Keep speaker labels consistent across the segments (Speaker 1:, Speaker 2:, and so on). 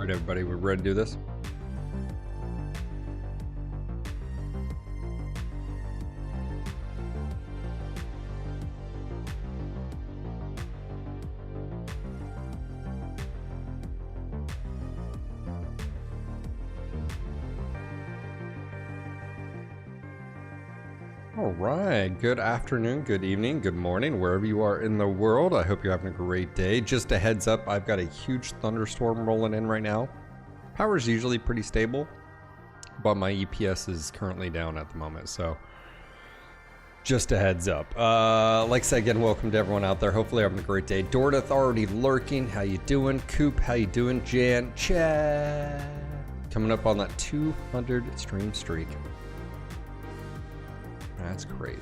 Speaker 1: All right, everybody, we're ready to do this. All right, good afternoon, good evening, good morning, wherever you are in the world. I hope you're having a great day. Just a heads up, I've got a huge thunderstorm rolling in right now. Power's usually pretty stable, but my EPS is currently down at the moment, so just a heads up. Like I said, again, welcome to everyone out there. Hopefully you're having a great day. Dordath already lurking. How you doing? Coop, how you doing? Jan, Chad. Coming up on that 200 stream streak. That's crazy.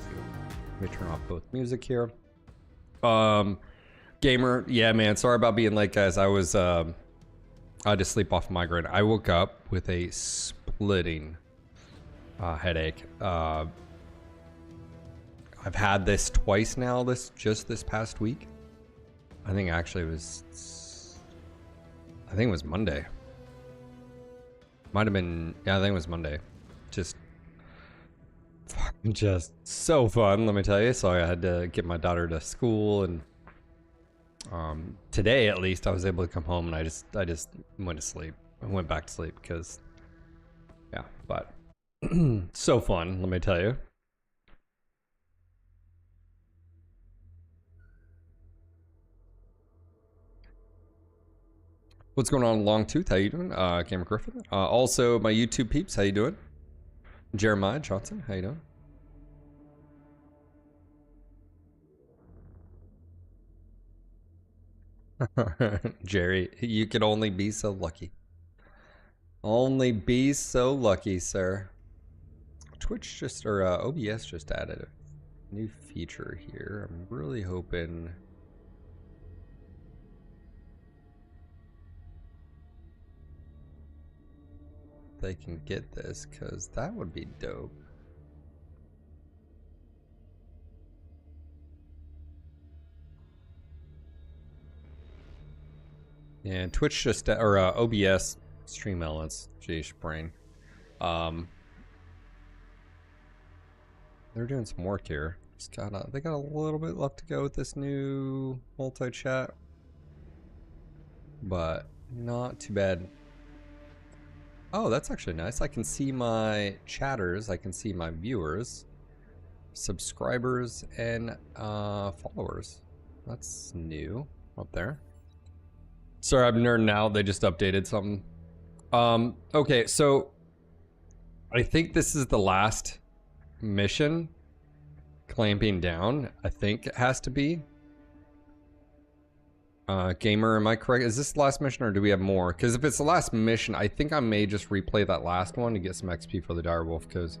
Speaker 1: Let me turn off both music here. Gamer, yeah, man. Sorry about being late, guys. I had to sleep off migraine. I woke up with a splitting headache. I've had this twice now. This past week. I think actually it was Monday. Might have been, yeah, I think it was Monday. Just so fun, let me tell you. So I had to get my daughter to school, and today at least I was able to come home, and I just went to sleep. I went back to sleep because, yeah, but so fun, let me tell you. What's going on, Longtooth? How you doing? Cameron Griffin. Also, my YouTube peeps, how you doing? Jeremiah Johnson, how you doing? Jerry, you can only be so lucky. Only be so lucky, sir. Twitch just, or OBS just added a new feature here. I'm really hoping they can get this, because that would be dope. Yeah, Twitch just, or OBS stream elements, geez, brain. They're doing some work here. They got a little bit left to go with this new multi-chat, but not too bad. Oh, that's actually nice. I can see my chatters, I can see my viewers, subscribers, and followers. That's new up there. Sorry, I'm nerding out. They just updated something. Okay, so I think this is the last mission. Clamping down, I think it has to be. Gamer, am I correct? Is this the last mission, or do we have more? Because if it's the last mission, I think I may just replay that last one to get some XP for the direwolf, because,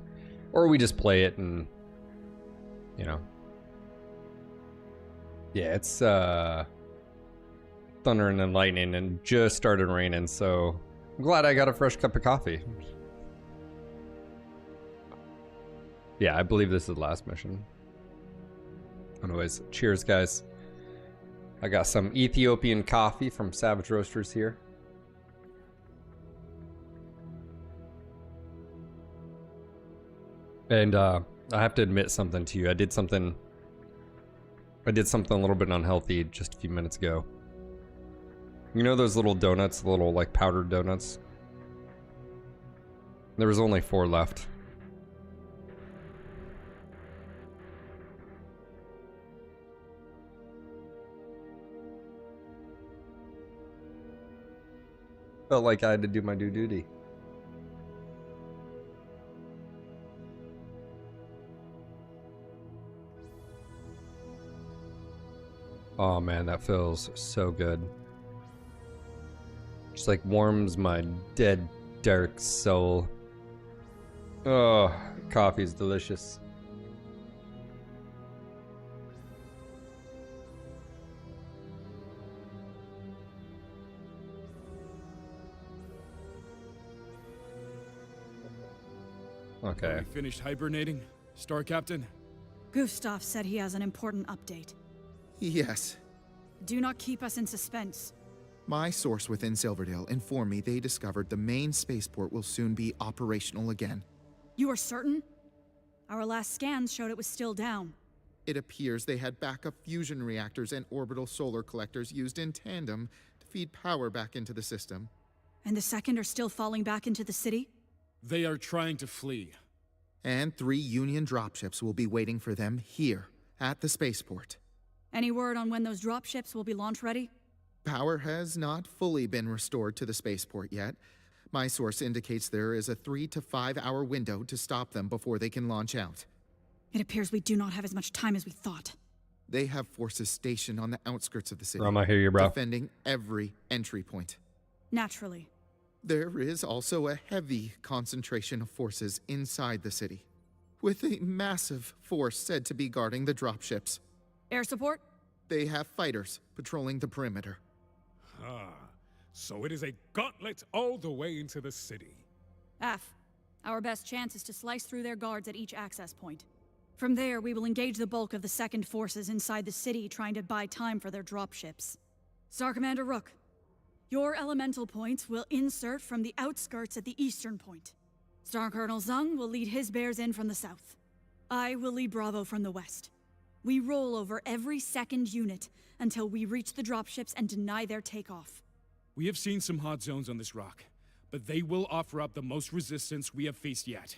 Speaker 1: or we just play it and, you know. Yeah, it's thundering and lightning and just started raining, so I'm glad I got a fresh cup of coffee. Yeah, I believe this is the last mission. Anyways, cheers, guys. I got some Ethiopian coffee from Savage Roasters here. And I have to admit something to you. I did something a little bit unhealthy just a few minutes ago. You know those little donuts, the little like powdered donuts? There was only 4 left. Felt like I had to do my due duty. Oh man, that feels so good. Just like warms my dead, dark soul. Oh, coffee's delicious. Okay.
Speaker 2: Are we finished hibernating, Star Captain?
Speaker 3: Gustav said he has an important update.
Speaker 4: Yes.
Speaker 3: Do not keep us in suspense. My source within Silverdale informed me they discovered the main spaceport will soon be operational again.
Speaker 4: You are certain? Our last scans showed it was still down.
Speaker 3: It appears they had backup fusion reactors and orbital solar collectors used in tandem to feed power back into the system.
Speaker 4: And the second are still falling back into the city?
Speaker 2: They are trying to flee.
Speaker 3: And 3 Union dropships will be waiting for them here, at the spaceport.
Speaker 4: Any word on when those dropships will be launch ready?
Speaker 3: Power has not fully been restored to the spaceport yet. My source indicates there is a 3 to 5 hour window to stop them before they can launch out.
Speaker 4: It appears we do not have as much time as we thought.
Speaker 3: They have forces stationed on the outskirts of the city,
Speaker 1: I hear you, bro.
Speaker 3: defending every entry point.
Speaker 4: Naturally.
Speaker 3: There is also a heavy concentration of forces inside the city, with a massive force said to be guarding the dropships.
Speaker 4: Air support?
Speaker 3: They have fighters patrolling the perimeter.
Speaker 5: Ah, so it is a gauntlet all the way into the city.
Speaker 4: F. Our best chance is to slice through their guards at each access point. From there, we will engage the bulk of the second forces inside the city trying to buy time for their dropships. Star Commander Rook, your elemental points will insert from the outskirts at the eastern point. Star Colonel Zung will lead his bears in from the south. I will lead Bravo from the west. We roll over every second unit until we reach the dropships and deny their takeoff.
Speaker 2: We have seen some hot zones on this rock, but they will offer up the most resistance we have faced yet.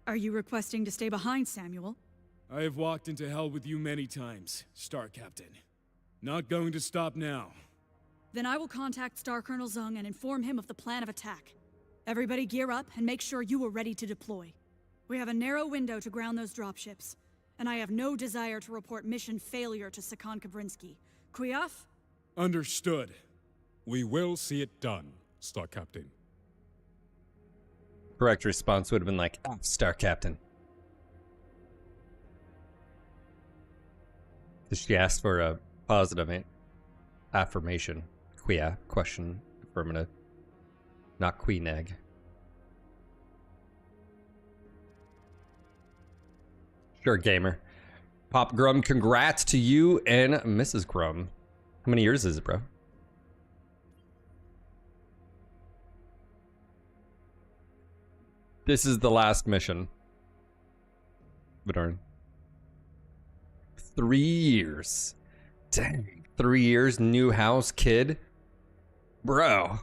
Speaker 4: Are you requesting to stay behind, Samuel?
Speaker 2: I have walked into hell with you many times, Star Captain. Not going to stop now.
Speaker 4: Then I will contact Star Colonel Zung and inform him of the plan of attack. Everybody gear up and make sure you are ready to deploy. We have a narrow window to ground those dropships, and I have no desire to report mission failure to Sakan Kabrinsky. Kuyaf?
Speaker 2: Understood.
Speaker 5: We will see it done, Star Captain.
Speaker 1: Correct response would have been like, Star Captain. She asked for a positive affirmation. Quia, question, affirmative. Not queen egg. Sure, gamer. Pop Grum, congrats to you and Mrs. Grum. How many years is it, bro? This is the last mission. Vidorn. 3 years. Dang. 3 years, new house, kid. Bro.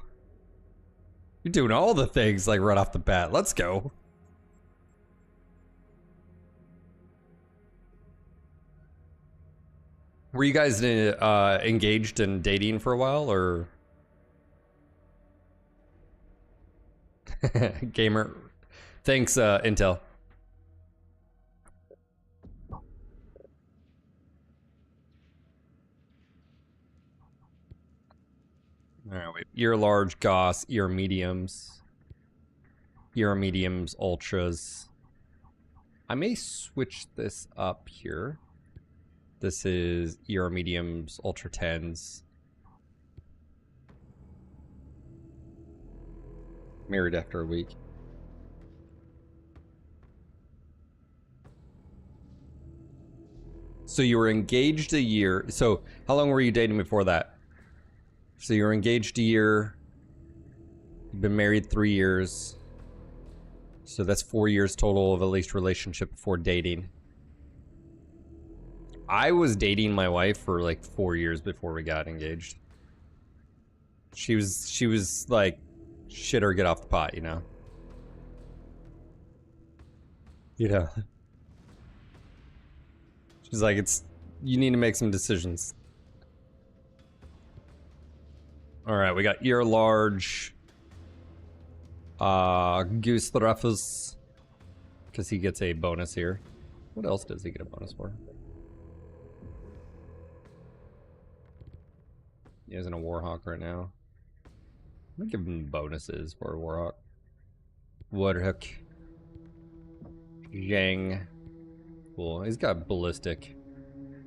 Speaker 1: You're doing all the things like right off the bat. Let's go. Were you guys engaged and dating for a while, or? Gamer. Thanks, Intel. Alright, wait. Ear large, Goss, ear mediums. Ear mediums, ultras. I may switch this up here. This is ear mediums, ultra 10s. Married after a week. So you were engaged a year. So how long were you dating before that? So you were engaged a year. You've been married 3 years. So that's 4 years total of at least relationship before dating. I was dating my wife for like 4 years before we got engaged. She was like, shit or get off the pot, you know? You know? She's like, you need to make some decisions. Alright, we got ear large. Goose Threffus. Because he gets a bonus here. What else does he get a bonus for? He isn't a Warhawk right now. I'm gonna give him bonuses for a Warhawk. Woodhook. Zhang. Cool. He's got ballistic.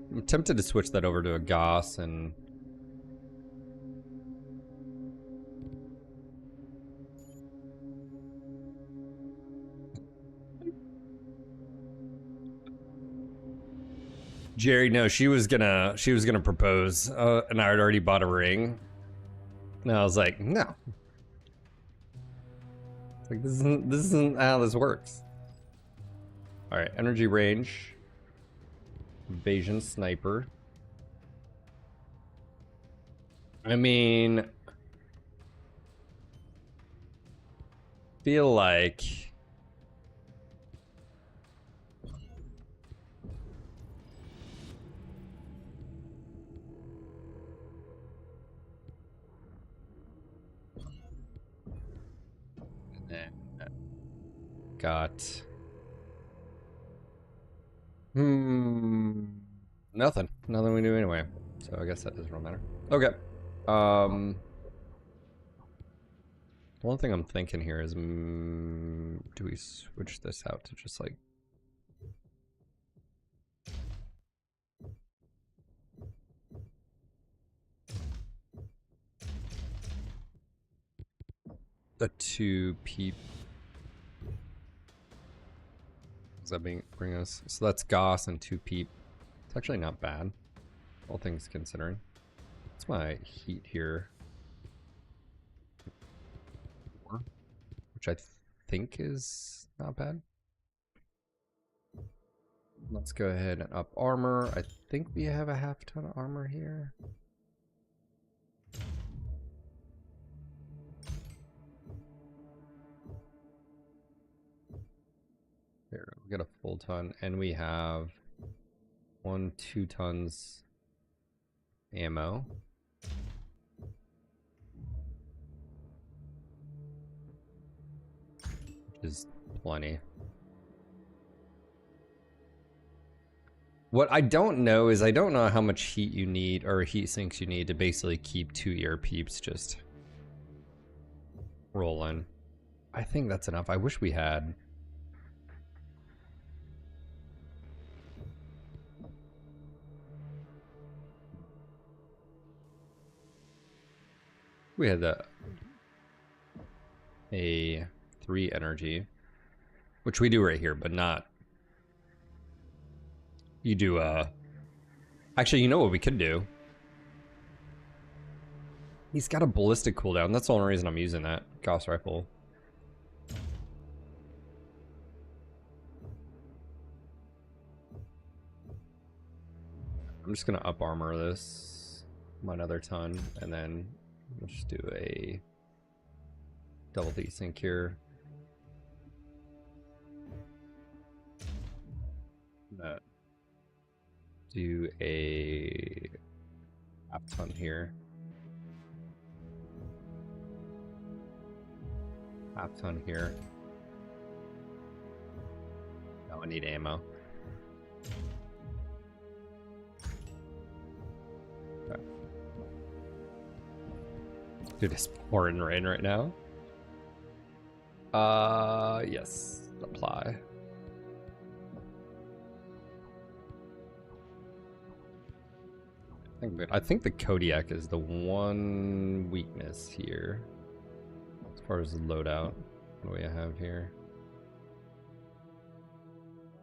Speaker 1: I'm tempted to switch that over to a Goss and. Jerry, no, she was gonna propose, and I had already bought a ring. And I was like, no. It's like, this isn't how this works. Alright, energy range. Evasion sniper. I mean, feel like got nothing we do anyway, so I guess that doesn't really matter. Okay. One thing I'm thinking here is, do we switch this out to just like the 2 peep? Does that bring us? So that's Goss and 2 peep. It's actually not bad, all things considering. What's my heat here? Which I think is not bad. Let's go ahead and up armor. I think we have a half ton of armor here. Here, we got a full ton, and we have 2 tons ammo. Which is plenty. What I don't know is I don't know how much heat you need, or heat sinks you need to basically keep 2 ear peeps just rolling. I think that's enough. I wish we had. We had a 3 energy, which we do right here, but not. You do, actually, you know what we could do? He's got a ballistic cooldown. That's the only reason I'm using that Gauss rifle. I'm just gonna up armor this another ton, and then let's just do a double heat sink here. Do a half ton here. Half ton here. Oh, I need ammo. Okay. Dude, it's pouring rain right now. Yes. Apply. I think the Kodiak is the one weakness here. As far as the loadout. What do we have here?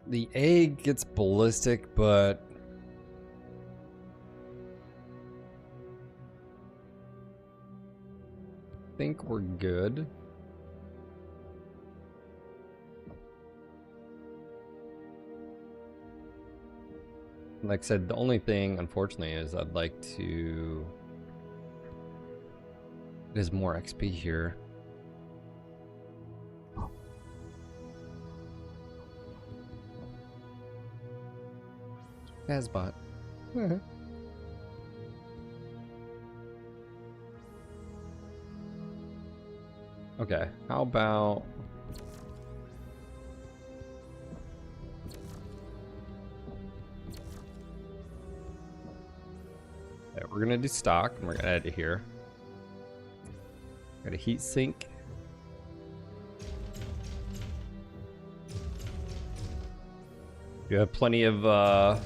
Speaker 1: The egg gets ballistic, but I think we're good. Like I said, the only thing, unfortunately, is I'd like to... There's more XP here. Asbot. Okay, how about... Okay, we're gonna do stock, and we're gonna add it here. Got a heat sink. You have plenty of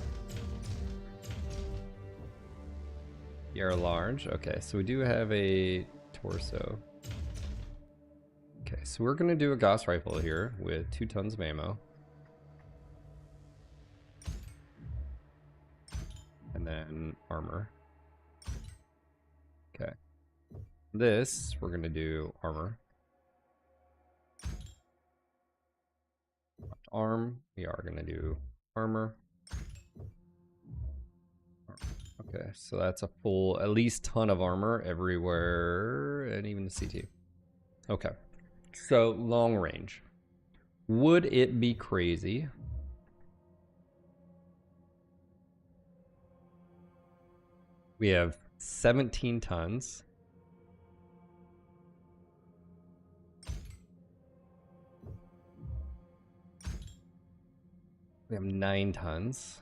Speaker 1: you're large. Okay, so we do have a torso. Okay, so we're gonna do a Gauss rifle here with 2 tons of ammo. And then armor. Okay. This, we're going to do armor. Arm, we are going to do armor. Okay, so that's a full, at least ton of armor everywhere, and even the CT. Okay, so long range. Would it be crazy? We have 17 tons. We have 9 tons.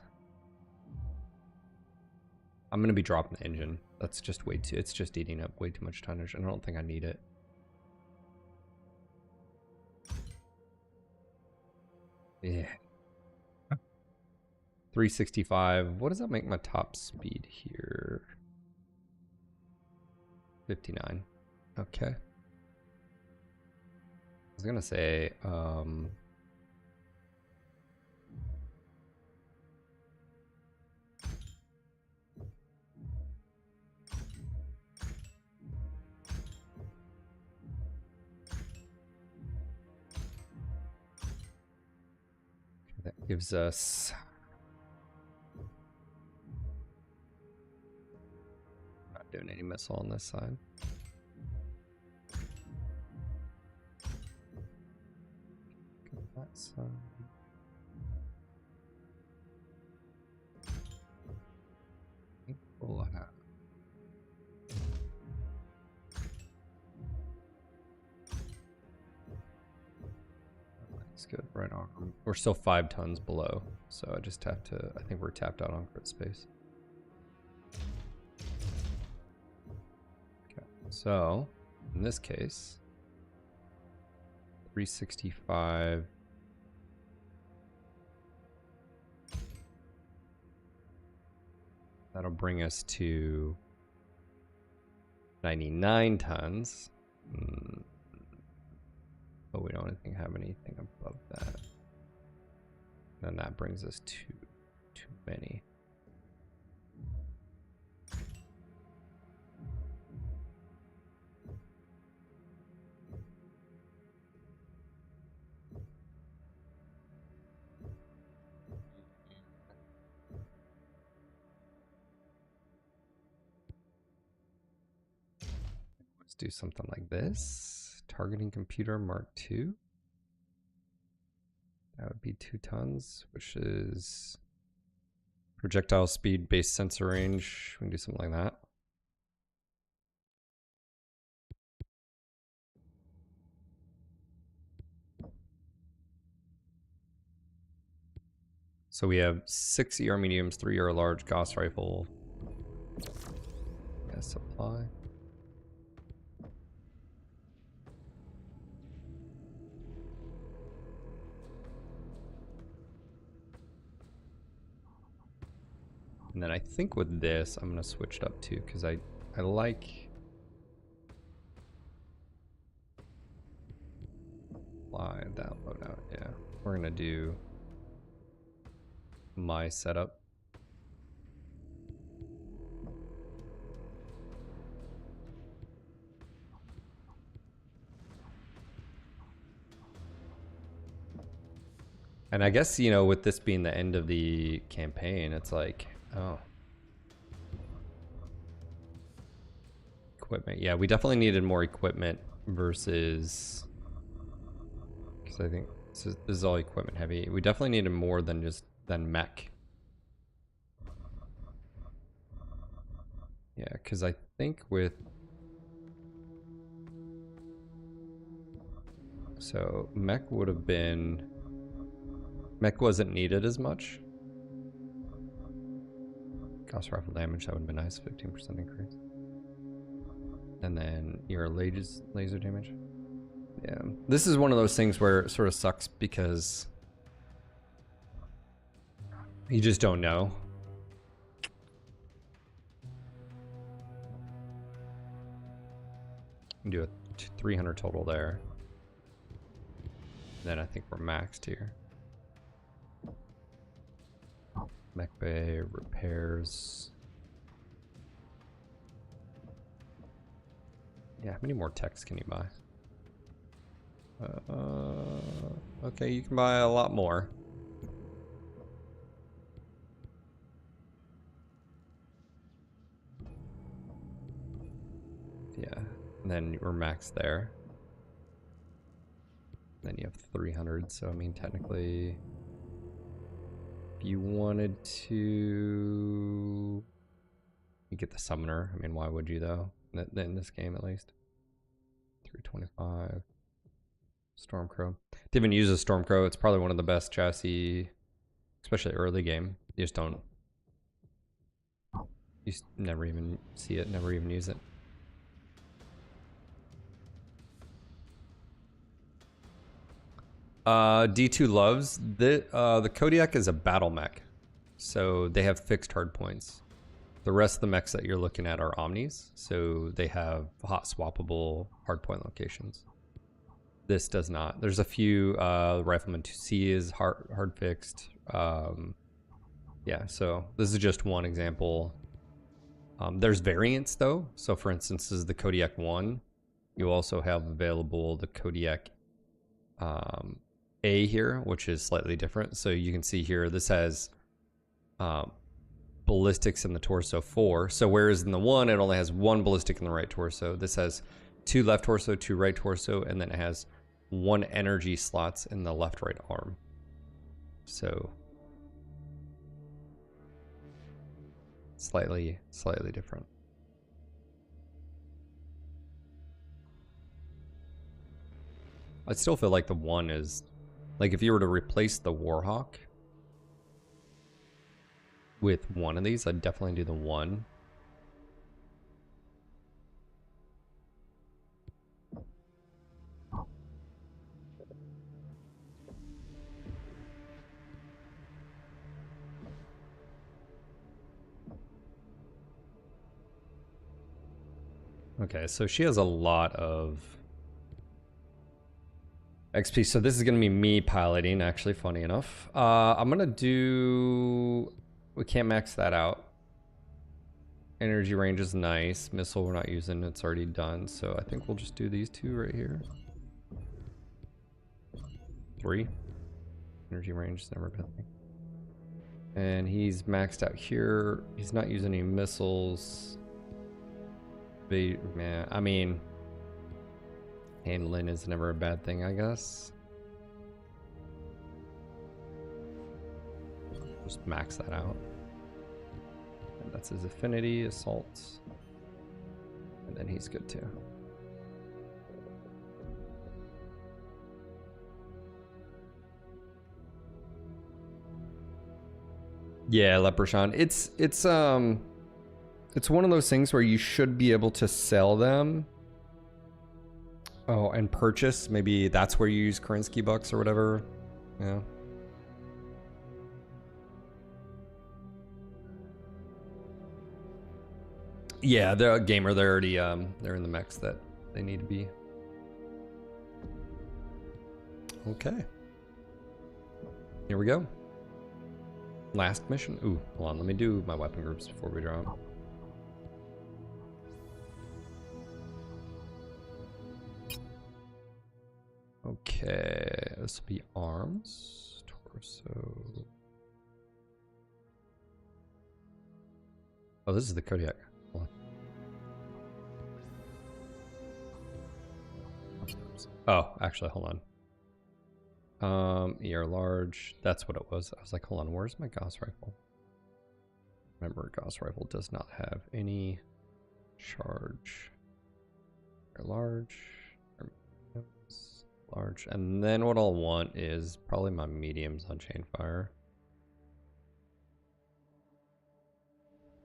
Speaker 1: I'm gonna be dropping the engine. That's just way too, it's just eating up way too much tonnage, and I don't think I need it. Yeah. 365. What does that make my top speed here? 59. Okay. I was gonna say, that gives us not doing any missile on this side. That side. We'll have. That's good, right on. We're still 5 tons below, so I just have to, I think we're tapped out on crit space. Okay, so in this case, 365. That'll bring us to 99 tons. But we don't have anything above that. Then that brings us to too many. Let's do something like this. Targeting computer Mark II. That would be 2 tons, which is projectile speed, base sensor range. We can do something like that. So we have 6 ER mediums, 3 ER large, Gauss rifle. Yeah, supply. And then I think with this, I'm gonna switch it up too, because I like fly that loadout. Yeah, we're gonna do my setup. And I guess, you know, with this being the end of the campaign, it's like, oh. Equipment. Yeah, we definitely needed more equipment versus... Because I think this is all equipment heavy. We definitely needed more than mech. Yeah, because I think with... So, mech would have been... Mech wasn't needed as much. Gauss rifle damage, that would have been nice, 15% increase. And then your laser damage. Yeah, this is one of those things where it sort of sucks because you just don't know. You can do a 300 total there. Then I think we're maxed here. Mech bay, repairs. Yeah, how many more techs can you buy? Okay, you can buy a lot more. Yeah, and then we're maxed there. Then you have 300, so I mean, technically, if you wanted to, you get the summoner. I mean, why would you though? In this game, at least. 325. Stormcrow. Didn't even use a Stormcrow. It's probably one of the best chassis, especially early game. You just don't. You never even see it. Never even use it. D2 loves the Kodiak is a battle mech, so they have fixed hard points. The rest of the mechs that you're looking at are omnis, so they have hot swappable hardpoint locations. This does not. There's a few. Rifleman 2C is hard fixed. Yeah, so this is just one example. There's variants though. So for instance, this is the Kodiak 1. You also have available the Kodiak A here, which is slightly different. So you can see here, this has ballistics in the torso 4. So whereas in the 1, it only has 1 ballistic in the right torso, this has 2 left torso, 2 right torso, and then it has 1 energy slots in the left right arm. So slightly different. I still feel like the 1 is, like if you were to replace the Warhawk with one of these, I'd definitely do the 1. Okay, so she has a lot of XP. So this is going to be me piloting, actually, funny enough. I'm going to do... We can't max that out. Energy range is nice. Missile we're not using. It's already done. So I think we'll just do these 2 right here. 3. Energy range is never a bad thing. And he's maxed out here. He's not using any missiles. Man, I mean, handling is never a bad thing, I guess. Just max that out. And that's his affinity, assault. And then he's good too. Yeah, Leprechaun. It's one of those things where you should be able to sell them. Oh, and purchase. Maybe that's where you use Kerensky bucks or whatever. Yeah. Yeah, they're a gamer. They're already they're in the mechs that they need to be. Okay. Here we go. Last mission. Ooh, hold on. Let me do my weapon groups before we drop. Okay, this will be arms, torso. Oh, this is the Kodiak. Hold on. Oh, actually, hold on. ER large. That's what it was. I was like, hold on, where's my Gauss rifle? Remember, Gauss rifle does not have any charge. ER large. Large, and then what I'll want is probably my mediums on chain fire.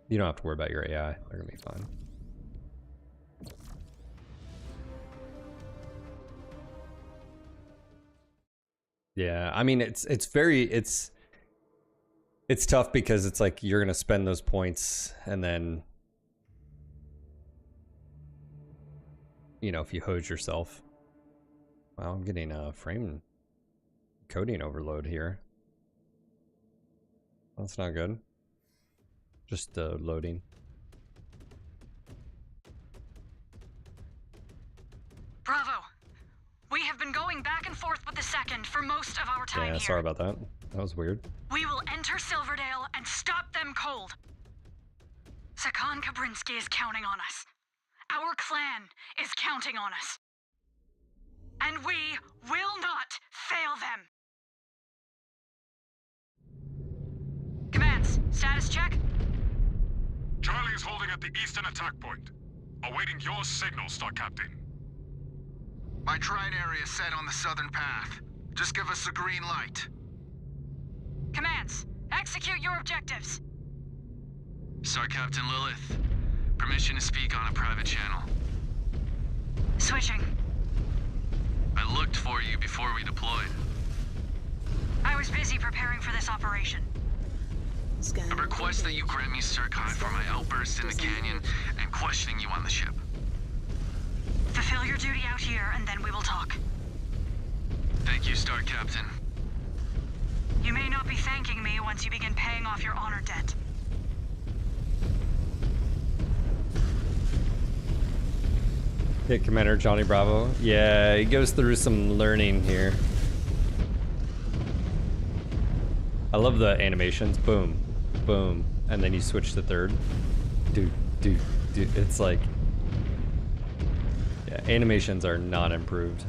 Speaker 1: You don't have to worry about your AI, they're gonna be fine. Yeah, I mean it's tough because it's like you're gonna spend those points and then, you know, if you hose yourself. Wow, I'm getting a frame coding overload here. That's not good. Just loading.
Speaker 4: Bravo. We have been going back and forth with the Second for most of our time
Speaker 1: Yeah,
Speaker 4: here.
Speaker 1: sorry about that. That was weird.
Speaker 4: We will enter Silverdale and stop them cold. Sakan Kabrinsky is counting on us. Our clan is counting on us. And we will not fail them. Commands, status check?
Speaker 5: Charlie is holding at the eastern attack point. Awaiting your signal, Star Captain.
Speaker 3: My trine area is set on the southern path. Just give us the green light.
Speaker 4: Commands, execute your objectives.
Speaker 6: Star Captain Lilith, permission to speak on a private channel.
Speaker 4: Switching.
Speaker 6: I looked for you before we deployed.
Speaker 4: I was busy preparing for this operation.
Speaker 6: I request that you grant me Circon for my outburst in the canyon and questioning you on the ship.
Speaker 4: Fulfill your duty out here, and then we will talk.
Speaker 6: Thank you, Star Captain.
Speaker 4: You may not be thanking me once you begin paying off your honor debt.
Speaker 1: Hit Commander Johnny Bravo. Yeah, he goes through some learning here. I love the animations. Boom, boom, and then you switch to third. Dude. It's like, yeah, animations are not improved.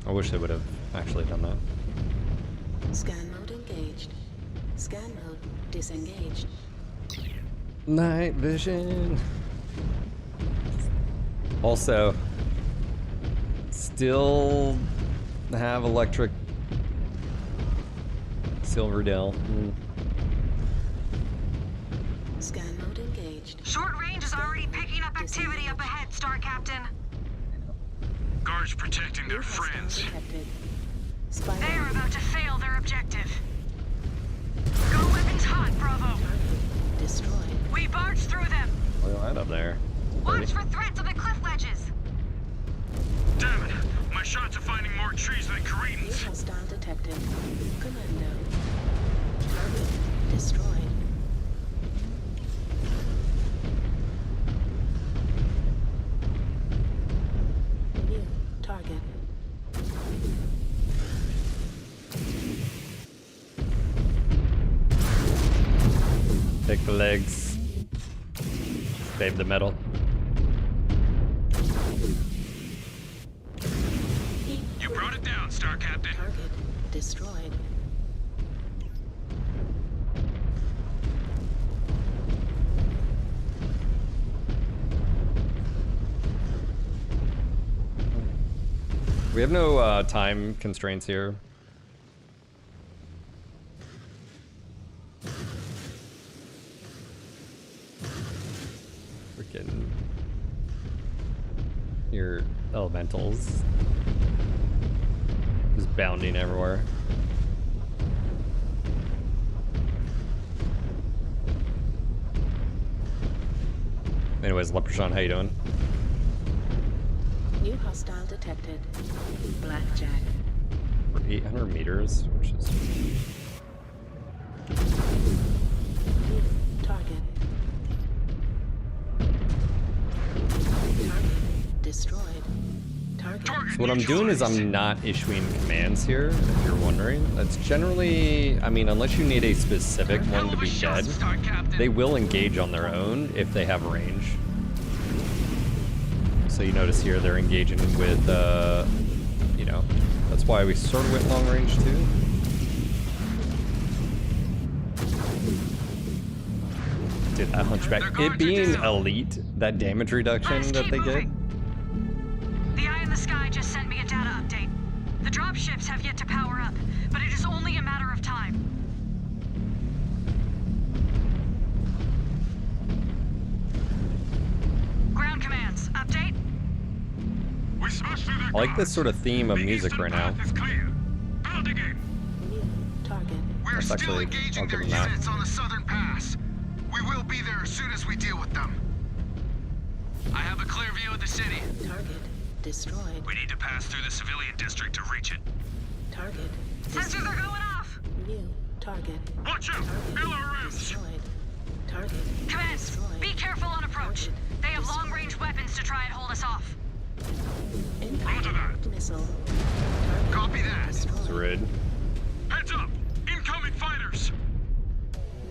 Speaker 1: I wish they would have actually done that.
Speaker 7: Scan mode engaged. Scan mode disengaged.
Speaker 1: Night vision. Also, still have electric Silverdale.
Speaker 7: Scan mode engaged.
Speaker 4: Short range is already picking up activity up ahead, Star Captain.
Speaker 6: Guards protecting their
Speaker 7: New hostile
Speaker 6: friends.
Speaker 7: detected. Spy
Speaker 4: They are about to fail their objective. Go weapons hot, Bravo.
Speaker 7: destroyed.
Speaker 4: We barge through them.
Speaker 1: Look at that up there.
Speaker 4: Watch for threats on the cliff ledges.
Speaker 6: Damn it! My shots are finding more trees than
Speaker 7: New
Speaker 6: Koreans.
Speaker 7: hostile detected. Commando. Target destroyed. New target.
Speaker 1: Take the legs. Save the metal.
Speaker 6: You brought it down, Star Captain.
Speaker 7: Target destroyed.
Speaker 1: We have no time constraints here. Freaking your elementals just bounding everywhere. Anyways, Leprechaun, how you doing?
Speaker 7: New hostile detected. Blackjack.
Speaker 1: For 800 meters, which is
Speaker 7: New target. Target destroyed. Target.
Speaker 1: So what I'm doing is I'm not issuing commands here, if you're wondering. That's generally, I mean, unless you need a specific one to be dead, they will engage on their own if they have range. So you notice here they're engaging with, you know, that's why we sort of went long range too. Dude, that hunchback, it being elite, that damage reduction
Speaker 4: Let's
Speaker 1: that
Speaker 4: keep
Speaker 1: they get.
Speaker 4: moving. The Eye in the Sky just sent me a data update. The dropships have yet to power up, but it is only a matter of time. Ground commands, update?
Speaker 5: We smashed through their
Speaker 1: I like this
Speaker 5: guards.
Speaker 1: sort of theme of
Speaker 5: The
Speaker 1: music
Speaker 5: eastern
Speaker 1: right now.
Speaker 5: path is clear. Building in.
Speaker 7: New target.
Speaker 3: We're
Speaker 1: That's
Speaker 3: still
Speaker 1: actually-
Speaker 3: engaging
Speaker 1: I'll
Speaker 3: their
Speaker 1: give them that.
Speaker 3: units on the southern pass. We will be there as soon as we deal with them.
Speaker 6: I have a clear view of the city.
Speaker 7: Target destroyed.
Speaker 6: We need to pass through the civilian district to reach it.
Speaker 7: Target
Speaker 4: Sensors are going off!
Speaker 7: new target.
Speaker 5: Watch out!
Speaker 7: Target
Speaker 5: LRMs!
Speaker 7: destroyed. Target
Speaker 4: Commands,
Speaker 7: destroyed.
Speaker 4: be careful on approach. They have long-range weapons to try and hold us off.
Speaker 7: Missile.
Speaker 6: Copy that.
Speaker 1: It's rude.
Speaker 5: Heads up! Incoming fighters!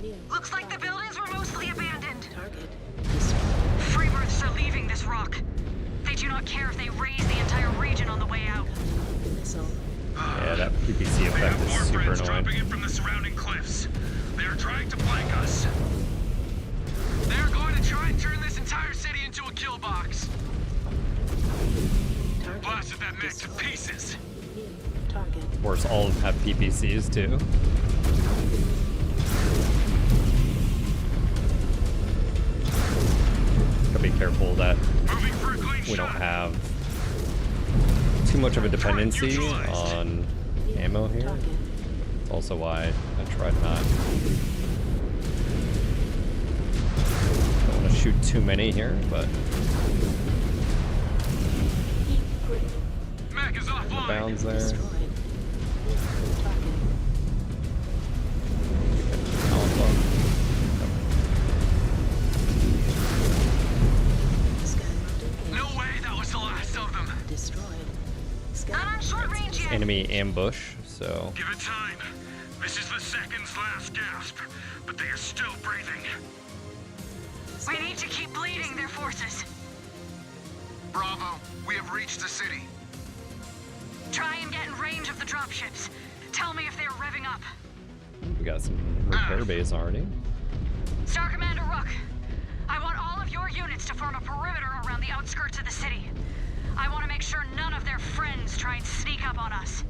Speaker 7: New.
Speaker 4: Looks like the buildings were mostly abandoned.
Speaker 7: Target destroyed.
Speaker 4: Freebirths are leaving this rock. They do not care if they raise the entire region on the way out.
Speaker 7: Missile.
Speaker 1: Yeah, that PPC
Speaker 5: They
Speaker 1: effect
Speaker 5: have
Speaker 1: is super
Speaker 5: warplanes
Speaker 1: annoying.
Speaker 5: dropping in from the surrounding cliffs. They are trying to flank us.
Speaker 6: They're going to try and turn this entire city into a kill box.
Speaker 7: Target
Speaker 5: Blasted that mech to
Speaker 7: destroyed.
Speaker 5: pieces.
Speaker 7: New. Target.
Speaker 1: Of course, all of them have PPCs too. Gotta be careful that
Speaker 5: Moving for a clean
Speaker 1: we don't
Speaker 5: shot.
Speaker 1: have too much of a dependency on ammo here.
Speaker 7: Target.
Speaker 1: That's also why I tried not. Don't want to shoot too many here, but
Speaker 7: Heat critical.
Speaker 5: Mech is offline.
Speaker 1: bounds there.
Speaker 7: Destroyed. Target.
Speaker 1: Alpha.
Speaker 7: Scan mode engaged.
Speaker 6: No way that was the last of them.
Speaker 7: Destroyed. Scan
Speaker 4: Not on short range yet.
Speaker 1: Enemy ambush, so
Speaker 5: Give it time. This is the second's last gasp, but they are still breathing.
Speaker 4: We need to keep bleeding their forces.
Speaker 6: Bravo, we have reached the city.
Speaker 4: Try and get in range of the dropships. Tell me if they're revving up.
Speaker 1: we got some repair bays already.
Speaker 4: Star Commander Rook, I want all of your units to form a perimeter around the outskirts of the city. I want to make sure none of their friends try and sneak up on us.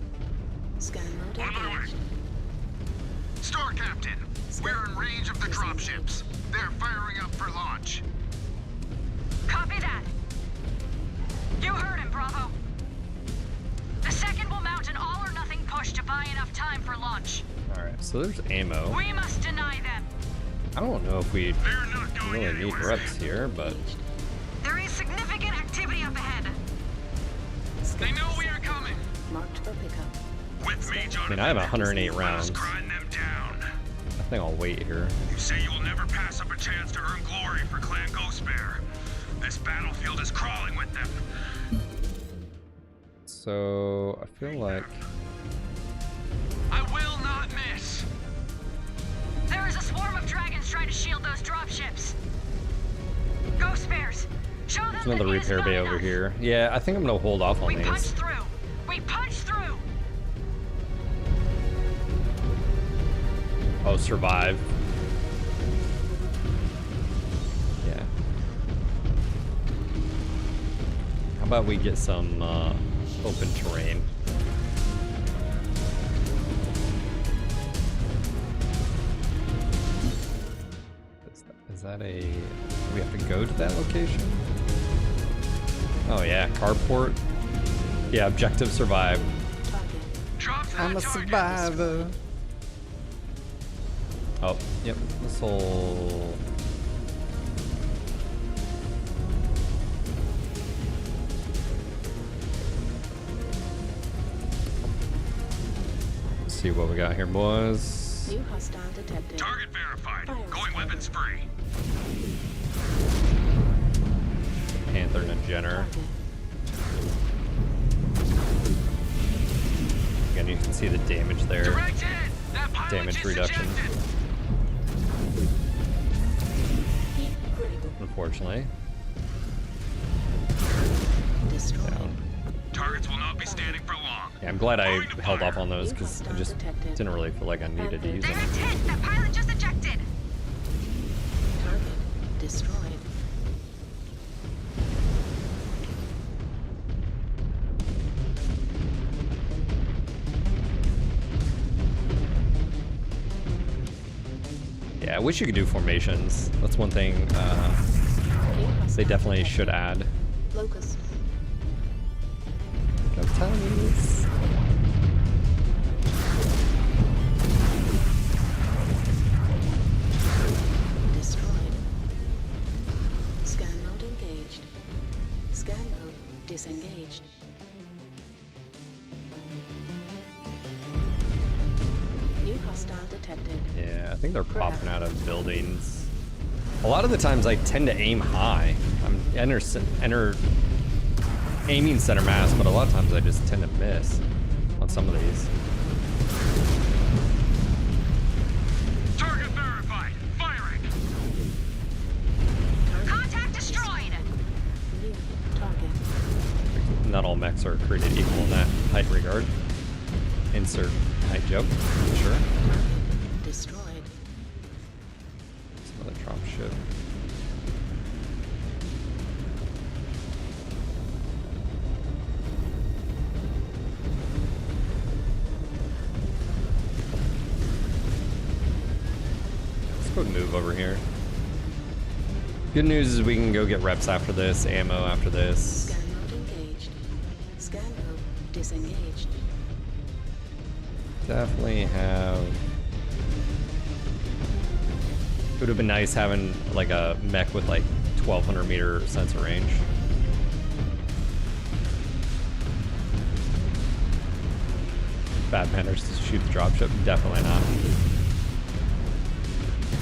Speaker 7: Scan mode
Speaker 5: On my way.
Speaker 7: engaged.
Speaker 6: Star Captain, we're in range of the dropships. They're firing up for launch.
Speaker 4: Copy that. You heard him, Bravo. The second will mount an all-or-nothing push to buy enough time for launch.
Speaker 1: Alright, so there's ammo.
Speaker 4: We must deny them.
Speaker 1: I don't know if we
Speaker 5: They're not going
Speaker 1: really need
Speaker 5: anywhere.
Speaker 1: reps here, but
Speaker 7: Engaged.
Speaker 4: There is significant activity up ahead.
Speaker 6: They know we are coming.
Speaker 7: Marked for pickup.
Speaker 5: With me, Jonathan.
Speaker 1: I mean, I have 108
Speaker 5: Let us
Speaker 1: rounds.
Speaker 5: grind them down.
Speaker 1: I think I'll wait here.
Speaker 5: You say you will never pass up a chance to earn glory for Clan Ghostbear. This battlefield is crawling with them.
Speaker 1: So I feel like
Speaker 6: I will not miss.
Speaker 4: There is a swarm of dragons trying to shield those dropships. Ghost bears, show them
Speaker 1: there's another
Speaker 4: that it is
Speaker 1: repair
Speaker 4: not
Speaker 1: bay over
Speaker 4: enough.
Speaker 1: here. Yeah, I think I'm gonna hold off on
Speaker 4: We punch
Speaker 1: these.
Speaker 4: through. We punch through.
Speaker 1: Oh, survive. Yeah. How about we get some open terrain? Is that a... Do we have to go to that location? Oh yeah, carport. Yeah, objective survive.
Speaker 7: Target.
Speaker 6: Drop that
Speaker 1: I'm a
Speaker 6: target.
Speaker 1: survivor. Oh, yep. This whole... Let's see what we got here, boys.
Speaker 7: New hostile detected.
Speaker 5: Target verified.
Speaker 7: Fire
Speaker 5: Going
Speaker 7: squad.
Speaker 5: weapons free.
Speaker 1: Panther and a Jenner.
Speaker 7: Target.
Speaker 1: Again, you can see the damage there.
Speaker 6: Direct hit. That pilot
Speaker 1: Damage
Speaker 6: just
Speaker 1: reduction.
Speaker 6: ejected.
Speaker 7: Heat critical.
Speaker 1: Unfortunately.
Speaker 7: Destroyed.
Speaker 1: Down.
Speaker 5: Targets will not be standing for long.
Speaker 1: Yeah, I'm glad I held off on those
Speaker 7: New
Speaker 1: because I
Speaker 7: hostile
Speaker 1: just
Speaker 7: detected.
Speaker 1: didn't really feel like I needed to use them.
Speaker 4: Direct hit. That pilot just ejected.
Speaker 7: Target destroyed.
Speaker 1: Yeah, I wish you could do formations. That's one thing
Speaker 7: New
Speaker 1: they
Speaker 7: hostile
Speaker 1: definitely
Speaker 7: detected.
Speaker 1: should add.
Speaker 7: Locust.
Speaker 1: No tummies.
Speaker 7: Destroyed. Scan mode engaged. Scan mode disengaged. New hostile detected.
Speaker 1: Yeah, I think they're popping out of buildings. A lot of the times I tend to aim high. I'm aiming center mass, but a lot of times I just tend to miss on some of these.
Speaker 5: Target verified. Firing.
Speaker 8: Contact destroyed.
Speaker 7: New target.
Speaker 1: Not all mechs are created equal in that height regard. Insert height joke, sure.
Speaker 7: Target destroyed.
Speaker 1: It's another drop ship. Let's go move over here. Good news is we can go get reps after this, ammo after this.
Speaker 7: Scan mode engaged. Scan mode disengaged.
Speaker 1: Definitely have. It would have been nice having like a mech with like 1200 meter sensor range. Bad Panthers to shoot the dropship? Definitely not.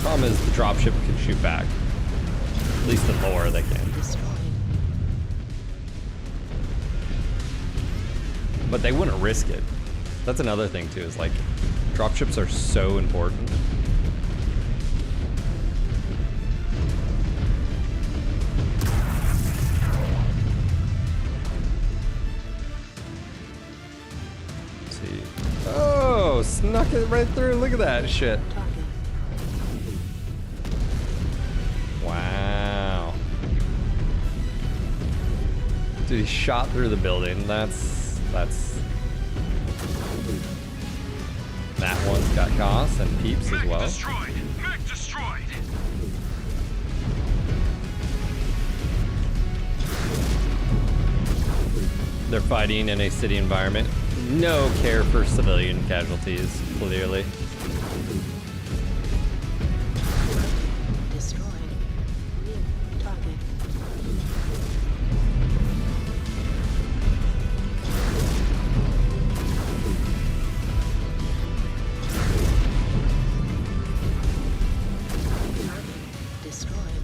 Speaker 1: Problem is the dropship can shoot back. At least the lower they can.
Speaker 7: Destroyed.
Speaker 1: But they wouldn't risk it. That's another thing too, is like dropships are so important. Let's see. Oh, snuck it right through. Look at that shit.
Speaker 7: Target.
Speaker 1: Wow. Dude, he shot through the building. That's that one's got Goss and Peeps as
Speaker 5: Mech
Speaker 1: well.
Speaker 5: destroyed. Mech destroyed.
Speaker 1: They're fighting in a city environment. No care for civilian casualties, clearly.
Speaker 7: Destroyed. New target. Target destroyed.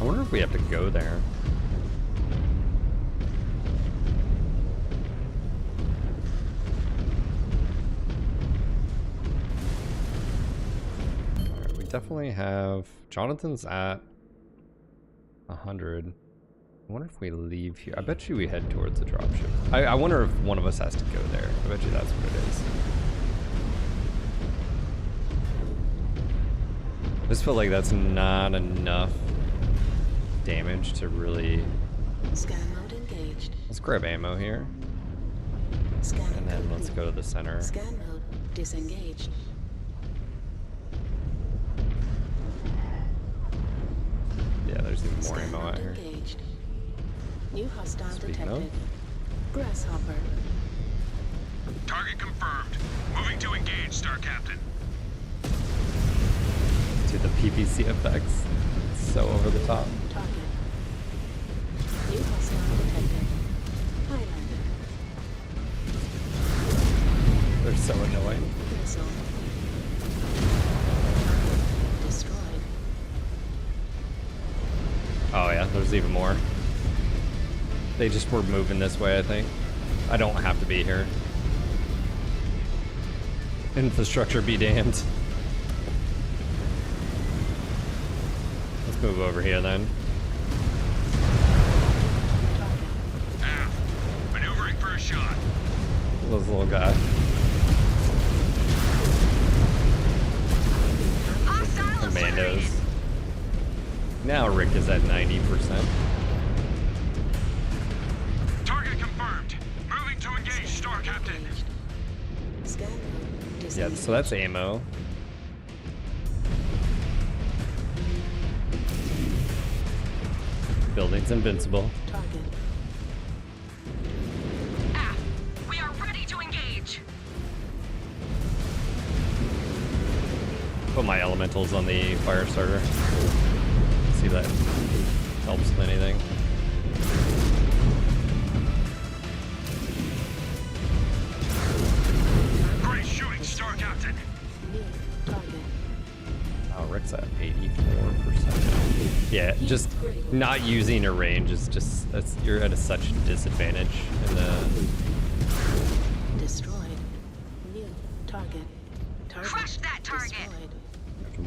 Speaker 1: I wonder if we have to go there. Alright, we definitely have... Jonathan's at 100. I wonder if we leave here. I bet you we head towards the dropship. I wonder if one of us has to go there. I bet you that's what it is. I just feel like that's not enough damage to really...
Speaker 7: Scan mode engaged.
Speaker 1: Let's grab ammo here.
Speaker 7: Scan
Speaker 1: And then let's go to the center.
Speaker 7: Scan mode disengaged.
Speaker 1: Yeah, there's even more
Speaker 7: Scan
Speaker 1: ammo out
Speaker 7: mode
Speaker 1: here.
Speaker 7: engaged. New hostile
Speaker 1: Speaking
Speaker 7: detected.
Speaker 1: of.
Speaker 7: Grasshopper.
Speaker 5: Target confirmed. Moving to engage, Star Captain.
Speaker 1: To the PPC effects. It's so over the top.
Speaker 7: Target. New hostile detected. Highlander.
Speaker 1: They're so annoying.
Speaker 7: Missile. Destroyed.
Speaker 1: Oh yeah, there's even more. They just were moving this way, I think. I don't have to be here. Infrastructure be damned. Let's move over here then.
Speaker 5: Maneuvering for a shot.
Speaker 1: This little guy.
Speaker 8: Hostile
Speaker 1: Commandos. Now Rick is at 90%.
Speaker 5: Target confirmed. Moving to engage, Star Captain.
Speaker 7: Engaged. Scan mode
Speaker 1: Yeah,
Speaker 7: disengaged.
Speaker 1: so that's ammo. Building's invincible.
Speaker 7: Target.
Speaker 8: We are ready to engage.
Speaker 1: put my elementals on the fire starter. See if that helps with anything.
Speaker 5: Great shooting, Star Captain.
Speaker 7: New target.
Speaker 1: Oh, Rick's at 84%. Yeah, just not using a range is just, you're at such disadvantage in the...
Speaker 7: Destroyed. New target. Target
Speaker 8: Crush that target.
Speaker 7: destroyed.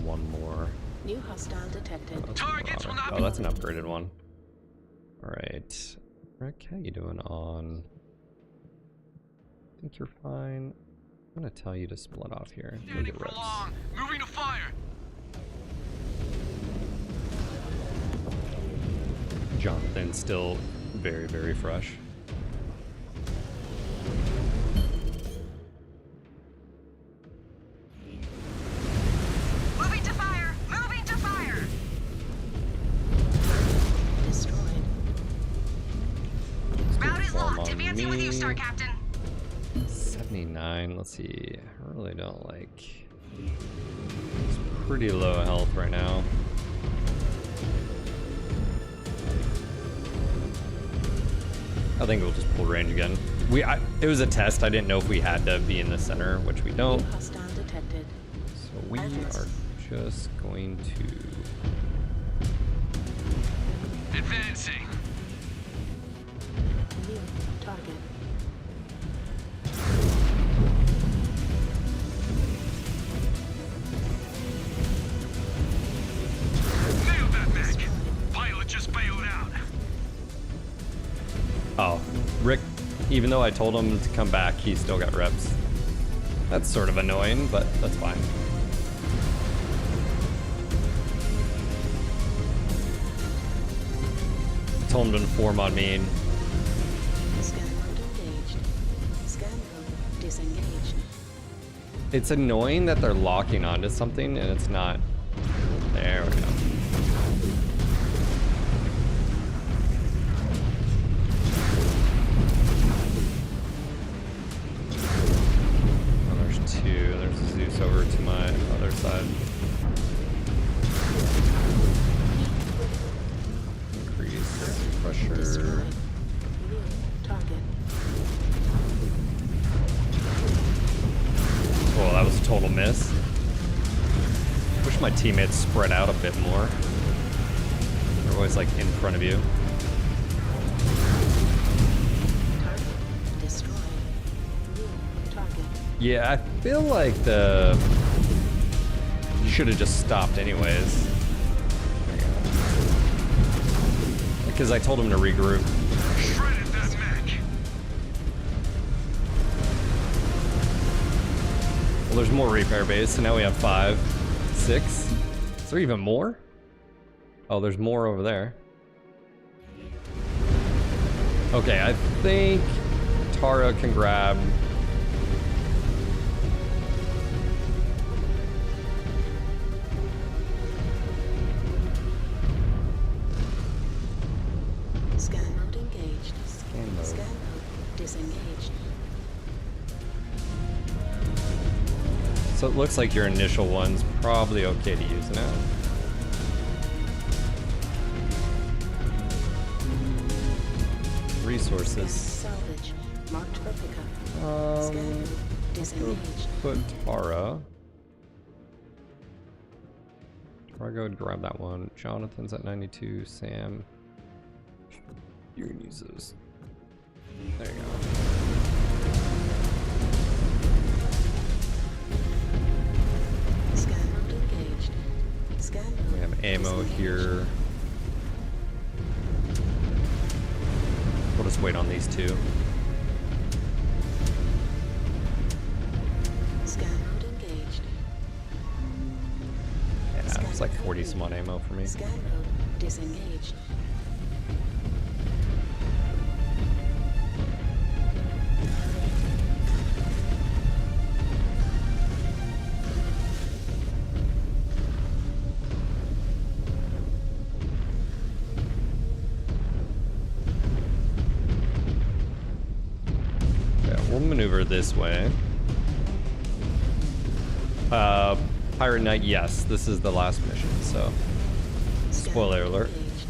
Speaker 1: One more.
Speaker 7: New hostile detected.
Speaker 5: Targets will not
Speaker 1: Oh,
Speaker 5: be.
Speaker 1: that's an upgraded one. Alright. Rick, how you doing on... I think you're fine. I'm gonna tell you to split off here. Go
Speaker 6: Standing
Speaker 1: get
Speaker 6: for
Speaker 1: reps.
Speaker 6: long. Moving to fire.
Speaker 1: Jonathan's still very, very fresh.
Speaker 8: Moving to fire. Moving to fire.
Speaker 7: Destroyed.
Speaker 8: Route is
Speaker 1: Form
Speaker 8: locked.
Speaker 1: on
Speaker 8: Advancing with you,
Speaker 1: me.
Speaker 8: Star Captain.
Speaker 1: 79, let's see. I really don't like... It's pretty low health right now. I think we'll just pull range again. It was a test. I didn't know if we had to be in the center, which we don't.
Speaker 7: New hostile detected.
Speaker 1: So we are just going to...
Speaker 6: Advancing.
Speaker 7: New target.
Speaker 5: Nailed that, Mech. Pilot just bailed out.
Speaker 1: Oh, Rick, even though I told him to come back, he still got reps. That's sort of annoying, but that's fine. I told him to inform on me. And
Speaker 7: Scan mode engaged. Scan mode disengaged.
Speaker 1: it's annoying that they're locking onto something and it's not. There we go. Oh, there's two. There's a Zeus over to my other side. Increase pressure.
Speaker 7: Destroyed. New target.
Speaker 1: Oh, that was a total miss. Wish my teammates spread out a bit more. They're always like in front of you.
Speaker 7: Target destroyed. New target.
Speaker 1: Yeah, I feel like the should have just stopped anyways. Because I told him to regroup.
Speaker 5: Shredded that Mech.
Speaker 1: Well, there's more repair base, so now we have 5, 6. Is there even more? Oh, there's more over there. Okay, I think Tara can grab.
Speaker 7: Scan mode engaged.
Speaker 1: Scan mode.
Speaker 7: Scan mode disengaged.
Speaker 1: So it looks like your initial one's probably okay to use now. Resources.
Speaker 7: Salvage. Marked for pickup. Scan mode disengaged.
Speaker 1: Put Tara. Tara, go and grab that one. Jonathan's at 92. Sam, you can use those. There you go.
Speaker 7: Scan mode engaged. Scan mode
Speaker 1: We have ammo
Speaker 7: disengaged.
Speaker 1: here. We'll just wait on these two.
Speaker 7: Scan mode engaged.
Speaker 1: Yeah, it's like 40 some odd ammo for me.
Speaker 7: Scan mode disengaged.
Speaker 1: Yeah, we'll maneuver this way. Pirate Knight, yes, this is the last mission, so spoiler alert.
Speaker 7: Engaged.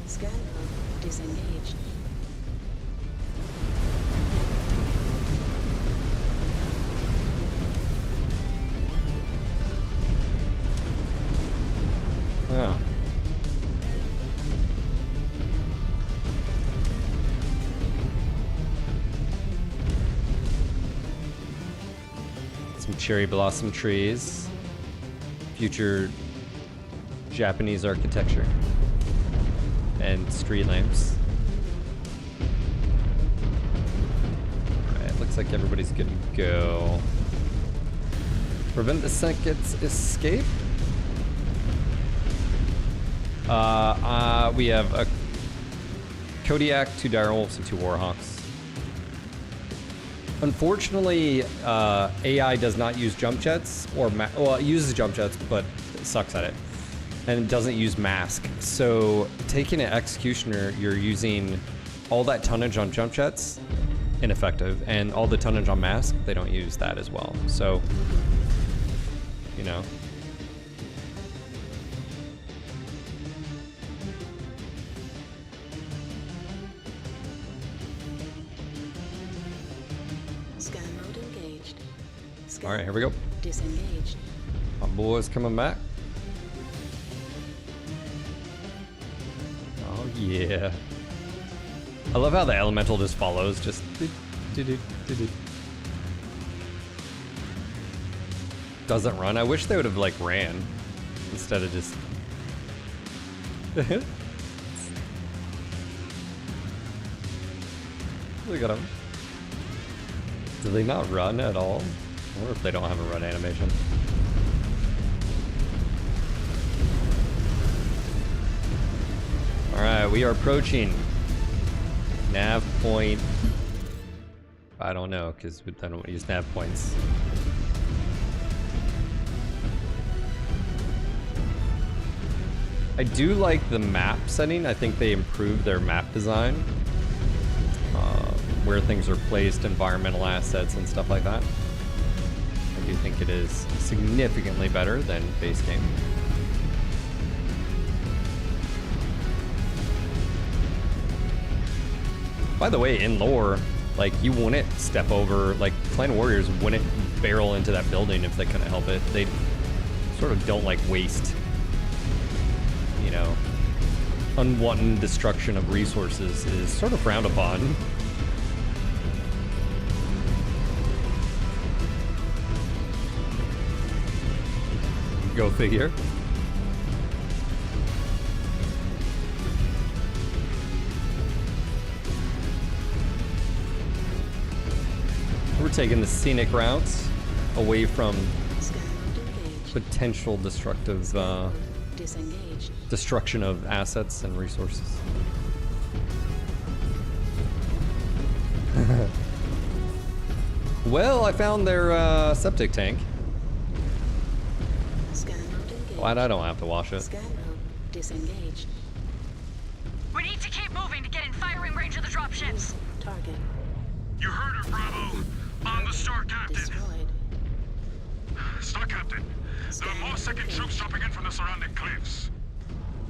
Speaker 7: Scan mode disengaged.
Speaker 1: Yeah. Some cherry blossom trees. Future Japanese architecture. And street lamps. Alright, looks like everybody's good to go. Prevent the second's escape. We have a Kodiak, 2 direwolves, and 2 warhawks. Unfortunately, AI does not use jump jets, or well, it uses jump jets, but it sucks at it, and it doesn't use mask. So taking an executioner, you're using all that tonnage on jump jets, ineffective, and all the tonnage on mask, they don't use that as well. So, you know. All right, here we go.
Speaker 7: Disengaged.
Speaker 1: My boy's coming back. Oh yeah. I love how the elemental just follows, just doesn't run. I wish they would have like ran instead of just. Look at them. Do they not run at all? I wonder if they don't have a run animation. Alright, we are approaching nav point. I don't know, because I don't use nav points. I do like the map setting. I think they improved their map design. Where things are placed, environmental assets, and stuff like that. I do think it is significantly better than base game. By the way, in lore, like, you wouldn't step over, like, Clan Warriors wouldn't barrel into that building if they couldn't help it. They sort of don't like waste, you know, unwanted destruction of resources is sort of frowned upon. Go figure. We're taking the scenic routes away from potential destructive destruction of assets and resources. Well, I found their septic tank. Glad I don't have to wash it.
Speaker 7: Scan mode disengaged.
Speaker 8: We need to keep moving to get in firing range of the dropships.
Speaker 7: Target
Speaker 5: You heard her, Bravo. On the Star Captain.
Speaker 7: destroyed.
Speaker 5: Star Captain. There are more second troops dropping in from the surrounding cliffs.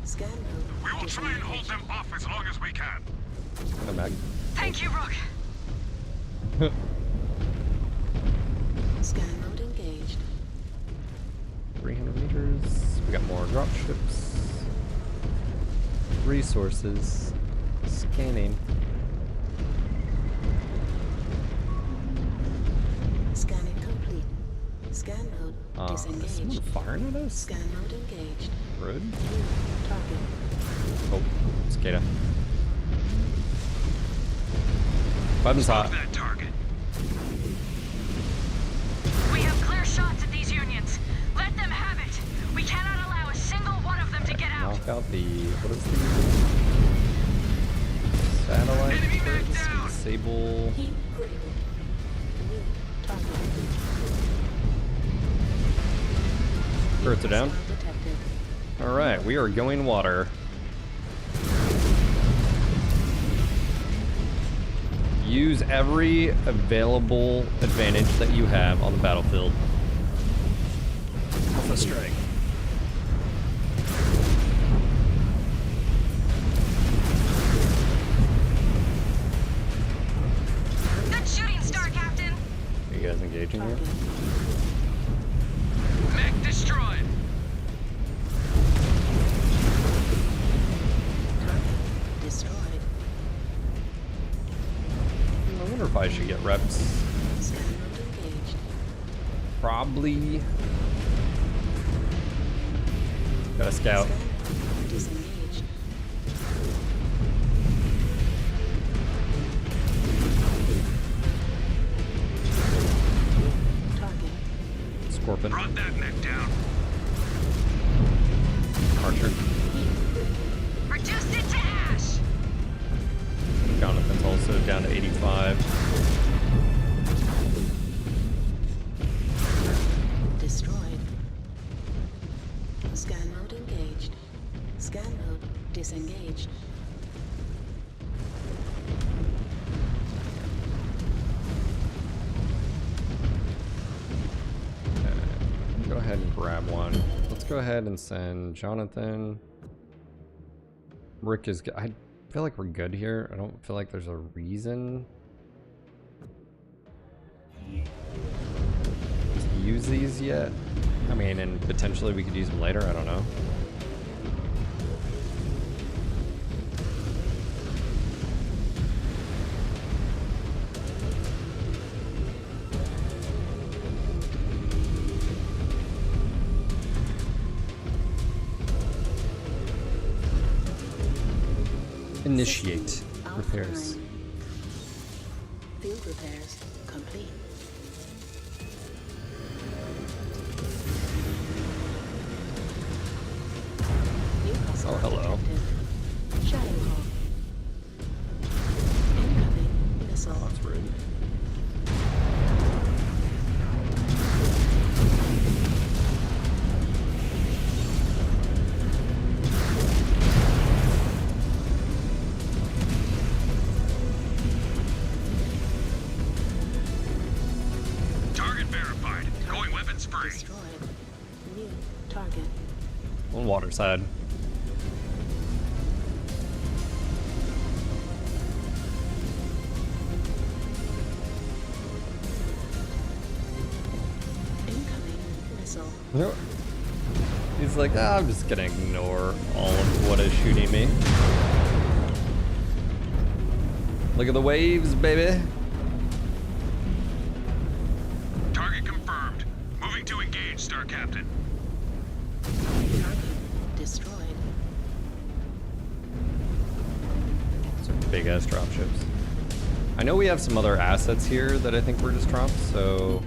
Speaker 7: Scan mode
Speaker 5: We will try and hold
Speaker 7: disengaged.
Speaker 5: them off as long as we can.
Speaker 1: Come back.
Speaker 8: Thank you, Rook.
Speaker 7: Scan mode engaged.
Speaker 1: 300 meters. We got more drop ships. Resources. Scanning.
Speaker 7: Scanning complete. Scan mode
Speaker 1: Is someone
Speaker 7: disengaged.
Speaker 1: firing at us?
Speaker 7: Scan mode engaged.
Speaker 1: Rude.
Speaker 7: Target.
Speaker 1: Oh, Cicada. Button's hot.
Speaker 5: That target.
Speaker 8: We have clear shots at these unions. Let them have it. We cannot allow a single one of them to get out.
Speaker 1: Knock out the, what is the satellite?
Speaker 5: Enemy back
Speaker 1: first?
Speaker 5: down.
Speaker 1: Disable.
Speaker 7: Heat critical. New target.
Speaker 1: Turrets are down.
Speaker 7: Detected.
Speaker 1: All right, we are going water. Use every available advantage that you have on the battlefield. Alpha strike.
Speaker 8: Good shooting, Star Captain.
Speaker 1: Are you guys engaging here?
Speaker 6: Mech destroyed.
Speaker 7: Destroyed.
Speaker 1: I wonder if I should get reps.
Speaker 7: Scan mode engaged.
Speaker 1: Probably. Got a scout.
Speaker 7: Scan mode disengaged. Target.
Speaker 1: Scorpion.
Speaker 5: Brought that mech down.
Speaker 1: Archer.
Speaker 8: Reduced it to ash.
Speaker 1: Jonathan's also down to 85.
Speaker 7: Destroyed. Scan mode engaged. Scan mode disengaged.
Speaker 1: Go ahead and grab one. Let's go ahead and send Jonathan. Rick is good. I feel like we're good here. I don't feel like there's a reason to use these yet. I mean, and potentially we could use them later. I don't know. Initiate repairs.
Speaker 7: Field repairs complete.
Speaker 1: Oh, hello.
Speaker 7: Shadow Hawk. Incoming missile.
Speaker 1: Oh, that's rude.
Speaker 5: Target verified. Going weapons free.
Speaker 7: Destroyed. New target.
Speaker 1: On water side.
Speaker 7: Incoming missile.
Speaker 1: He's like, ah, I'm just gonna ignore all of what is shooting me. Look at the waves, baby.
Speaker 5: Target confirmed. Moving to engage, Star Captain.
Speaker 7: Target destroyed.
Speaker 1: Some big ass dropships. I know we have some other assets here that I think were just dropped, so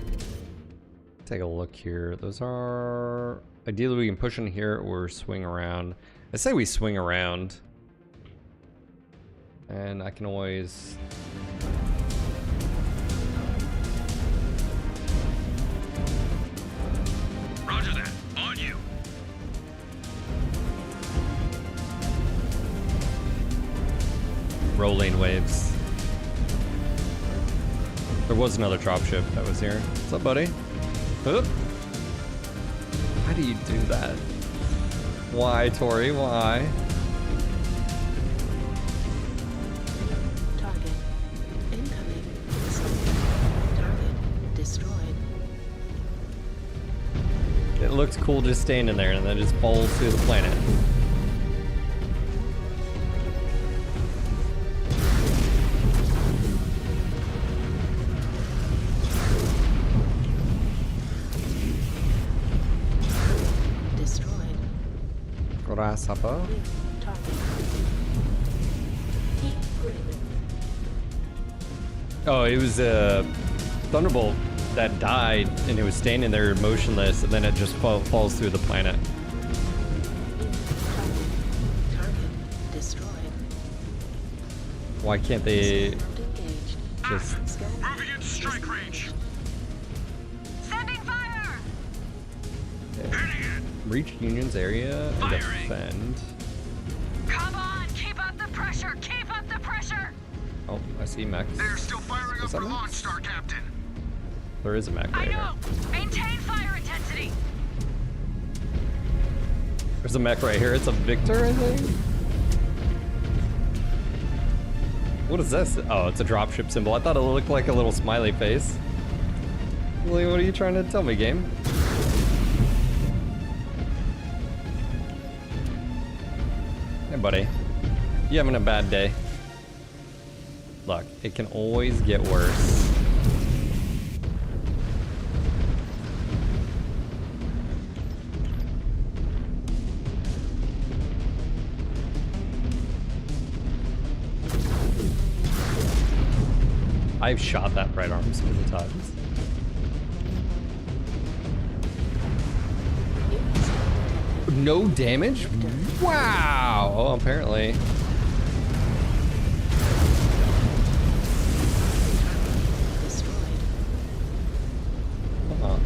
Speaker 1: take a look here. Those are ideally we can push in here or swing around. I say we swing around, and I can always.
Speaker 5: Roger that. On you.
Speaker 1: Rolling waves. There was another dropship that was here. What's up, buddy? Oop. How do you do that? Why, Tori? Why?
Speaker 7: Target. Incoming missile. Target destroyed.
Speaker 1: It looks cool just standing there and then it just falls through the planet.
Speaker 7: Destroyed.
Speaker 1: Grasshopper.
Speaker 7: New target. Heat critical.
Speaker 1: Oh, it was a thunderbolt that died and it was standing there motionless and then it just falls through the planet.
Speaker 7: Target destroyed.
Speaker 1: Why can't they
Speaker 7: Mode engaged.
Speaker 1: just...
Speaker 7: Scan
Speaker 5: Moving into strike range.
Speaker 8: Sending fire!
Speaker 5: Hitting it.
Speaker 1: reach Union's area and
Speaker 5: Firing.
Speaker 1: defend?
Speaker 8: Come on, keep up the pressure! Keep up the pressure!
Speaker 1: Oh, I see mechs.
Speaker 5: They're still firing up
Speaker 1: Is that
Speaker 5: for
Speaker 1: mechs?
Speaker 5: launch, Star Captain.
Speaker 1: There is a mech
Speaker 8: I
Speaker 1: right here.
Speaker 8: know! Maintain fire intensity!
Speaker 1: There's a mech right here. It's a Victor, I think. What is this? Oh, it's a dropship symbol. I thought it looked like a little smiley face. What are you trying to tell me, game? Hey, buddy. You having a bad day? Look, it can always get worse. I've shot that right arm so many times. No damage? Wow! Oh, apparently. Uh-huh.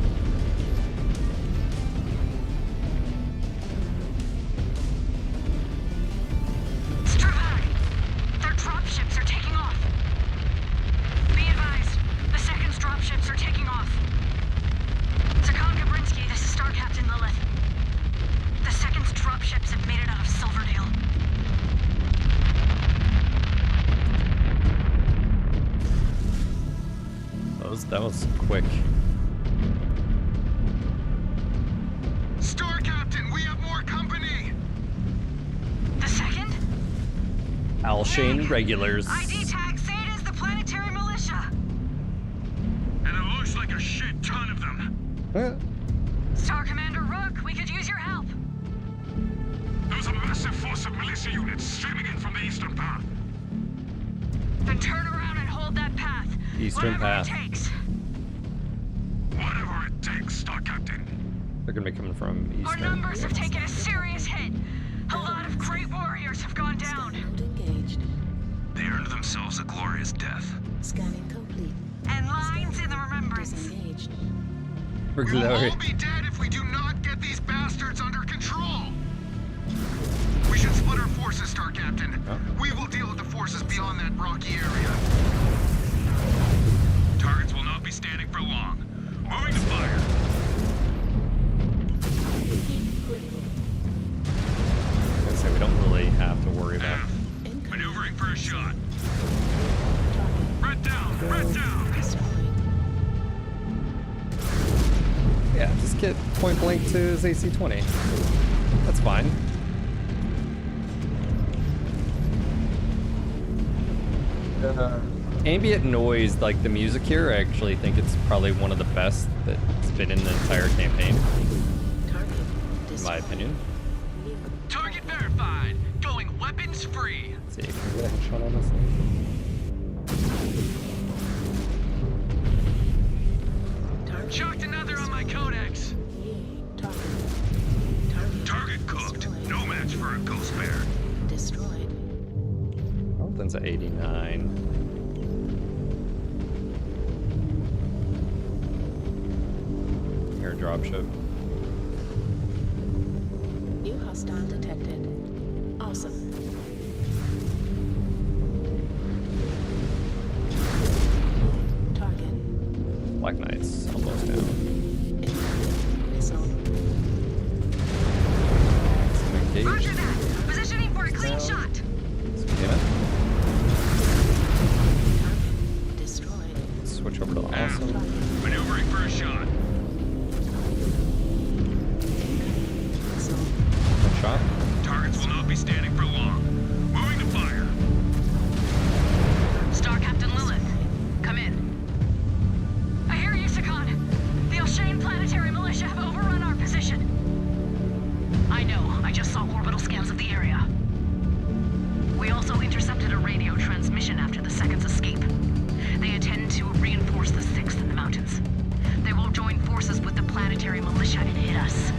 Speaker 8: Stravac! Their dropships are taking off. Be advised, the second's dropships are taking off. Zakon Gabrinsky, this is Star Captain Lilith. The second's dropships have made it out of Silverdale.
Speaker 1: That was quick.
Speaker 5: Star Captain, we have more company!
Speaker 8: The second?
Speaker 1: Alshane regulars.
Speaker 8: ID tag, say it is the planetary militia.
Speaker 5: And it looks like a shit ton of them.
Speaker 8: Star Commander Rook, we could use your help.
Speaker 5: There's a massive force of militia units streaming in from the eastern path.
Speaker 8: Then turn around and hold that path.
Speaker 1: Eastern
Speaker 8: Whatever
Speaker 1: path.
Speaker 8: it takes.
Speaker 5: Whatever it takes, Star Captain.
Speaker 1: They're gonna be coming from
Speaker 8: Our
Speaker 1: eastern.
Speaker 8: numbers have taken a serious hit. A lot of great warriors have gone down.
Speaker 7: Mode engaged.
Speaker 5: They earned themselves a glorious death.
Speaker 7: Scanning complete.
Speaker 8: And lines in the remembrance.
Speaker 7: Disengaged.
Speaker 1: We're
Speaker 5: We will
Speaker 1: gonna-
Speaker 5: all be dead if we do not get these bastards under control. We should split our forces, Star Captain.
Speaker 1: Oh.
Speaker 5: We will deal with the forces beyond that rocky area. Targets will not be standing for long. Moving to fire.
Speaker 1: I say we don't really have to worry about.
Speaker 5: Maneuvering for a shot. Red down! Red down!
Speaker 7: Destroyed.
Speaker 1: Yeah, just get point blank to his AC-20. That's fine. Ambient noise, like the music here, I actually think it's probably one of the best that's been in the entire campaign,
Speaker 7: Target
Speaker 1: in
Speaker 7: destroyed.
Speaker 1: my opinion.
Speaker 7: New
Speaker 6: Target verified. Going weapons free.
Speaker 1: Let's see, can we get a headshot on this thing?
Speaker 7: target.
Speaker 6: Chucked another on my codex.
Speaker 7: New target. Target.
Speaker 5: Target cooked.
Speaker 7: Destroyed.
Speaker 5: No match for a ghost bear.
Speaker 7: Destroyed.
Speaker 1: Something's at 89. Here, dropship.
Speaker 7: New hostile detected. Awesome. Target.
Speaker 1: Black Knight's almost down.
Speaker 7: Incoming missile.
Speaker 1: Engage.
Speaker 8: Roger that. Positioning for a clean shot.
Speaker 1: Yeah.
Speaker 7: Target destroyed.
Speaker 1: Switch over to awesome.
Speaker 7: Target
Speaker 5: Maneuvering for a shot.
Speaker 7: missile.
Speaker 1: One shot.
Speaker 5: Targets will not be standing for long. Moving to fire.
Speaker 8: Star Captain Lilith, come in. I hear you, Sakon. The Alshane planetary militia have overrun our position. I know. I just saw orbital scans of the area. We also intercepted a radio transmission after the second's escape. They intend to reinforce the 6th in the mountains. They will join forces with the planetary militia and hit us.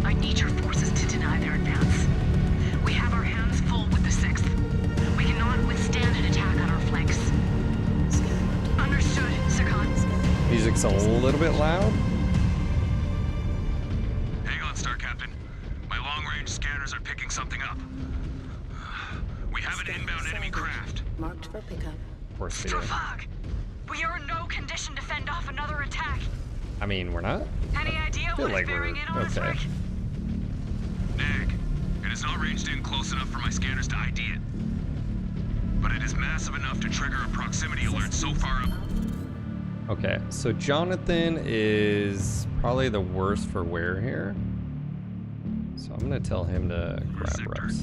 Speaker 8: I need your forces to deny their advance. We have our hands full with the 6th. We cannot withstand an attack on our flanks.
Speaker 7: Scan.
Speaker 8: Understood, Sakon.
Speaker 7: Scan.
Speaker 1: Music's a little bit loud.
Speaker 5: Hang on, Star Captain. My long-range scanners are picking something up. We have an inbound enemy craft.
Speaker 7: Marked for pickup.
Speaker 1: Of course we do.
Speaker 8: Strafag! We are in no condition to fend off another attack.
Speaker 1: I mean, we're not.
Speaker 8: Any idea
Speaker 1: feel
Speaker 8: what
Speaker 1: like
Speaker 8: is bearing
Speaker 1: we're
Speaker 8: in on us,
Speaker 1: okay.
Speaker 8: Rick?
Speaker 5: not ranged in close enough for my scanners to ID it. But it is massive enough to trigger a proximity alert so far up.
Speaker 1: Okay, so Jonathan is probably the worst for wear here. So I'm gonna tell him to grab reps.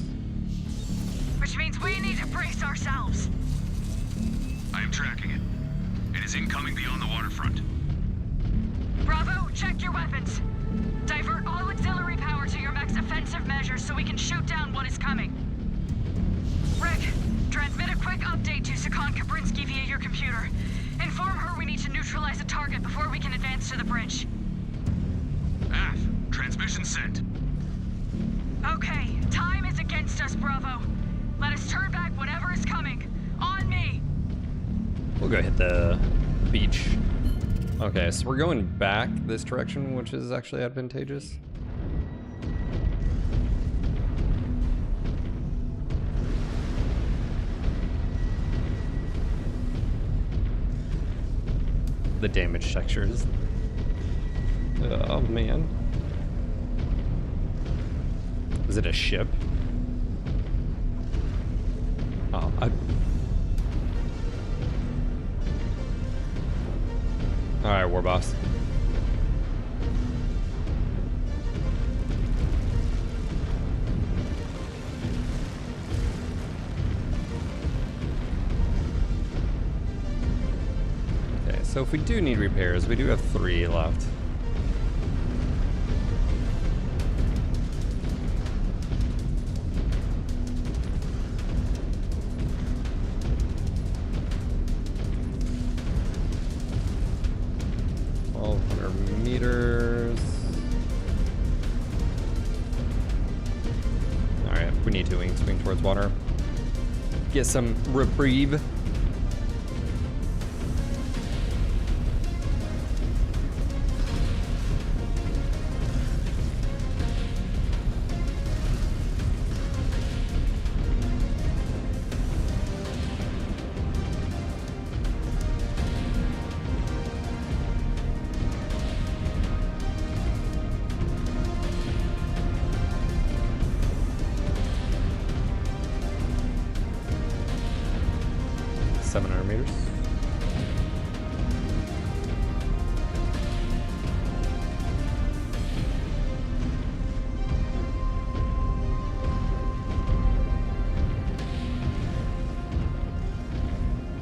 Speaker 8: Which means we need to brace ourselves.
Speaker 5: I am tracking it. It is incoming beyond the waterfront.
Speaker 8: Bravo, check your weapons. Divert all auxiliary power to your mech's offensive measures so we can shoot down what is coming. Rick, transmit a quick update to Sakon Kabrinsky via your computer. Inform her we need to neutralize a target before we can advance to the bridge.
Speaker 5: AF, transmission sent.
Speaker 8: Okay, time is against us, Bravo. Let us turn back whatever is coming. On me!
Speaker 1: We'll go hit the beach. Okay, so we're going back this direction, which is actually advantageous. The damage textures. Oh man. Is it a ship? Oh, Alright, War Boss. Okay, so if we do need repairs, we do have 3 left. Meters. All right, we need to wing swing towards water. Get some reprieve. Meters.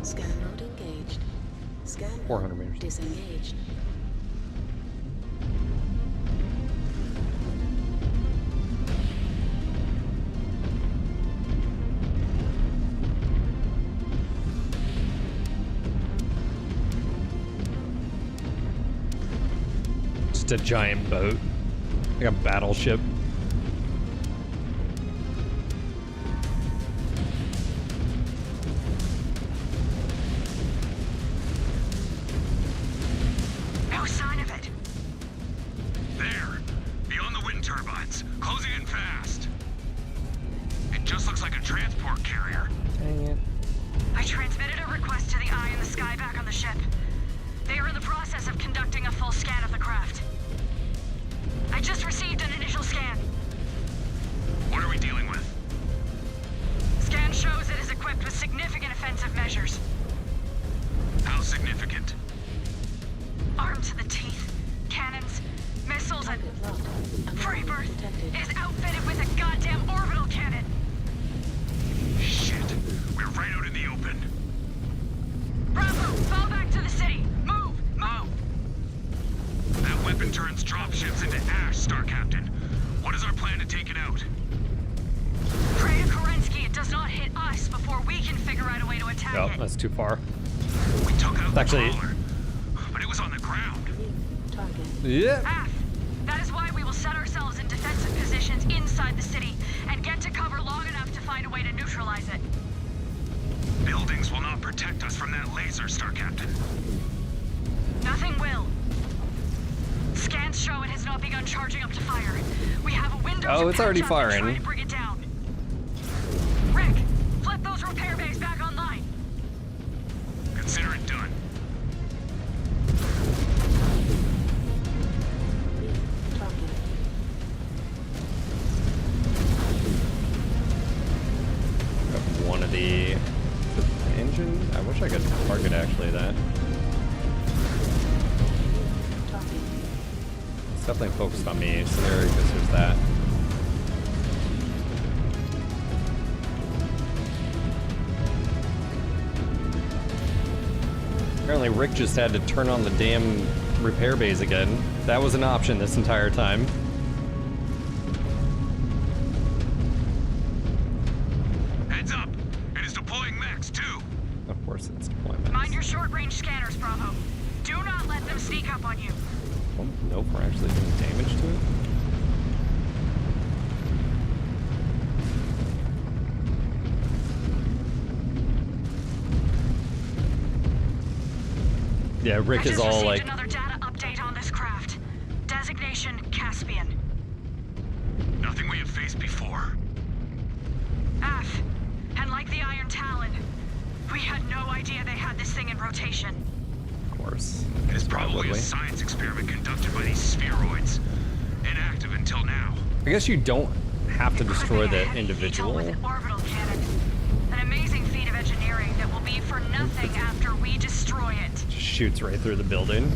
Speaker 7: Scan mode engaged. Scan
Speaker 1: 400 meters.
Speaker 7: Disengaged.
Speaker 1: A giant boat, like a battleship.
Speaker 8: No sign of it.
Speaker 5: There, beyond the wind turbines, closing in fast. It just looks like a transport carrier.
Speaker 1: Dang it.
Speaker 8: I transmitted a request to the Eye in the Sky back on the ship. They are in the process of conducting a full scan of the craft. I just received an initial scan.
Speaker 5: What are we dealing with?
Speaker 8: Scan shows it is equipped with significant offensive measures.
Speaker 5: How significant?
Speaker 8: Armed to the teeth, cannons, missiles, and free birth is outfitted with a goddamn orbital cannon.
Speaker 5: Shit, we're right out in the open.
Speaker 8: Bravo, fall back to the city. Move, move.
Speaker 5: That weapon turns dropships into ash, Star Captain. What is our plan to take it out?
Speaker 8: Pray to Kerensky it does not hit us before we can figure out a way to attack
Speaker 1: Oh,
Speaker 8: it.
Speaker 1: that's too far.
Speaker 5: We took out the
Speaker 1: Actually-
Speaker 5: crawler, but it was on the ground.
Speaker 7: Target.
Speaker 1: Yeah.
Speaker 8: Af, that is why we will set ourselves in defensive positions inside the city and get to cover long enough to find a way to neutralize it.
Speaker 5: Buildings will not protect us from that laser, Star Captain.
Speaker 8: Nothing will. Scans show it has not begun charging up to fire. We have a window
Speaker 1: Oh,
Speaker 8: to
Speaker 1: it's
Speaker 8: patch
Speaker 1: already
Speaker 8: up and try
Speaker 1: firing.
Speaker 8: to bring it down. Rick, flip those repair bays back online.
Speaker 5: Consider it done.
Speaker 7: Target.
Speaker 1: wish I could target actually that. It's definitely focused on me, so there goes, there's that. Apparently Rick just had to turn on the damn repair bays again. That was an option this entire time.
Speaker 5: Heads up! It is deploying mechs too!
Speaker 1: Of course it's deployment.
Speaker 8: Mind your short-range scanners, Bravo. Do not let them sneak up on you.
Speaker 1: Oh, nope, we're actually doing damage to it. Yeah, Rick is all like...
Speaker 8: another data update on this craft. Designation Caspian.
Speaker 5: Nothing we have faced before.
Speaker 8: F. And like the Iron Talon, we had no idea they had this thing in rotation.
Speaker 1: Of course.
Speaker 5: It is probably a science experiment conducted by these spheroids. Inactive until now.
Speaker 1: I guess you don't have to destroy the
Speaker 8: Heavy
Speaker 1: individual.
Speaker 8: With an orbital cannon. An amazing feat of engineering that will be for nothing after we destroy it.
Speaker 1: Just shoots right through the building.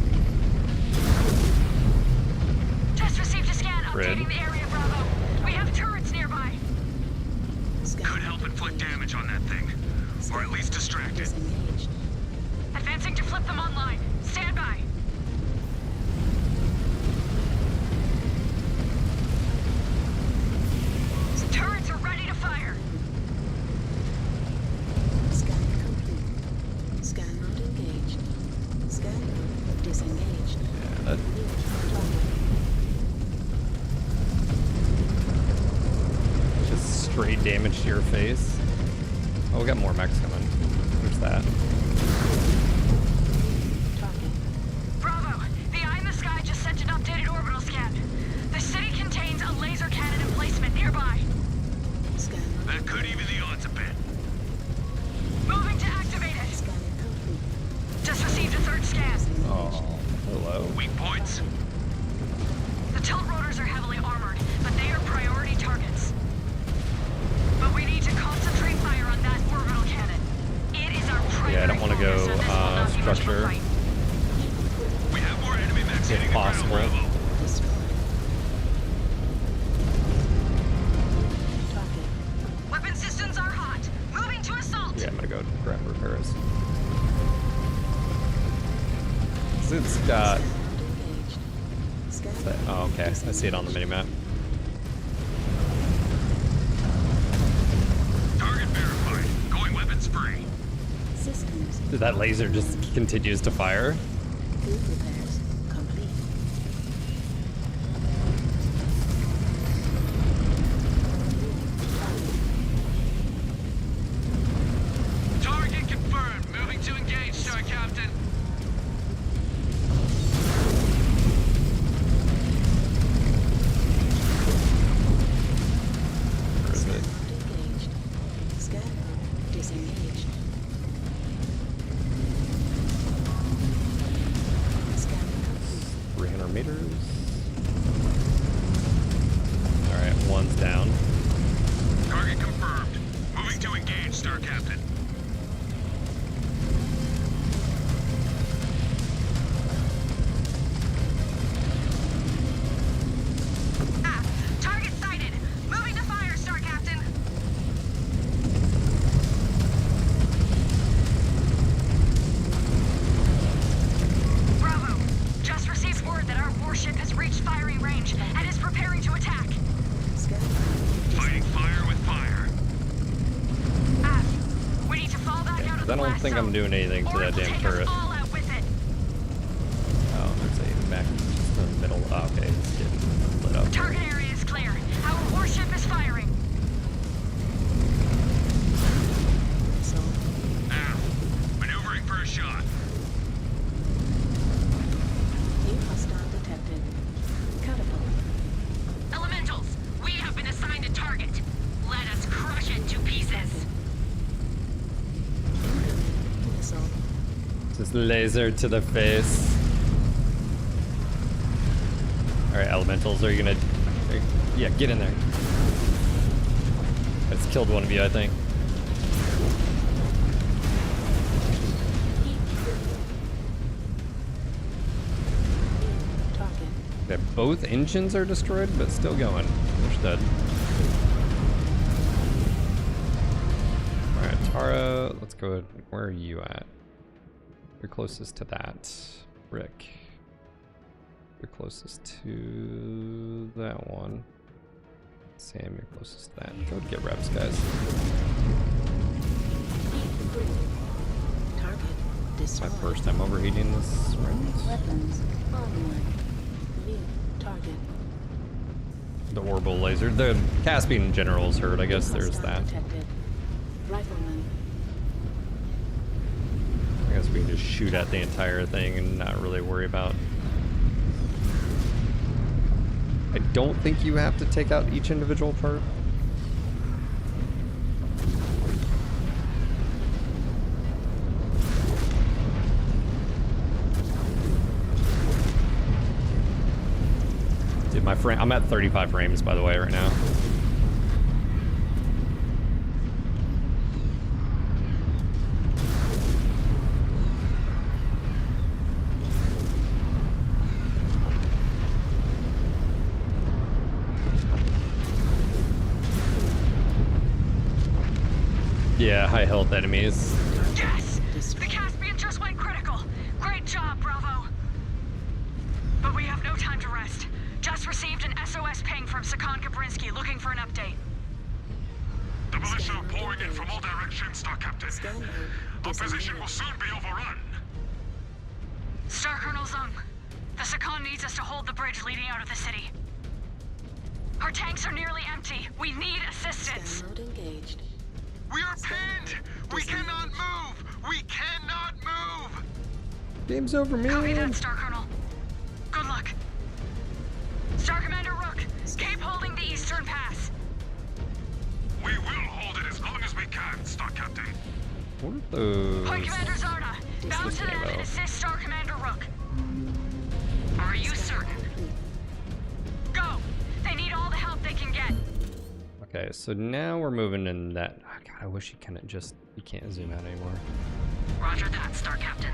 Speaker 8: Just received a scan
Speaker 1: Red.
Speaker 8: updating the area, Bravo. We have turrets nearby.
Speaker 5: Could help inflict damage on that thing. Or at least distract it.
Speaker 8: Advancing to flip them online. Stand by. Turrets are ready to fire.
Speaker 7: Scan complete. Scan mode engaged. Scan mode disengaged.
Speaker 1: Yeah, that... Just straight damage to your face. Oh, we got more mechs coming. There's that.
Speaker 8: Bravo, the Eye in the Sky just sent an updated orbital scan. The city contains a laser cannon emplacement nearby.
Speaker 7: Scan mode.
Speaker 5: That could even the odds a bit.
Speaker 8: Moving to activate it.
Speaker 7: Scan complete.
Speaker 8: Just received a third scan.
Speaker 1: Oh, hello.
Speaker 5: Weak points?
Speaker 8: The tilt rotors are heavily armored, but they are priority targets. But we need to concentrate fire on that orbital cannon. It is our primary
Speaker 1: Yeah, I don't want to go
Speaker 8: focus, so this will not be much of a
Speaker 1: structure.
Speaker 8: fight.
Speaker 5: We have more enemy mechs
Speaker 1: If
Speaker 5: hitting the ground,
Speaker 1: possible.
Speaker 5: Bravo.
Speaker 7: Destroy. Target.
Speaker 8: Weapon systems are hot. Moving to assault.
Speaker 1: Yeah, I'm gonna go grab repairs. It's got...
Speaker 7: Scan mode engaged. Scan
Speaker 1: Oh, okay. I see it on the minimap.
Speaker 5: Target verified. Going weapons free.
Speaker 7: systems.
Speaker 1: That laser just continues to fire.
Speaker 7: Field repairs complete.
Speaker 6: Target confirmed. Moving to engage, Star Captain.
Speaker 1: Where is
Speaker 7: Scan
Speaker 1: it?
Speaker 7: mode engaged. Scan mode disengaged. Scan complete.
Speaker 1: 300 meters. Alright, one's down.
Speaker 5: Target confirmed. Moving to engage, Star Captain.
Speaker 8: Target sighted. Moving to fire, Star Captain. Bravo. Just received word that our warship has reached firing range and is preparing to attack.
Speaker 7: Scan mode
Speaker 5: Fighting fire with fire.
Speaker 8: We need to fall back out of the
Speaker 1: I don't
Speaker 8: blast
Speaker 1: think I'm
Speaker 8: zone,
Speaker 1: doing anything to
Speaker 8: or
Speaker 1: that
Speaker 8: it will
Speaker 1: damn
Speaker 8: take
Speaker 1: turret.
Speaker 8: us all out with it.
Speaker 1: Oh, there's a mech just in the middle. Oh, okay, it's getting lit up.
Speaker 8: Target area is clear. Our warship is firing.
Speaker 7: missile.
Speaker 5: Maneuvering for a shot.
Speaker 7: New hostile detected. Catapult.
Speaker 8: Elementals, we have been assigned a target. Let us crush it to pieces.
Speaker 7: Incoming missile.
Speaker 1: Just laser to the face. Alright, elementals, are you gonna... yeah, get in there. I just killed one of you, I think. Okay, both engines are destroyed, but still going. Understood. Alright, Tara, let's go. Where are you at? You're closest to that. Rick. You're closest to that one. Sam, you're closest to that. Go get reps, guys.
Speaker 7: Target
Speaker 1: It's my
Speaker 7: destroyed.
Speaker 1: first time overheating this right.
Speaker 7: Weapons online. View target.
Speaker 1: The orbital laser. The Caspian general's hurt, I guess there's
Speaker 7: Hostile
Speaker 1: that.
Speaker 7: detected. Rifleman.
Speaker 1: I guess we can just shoot at the entire thing and not really worry about. I don't think you have to take out each individual part. Dude, my frame, I'm at 35 frames by the way right now. Yeah, high health enemies.
Speaker 8: Yes! The Caspian just went critical. Great job, Bravo. But we have no time to rest. Just received an SOS ping from Sakan Kabrinsky looking for an update.
Speaker 5: The militia are pouring in from all directions, Star Captain.
Speaker 7: Scan mode
Speaker 5: Our position
Speaker 7: disengaged.
Speaker 5: will soon be overrun.
Speaker 8: Star Colonel Zung, the Sakan needs us to hold the bridge leading out of the city. Our tanks are nearly empty. We need assistance.
Speaker 7: Scan mode engaged.
Speaker 5: We are pinned! We cannot move! We cannot move!
Speaker 1: Game's over,
Speaker 8: Copy
Speaker 1: man.
Speaker 8: that, Star Colonel. Good luck. Star Commander Rook, keep holding the eastern pass.
Speaker 5: We will hold it as long as we can, Star Captain.
Speaker 1: What are those?
Speaker 8: Point Commander Zarda, bound to them and
Speaker 1: ammo.
Speaker 8: assist Star Commander Rook. Are you certain? Go! They need all the help they can get.
Speaker 1: Okay, so now we're moving in that. Oh God, I wish you couldn't just. You can't zoom out anymore.
Speaker 8: Roger that, Star Captain.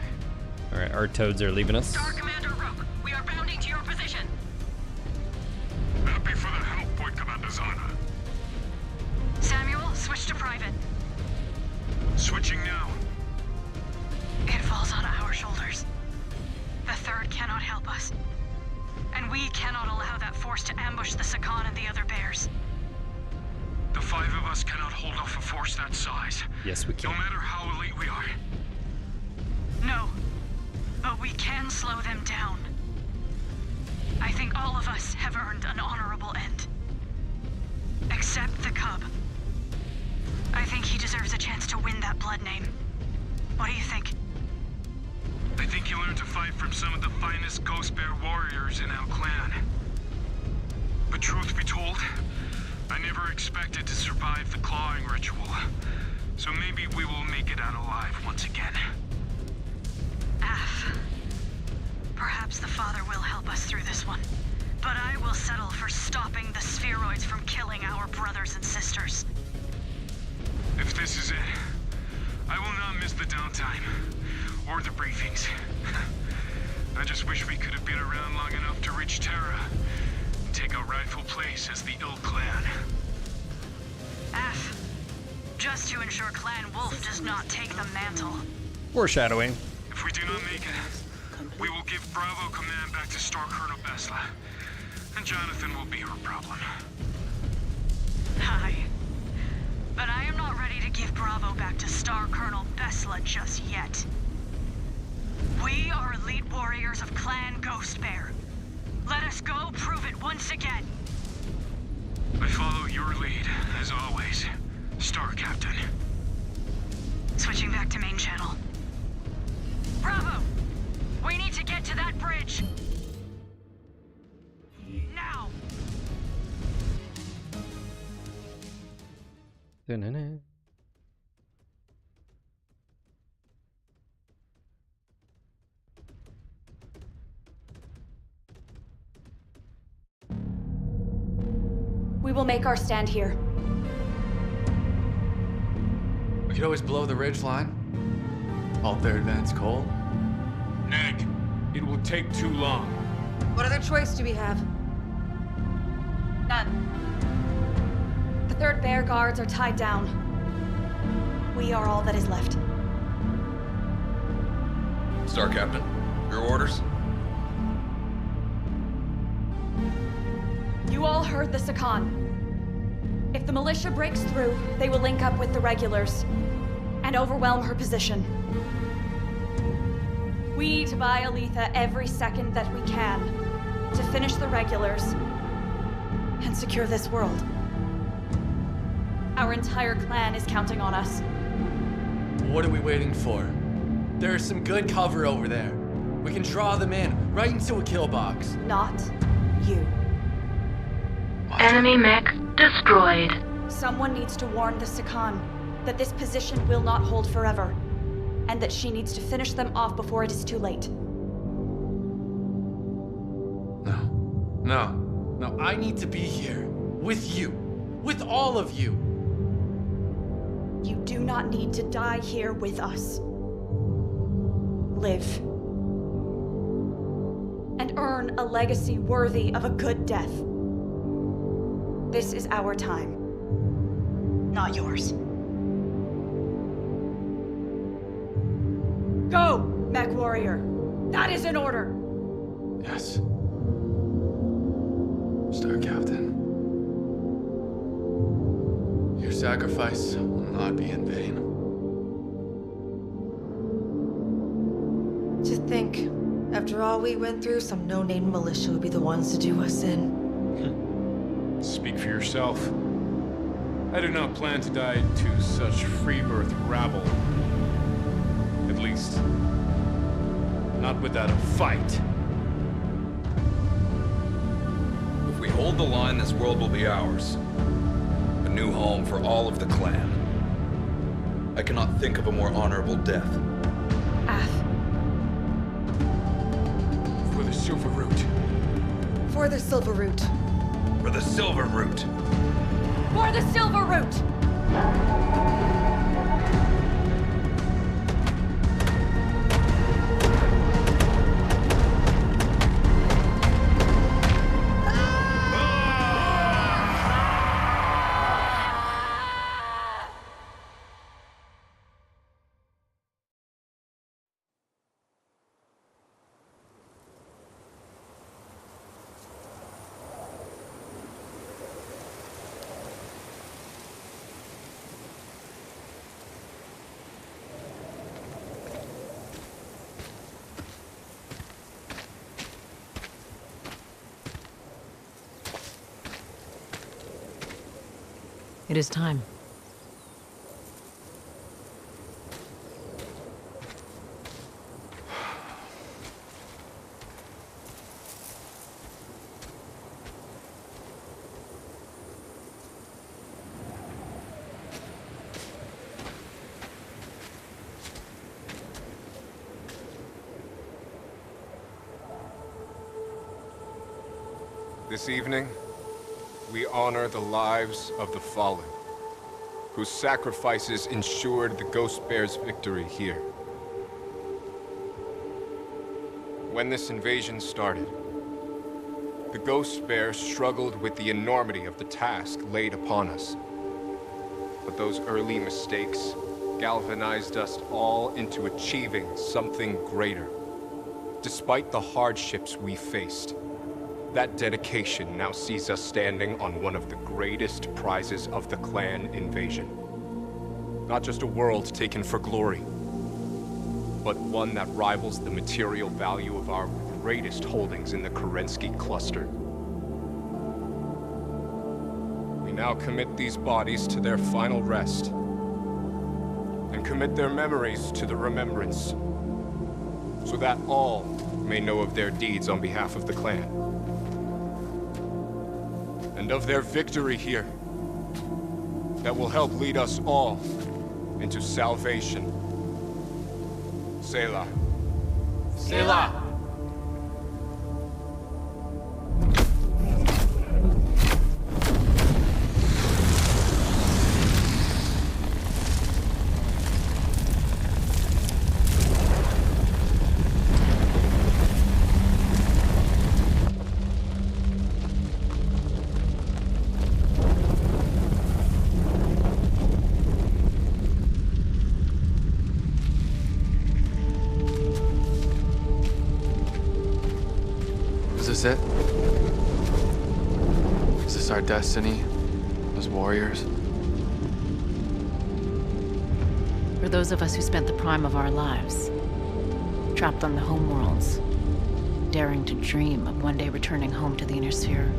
Speaker 1: All right, our toads are leaving us.
Speaker 8: Star Commander Rook, we are bounding to your position.
Speaker 5: Happy for the help, Point Commander Zana.
Speaker 8: Samuel, switch to private.
Speaker 5: Switching now.
Speaker 8: It falls on our shoulders. The Third cannot help us. And we cannot allow that force to ambush the Sakan and the other bears.
Speaker 5: The five of us cannot hold off a force that size.
Speaker 1: Yes, we
Speaker 5: No
Speaker 1: can.
Speaker 5: matter how elite we are.
Speaker 8: No. But we can slow them down. I think all of us have earned an honorable end. Except the Cub. I think he deserves a chance to win that blood name. What do you think?
Speaker 5: I think you learned to fight from some of the finest Ghost Bear warriors in our clan. But truth be told, I never expected to survive the clawing ritual. So maybe we will make it out alive once again.
Speaker 8: Af. Perhaps the Father will help us through this one. But I will settle for stopping the spheroids from killing our brothers and sisters.
Speaker 5: If this is it, I will not miss the downtime or the briefings. I just wish we could have been around long enough to reach Terra and take our rightful place as the Ill Clan.
Speaker 8: Af. Just to ensure Clan Wolf does not take the mantle.
Speaker 1: Foreshadowing.
Speaker 5: If we do not make it, we will give Bravo command back to Star Colonel Besla, and Jonathan will be her problem.
Speaker 8: Aye. But I am not ready to give Bravo back to Star Colonel Besla just yet. We are elite warriors of Clan Ghost Bear. Let us go prove it once again.
Speaker 5: I follow your lead, as always, Star Captain.
Speaker 8: Switching back to main channel. Bravo! We need to get to that bridge. Now!
Speaker 1: Da-na-na.
Speaker 4: We will make our stand here.
Speaker 9: We could always blow the ridge line. Halt their advance coal.
Speaker 2: Neg, it will take too long.
Speaker 10: What other choice do we have?
Speaker 4: None. The 3rd Bear Guards are tied down. We are all that is left.
Speaker 11: Star Captain, your orders?
Speaker 4: You all heard the Sakan. If the militia breaks through, they will link up with the regulars and overwhelm her position. We need to buy Aletha every second that we can to finish the regulars and secure this world. Our entire clan is counting on us.
Speaker 9: What are we waiting for? There's some good cover over there. We can draw them in, right into a kill box.
Speaker 4: Not you.
Speaker 8: Enemy mech destroyed.
Speaker 4: Someone needs to warn the Sakan that this position will not hold forever, and that she needs to finish them off before it is too late.
Speaker 9: No, I need to be here. With you. With all of you.
Speaker 4: You do not need to die here with us. Live. And earn a legacy worthy of a good death. This is our time, not yours. Go, Mech Warrior. That is an order.
Speaker 9: Yes. Star Captain. Your sacrifice will not be in vain.
Speaker 10: To think, after all we went through, some no-name militia would be the ones to do us in.
Speaker 2: Speak for yourself. I do not plan to die to such free-birth rabble. At least, not without a fight.
Speaker 11: If we hold the line, this world will be ours. A new home for all of the clan. I cannot think of a more honorable death.
Speaker 2: For the Silver Root.
Speaker 10: For the Silver Root.
Speaker 11: For the Silver Root.
Speaker 4: For the Silver Root!
Speaker 10: It is time.
Speaker 12: This evening, we honor the lives of the fallen, whose sacrifices ensured the Ghost Bear's victory here. When this invasion started, the Ghost Bear struggled with the enormity of the task laid upon us. But those early mistakes galvanized us all into achieving something greater. Despite the hardships we faced, that dedication now sees us standing on one of the greatest prizes of the clan invasion. Not just a world taken for glory, but one that rivals the material value of our greatest holdings in the Kerensky cluster. We now commit these bodies to their final rest, and commit their memories to the remembrance, so that all may know of their deeds on behalf of the clan. And of their victory here, that will help lead us all into salvation. Selah.
Speaker 9: Selah! this it? Is this our destiny as warriors?
Speaker 7: For those of us who spent the prime of our lives, trapped on the homeworlds, daring to dream of one day returning home to the Inner Sphere,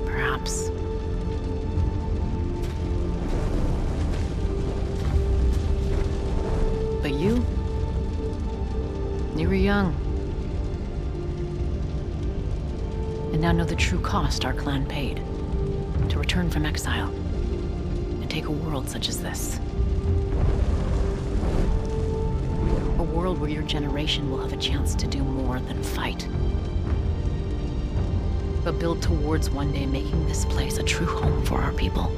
Speaker 7: perhaps. But you were young. And now know the true cost our clan paid to return from exile and take a world such as this. A world where your generation will have a chance to do more than fight, but build towards one day making this place a true home for our people.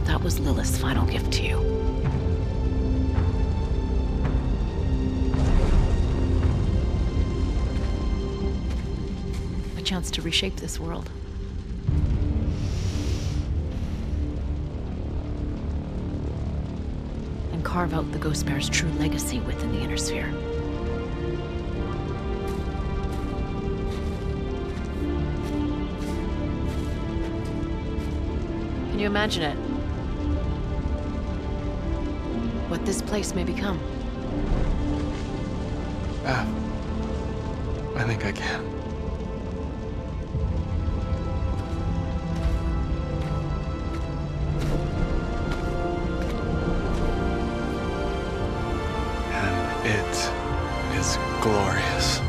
Speaker 7: That was Lilith's final gift to you. A chance to reshape this world. And carve out the Ghost Bear's true legacy within the Inner Sphere. Can you imagine it? What this place may become?
Speaker 9: I think I can. And it is glorious.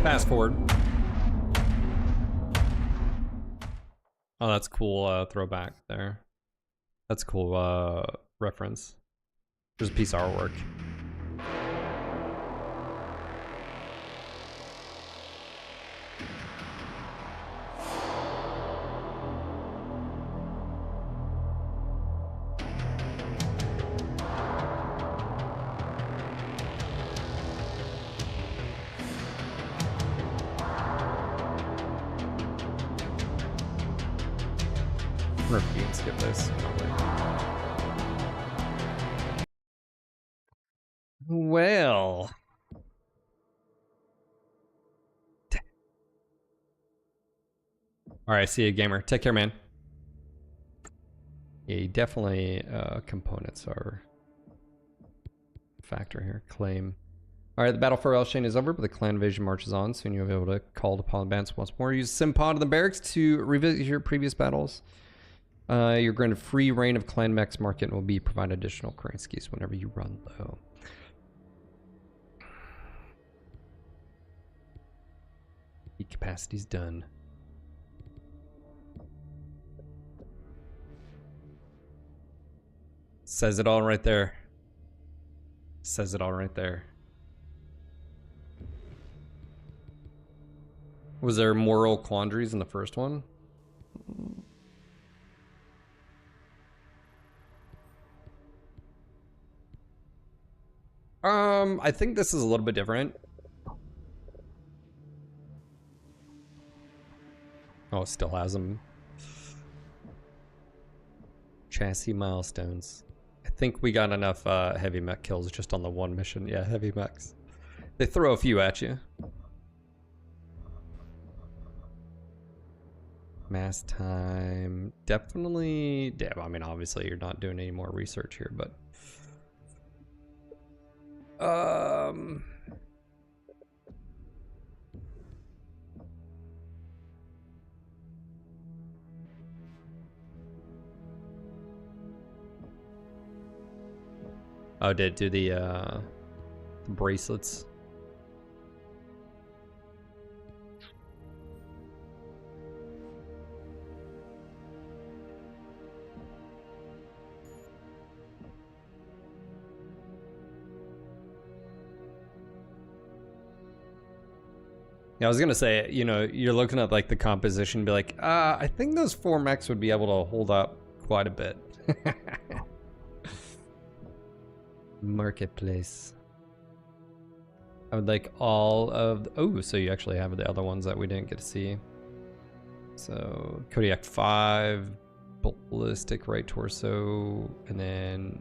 Speaker 1: Fast forward. Oh, that's cool throwback there. That's cool reference. There's a piece of artwork. I wonder if you can skip this. Well. Alright, see you, gamer. Take care, man. Yeah, definitely components are a factor here. Claim. Alright, the battle for Elshane is over, but the clan invasion marches on. Soon you'll be able to call upon the bands once more. Use Simpod in the barracks to revisit your previous battles. You're granted free reign of Clan Mech's market and will be provided additional currencies whenever you run low. Heat capacity's done. Says it all right there. Says it all right there. Was there moral quandaries in the first one? I think this is a little bit different. Oh, it still has them. Chassis milestones. I think we got enough heavy mech kills just on the one mission. Yeah, heavy mechs. They throw a few at you. Mass time. Definitely. Yeah, I mean, obviously you're not doing any more research here, but... Oh, did do the bracelets. Yeah, I was gonna say, you know, you're looking at like the composition, be like, I think those 4 mechs would be able to hold up quite a bit. Marketplace. I would like all of the, oh, so you actually have the other ones that we didn't get to see. So Kodiak 5, ballistic right torso, and then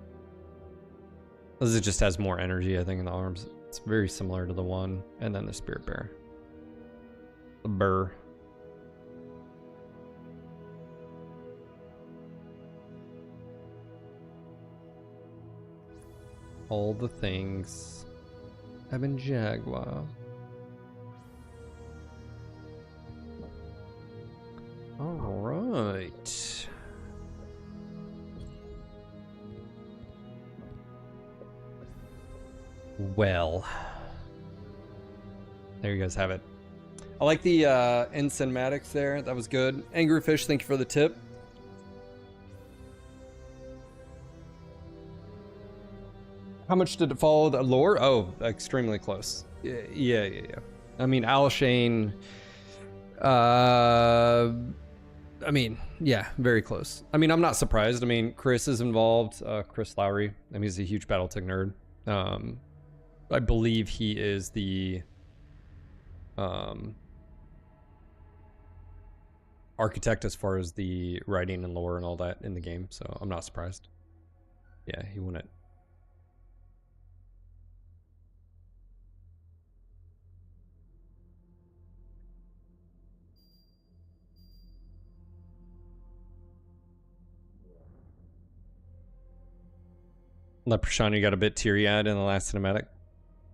Speaker 1: this just has more energy, I think, in the arms. It's very similar to the one, and then the Spirit Bear. The burr. All the things. Ebon Jaguar. All right. Well, there you guys have it. I like the end cinematics there. That was good. Angry Fish, thank you for the tip. How much did it follow the lore? Oh, extremely close. Yeah. I mean, Al Shane. I mean, yeah, very close. I mean, I'm not surprised. I mean, Chris is involved. Chris Lowry. I mean, he's a huge BattleTech nerd. I believe he is the architect as far as the writing and lore and all that in the game, so I'm not surprised. Yeah, he won it. Leprechaun, you got a bit teary-eyed in the last cinematic.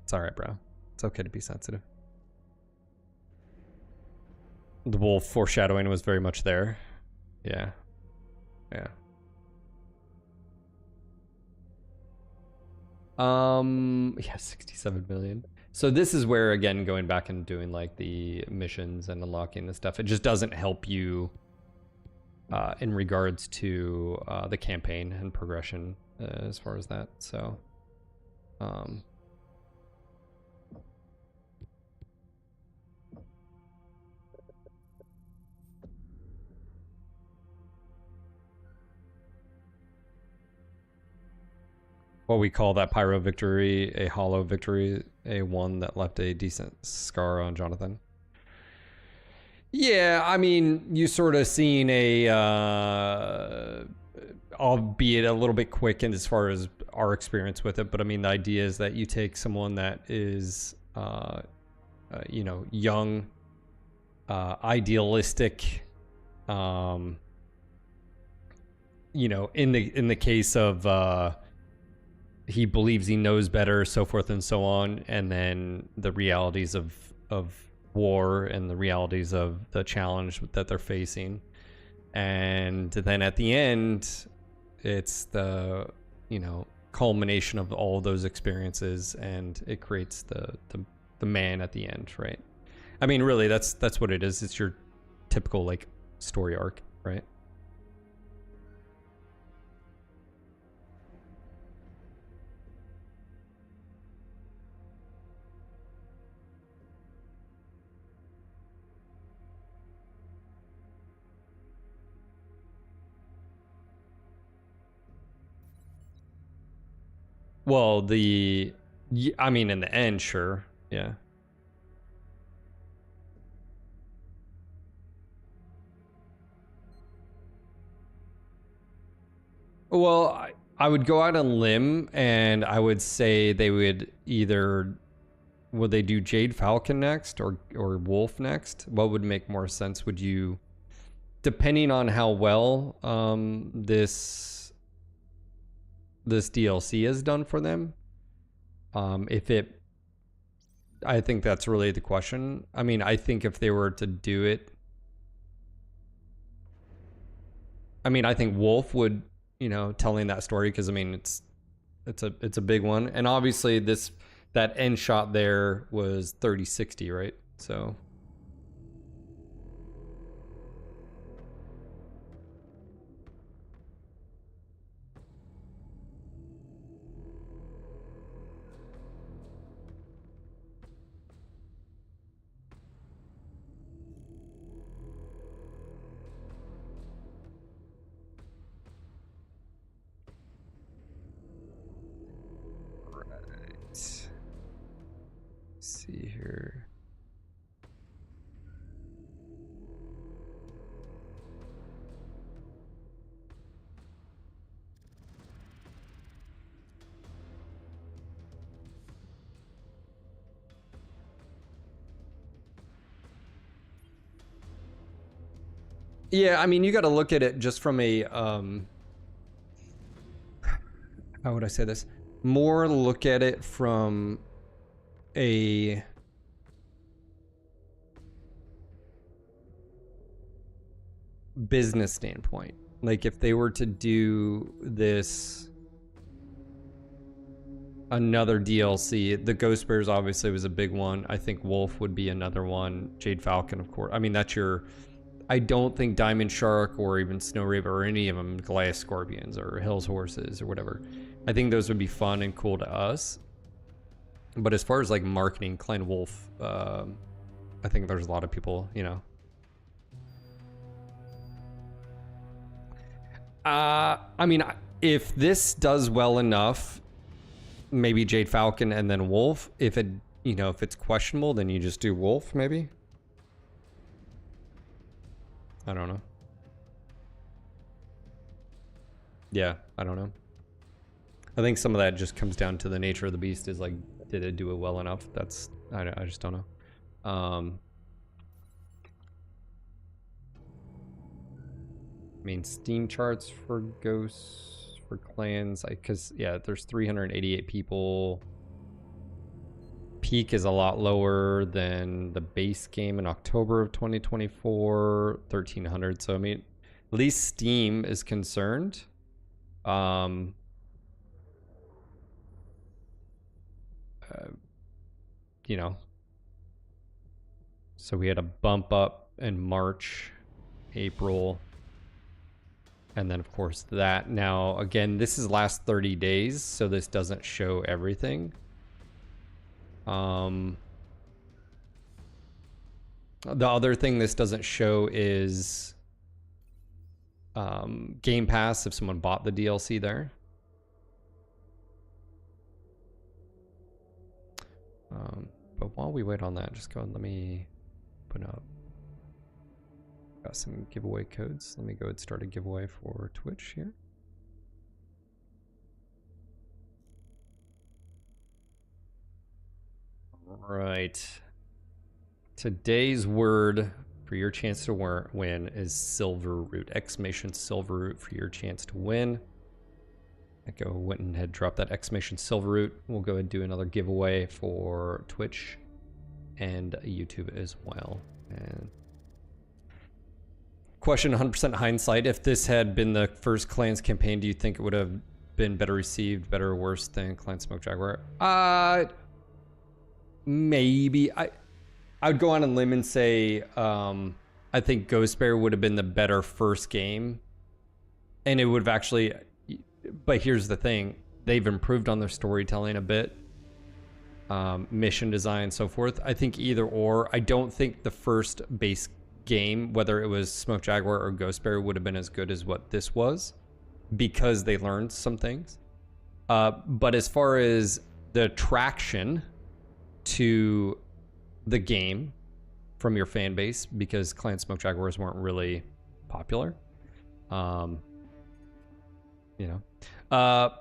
Speaker 1: It's alright, bro. It's okay to be sensitive. The wolf foreshadowing was very much there. Yeah. Yeah, 67 million. So this is where, again, going back and doing like the missions and unlocking the stuff, it just doesn't help you in regards to the campaign and progression as far as that. So, what we call that pyro victory, a hollow victory, a one that left a decent scar on Jonathan. Yeah, I mean, you sort of seen a, albeit a little bit quick in as far as our experience with it, but I mean, the idea is that you take someone that is, you know, young, idealistic, you know, in the case of, he believes he knows better, so forth and so on, and then the realities of war and the realities of the challenge that they're facing, and then at the end, it's the, you know, culmination of all of those experiences, and it creates the man at the end, right? I mean, really, that's what it is. It's your typical like story arc, right? Well, I mean, in the end, sure, yeah. Well, I would go out on a limb, and I would say they would either, would they do Jade Falcon next or Wolf next? What would make more sense? Would you, depending on how well this DLC is done for them, if it, I think that's really the question. I mean, I think if they were to do it, I mean, I think Wolf would, you know, telling that story, because I mean, it's a big one, and obviously that end shot there was 3060, right? So here. Yeah, I mean, you got to look at it just from a, how would I say this? More look at it from a business standpoint. Like if they were to do this another DLC, the Ghost Bears obviously was a big one. I think Wolf would be another one. Jade Falcon, of course. I mean, that's your... I don't think Diamond Shark or even Snow Raven or any of them, Goliath Scorpions or Hill's Horses or whatever. I think those would be fun and cool to us. But as far as like marketing, Clan Wolf, I think there's a lot of people, you know. I mean, if this does well enough, maybe Jade Falcon and then Wolf. If it, you know, if it's questionable, then you just do Wolf, maybe. I don't know. Yeah, I don't know. I think some of that just comes down to the nature of the beast. Is like, did it do it well enough? That's I just don't know. I mean, Steam charts for ghosts, for clans, because, yeah, there's 388 people. Peak is a lot lower than the base game in October of 2024, 1,300. So, I mean, at least Steam is concerned. You know, so we had a bump up in March, April. And then, of course, that. Now, again, this is last 30 days, so this doesn't show everything. The other thing this doesn't show is Game Pass, if someone bought the DLC there. But while we wait on that, just go and let me open up. Got some giveaway codes. Let me go ahead and start a giveaway for Twitch here. All right. Today's word for your chance to win is silver root. Exclamation silver root for your chance to win. I went ahead, drop that exclamation silver root. We'll go ahead and do another giveaway for Twitch and YouTube as well. And question, 100% hindsight, if this had been the first Clans campaign, do you think it would have been better received, better or worse than Clan Smoke Jaguar? Maybe. I would go on a limb and say I think Ghost Bear would have been the better first game. And it would have actually... But here's the thing. They've improved on their storytelling a bit. Mission design, so forth. I think either or. I don't think the first base game, whether it was Smoke Jaguar or Ghost Bear, would have been as good as what this was, because they learned some things. But as far as the traction to the game from your fan base, because Clan Smoke Jaguars weren't really popular, you know,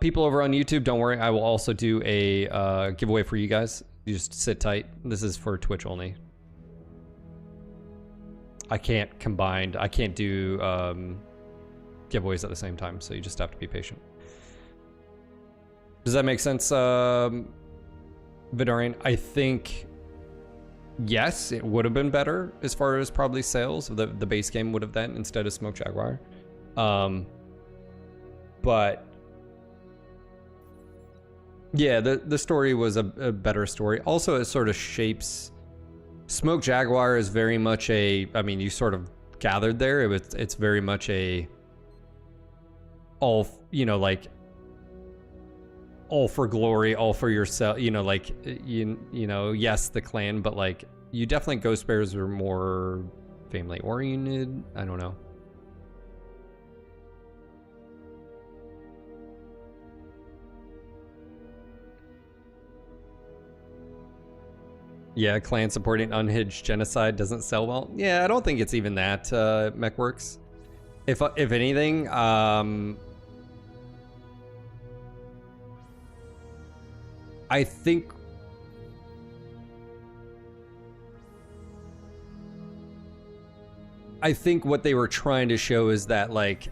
Speaker 1: people over on YouTube, don't worry, I will also do a giveaway for you guys. You just sit tight. This is for Twitch only. I can't do giveaways at the same time, so you just have to be patient. Does that make sense, Vidarian? I think, yes, it would have been better as far as probably sales. The base game would have then instead of Smoke Jaguar. But yeah, the story was a better story. Also, it sort of shapes... Smoke Jaguar is very much a... I mean, you sort of gathered there. It's very much a... all, you know, like... all for glory, all for yourself. You know, like, you know, yes, the clan, but like, you definitely... Ghost Bears are more family-oriented. I don't know. Yeah, clan supporting unhinged genocide doesn't sell well. Yeah, I don't think it's even that, MechWorks. If anything, I think what they were trying to show is that, like,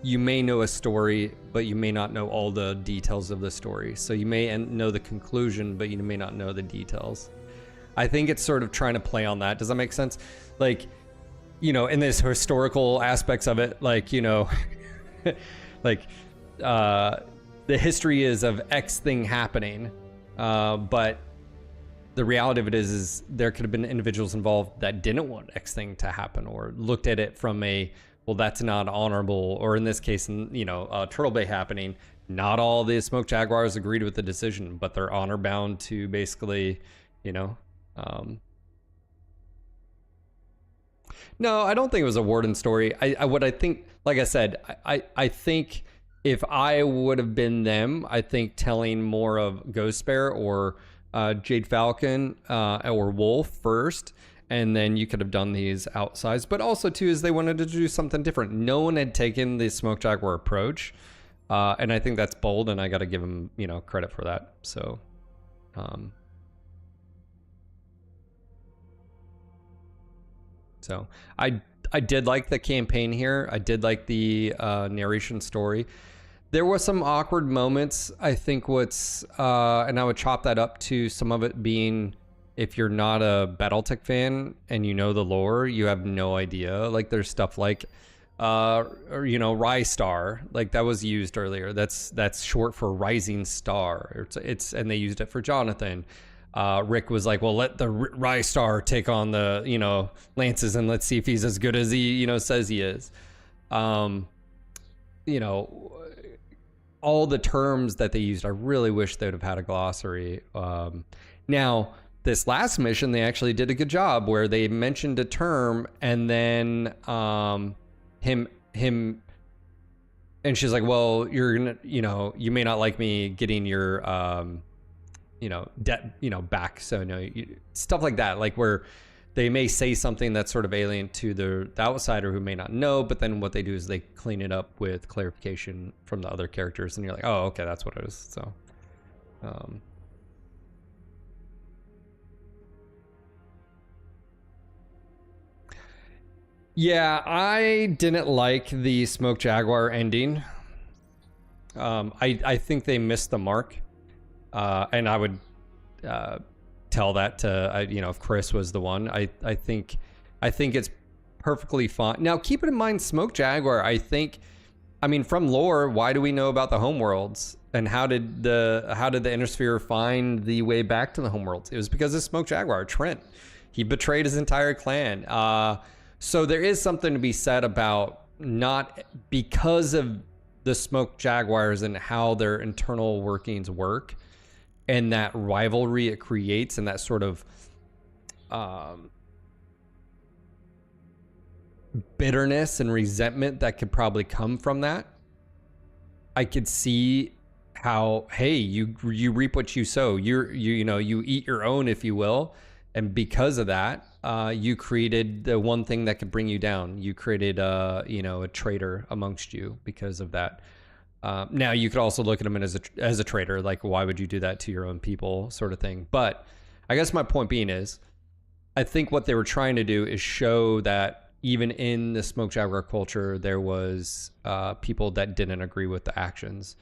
Speaker 1: you may know a story, but you may not know all the details of the story. So you may know the conclusion, but you may not know the details. I think it's sort of trying to play on that. Does that make sense? Like, you know, in this historical aspects of it, like, you know, like, the history is of X thing happening, but the reality of it is there could have been individuals involved that didn't want X thing to happen, or looked at it from a, well, that's not honorable, or in this case, you know, Turtle Bay happening, not all the Smoke Jaguars agreed with the decision, but they're honor bound to basically, you know, no, I don't think it was a Warden story. What I think, like I said, I think if I would have been them, I think telling more of Ghost Bear or Jade Falcon or Wolf first, and then you could have done these outsized. But also too is they wanted to do something different. No one had taken the Smoke Jaguar approach, and I think that's bold, and I got to give them, you know, credit for that. So. So I did like the campaign here. I did like the narration story. There was some awkward moments. I think and I would chop that up to some of it being, if you're not a Battletech fan and you know the lore, you have no idea. Like there's stuff like, or, you know, Rystar, like that was used earlier. That's short for Rising Star. And they used it for Jonathan. Rick was like, well, let the Rystar take on the, you know, lances and let's see if he's as good as he, you know, says he is. You know, all the terms that they used, I really wish they would have had a glossary. Now, this last mission, they actually did a good job where they mentioned a term and then him and she's like, well, you're gonna, you know, you may not like me getting your you know, debt, you know, back. So no, stuff like that, like where they may say something that's sort of alien to the outsider who may not know, but then what they do is they clean it up with clarification from the other characters, and you're like, oh, okay, that's what it is. So, yeah, I didn't like the Smoke Jaguar ending. I think they missed the mark. And I would tell that to, you know, if Chris was the one. I think it's perfectly fine. Now, keep it in mind, Smoke Jaguar, I think, I mean, from lore, why do we know about the homeworlds? And how did the Innersphere find the way back to the homeworlds? It was because of Smoke Jaguar, Trent. He betrayed his entire clan. So there is something to be said about not because of the Smoke Jaguars and how their internal workings work, and that rivalry it creates, and that sort of bitterness and resentment that could probably come from that. I could see how, hey, you reap what you sow. You know, you eat your own, if you will, and because of that, you created the one thing that could bring you down. You created, you know, a traitor amongst you because of that. Now you could also look at him as a traitor, like why would you do that to your own people, sort of thing. But I guess my point being is, I think what they were trying to do is show that even in the Smoke Jaguar culture, there was people that didn't agree with the actions.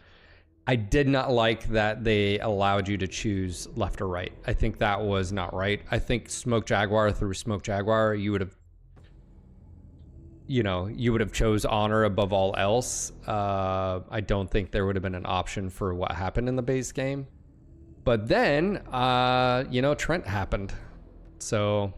Speaker 1: I did not like that they allowed you to choose left or right. I think that was not right. I think Smoke Jaguar through Smoke Jaguar, you would have chose honor above all else. I don't think there would have been an option for what happened in the base game. But then, you know, Trent happened. So...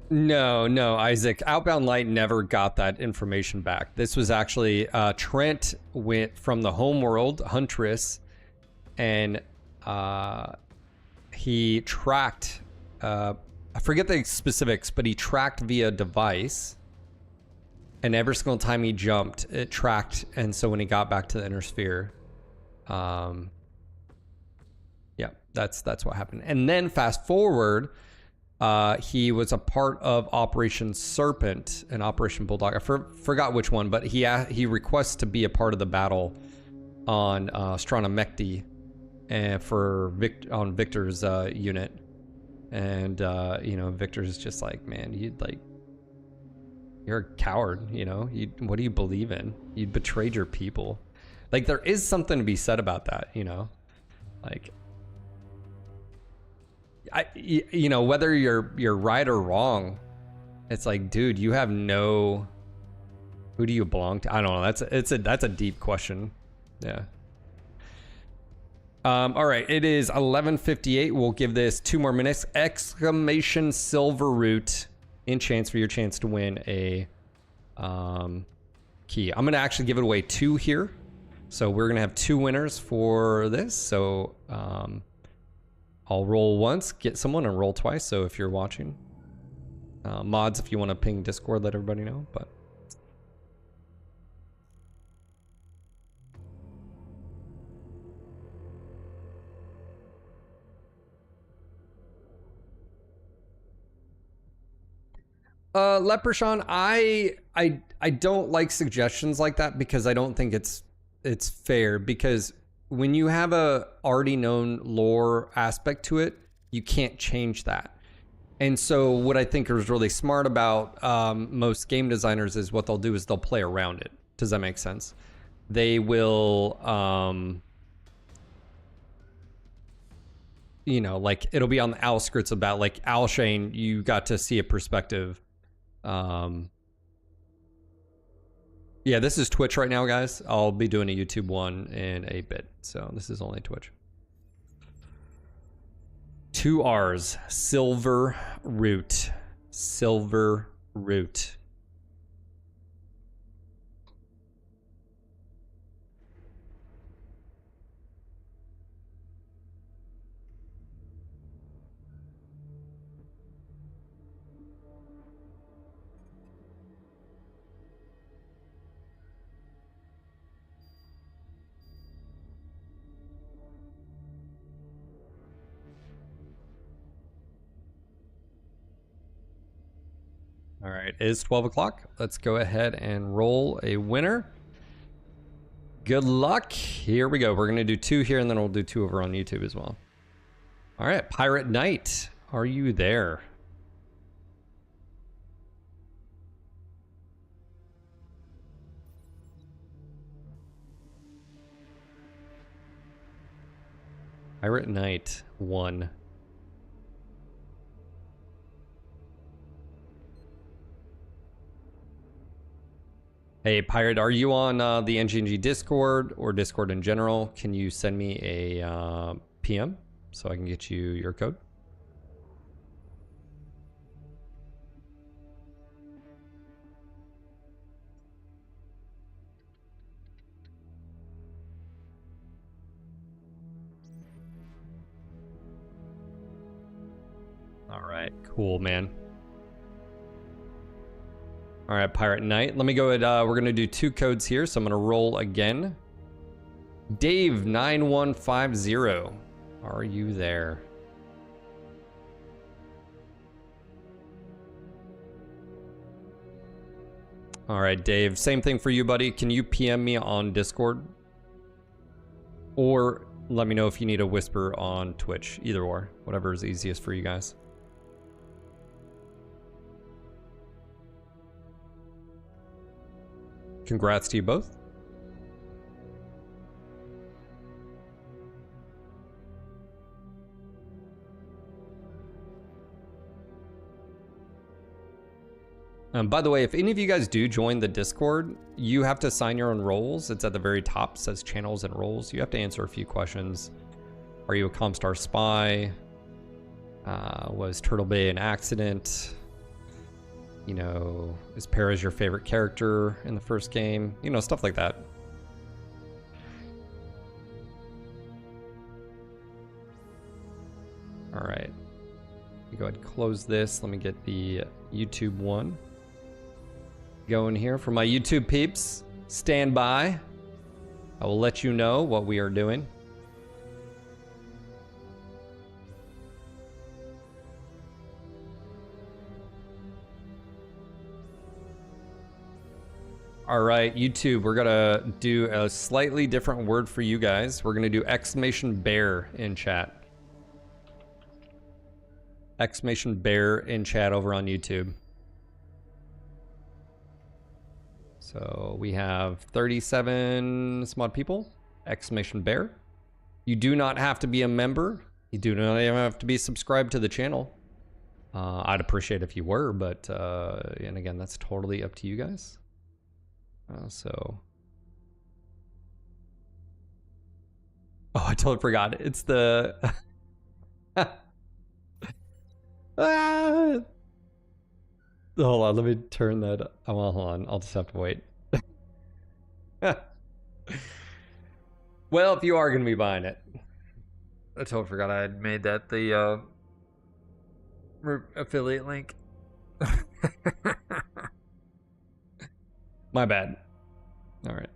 Speaker 1: No, Isaac. Outbound Light never got that information back. This was actually Trent went from the homeworld, Huntress, and he tracked, I I forget the specifics, but he tracked via device, and every single time he jumped, it tracked, and so when he got back to the inner sphere, yeah, that's what happened. And then fast forward, he was a part of Operation Serpent and Operation Bulldog. I forgot which one, but he requests to be a part of the battle on Strana Mechdi, and on Victor's unit. And you know, Victor's just like, man, you're a coward, you know? What do you believe in? You betrayed your people. Like, there is something to be said about that, you know? Like, you know, whether you're right or wrong, it's like, dude, you have no... Who do you belong to? I don't know. That's a deep question. Yeah. All right, it is 11:58. We'll give this 2 more minutes. Exclamation silver root in chance for your chance to win a key. I'm gonna actually give it away 2 here. So we're gonna have 2 winners for this. So I'll roll once, get someone, and roll twice. So if you're watching, mods, if you want to ping Discord, let everybody know. But Leprechaun, I don't like suggestions like that because I don't think it's fair, because when you have a already known lore aspect to it, you can't change that. And so what I think is really smart about most game designers is what they'll do is they'll play around it. Does that make sense? They will you know, like, it'll be on the outskirts about, like, Alshane, you got to see a perspective. Yeah, this is Twitch right now, guys. I'll be doing a YouTube one in a bit, so this is only Twitch. 2 R's, silver root, silver root. All right, it is 12 o'clock. Let's go ahead and roll a winner. Good luck. Here we go. We're going to do 2 here, and then we'll do 2 over on YouTube as well. All right, Pirate Knight, are you there? Pirate Knight 1. Hey, Pirate, are you on the NGNG Discord or Discord in general? Can you send me a PM so I can get you your code? All right, cool, man. All right, Pirate Knight. Let me go ahead. We're going to do 2 codes here, so I'm going to roll again. Dave 9150. Are you there? All right, Dave. Same thing for you, buddy. Can you PM me on Discord? Or let me know if you need a whisper on Twitch. Either or. Whatever is easiest for you guys. Congrats to you both. By the way, if any of you guys do join the Discord, you have to assign your own roles. It's at the very top, it says channels and roles. You have to answer a few questions. Are you a Comstar spy? Was Turtle Bay an accident? You know, is Perez your favorite character in the first game? You know, stuff like that. All right. Go ahead and close this. Let me get the YouTube one going here. For my YouTube peeps, stand by. I will let you know what we are doing. All right, YouTube, we're gonna do a slightly different word for you guys. We're gonna do exclamation bear in chat. Exclamation bear in chat over on YouTube. So we have 37 some odd people. Exclamation bear. You do not have to be a member. You do not even have to be subscribed to the channel. I'd appreciate if you were, but and again, that's totally up to you guys. Oh, I totally forgot. It's the Hold on, let me turn that. Oh, well, hold on. I'll just have to wait. Well, if you are going to be buying it, I totally forgot I had made that the affiliate link. My bad. All right.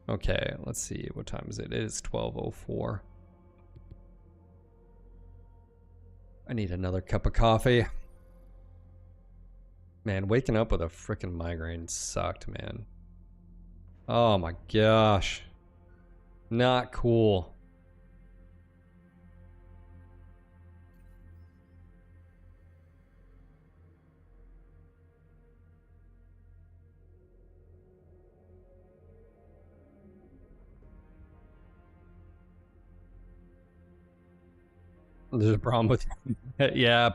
Speaker 1: Okay, let's see. What time is it? It is 12:04. I need another cup of coffee. Man, waking up with a freaking migraine sucked, man. Oh my gosh. Not cool. There's a problem with yeah.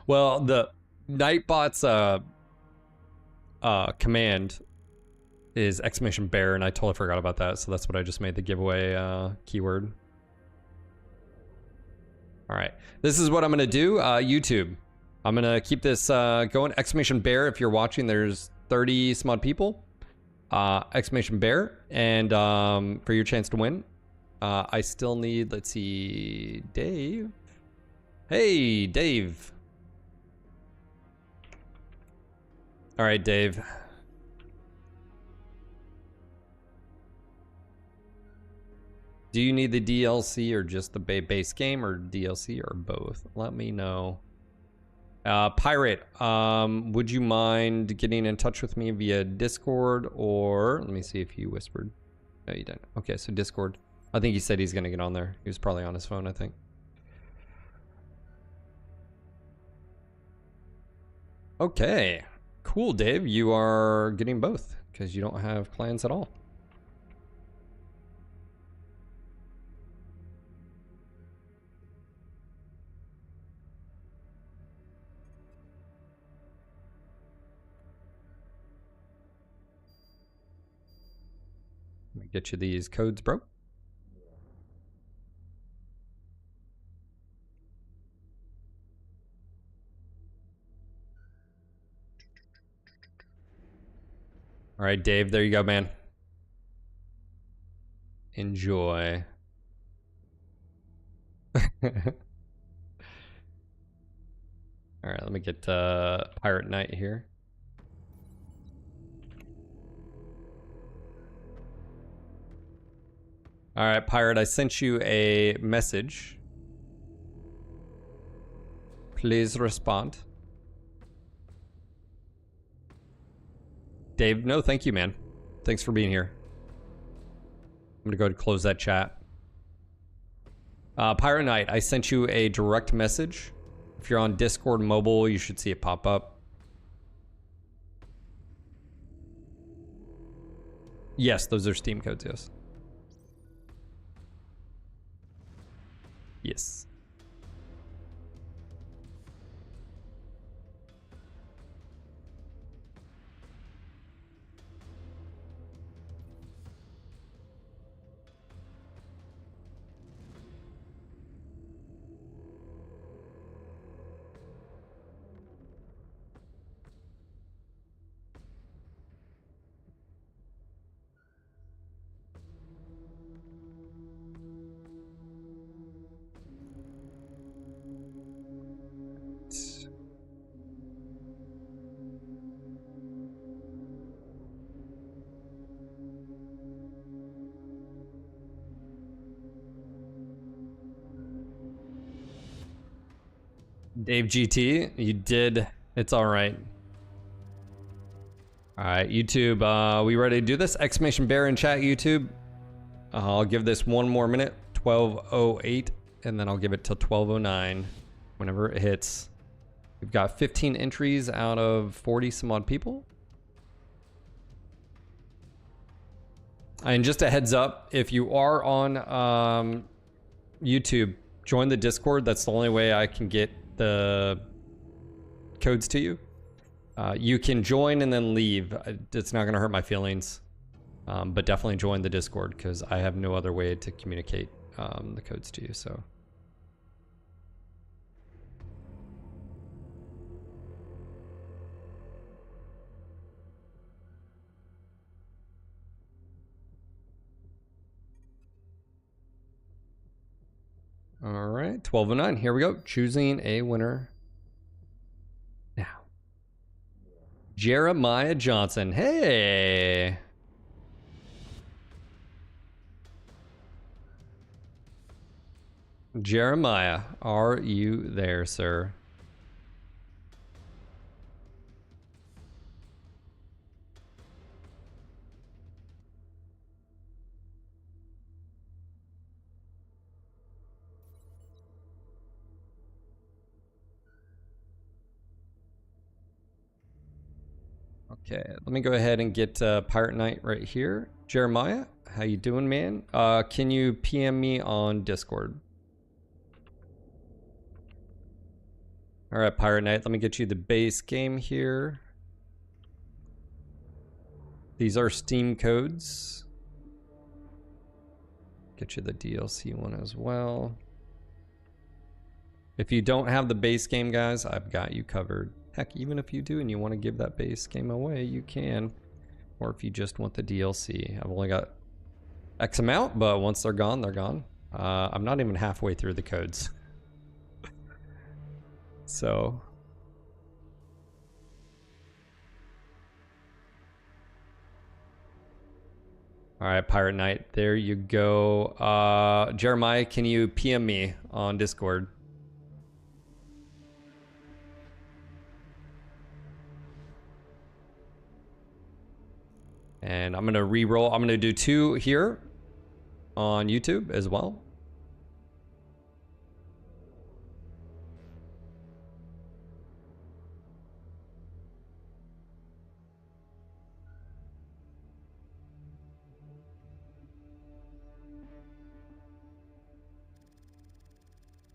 Speaker 1: Well, the Nightbot's command is exclamation bear, and I totally forgot about that, so that's what I just made the giveaway keyword. All right, this is what I'm gonna do. YouTube, I'm gonna keep this going. Exclamation bear if you're watching. There's 30 some odd people. Exclamation bear, and for your chance to win. I still need, let's see, Dave. Hey, Dave. All right, Dave. Do you need the DLC or just the base game, or DLC or both? Let me know. Pirate, would you mind getting in touch with me via Discord, or let me see if you whispered. No, you didn't. Okay, so Discord. I think he said he's gonna get on there. He was probably on his phone, I think. Okay, cool, Dave. You are getting both because you don't have clans at all. Let me get you these codes, bro. All right, Dave, there you go, man. Enjoy. All right, let me get Pirate Knight here. All right, Pirate, I sent you a message. Please respond. Dave, no, thank you, man. Thanks for being here. I'm gonna go ahead and close that chat. Pirate Knight, I sent you a direct message. If you're on Discord mobile, you should see it pop up. Yes, those are Steam codes, yes. Yes. Dave GT, you did. It's all right. All right, YouTube, we ready to do this? Exclamation bear in chat, YouTube. I'll give this one more minute, 12:08, and then I'll give it till 12:09 whenever it hits. We've got 15 entries out of 40 some odd people. And just a heads up, if you are on YouTube, join the Discord. That's the only way I can get the codes to you. You can join and then leave. It's not going to hurt my feelings. But definitely join the Discord because I have no other way to communicate the codes to you. So. All right, 12:09. Here we go. Choosing a winner now. Jeremiah Johnson. Hey. Jeremiah, are you there, sir? Okay, let me go ahead and get Pirate Knight right here. Jeremiah, how you doing, man? Can you PM me on Discord? All right, Pirate Knight, let me get you the base game here. These are Steam codes. Get you the DLC one as well. If you don't have the base game, guys, I've got you covered. Heck, even if you do and you want to give that base game away, you can. Or if you just want the DLC. I've only got X amount, but once they're gone, they're gone. I'm not even halfway through the codes. So. All right, Pirate Knight, there you go. Jeremiah, can you PM me on Discord? And I'm gonna re-roll. I'm gonna do 2 here on YouTube as well.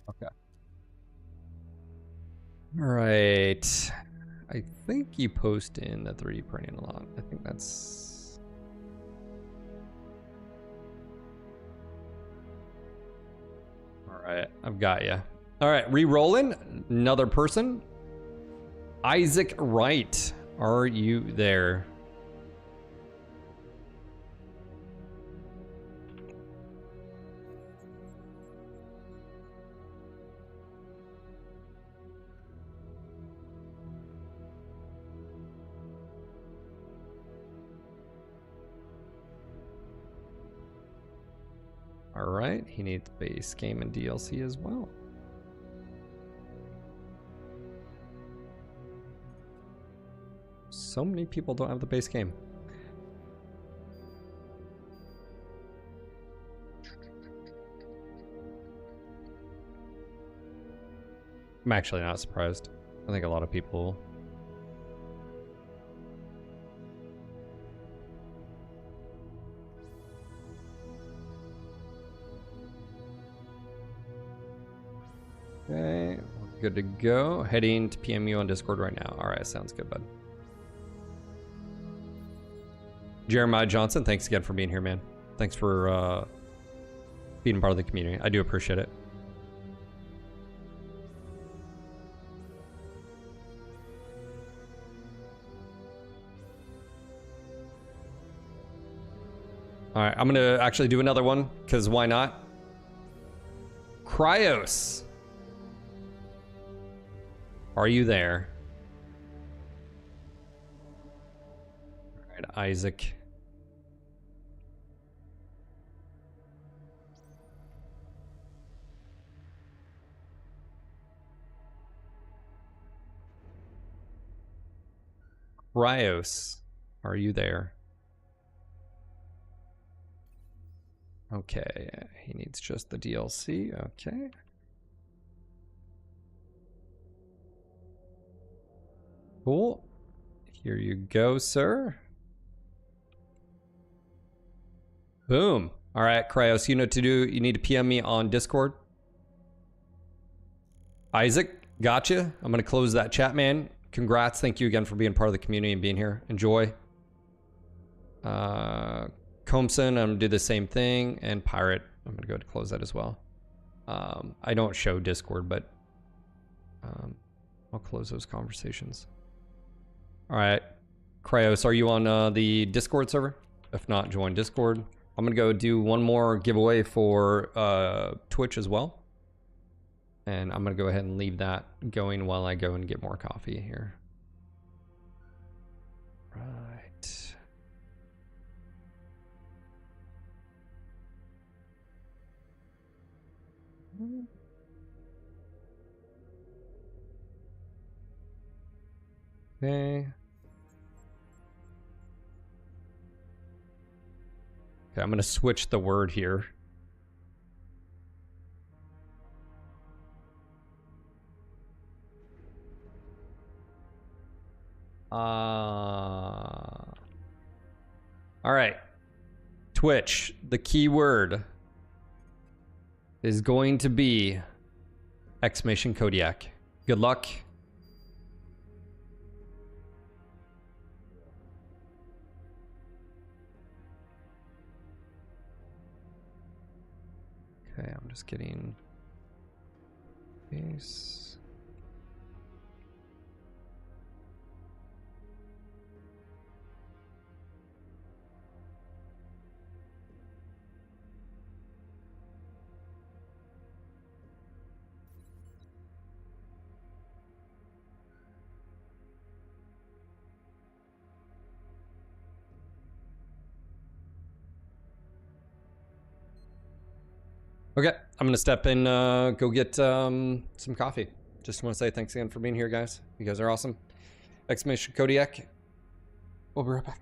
Speaker 1: Okay. All right. I think you post in the 3D printing a lot. I think that's. All right, I've got you. All right, re-rolling. Another person. Isaac Wright, are you there? All right, he needs base game and DLC as well. So many people don't have the base game. I'm actually not surprised. I think a lot of people. Okay, we're good to go. Heading to PM you on Discord right now. All right, sounds good, bud. Jeremiah Johnson, thanks again for being here, man. Thanks for being part of the community. I do appreciate it. All right, I'm gonna actually do another one because why not? Cryos. Are you there? All right, Isaac. Cryos, are you there? Okay, he needs just the DLC. Okay. Cool. Here you go, sir. Boom. All right, Cryos, you know what to do. You need to PM me on Discord. Isaac, gotcha. I'm going to close that chat, man. Congrats. Thank you again for being part of the community and being here. Enjoy. Combson, I'm going to do the same thing. And Pirate, I'm going to go to close that as well. I don't show Discord, but I'll close those conversations. All right. Cryos, are you on the Discord server? If not, join Discord. I'm going to go do one more giveaway for Twitch as well. And I'm going to go ahead and leave that going while I go and get more coffee here. Right. Okay. Okay, I'm going to switch the word here. All right. Twitch, the keyword is going to be exclamation Kodiak. Good luck. Okay, I'm just getting this. Okay, I'm gonna step in, go get some coffee. Just want to say thanks again for being here, guys. You guys are awesome. Exclamation Kodiak. We'll be right back.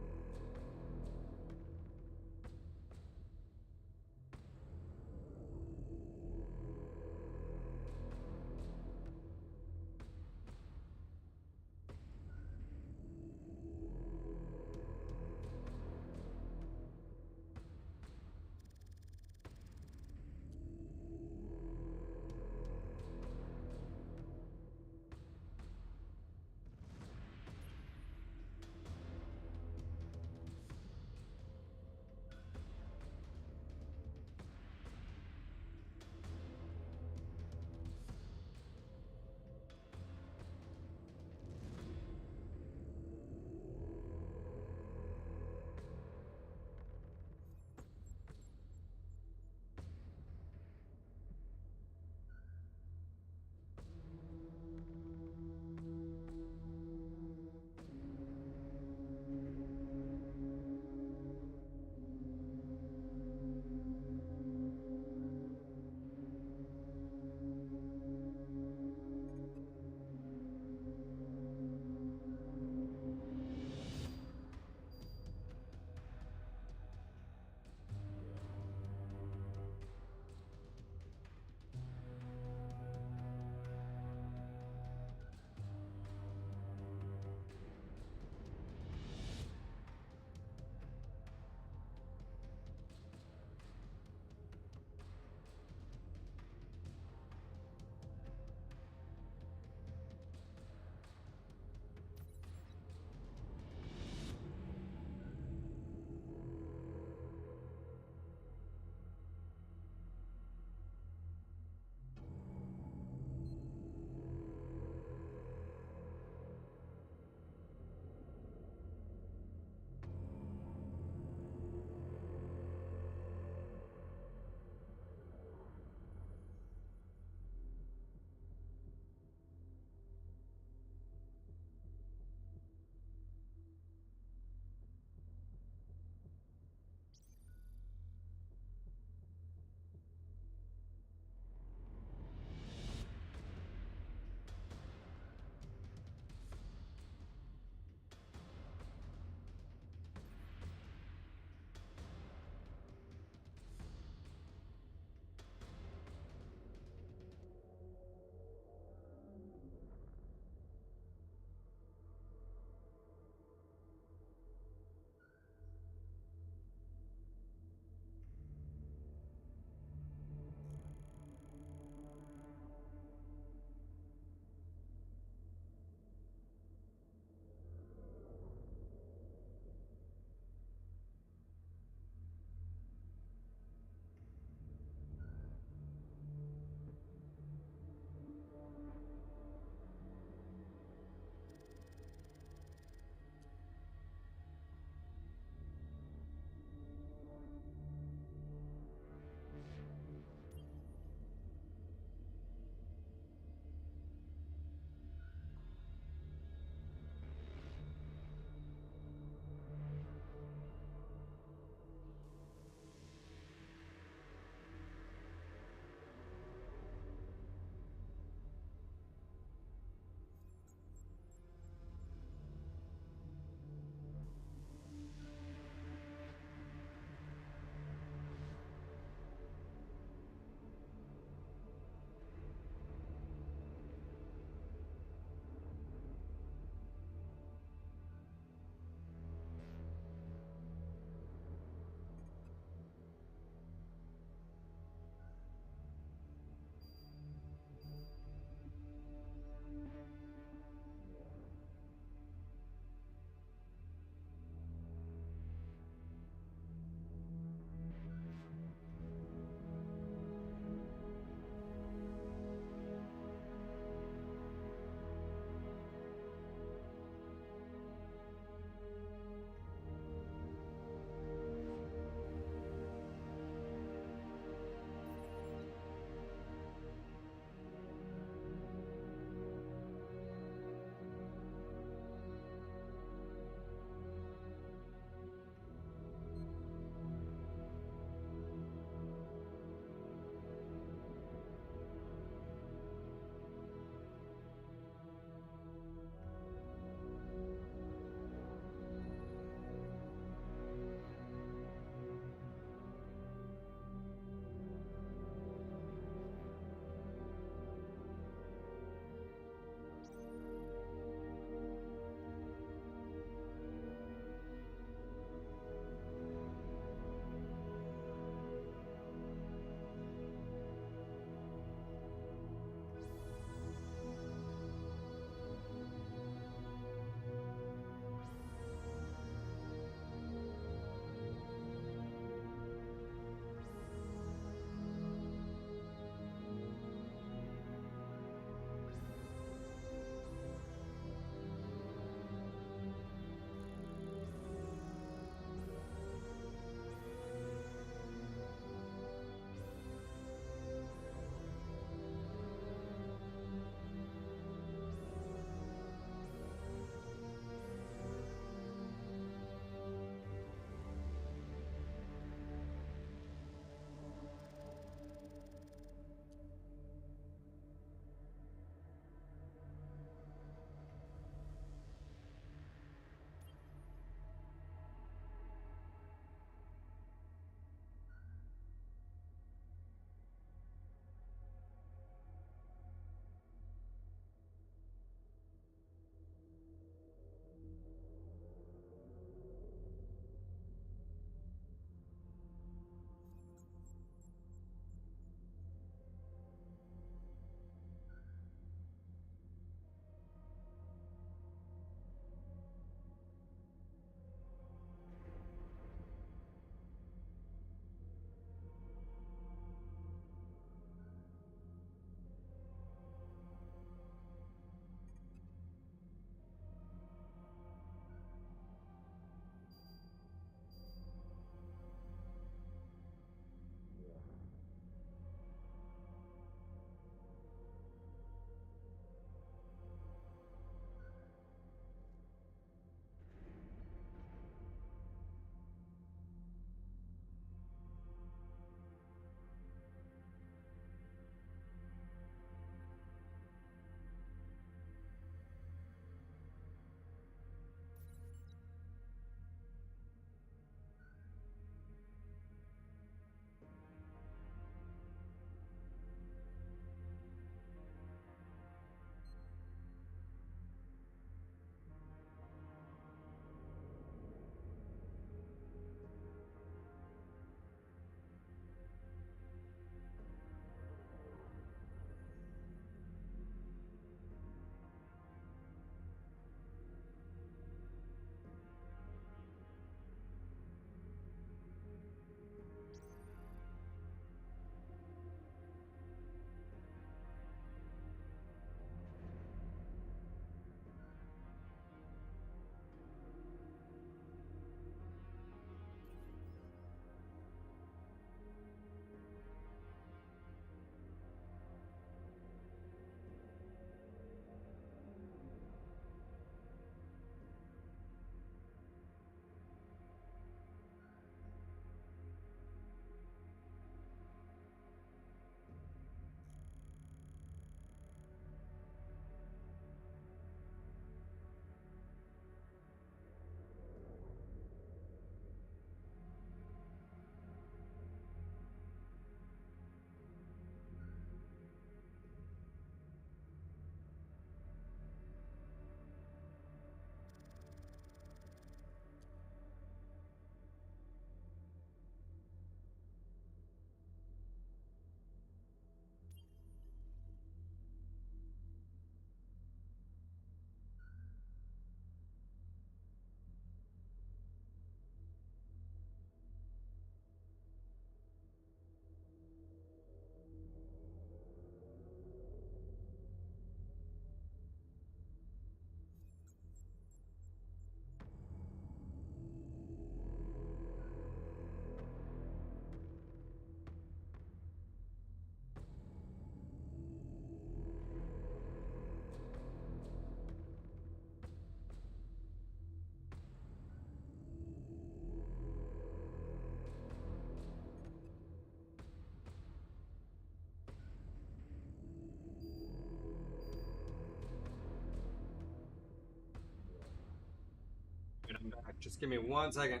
Speaker 1: Just give me 1 second.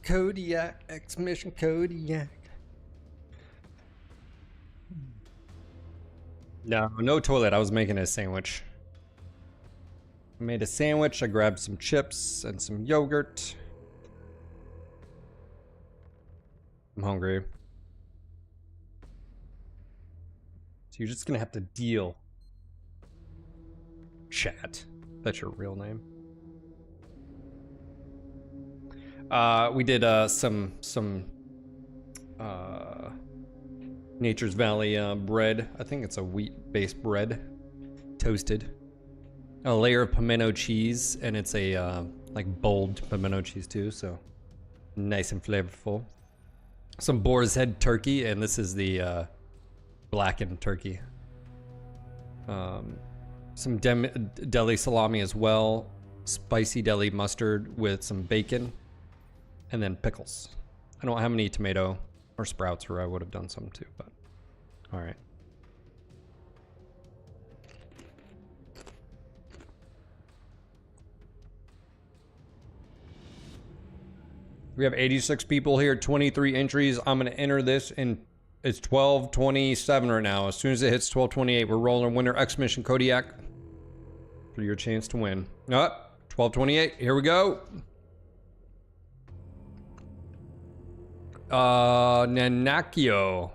Speaker 1: Kodiak, X-Mission Kodiak. No toilet. I was making a sandwich. I made a sandwich. I grabbed some chips and some yogurt. I'm hungry. So you're just gonna have to deal. Chat. That's your real name. We did some Nature's Valley bread. I think it's a wheat-based bread, toasted. A layer of pimento cheese, and it's a like bold pimento cheese too, so nice and flavorful. Some boar's head turkey, and this is the blackened turkey. Some deli salami as well, spicy deli mustard with some bacon, and then pickles. I don't have any tomato or sprouts, or I would have done some too, but all right. We have 86 people here, 23 entries. I'm gonna enter this in, it's 12:27 right now. As soon as it hits 12:28, we're rolling winner X-Mission Kodiak for your chance to win. 12:28, here we go. Nanakio,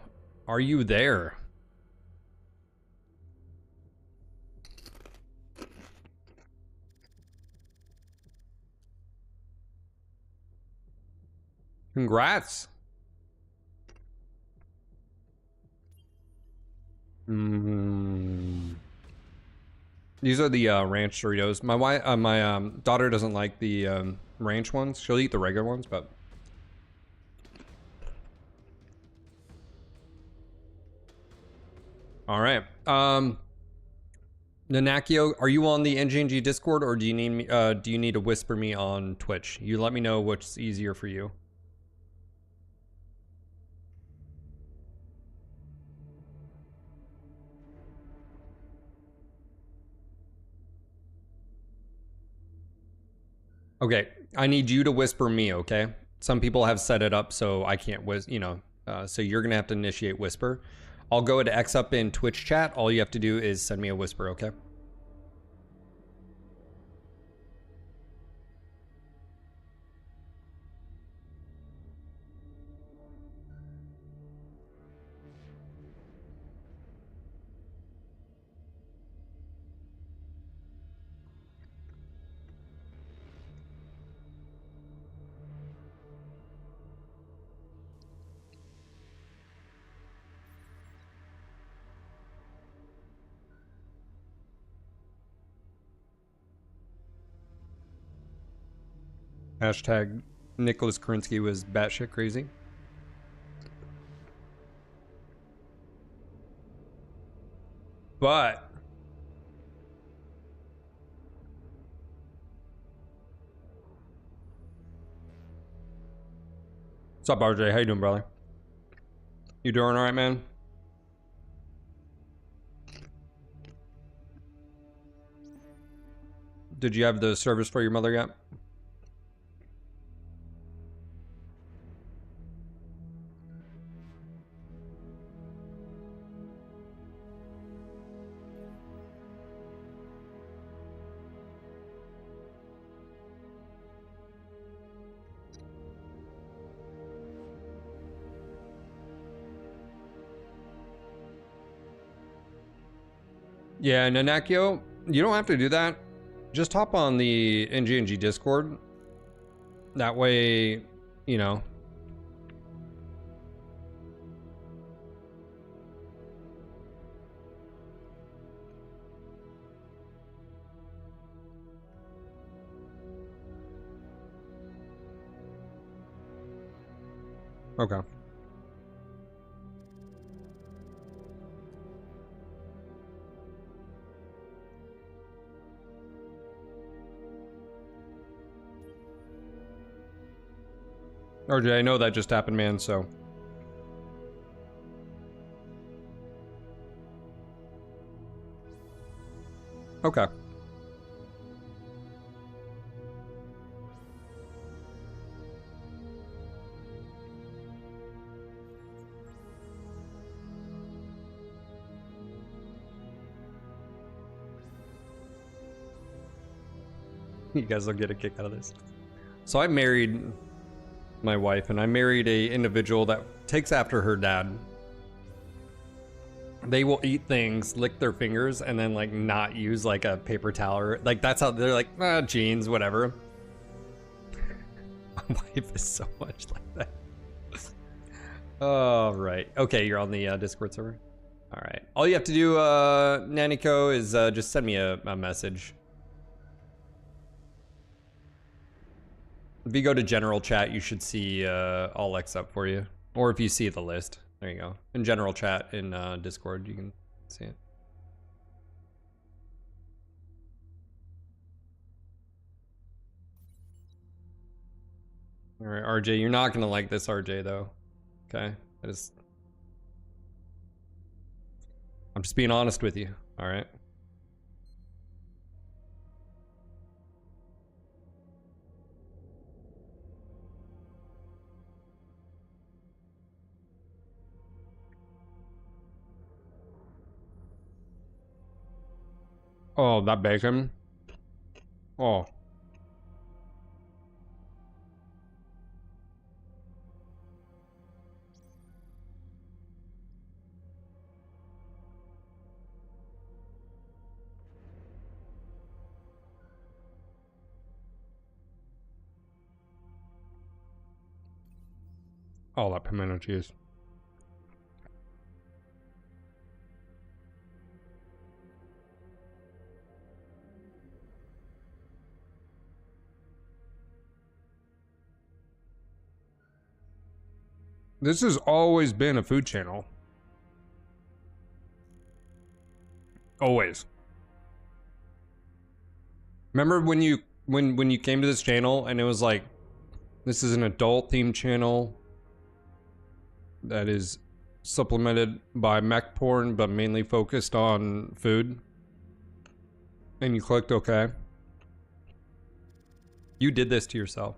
Speaker 1: are you there? Congrats. These are the ranch Doritos. My daughter doesn't like the ranch ones. She'll eat the regular ones, but all right. Nanakio, are you on the NGNG Discord, or do you need me? Do you need to whisper me on Twitch? You let me know what's easier for you. Okay, I need you to whisper me, okay? Some people have set it up so I can't so you're gonna have to initiate whisper. I'll go to X up in Twitch chat. All you have to do is send me a whisper, okay? Hashtag Nicholas Krinsky was batshit crazy. But what's up, RJ? How you doing, brother? You doing all right, man? Did you have the service for your mother yet? Yeah, Nanakio, you don't have to do that. Just hop on the NGNG Discord. That way, you know. Okay. RJ, I know that just happened, man, so. Okay. You guys will get a kick out of this. So I married my wife, and I married a individual that takes after her dad. They will eat things, lick their fingers, and then like not use like a paper towel or like that's how they're like, jeans, whatever. My wife is so much like that. All right. Okay, you're on the Discord server. All right. All you have to do, Naniko, is just send me a message. If you go to general chat, you should see all X up for you. Or if you see the list, there you go. In general chat in Discord, you can see it. All right, RJ, you're not gonna like this, RJ, though. Okay, I'm just being honest with you. All right. Oh, that bacon. Oh. Oh, that pimento cheese. This has always been a food channel. Always. Remember when you came to this channel and it was like, this is an adult themed channel that is supplemented by mech porn, but mainly focused on food. And you clicked OK. You did this to yourself.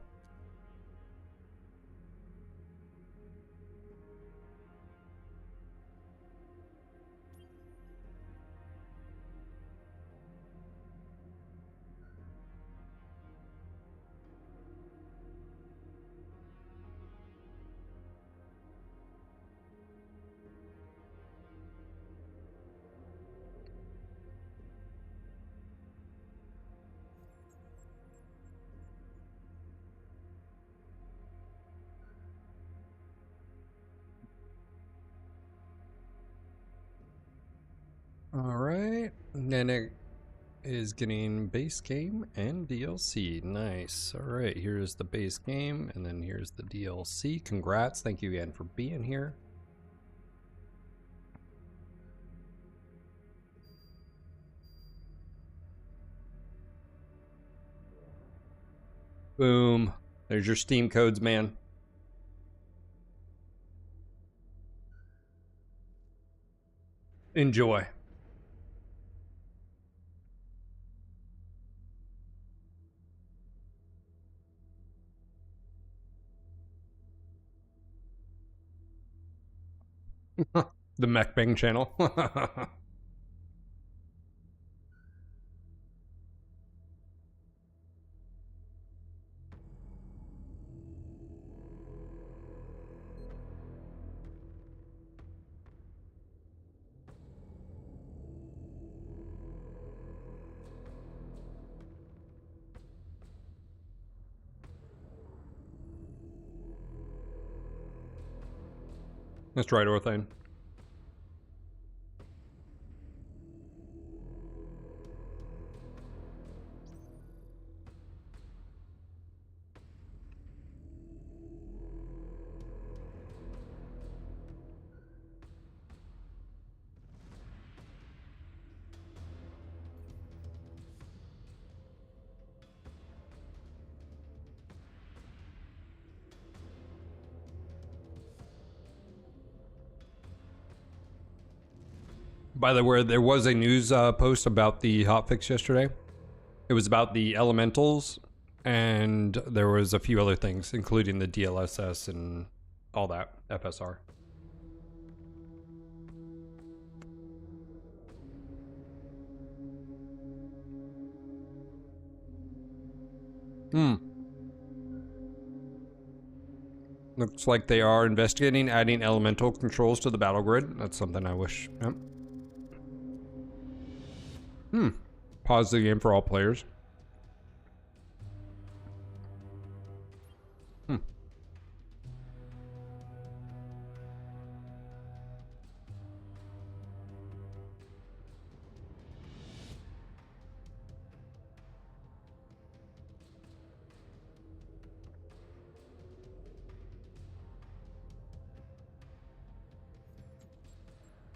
Speaker 1: All right, and then it is getting base game and DLC. Nice. All right, here's the base game, and then here's the DLC. Congrats. Thank you again for being here. Boom. There's your Steam codes, man. Enjoy. The Mech Bang channel. That's right, Orthane. By the way, there was a news post about the hotfix yesterday. It was about the elementals, and there was a few other things, including the DLSS and all that FSR. Looks like they are investigating adding elemental controls to the battle grid. That's something I wish. Yep. Pause the game for all players.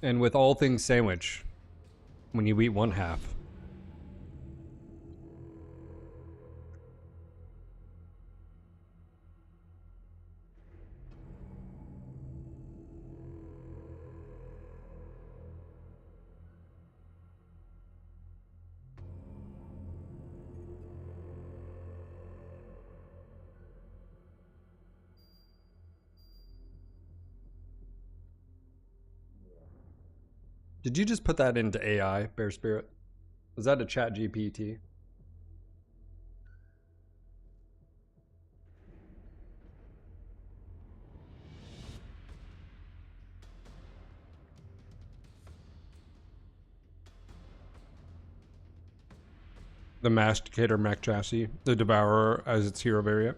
Speaker 1: And with all things sandwich, when you eat one half. Did you just put that into AI, Bear Spirit? Was that a chat GPT? The Masticator Mech chassis, the Devourer as its hero variant.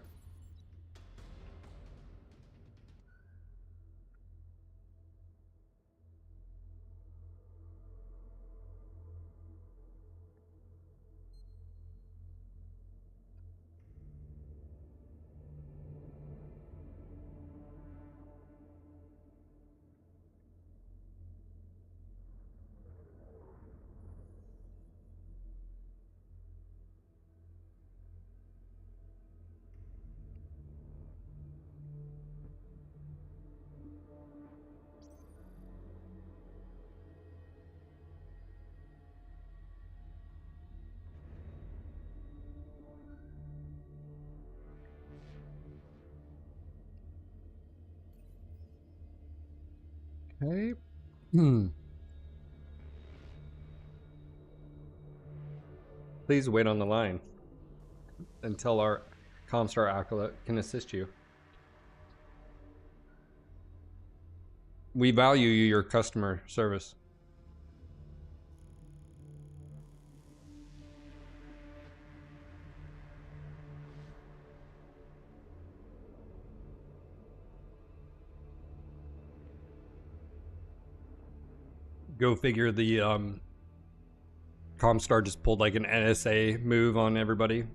Speaker 1: Okay. Please wait on the line until our Comstar acolyte can assist you. We value your customer service. Go figure, the Comstar just pulled like an NSA move on everybody.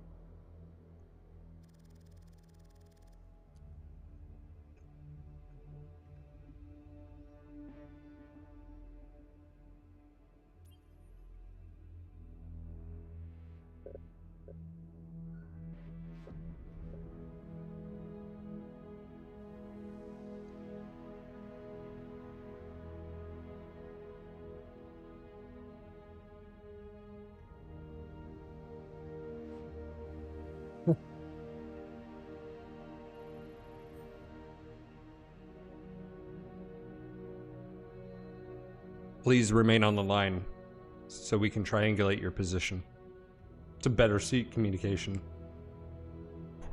Speaker 1: Please remain on the line so we can triangulate your position to better seek communication.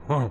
Speaker 1: Huh.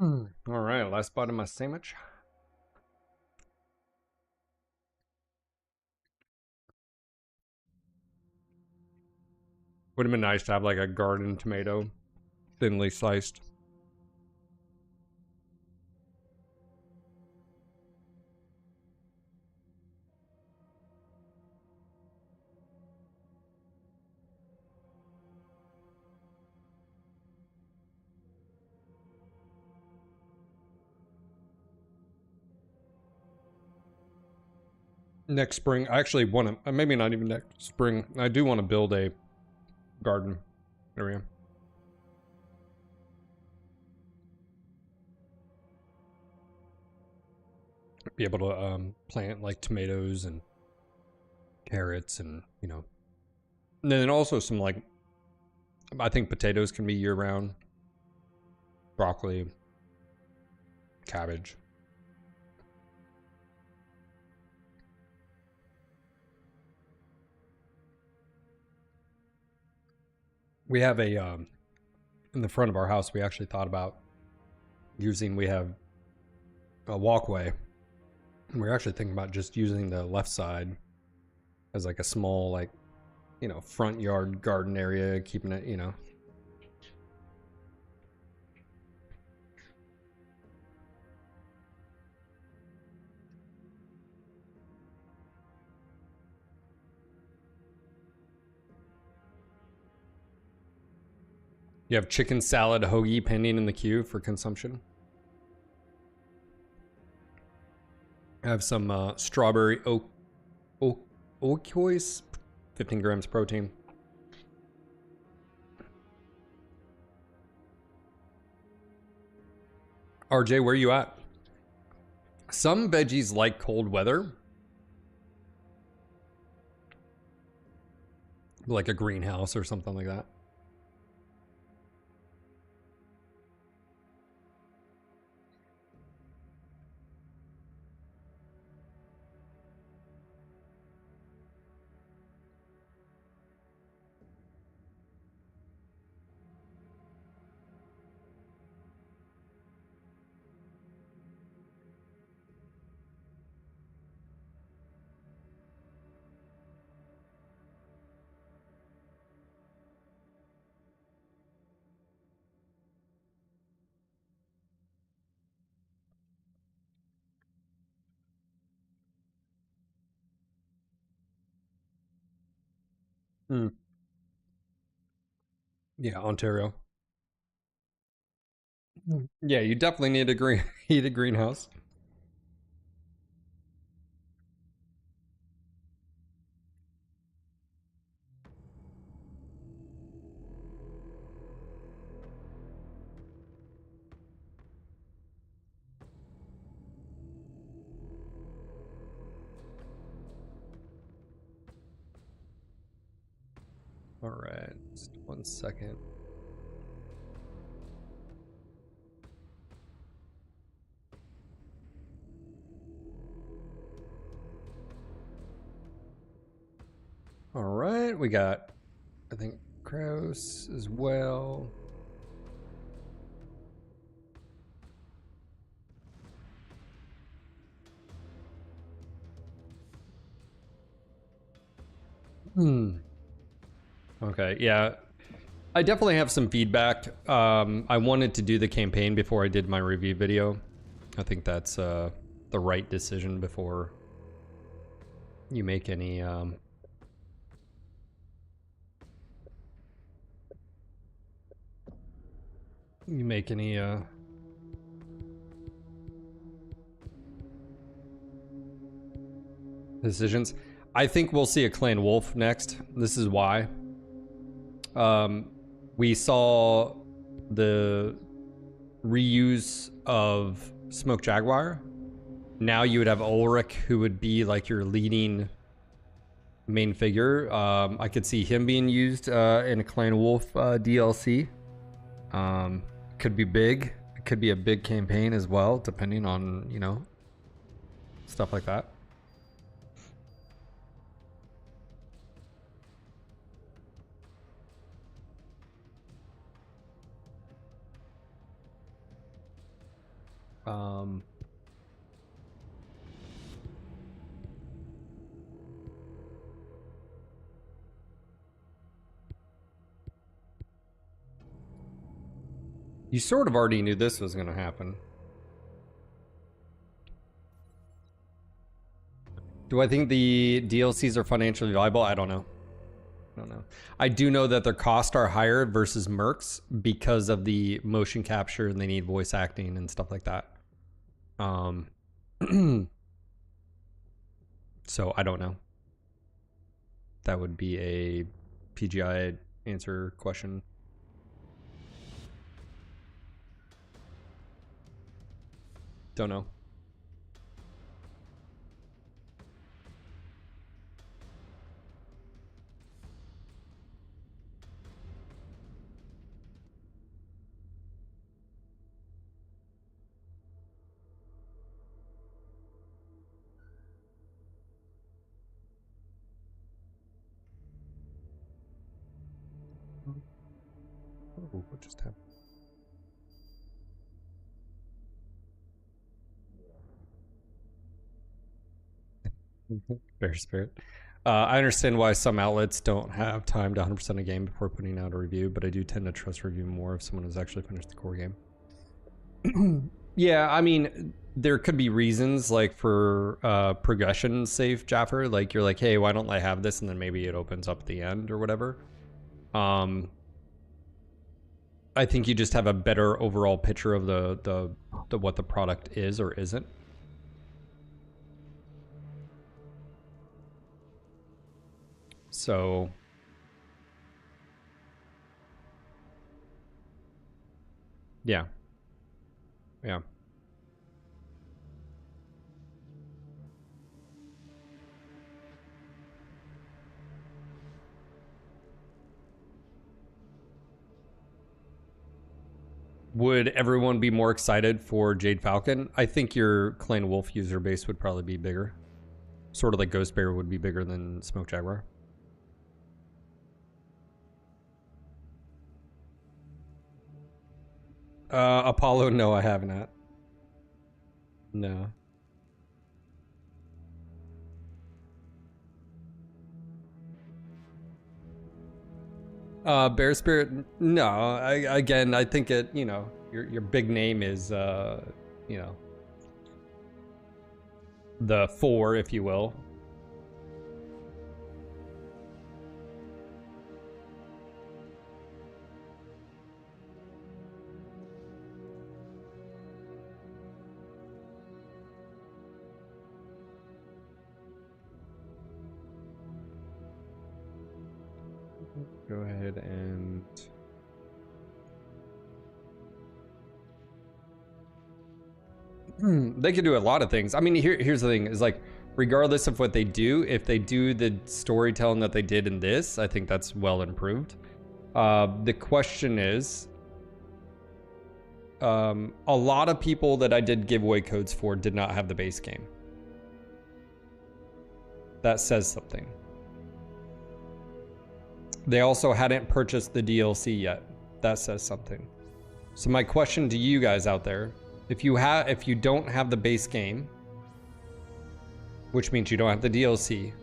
Speaker 1: All right, last bite of my sandwich. Would have been nice to have like a garden tomato, thinly sliced. Next spring, I actually want to, maybe not even next spring, I do want to build a garden area. Be able to plant like tomatoes and carrots and, you know. And then also some like, I think potatoes can be year round. Broccoli, cabbage. We have a, in the front of our house, we actually thought about using, we have a walkway. And we're actually thinking about just using the left side as like a small, like, you know, front yard garden area, keeping it, you know. You have chicken salad hoagie pending in the queue for consumption. I have some strawberry oakois, 15 grams protein. RJ, where you at? Some veggies like cold weather. Like a greenhouse or something like that. Hmm. Yeah, Ontario. Yeah, you definitely need a heated greenhouse. All right, just 1 second. All right, we got, I think, Kraus as well. Okay, yeah. I definitely have some feedback. I wanted to do the campaign before I did my review video. I think that's the right decision before you make any decisions. I think we'll see a clan wolf next. This is why. We saw the reuse of Smoke Jaguar. Now you would have Ulrich, who would be like your leading main figure. I could see him being used in a Clan Wolf DLC. Could be big. It could be a big campaign as well, depending on, you know, stuff like that. Um, you sort of already knew this was going to happen. Do I think the DLCs are financially viable? I don't know. I don't know. I do know that their costs are higher versus Mercs because of the motion capture and they need voice acting and stuff like that. So I don't know. That would be a PGI answer question. Don't know. Oh, what just happened? Bear Spirit. I understand why some outlets don't have time to 100% a game before putting out a review, but I do tend to trust review more if someone has actually finished the core game. Yeah, I mean, there could be reasons like for progression safe, Jaffer. Like you're like, hey, why don't I have this? And then maybe it opens up at the end or whatever. I think you just have a better overall picture of the what the product is or isn't. So yeah. Yeah. Would everyone be more excited for Jade Falcon? I think your Clan Wolf user base would probably be bigger. Sort of like Ghost Bear would be bigger than Smoke Jaguar. Apollo, no, I have not. No. Bear Spirit, no. I think it, you know, your big name is, you know, the 4, if you will. Go ahead and they could do a lot of things. I mean, here's the thing: is like, regardless of what they do, if they do the storytelling that they did in this, I think that's well improved. The question is, a lot of people that I did giveaway codes for did not have the base game. That says something. They also hadn't purchased the DLC yet. That says something. So my question to you guys out there, if you don't have the base game, which means you don't have the DLC,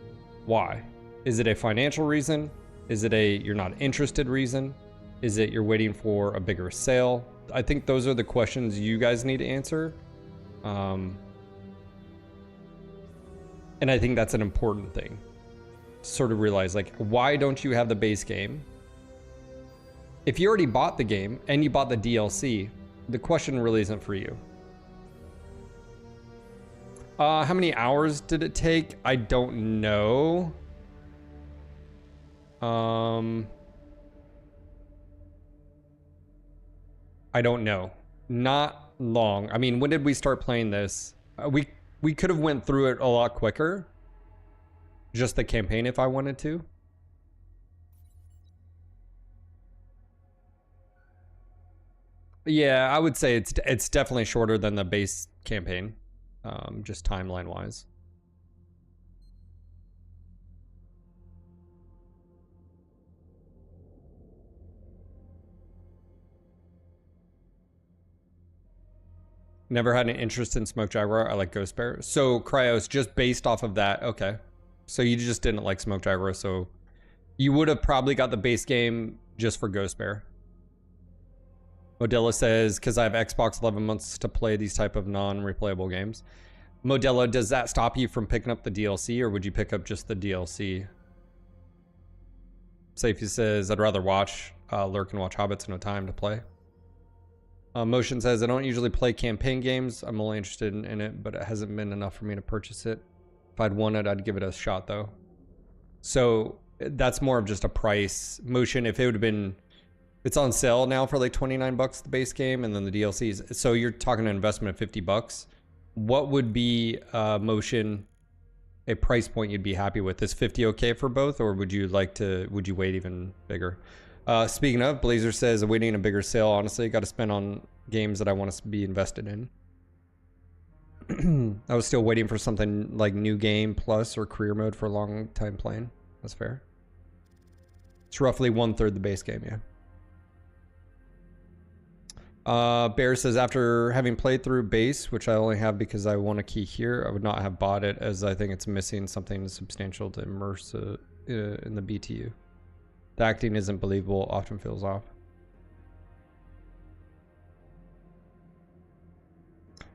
Speaker 1: why? Is it a financial reason? Is it a you're not interested reason? Is it you're waiting for a bigger sale? I think those are the questions you guys need to answer. And I think that's an important thing. Sort of realize, like, why don't you have the base game? If you already bought the game and you bought the DLC, the question really isn't for you. How many hours did it take? I don't know. I don't know. Not long. I mean, when did we start playing this? We could have went through it a lot quicker. Just the campaign if I wanted to. Yeah, I would say it's definitely shorter than the base campaign, just timeline wise. Never had an interest in Smoke Jaguar. I like Ghost Bear. So Cryos, just based off of that, okay. So you just didn't like Smoke Jaguar, so you would have probably got the base game just for Ghost Bear. Modella says, because I have Xbox 11 months to play these type of non-replayable games. Modella, does that stop you from picking up the DLC, or would you pick up just the DLC? Safety says, I'd rather watch, lurk and watch Hobbits, no time to play. Motion says, I don't usually play campaign games. I'm only interested in it, but it hasn't been enough for me to purchase it. If I'd won it, I'd give it a shot, though. So that's more of just a price. Motion, if it would have been... It's on sale now for like 29 bucks, the base game, and then the DLCs. So you're talking an investment of 50 bucks. What would be, Motion, a price point you'd be happy with? Is 50 okay for both, or would you like to... Would you wait even bigger? Speaking of, Blazer says, waiting a bigger sale, honestly, got to spend on games that I want to be invested in. I was still waiting for something like New Game Plus or Career Mode for a long time playing. That's fair. It's roughly 1/3 the base game, yeah. Bear says, after having played through base, which I only have because I want a key here, I would not have bought it as I think it's missing something substantial to immerse in the BTU. The acting isn't believable, often feels off.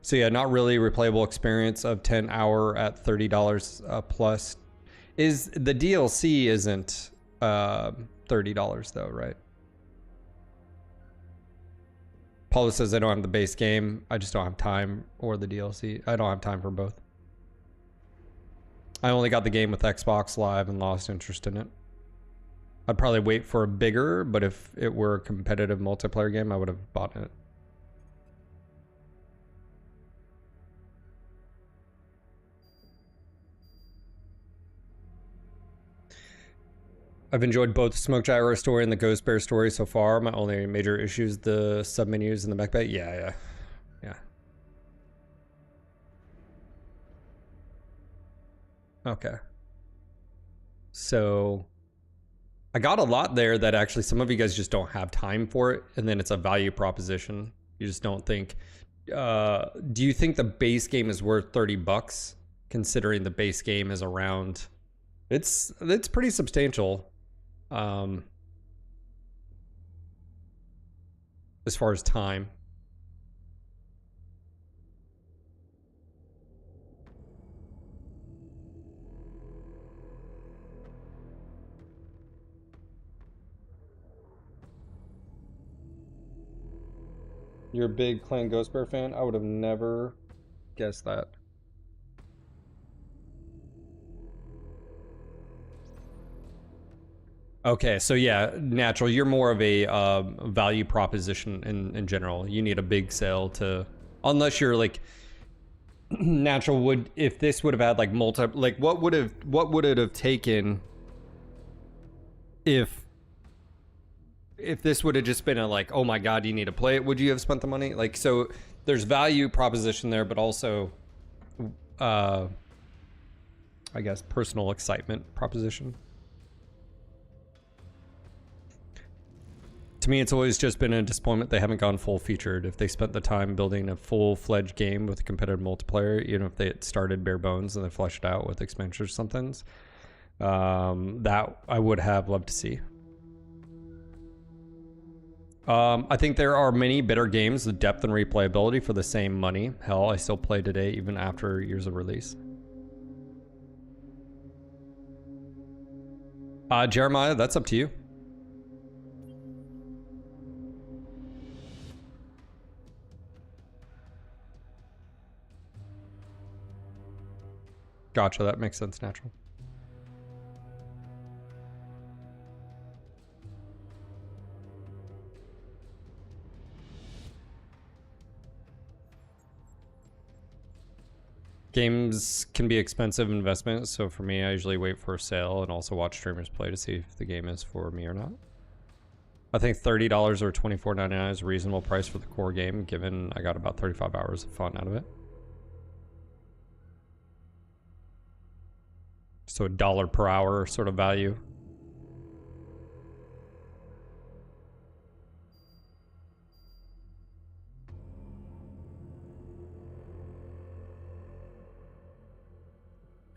Speaker 1: So yeah, not really replayable experience of 10 hour at $30 plus. Is the DLC isn't $30 though, right? Paula says, I don't have the base game. I just don't have time, or the DLC. I don't have time for both. I only got the game with Xbox Live and lost interest in it. I'd probably wait for a bigger, but if it were a competitive multiplayer game, I would have bought it. I've enjoyed both the Smoke Jaguar story and the Ghost Bear story so far. My only major issue is the submenus and the mech bay. Yeah. Okay. So I got a lot there that actually some of you guys just don't have time for it, and then it's a value proposition. You just don't think. Do you think the base game is worth 30 bucks, considering the base game is around? It's pretty substantial. As far as time. You're a big Clan Ghost Bear fan? I would have never guessed that. Okay, so yeah, Natural, you're more of a value proposition in general. You need a big sale to, unless you're like Natural would, if this would have had like what would it have taken if this would have just been a like, oh my god, you need to play it, would you have spent the money? Like, so there's value proposition there, but also I guess personal excitement proposition. To me, it's always just been a disappointment they haven't gone full featured. If they spent the time building a full-fledged game with competitive multiplayer, even if they had started bare bones and they fleshed it out with expansions or something, that I would have loved to see. I think there are many better games with depth and replayability for the same money. Hell, I still play today even after years of release. Jeremiah, that's up to you. Gotcha, that makes sense, Natural. Games can be expensive investments, so for me, I usually wait for a sale and also watch streamers play to see if the game is for me or not. I think $30 or $24.99 is a reasonable price for the core game, given I got about 35 hours of fun out of it. So $1 per hour sort of value.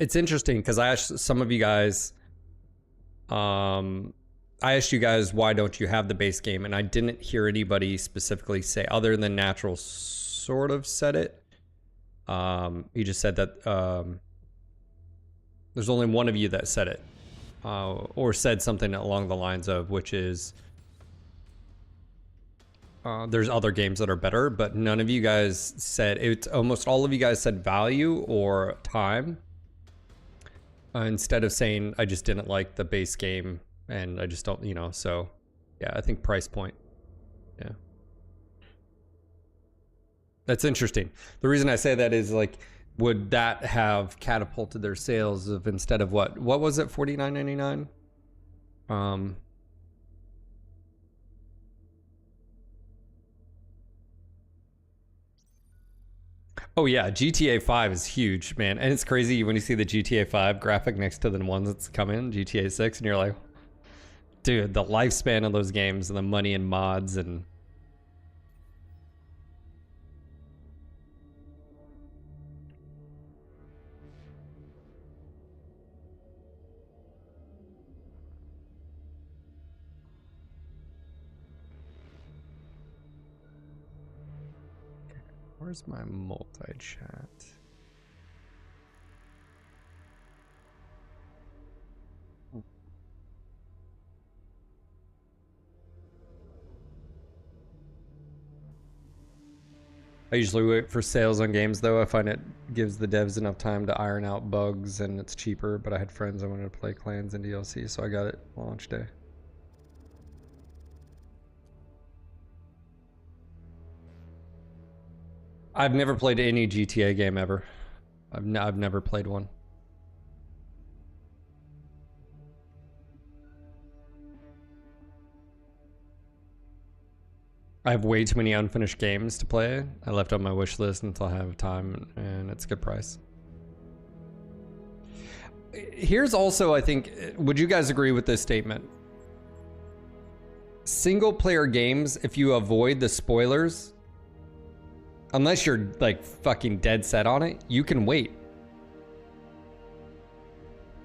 Speaker 1: It's interesting because I asked some of you guys, I asked you guys, why don't you have the base game? And I didn't hear anybody specifically say, other than Natural sort of said it. He just said that there's only one of you that said it, or said something along the lines of, which is, there's other games that are better, but none of you guys said, it's almost all of you guys said value or time. Instead of saying, I just didn't like the base game and I just don't, you know, so yeah, I think price point. Yeah. That's interesting. The reason I say that is, like, would that have catapulted their sales of, instead of what was it, $49.99? Oh yeah, GTA 5 is huge, man. And it's crazy when you see the GTA 5 graphic next to the ones that's coming, GTA 6, and you're like, dude, the lifespan of those games and the money and mods and... Where's my multi-chat? I usually wait for sales on games, though. I find it gives the devs enough time to iron out bugs and it's cheaper, but I had friends I wanted to play clans and DLC, so I got it launch day. I've never played any GTA game ever. I've never played one. I have way too many unfinished games to play. I left on my wish list until I have time, and it's a good price. Here's also, I think, would you guys agree with this statement? Single player games, if you avoid the spoilers, unless you're like fucking dead set on it, you can wait.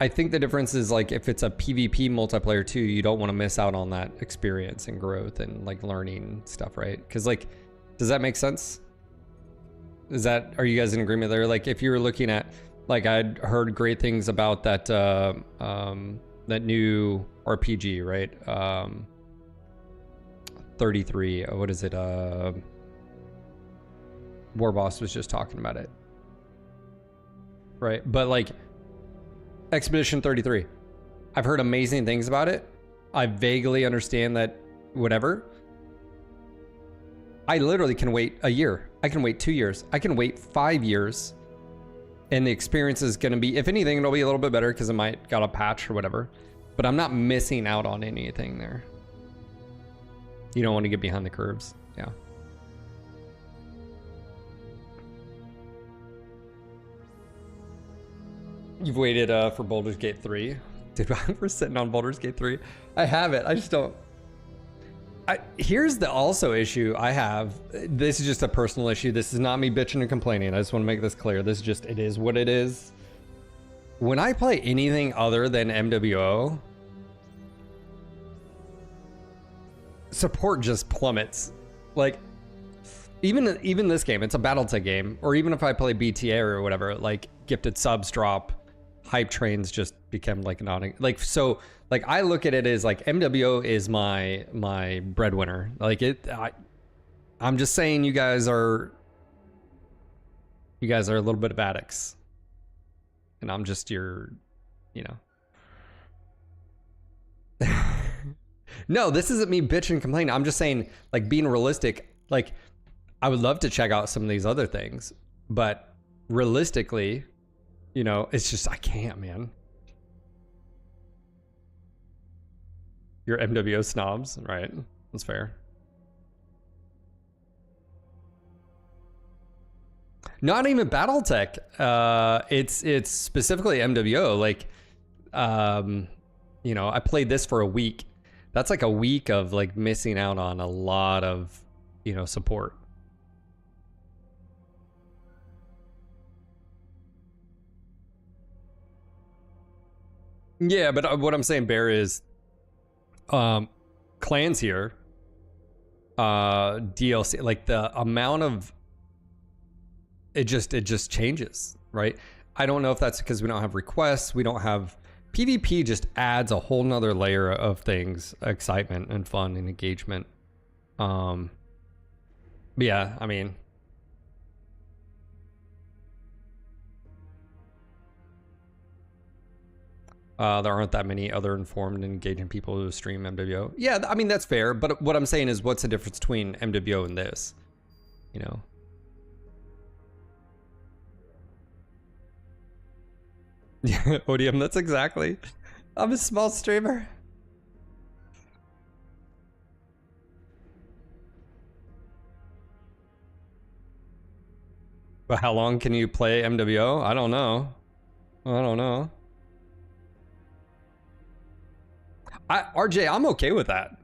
Speaker 1: I think the difference is, like, if it's a PvP multiplayer too, you don't want to miss out on that experience and growth and like learning stuff, right? Because, like, does that make sense? Are you guys in agreement there? Like, if you're looking at, like, I'd heard great things about that that new RPG, right? 33. What is it? Warboss was just talking about it, right? But like Expedition 33, I've heard amazing things about it. I vaguely understand that, whatever. I literally can wait a year. I can wait 2 years. I can wait 5 years. And the experience is going to be, if anything, it'll be a little bit better because it might got a patch or whatever. But I'm not missing out on anything there. You don't want to get behind the curves. Yeah. You've waited for Baldur's Gate 3. Dude, we're sitting on Baldur's Gate 3. I have it. I just don't. Here's the also issue I have. This is just a personal issue. This is not me bitching and complaining. I just want to make this clear. This is just, it is what it is. When I play anything other than MWO, support just plummets. Like, even this game, it's a Battletech game, or even if I play BTA or whatever, like, gifted subs drop, hype trains just become like like, so like I look at it as like MWO is my breadwinner. Like I'm just saying you guys are a little bit of addicts, and I'm just your, you know. No, this isn't me bitching and complaining. I'm just saying, like, being realistic. Like, I would love to check out some of these other things, but realistically, you know, it's just, I can't, man. You're MWO snobs, right? That's fair. Not even Battletech. It's specifically MWO. Like, you know, I played this for a week. That's like a week of like missing out on a lot of, you know, support. Yeah, but what I'm saying, Bear, is clans here, DLC, like the amount of it just changes, right? I don't know if that's because we don't have requests, we don't have PvP, just adds a whole nother layer of things, excitement and fun and engagement. But yeah, I mean, there aren't that many other informed and engaging people who stream MWO. Yeah, I mean, that's fair. But what I'm saying is, what's the difference between MWO and this? You know? Yeah, Odium, that's exactly. I'm a small streamer. But how long can you play MWO? I don't know. I don't know. RJ, I'm okay with that.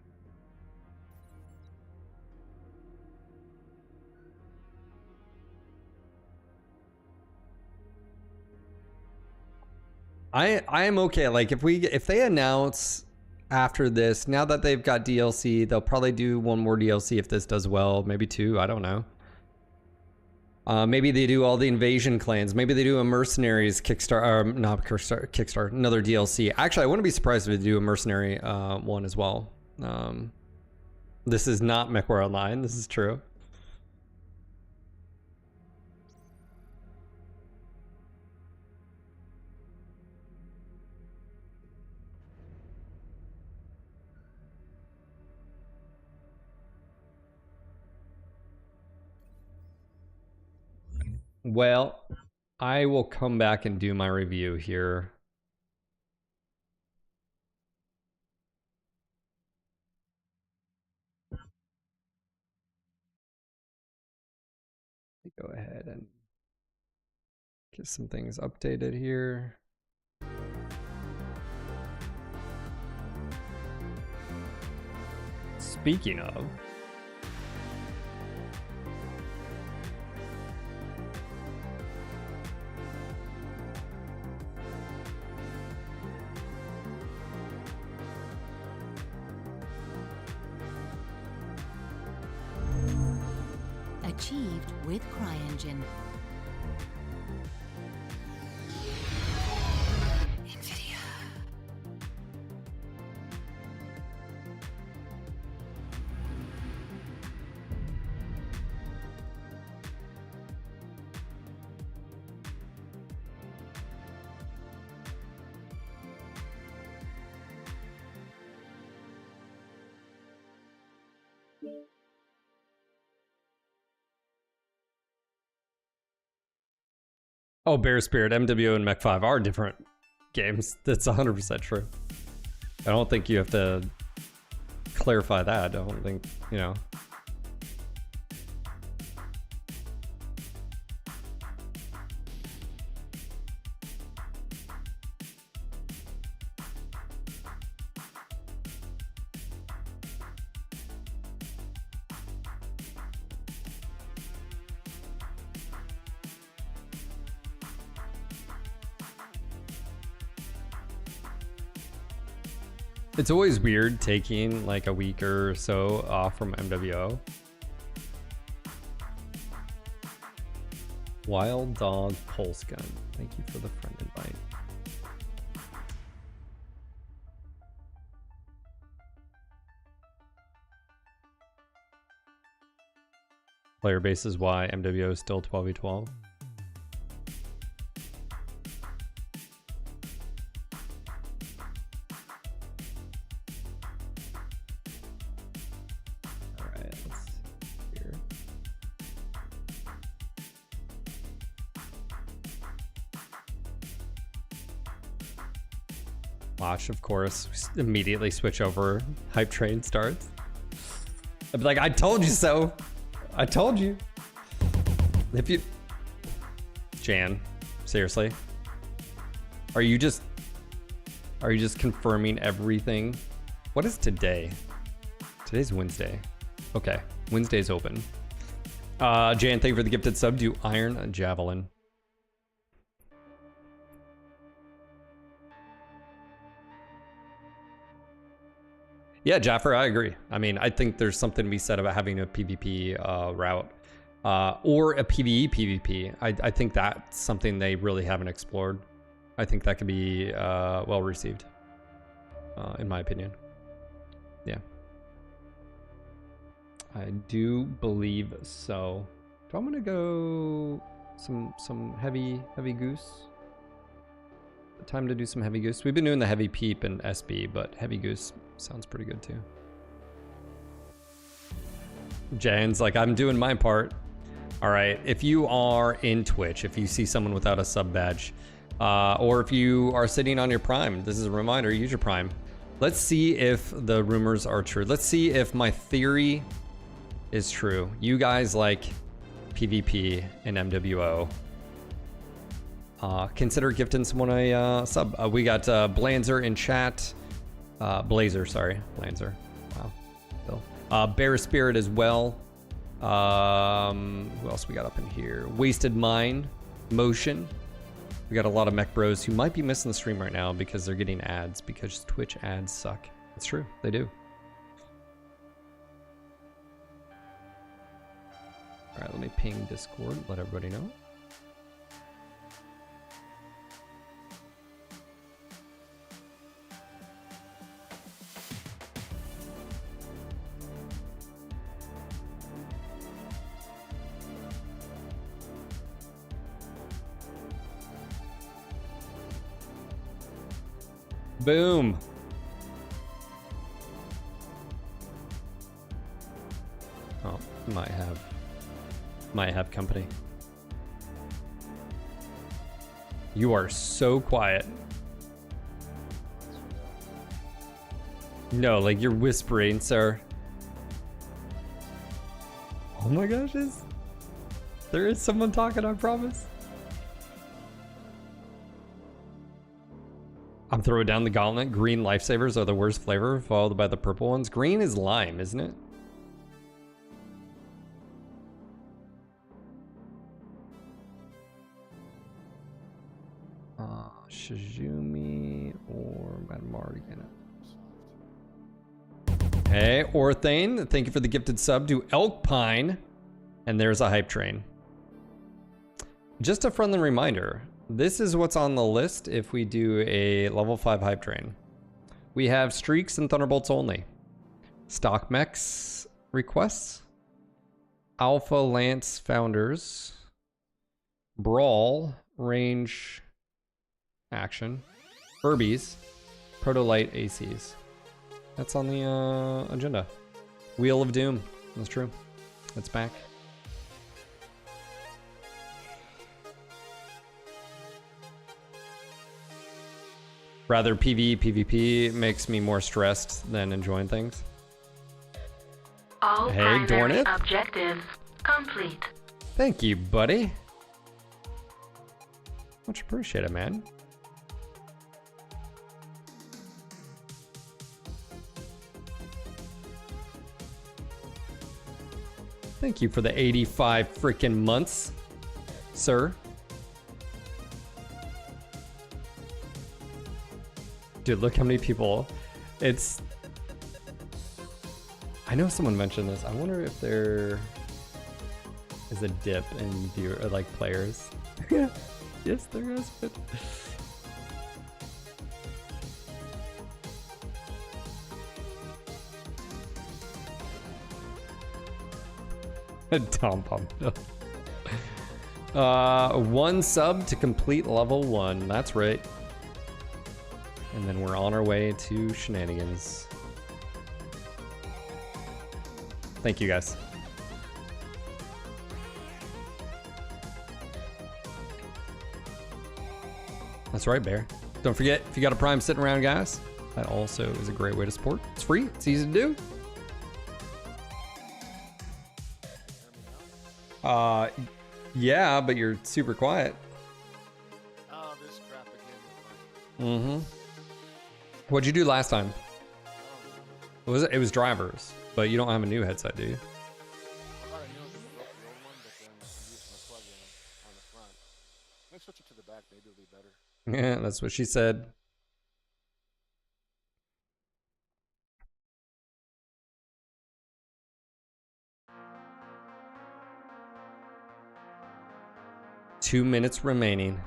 Speaker 1: I am okay. Like if they announce after this, now that they've got DLC, they'll probably do one more DLC if this does well, maybe two, I don't know. Maybe they do all the invasion clans. Maybe they do a mercenaries Kickstarter, not Kickstarter, another DLC. Actually, I wouldn't be surprised if they do a mercenary one as well. This is not MechWarrior Online. This is true. Well, I will come back and do my review here. Go ahead and get some things updated here. Speaking of,
Speaker 13: achieved with CryEngine. NVIDIA.
Speaker 1: oh, Bear Spirit, MWO and Mech 5 are different games. That's 100% true. I don't think you have to clarify that. I don't think, you know. It's always weird taking like a week or so off from MWO. Wild Dog Pulse Gun. Thank you for the friend invite. Player base is why MWO is still 12v12. Watch, of course, immediately switch over. Hype train starts. I'd be like, I told you so. I told you. If you... Jan, seriously? Are you just confirming everything? What is today? Today's Wednesday. Okay, Wednesday's open. Jan, thank you for the gifted sub. Do Iron Javelin. Yeah, Jaffer, I agree. I mean, I think there's something to be said about having a PvP route or a PvE PvP. I think that's something they really haven't explored. I think that could be well received, in my opinion. Yeah, I do believe so. Do I'm gonna go some heavy goose? Time to do some heavy goose. We've been doing the heavy peep and SB, but heavy goose sounds pretty good too. Jan's like, I'm doing my part. All right, if you are in Twitch, if you see someone without a sub badge, or if you are sitting on your Prime, this is a reminder, use your Prime. Let's see if the rumors are true. Let's see if my theory is true. You guys like PvP and MWO. Consider gifting someone a sub. We got Blanzer in chat. Blazer, sorry. Blanzer. Wow. Bill. Bear Spirit as well. Who else we got up in here? Wasted Mind. Motion. We got a lot of mech bros who might be missing the stream right now because they're getting ads, because Twitch ads suck. It's true. They do. All right, let me ping Discord, let everybody know. Boom. Oh, might have company. You are so quiet. No, like you're whispering, sir. Oh my gosh, there is someone talking, I promise. I'm throwing down the gauntlet. Green lifesavers are the worst flavor, followed by the purple ones. Green is lime, isn't it? Shizumi or Madmardigan. Hey, Orthane, thank you for the gifted sub to Elk Pine. And there's a hype train. Just a friendly reminder. This is what's on the list if we do a level 5 hype train. We have streaks and thunderbolts only. Stock mechs requests. Alpha Lance founders. Brawl range action. Furbies. Protolite ACs. That's on the agenda. Wheel of Doom. That's true. It's back. Rather PvE, PvP makes me more stressed than enjoying things.
Speaker 8: All
Speaker 1: hey, Dornith.
Speaker 8: Objectives complete.
Speaker 1: Thank you, buddy. Much appreciated, man. Thank you for the 85 freaking months, sir. Dude, look how many people. I know someone mentioned this. I wonder if there is a dip in viewer, like players. Yes, there is. But Tom Pump. One sub to complete level 1. That's right. And then we're on our way to shenanigans. Thank you, guys. That's right, Bear. Don't forget, if you got a Prime sitting around, guys, that also is a great way to support. It's free. It's easy to do. Yeah, but you're super quiet.
Speaker 14: Oh, this crap again.
Speaker 1: Mm-hmm. What'd you do last time? It was drivers, but you don't have a new headset, do you?
Speaker 14: Switch it to the back, maybe it'll be better.
Speaker 1: Yeah, that's what she said. 2 minutes remaining.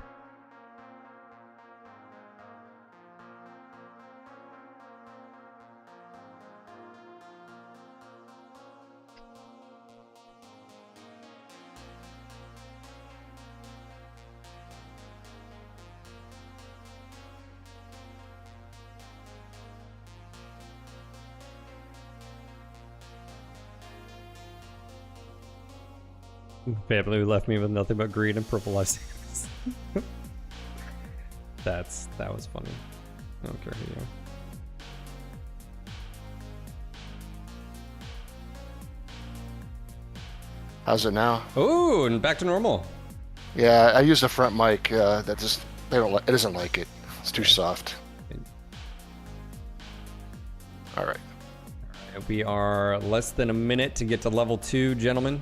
Speaker 1: Family left me with nothing but green and purple lifesavers. That was funny. I don't care who you are.
Speaker 14: How's it now?
Speaker 1: Oh, and back to normal.
Speaker 14: Yeah, I use the front mic. That just it doesn't like it. It's too soft. All right.
Speaker 1: We are less than a minute to get to level 2, gentlemen.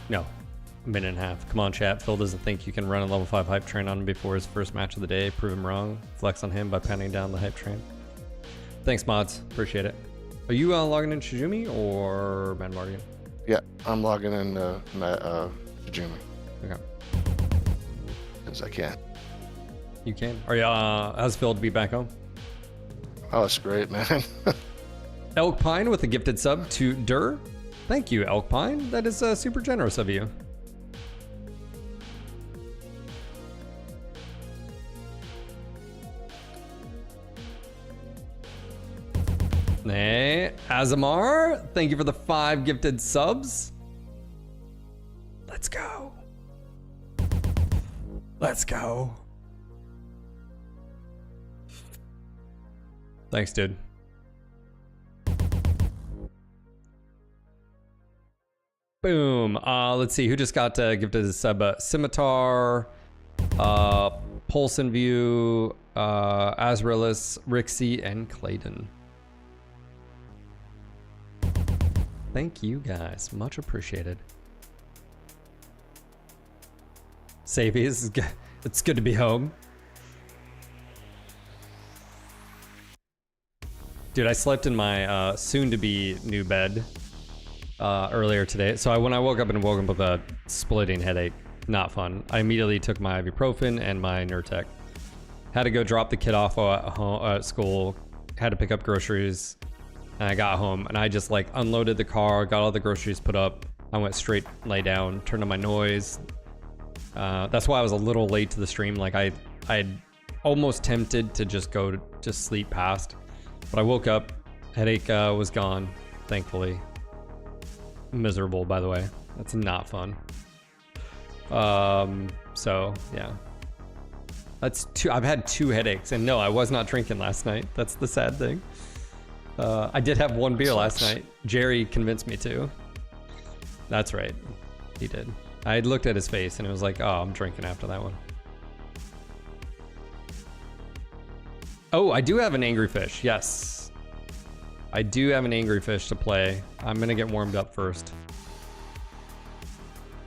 Speaker 1: No, a minute and a half. Come on, chat. Phil doesn't think you can run a level 5 hype train on him before his first match of the day. Prove him wrong. Flex on him by pounding down the hype train. Thanks, mods. Appreciate it. Are you logging in Shizumi or Mad Mardian?
Speaker 14: Yeah, I'm logging in Jimmy.
Speaker 1: Okay.
Speaker 14: Because I can.
Speaker 1: You can. Are you? How's it feel to be back home?
Speaker 14: Oh, it's great, man.
Speaker 1: Elk Pine with a gifted sub to Dur. Thank you, Elk Pine. That is super generous of you. Hey, Azamar, thank you for the 5 gifted subs. Let's go. Let's go. Thanks, dude. Boom. Let's see who just got gifted a sub. Scimitar, Polson View, Azraelis, Rixie, and Clayton. Thank you guys. Much appreciated. Savies, it's good to be home. Dude, I slept in my soon-to-be new bed earlier today. So when I woke up with a splitting headache. Not fun. I immediately took my ibuprofen and my Nurtec. Had to go drop the kid off at school. Had to pick up groceries. And I got home and I just like unloaded the car, got all the groceries put up. I went straight, lay down, turned on my noise. That's why I was a little late to the stream. Like I'd almost tempted to just go to sleep past. But I woke up, headache was gone, thankfully. Miserable, by the way. That's not fun. So yeah. That's two. I've had 2 headaches, and no, I was not drinking last night. That's the sad thing. I did have 1 beer last night. Jerry convinced me to. That's right. He did. I had looked at his face, and it was like, oh, I'm drinking after that one. Oh, I do have an angry fish. Yes. I do have an angry fish to play. I'm going to get warmed up first.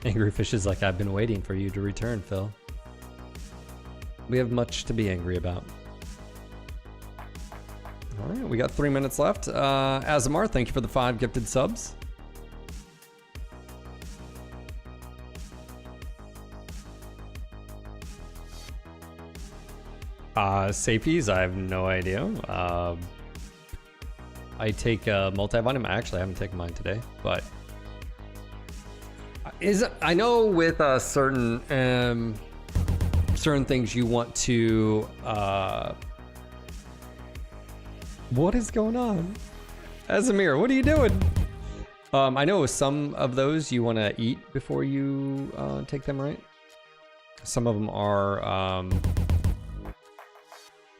Speaker 1: Angry fish is like, I've been waiting for you to return, Phil. We have much to be angry about. All right, we got 3 minutes left. Azamar, thank you for the 5 gifted subs. Safeties, I have no idea. I take multivitamin. I actually haven't taken mine today, but I know with certain things you want to. What is going on? Azamir, what are you doing? I know with some of those you want to eat before you take them, right? Some of them are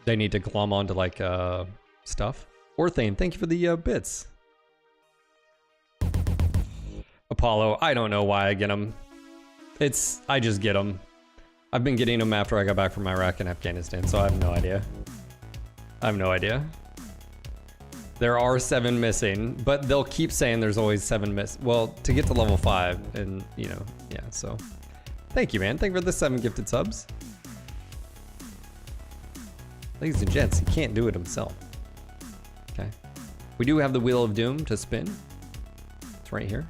Speaker 1: they need to glom onto like stuff. Orthane, thank you for the bits. Apollo, I don't know why I get them. I just get them. I've been getting them after I got back from Iraq and Afghanistan, so I have no idea. I have no idea. There are 7 missing, but they'll keep saying there's always 7 miss. Well, to get to level 5, and you know, yeah. So, thank you, man. Thank you for the 7 gifted subs. Ladies and gents, he can't do it himself. Okay. We do have the Wheel of Doom to spin. It's right here.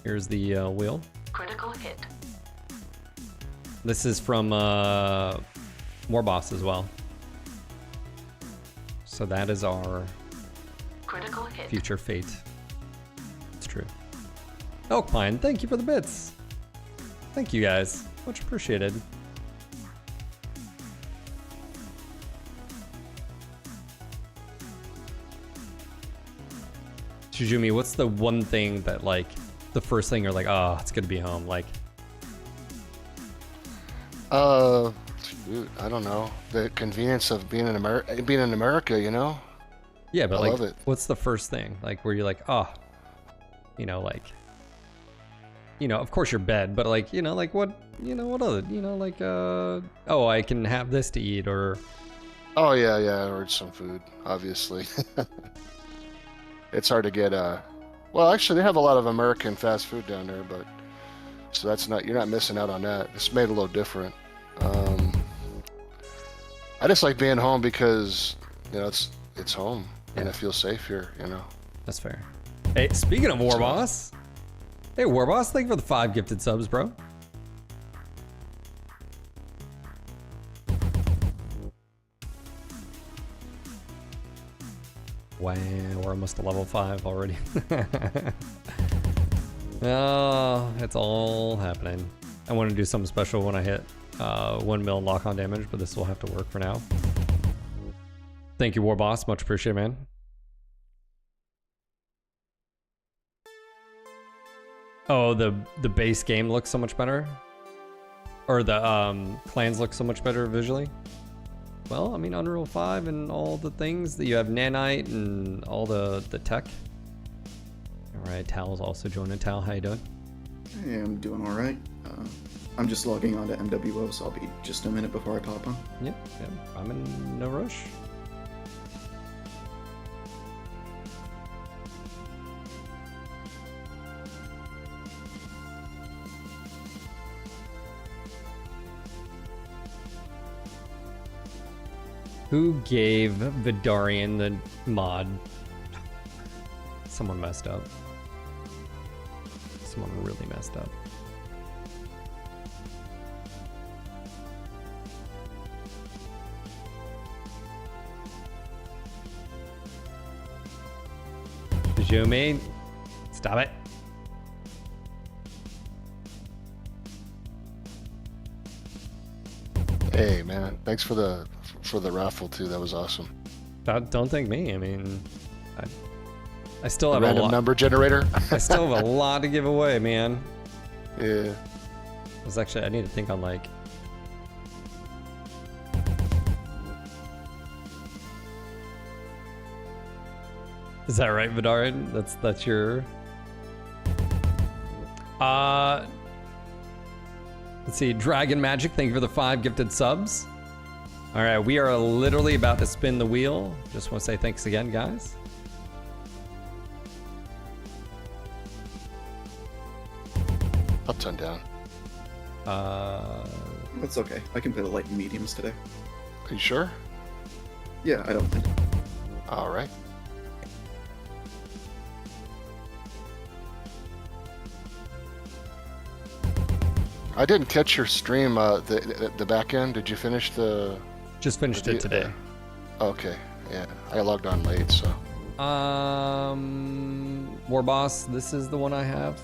Speaker 1: Here's the wheel.
Speaker 7: Critical hit.
Speaker 1: This is from War Boss as well. So that is our
Speaker 7: Critical hit.
Speaker 1: future fate. It's true. Elk Pine, thank you for the bits. Thank you guys. Much appreciated. Shizumi, what's the one thing that, like, the first thing you're like, oh, it's good to be home? Like,
Speaker 14: Shoot, I don't know. The convenience of being in America, you know?
Speaker 1: yeah, but
Speaker 14: I
Speaker 1: like,
Speaker 14: love it.
Speaker 1: what's the first thing? Like, where you're like, oh, you know, like, you know, of course your bed, but like, you know, like what other, you know, like, oh, I can have this to eat, or,
Speaker 14: Oh yeah, or some food, obviously. It's hard to get well, actually they have a lot of American fast food down there, but so that's not, you're not missing out on that. It's made a little different. I just like being home because, you know, it's home and I feel safe here, you know.
Speaker 1: that's fair. Hey, speaking of War Boss, hey War Boss, thank you for the 5 gifted subs, bro. Wow, we're almost to level 5 already. Oh, it's all happening. I want to do something special when I hit 1 mil lock-on damage, but this will have to work for now. Thank you, War Boss. Much appreciated, man. Oh, the base game looks so much better? Or the plans look so much better visually? Well, I mean, Unreal 5 and all the things that you have, nanite and all the tech. All right, Tal's also joining. Tal, how you doing?
Speaker 15: Hey, I'm doing all right. I'm just logging on to MWO, so I'll be just a minute before I pop on.
Speaker 1: Yep, I'm in no rush. Who gave Vidarian the mod? Someone messed up. Someone really messed up. Jumi, stop it.
Speaker 14: Hey man, thanks for the raffle too. That was awesome.
Speaker 1: Don't thank me. I mean, I still have
Speaker 14: random
Speaker 1: a lot.
Speaker 14: Number generator.
Speaker 1: I still have a lot to give away, man.
Speaker 14: Yeah.
Speaker 1: I need to think on like. Is that right, Vidarian? That's your. Let's see, Dragon Magic, thank you for the 5 gifted subs. All right, we are literally about to spin the wheel. Just want to say thanks again, guys.
Speaker 14: Up, 10 down.
Speaker 15: That's okay. I can play the light and mediums today.
Speaker 14: Are you sure?
Speaker 15: Yeah, I don't think.
Speaker 14: All right. I didn't catch your stream, the back end. Did you finish the...
Speaker 1: Just finished it today.
Speaker 14: Okay, yeah. I logged on late, so...
Speaker 1: War Boss, this is the one I have.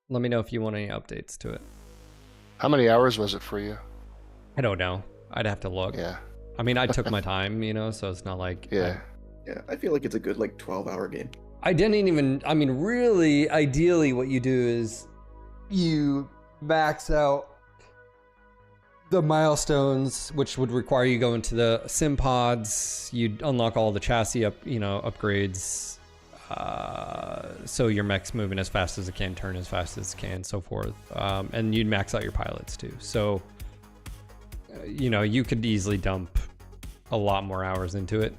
Speaker 1: Let me know if you want any updates to it.
Speaker 14: How many hours was it for you?
Speaker 1: I don't know. I'd have to look.
Speaker 14: Yeah.
Speaker 1: I mean, I took my time, you know, so it's not like...
Speaker 14: Yeah.
Speaker 15: Yeah, I feel like it's a good, like, 12-hour game.
Speaker 1: I didn't even, I mean, really, ideally what you do is you max out the milestones, which would require you go into the sim pods, you'd unlock all the chassis upgrades, so your mech's moving as fast as it can, turn as fast as it can, so forth. And you'd max out your pilots too. So, you know, you could easily dump a lot more hours into it.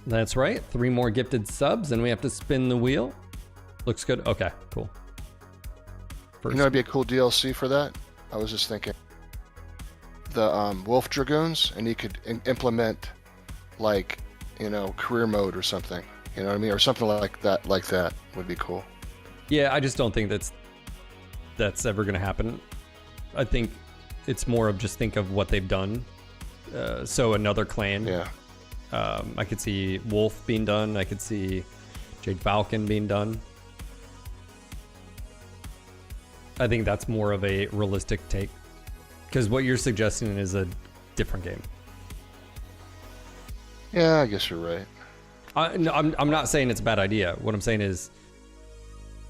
Speaker 1: That's right. 3 more gifted subs, and we have to spin the wheel. Looks good. Okay, cool.
Speaker 14: You know, it'd be a cool DLC for that. I was just thinking the Wolf Dragoons, and you could implement like, you know, career mode or something. You know what I mean? Or something like that. Like that would be cool.
Speaker 1: Yeah, I just don't think that's ever going to happen. I think it's more of just think of what they've done. So another clan.
Speaker 14: Yeah.
Speaker 1: I could see Wolf being done. I could see Jade Falcon being done. I think that's more of a realistic take. Because what you're suggesting is a different game.
Speaker 14: Yeah, I guess you're right.
Speaker 1: No, I'm not saying it's a bad idea. What I'm saying is,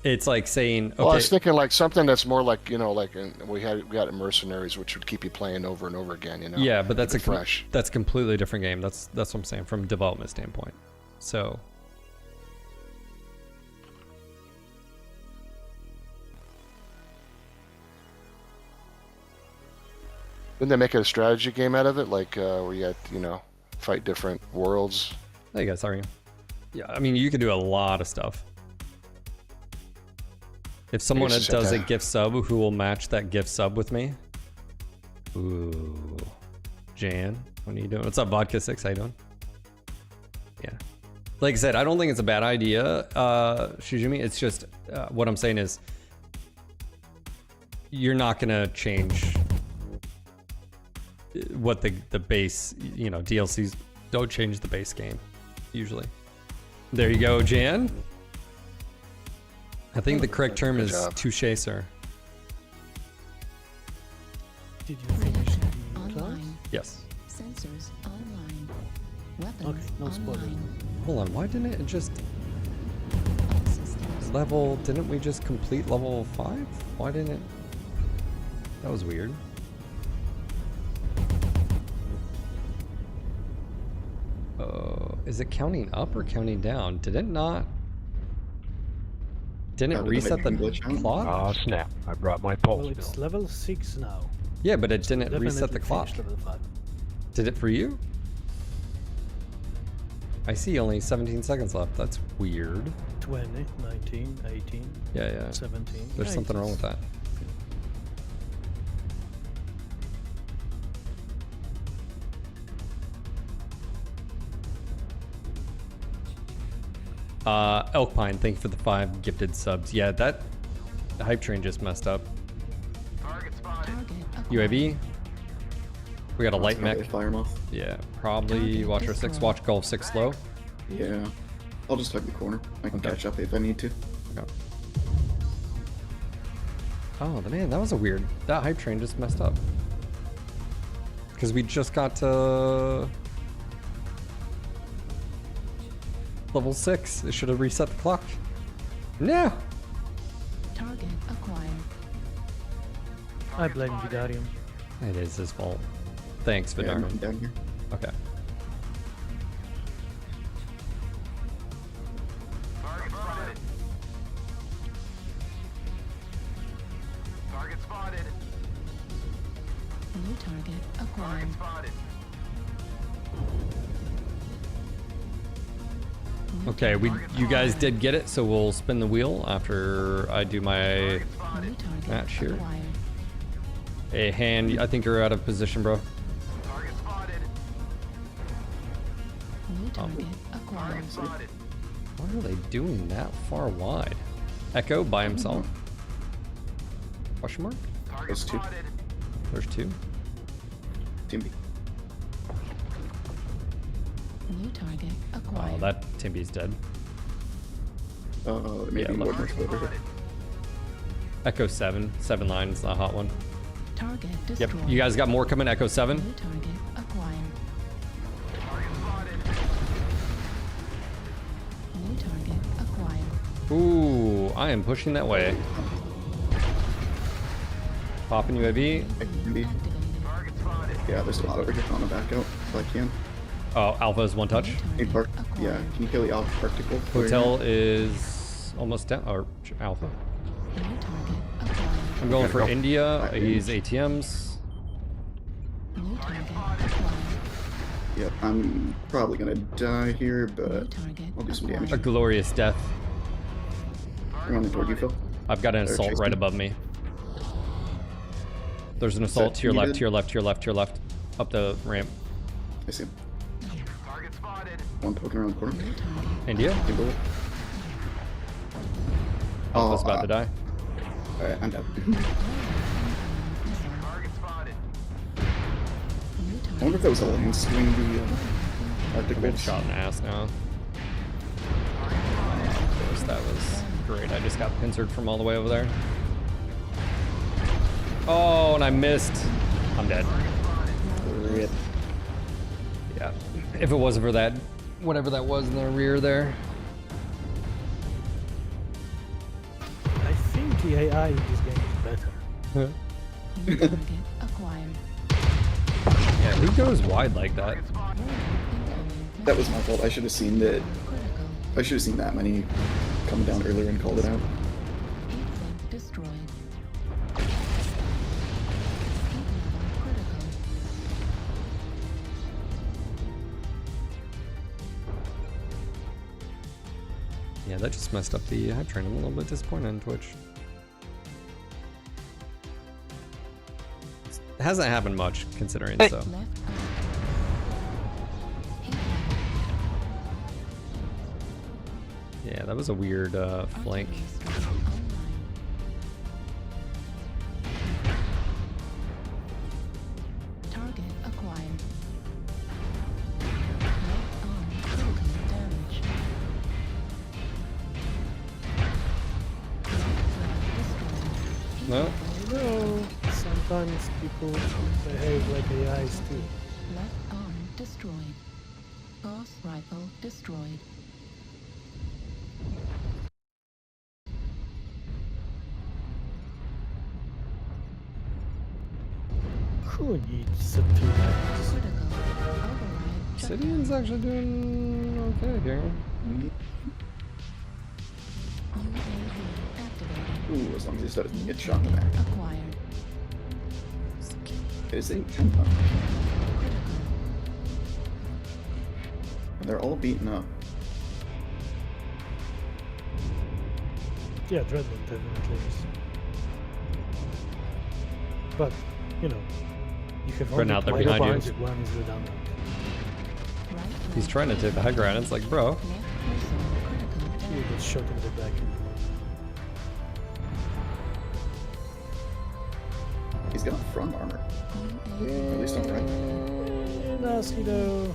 Speaker 1: it's like saying, okay.
Speaker 14: Well, I was thinking like something that's more like, you know, like we got Mercenaries, which would keep you playing over and over again, you know.
Speaker 1: Yeah, but that's
Speaker 14: fresh.
Speaker 1: That's a completely different game. That's what I'm saying from a development standpoint. So.
Speaker 14: Didn't they make a strategy game out of it, like where you had, you know, fight different worlds?
Speaker 1: Hey guys, how are you? Yeah, I mean, you could do a lot of stuff. If someone does a gift sub, who will match that gift sub with me? Ooh, Jan, what are you doing? What's up, Vodka 6? How you doing? Yeah, like I said, I don't think it's a bad idea, Shizumi. It's just what I'm saying is, you're not gonna change what the base, you know, DLCs don't change the base game usually. There you go, Jan. I think the correct term is touche, sir.
Speaker 16: Did you finish the
Speaker 13: Online.
Speaker 16: class?
Speaker 1: Yes.
Speaker 13: Sensors online. Weapons
Speaker 16: Okay, no spoilers.
Speaker 13: online.
Speaker 1: Hold on, why didn't it just
Speaker 13: All systems.
Speaker 1: level? Didn't we just complete level 5? Why didn't it? That was weird. Is it counting up or counting down? Did it not? Didn't it reset the clock?
Speaker 17: Oh snap, I brought my pulse
Speaker 16: Well, it's
Speaker 17: bill.
Speaker 16: level 6 now.
Speaker 1: Yeah, but it didn't reset the
Speaker 16: Definitely
Speaker 1: clock.
Speaker 16: finished level 5.
Speaker 1: Did it for you? I see only 17 seconds left. That's weird.
Speaker 16: 20, 19, 18,
Speaker 1: Yeah.
Speaker 16: 17.
Speaker 1: There's
Speaker 16: Yeah,
Speaker 1: something wrong with that. Elkpine, thank you for the 5 gifted subs. Yeah, that hype train just messed up.
Speaker 8: Target spotted.
Speaker 1: UAV. We got a light mech.
Speaker 15: Fire moth.
Speaker 1: Yeah, probably Watcher 6. Watch Golf 6 low.
Speaker 15: Yeah. I'll just hug the corner. I can catch up if I need to.
Speaker 1: Okay. Oh, man, that was a weird. That hype train just messed up. Because we just got to level 6. It should have reset the clock. No.
Speaker 13: Target acquired.
Speaker 16: I blame Vidarium.
Speaker 1: It is his fault. Thanks,
Speaker 15: Yeah,
Speaker 1: Vidar.
Speaker 15: I'm down here.
Speaker 1: Okay.
Speaker 8: Target spotted. Target spotted.
Speaker 13: New target acquired.
Speaker 8: Target spotted.
Speaker 1: Okay, you guys did get it, so we'll spin the wheel after I do my
Speaker 13: New target
Speaker 1: match here.
Speaker 13: acquired.
Speaker 1: A hand, I think you're out of position, bro.
Speaker 8: Target spotted.
Speaker 13: New target acquired.
Speaker 8: Target spotted.
Speaker 1: Why are they doing that far wide? Echo by himself? Question mark?
Speaker 8: Target
Speaker 15: There's two.
Speaker 8: spotted.
Speaker 1: There's 2.
Speaker 15: Team B.
Speaker 13: New target
Speaker 1: Oh,
Speaker 13: acquired.
Speaker 1: that Timby's dead.
Speaker 15: Maybe
Speaker 1: Yeah,
Speaker 15: more
Speaker 1: look.
Speaker 15: much over here.
Speaker 1: Echo 7. 7 line's the hot one.
Speaker 13: Target
Speaker 1: Yep,
Speaker 13: destroyed.
Speaker 1: you guys got more coming, Echo 7.
Speaker 13: New target acquired.
Speaker 8: Target spotted.
Speaker 13: New target acquired.
Speaker 1: Ooh, I am pushing that way. Popping UAV.
Speaker 15: Team B.
Speaker 8: Target spotted.
Speaker 15: Yeah, there's a lot over here. On the back out if I can.
Speaker 1: Oh, Alpha is 1 touch.
Speaker 15: Hey, Park. Yeah, can you kill the Alpha particle?
Speaker 1: Hotel is almost down. Or Alpha.
Speaker 13: New target acquired.
Speaker 1: I'm going
Speaker 15: Gotta
Speaker 1: for
Speaker 15: go.
Speaker 1: India. He's ATMs.
Speaker 13: New target acquired.
Speaker 15: Yep, I'm probably gonna die here,
Speaker 13: New
Speaker 15: but
Speaker 13: target
Speaker 15: I'll do some damage.
Speaker 1: A glorious death.
Speaker 15: I'm running toward you, Phil.
Speaker 1: I've got an
Speaker 15: They're
Speaker 1: assault
Speaker 15: chasing
Speaker 1: right
Speaker 15: me.
Speaker 1: above me. There's an assault to your left,
Speaker 15: needed?
Speaker 1: to your left, to your left, to your left. Up the ramp.
Speaker 15: I see him.
Speaker 8: Target spotted.
Speaker 15: One poking around the corner.
Speaker 1: India?
Speaker 15: Kimberly.
Speaker 1: I was about to die.
Speaker 15: Alright, I'm dead. I wonder if that was a lance doing the Arctic
Speaker 1: I've been
Speaker 15: Wolves.
Speaker 1: shot in the ass now. Of course, that was great. I just got pincered from all the way over there. Oh, and I missed. I'm dead.
Speaker 15: Rip.
Speaker 1: Yeah. If it wasn't for that, whatever that was in the rear there.
Speaker 16: I think the AI in this game is better.
Speaker 13: New target acquired.
Speaker 1: Yeah, who goes wide like that?
Speaker 15: That was my fault. I should have seen that. I should have seen that many coming down earlier and called it out.
Speaker 13: Destroyed.
Speaker 1: Yeah, that just messed up the hype train. I'm a little bit disappointed in Twitch. It hasn't happened much, considering, so. Yeah, that was a weird flank.
Speaker 13: Target acquired. Left arm critically damaged.
Speaker 1: No?
Speaker 16: No, sometimes people behave like AIs too.
Speaker 13: Left arm destroyed. Gauss rifle destroyed.
Speaker 16: Who needs supplies?
Speaker 13: Critical. Override.
Speaker 1: Obsidian's actually doing okay here.
Speaker 13: UAV activated.
Speaker 15: Ooh, as long as he doesn't get shot in the back.
Speaker 13: Acquired.
Speaker 15: It is a tempo. And they're all beaten up.
Speaker 16: Yeah, Dreadnought definitely is. But, you know, you have
Speaker 1: But
Speaker 16: only
Speaker 1: now they're
Speaker 16: one
Speaker 1: behind you.
Speaker 16: bunch, one is redundant.
Speaker 1: He's trying to take the high ground. It's like, bro.
Speaker 16: You get shot in the back.
Speaker 15: He's got front armor. Or at least on the right.
Speaker 16: Nasty though.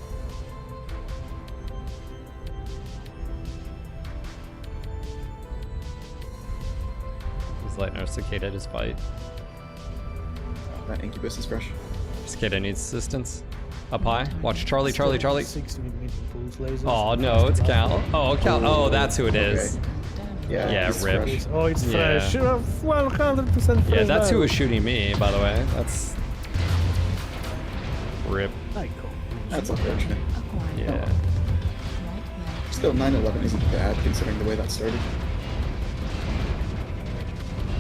Speaker 1: He's letting our cicada just fight.
Speaker 15: That incubus is fresh.
Speaker 1: Cicada needs assistance. Up high. Watch Charlie, Charlie, Charlie.
Speaker 16: 6 medium pulse lasers.
Speaker 1: Oh no, it's Cal. Oh, Cal. Oh, that's who it is.
Speaker 15: Yeah,
Speaker 1: Yeah,
Speaker 15: it's
Speaker 1: rip.
Speaker 15: fresh.
Speaker 16: Oh, it's
Speaker 1: Yeah.
Speaker 16: fresh. 100% fresh.
Speaker 1: Yeah, that's who
Speaker 16: now.
Speaker 1: was shooting me, by the way. That's rip.
Speaker 15: That's unfortunate.
Speaker 1: Yeah.
Speaker 15: Still, 9/11 isn't bad considering the way that started.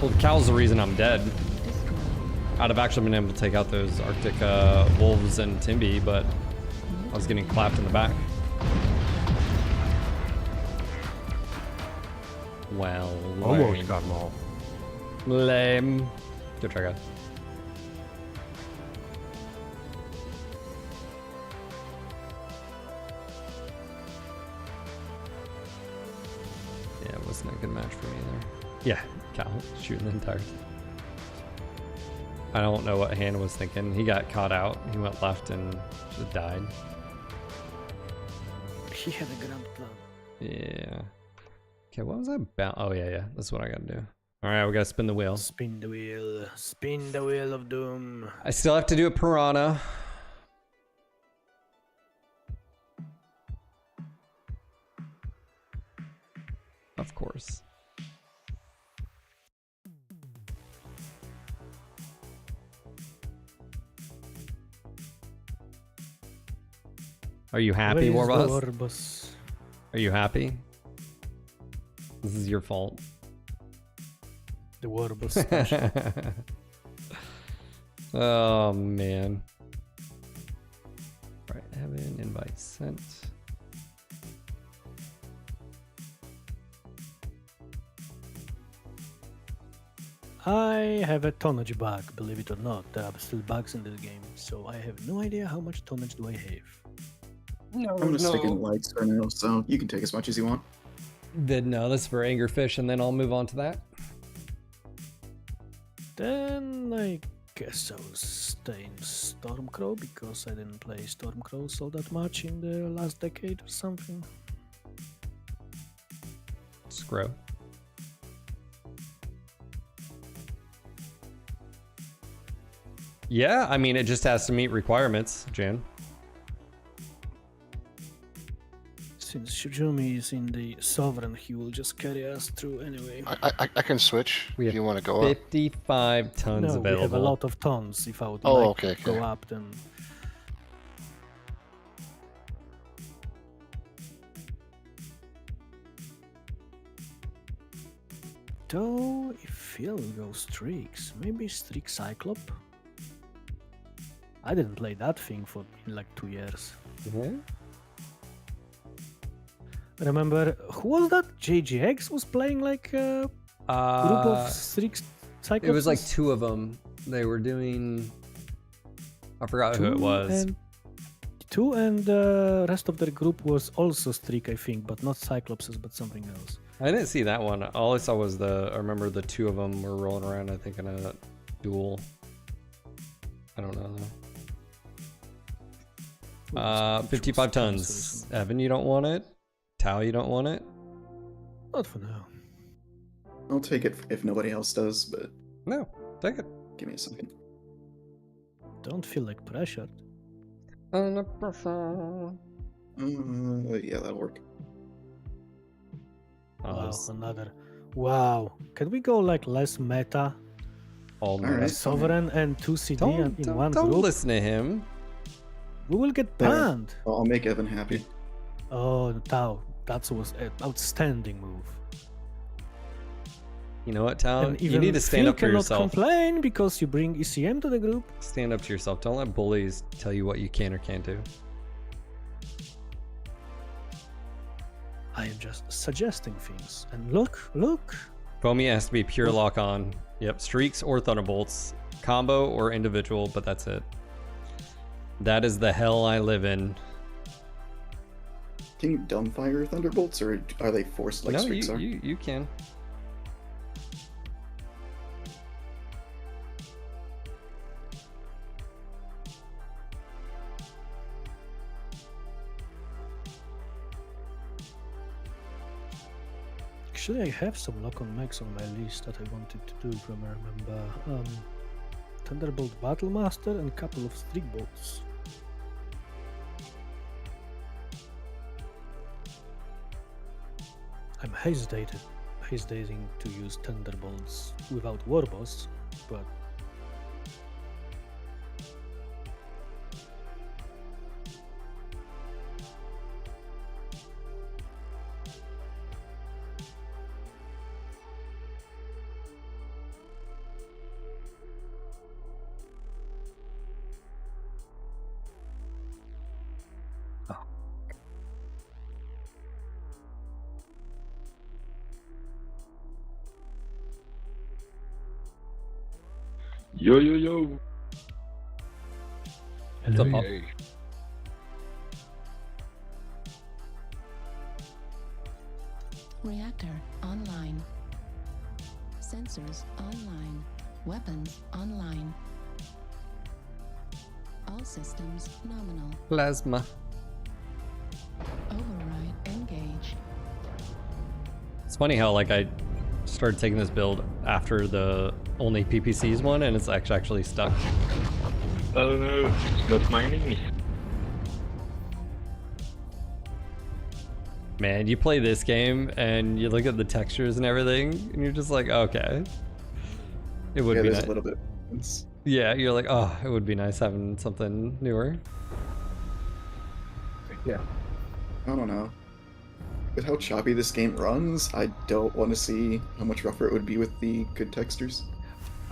Speaker 1: Well, Cal's the reason I'm dead. I'd have actually been able to take out those Arctic wolves and Timby, but I was getting clapped in the back. Well,
Speaker 17: Almost
Speaker 1: lame.
Speaker 17: got them all.
Speaker 1: Lame. Good try, guys. Yeah, it wasn't a good match for me either. Yeah, Cal shooting the entire time. I don't know what Han was thinking. He got caught out. He went left and just died.
Speaker 16: He had a grand plan.
Speaker 1: Yeah. Okay, what was I about? Oh, yeah, yeah. That's what I gotta do. All right, we gotta spin the wheel.
Speaker 16: Spin the wheel. Spin the wheel of doom.
Speaker 1: I still have to do a piranha. Of course. Are you happy,
Speaker 16: Where is the
Speaker 1: Warboss?
Speaker 16: Warboss?
Speaker 1: Are you happy? This is your fault.
Speaker 16: The Warboss special.
Speaker 1: Oh man. Right, Evan, invite sent.
Speaker 16: I have a tonnage bug, believe it or not. There are still bugs in this game, so I have no idea how much tonnage do I have.
Speaker 1: No,
Speaker 15: I'm gonna stick in
Speaker 1: no.
Speaker 15: lights for now, so you can take as much as you want.
Speaker 1: Then no, this is for Angerfish, and then I'll move on to that.
Speaker 16: Then I guess I'll stay in Stormcrow because I didn't play Stormcrows all that much in the last decade or something.
Speaker 1: Scrow. Yeah, I mean, it just has to meet requirements, Jan.
Speaker 16: Since Shujumi is in the Sovereign, he will just carry us through anyway.
Speaker 14: I can switch if you want to go up.
Speaker 1: 55 tons
Speaker 16: No,
Speaker 1: available.
Speaker 16: we have a lot of tons. If I would
Speaker 14: Oh,
Speaker 16: like
Speaker 14: okay,
Speaker 16: to go
Speaker 14: okay.
Speaker 16: up, then... Though, if he'll go Streaks, maybe Streak Cyclop? I didn't play that thing for like 2 years.
Speaker 1: Mm-hmm.
Speaker 16: Remember, who was that? JGX was playing like a group of Streak Cyclops?
Speaker 1: It was like 2 of them. They were doing... I forgot who it was.
Speaker 16: Two and the rest of their group was also Streak, I think, but not Cyclopses, but something else.
Speaker 1: I didn't see that one. All I saw was I remember the 2 of them were rolling around, I think, in a duel. I don't know though. 55 tons. Evan, you don't want it? Tao, you don't want it?
Speaker 16: Not for now.
Speaker 15: I'll take it if nobody else does, but...
Speaker 1: No, take it.
Speaker 15: Give me a second.
Speaker 16: Don't feel like pressured.
Speaker 15: Yeah, that'll work.
Speaker 16: Wow, another. Wow. Can we go like less meta?
Speaker 1: Alright.
Speaker 16: Sovereign and 2 CD in one
Speaker 1: don't
Speaker 16: group?
Speaker 1: listen to him.
Speaker 16: We will get banned.
Speaker 15: I'll make Evan happy.
Speaker 16: Oh, Tao. That was an outstanding move.
Speaker 1: You know what, Tao?
Speaker 16: And
Speaker 1: You
Speaker 16: even
Speaker 1: need to stand
Speaker 16: Phil
Speaker 1: up for
Speaker 16: cannot
Speaker 1: yourself.
Speaker 16: complain because you bring ECM to the group.
Speaker 1: Stand up to yourself. Don't let bullies tell you what you can or can't do.
Speaker 16: I am just suggesting things. And look.
Speaker 1: Foamy has to be pure lock on. Yep, streaks or thunderbolts. Combo or individual, but that's it. That is the hell I live in.
Speaker 15: Can you dumbfire thunderbolts, or are they forced like
Speaker 1: No,
Speaker 15: streaks are?
Speaker 1: you can.
Speaker 16: Actually, I have some lock-on mechs on my list that I wanted to do, if I remember. Thunderbolt Battlemaster and a couple of Streak Bolts. I'm hesitating to use Thunderbolts without Warboss, but
Speaker 17: Yo, yo, yo.
Speaker 1: What's up, Pop?
Speaker 17: Hey.
Speaker 13: Reactor online. Sensors online. Weapons online. All systems nominal.
Speaker 1: Plasma.
Speaker 13: Override engaged.
Speaker 1: It's funny how like I started taking this build after the only PPCs one, and it's actually stuck.
Speaker 17: Oh no, it's not my name.
Speaker 1: Man, you play this game and you look at the textures and everything, and you're just like, okay. It would be
Speaker 15: there's
Speaker 1: nice.
Speaker 15: a little bit.
Speaker 1: Yeah, you're like, oh, it would be nice having something newer.
Speaker 15: Yeah. I don't know. With how choppy this game runs, I don't want to see how much rougher it would be with the good textures.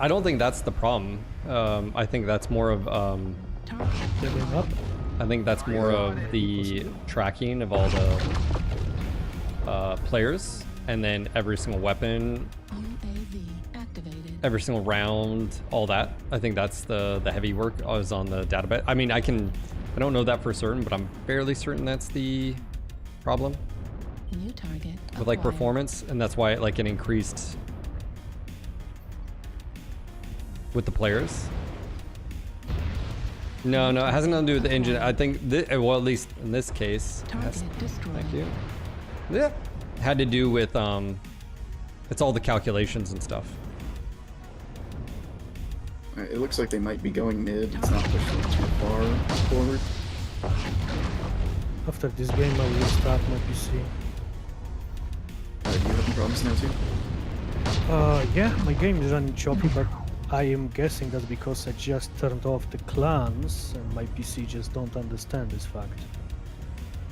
Speaker 1: I don't think that's the problem. I think that's more of I think that's more of the tracking of all the players, and then every single weapon, every single round, all that. I think that's the heavy work is on the database. I mean, I can I don't know that for certain, but I'm fairly certain that's the problem
Speaker 13: New target
Speaker 1: with like
Speaker 13: acquired.
Speaker 1: performance, and that's why it increased with the players. No, it has nothing to do with the engine. I think, well, at least in this case, thank you. Yeah, had to do with it's all the calculations and stuff.
Speaker 15: It looks like they might be going mid. It's not pushing too far forward.
Speaker 16: After this game, I will start my PC.
Speaker 15: Do you have any problems now too?
Speaker 16: Yeah, my game is running choppy, but I am guessing that's because I just turned off the clans and my PC just don't understand this fact.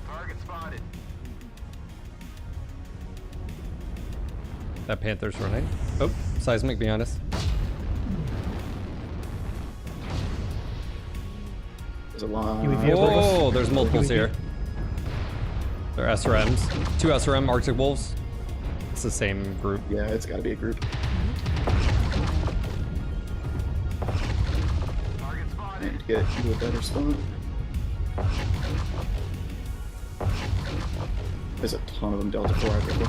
Speaker 5: Target spotted.
Speaker 1: That Panther's running. Oh, seismic behind us.
Speaker 15: There's a lot.
Speaker 1: Oh, there's multiples here. They're SRMs. 2 SRM Arctic Wolves. It's the same group.
Speaker 15: Yeah, it's got to be a group. And to get you a better spot. There's a ton of them Delta 4 out there.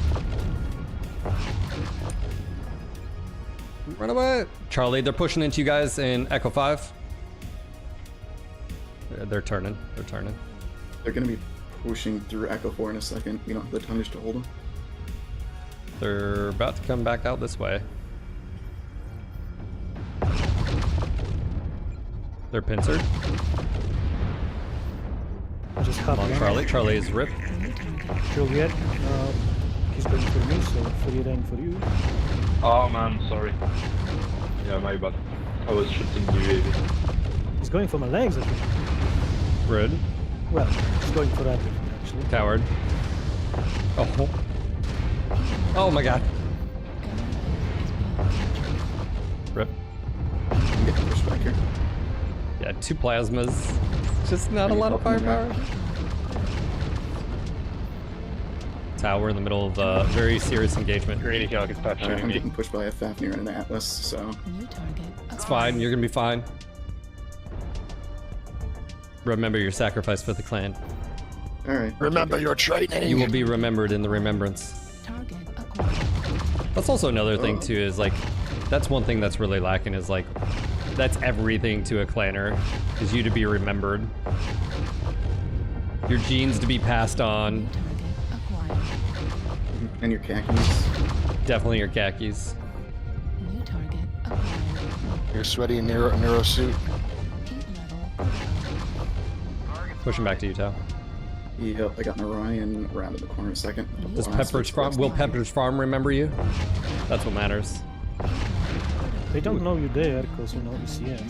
Speaker 1: Run away! Charlie, they're pushing into you guys in Echo 5. They're turning. They're turning.
Speaker 15: They're going to be pushing through Echo 4 in a second. We don't have the tonnage to hold them.
Speaker 1: They're about to come back out this way. They're pincered.
Speaker 16: Just
Speaker 1: Come on, Charlie. Charlie is ripped.
Speaker 16: Juliet, he's going for me, so free reign for you.
Speaker 17: Oh man, sorry. Yeah, my bad. I was shooting UAV.
Speaker 16: He's going for my legs, I think.
Speaker 1: Rude.
Speaker 16: Well, he's going for everything, actually.
Speaker 1: Coward. Oh. Oh my god. Rip.
Speaker 15: I'm getting pushed back here.
Speaker 1: Yeah, 2 plasmas. Just not a lot of firepower. Tower in the middle of a very serious engagement.
Speaker 15: I'm getting pushed by a Fafnir and an Atlas, so...
Speaker 1: It's fine, you're gonna be fine. Remember your sacrifice for the clan.
Speaker 15: Alright.
Speaker 14: Remember your training.
Speaker 1: You will be remembered in the remembrance. That's also another thing too, is like, that's one thing that's really lacking is like, that's everything to a clanner, is you to be remembered. Your genes to be passed on.
Speaker 15: And your khakis.
Speaker 1: Definitely your khakis.
Speaker 14: Your sweaty Nero suit.
Speaker 1: Pushing back to you, Tao.
Speaker 15: Yep, I got an Orion around in the corner in a second.
Speaker 1: Does Pepperidge Farm, will Pepperidge Farm remember you? That's what matters.
Speaker 16: They don't know you're there, because, you know, ECM,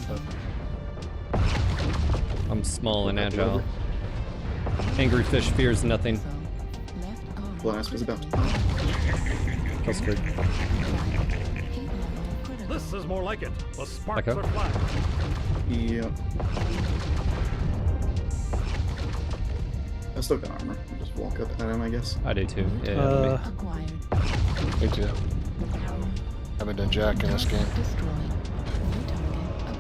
Speaker 16: but...
Speaker 1: I'm small and agile. Angry fish fears nothing.
Speaker 15: Blast was about to pop.
Speaker 1: That's good.
Speaker 18: This is more like it. The sparks
Speaker 1: Echo?
Speaker 18: are flying.
Speaker 15: Yep. I still got armor. I'll just walk up at him, I guess.
Speaker 1: I do too. Yeah,
Speaker 14: Me too. Haven't done jack in this game.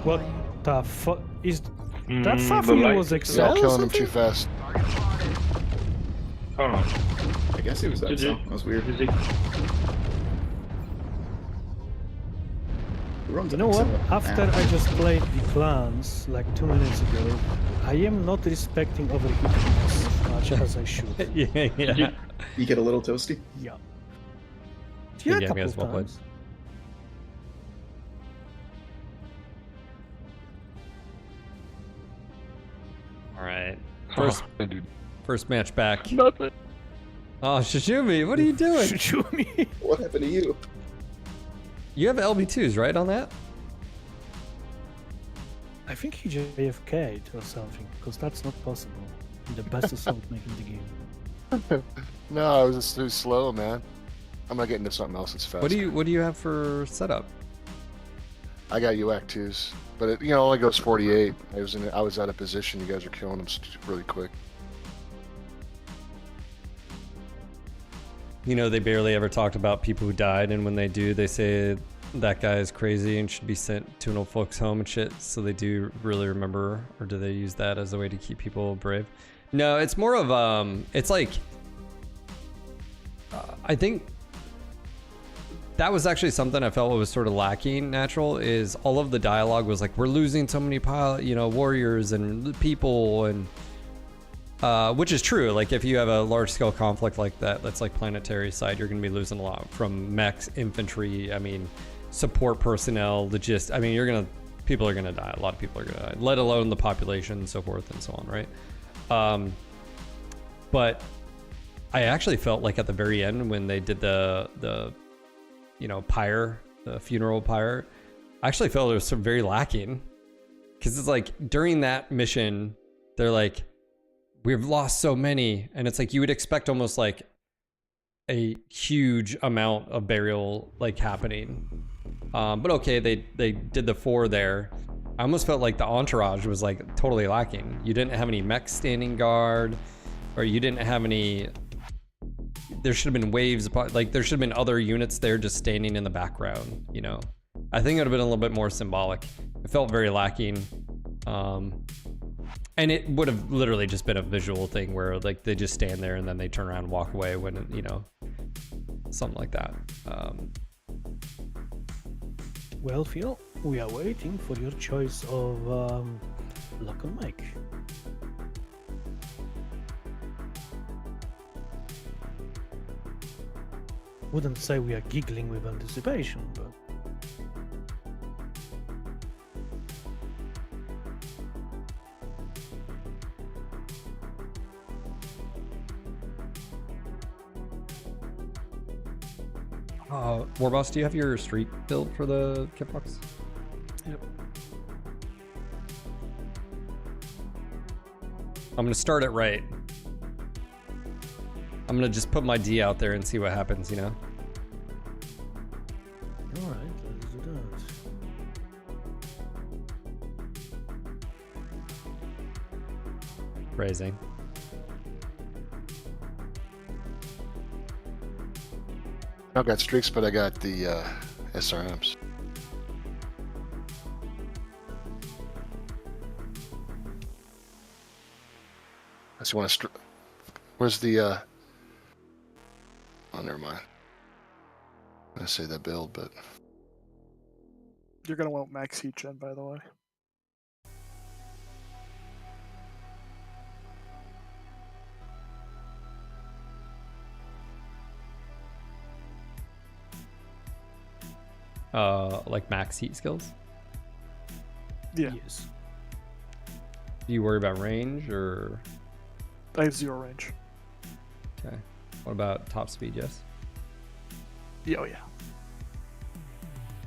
Speaker 16: What the fuck is... That
Speaker 17: the
Speaker 16: Fafnir
Speaker 17: light-
Speaker 16: was
Speaker 14: Yeah,
Speaker 16: Excel or
Speaker 14: killing him
Speaker 16: something?
Speaker 14: too fast.
Speaker 17: Oh no.
Speaker 15: I guess it was that, so that was weird.
Speaker 16: You know what? After I just played the clans like 2 minutes ago, I am not respecting overheating as much as I should.
Speaker 1: yeah.
Speaker 15: You get a little toasty?
Speaker 16: Yeah.
Speaker 1: Good
Speaker 16: Yeah, a
Speaker 1: game,
Speaker 16: couple
Speaker 1: guys.
Speaker 16: of
Speaker 1: Well played.
Speaker 16: times.
Speaker 1: All right. First match back.
Speaker 17: Nothing.
Speaker 1: Oh, Shishumi, what are you doing?
Speaker 16: Shishumi.
Speaker 15: What happened to you?
Speaker 1: You have LB2s, right, on that?
Speaker 16: I think he just AFK'd or something, because that's not possible in the best assault making the game.
Speaker 14: No, I was just too slow, man. I'm gonna get into something else that's fast.
Speaker 1: What do you have for setup?
Speaker 14: I got UAC 2s, but it only goes 48. I was out of position. You guys are killing them really quick.
Speaker 1: You know, they barely ever talked about people who died, and when they do, they say that guy is crazy and should be sent to an old folks home and shit, so they do really remember, or do they use that as a way to keep people brave? No, it's more of it's like I think that was actually something I felt was sort of lacking. Natural is all of the dialogue was like, we're losing so many warriors and people, and which is true. Like if you have a large scale conflict like that, that's like planetary side, you're going to be losing a lot from mechs, infantry. I mean, support personnel, I mean, people are going to die. A lot of people are going to die, let alone the population and so forth and so on. Right. But I actually felt like at the very end when they did the pyre, the funeral pyre, I actually felt it was very lacking, because it's like during that mission, they're like, we've lost so many, and it's like you would expect almost like a huge amount of burial like happening. But okay, they did the 4 there. I almost felt like the entourage was like totally lacking. You didn't have any mechs standing guard, or you didn't have any. There should have been waves, like there should have been other units there just standing in the background, you know. I think it would have been a little bit more symbolic. It felt very lacking. And it would have literally just been a visual thing where like they just stand there and then they turn around and walk away when, you know, something like that.
Speaker 16: Well, Phil, we are waiting for your choice of Lock on Mech. Wouldn't say we are giggling with anticipation, but
Speaker 1: Warboss, do you have your street build for the kit box?
Speaker 19: Yep.
Speaker 1: I'm gonna start it right. I'm gonna just put my D out there and see what happens, you know?
Speaker 16: Alright, let's do that.
Speaker 1: Raising.
Speaker 14: I've got streaks, but I got the SRMs. Unless you want to. Where's the? Oh, never mind. I'm gonna say that build, but
Speaker 19: You're gonna want max heat gen, by the way.
Speaker 1: Like max heat skills?
Speaker 19: Yeah.
Speaker 16: Yes.
Speaker 1: Do you worry about range or?
Speaker 19: I have 0 range.
Speaker 1: Okay. What about top speed? Yes.
Speaker 19: Yeah, oh yeah.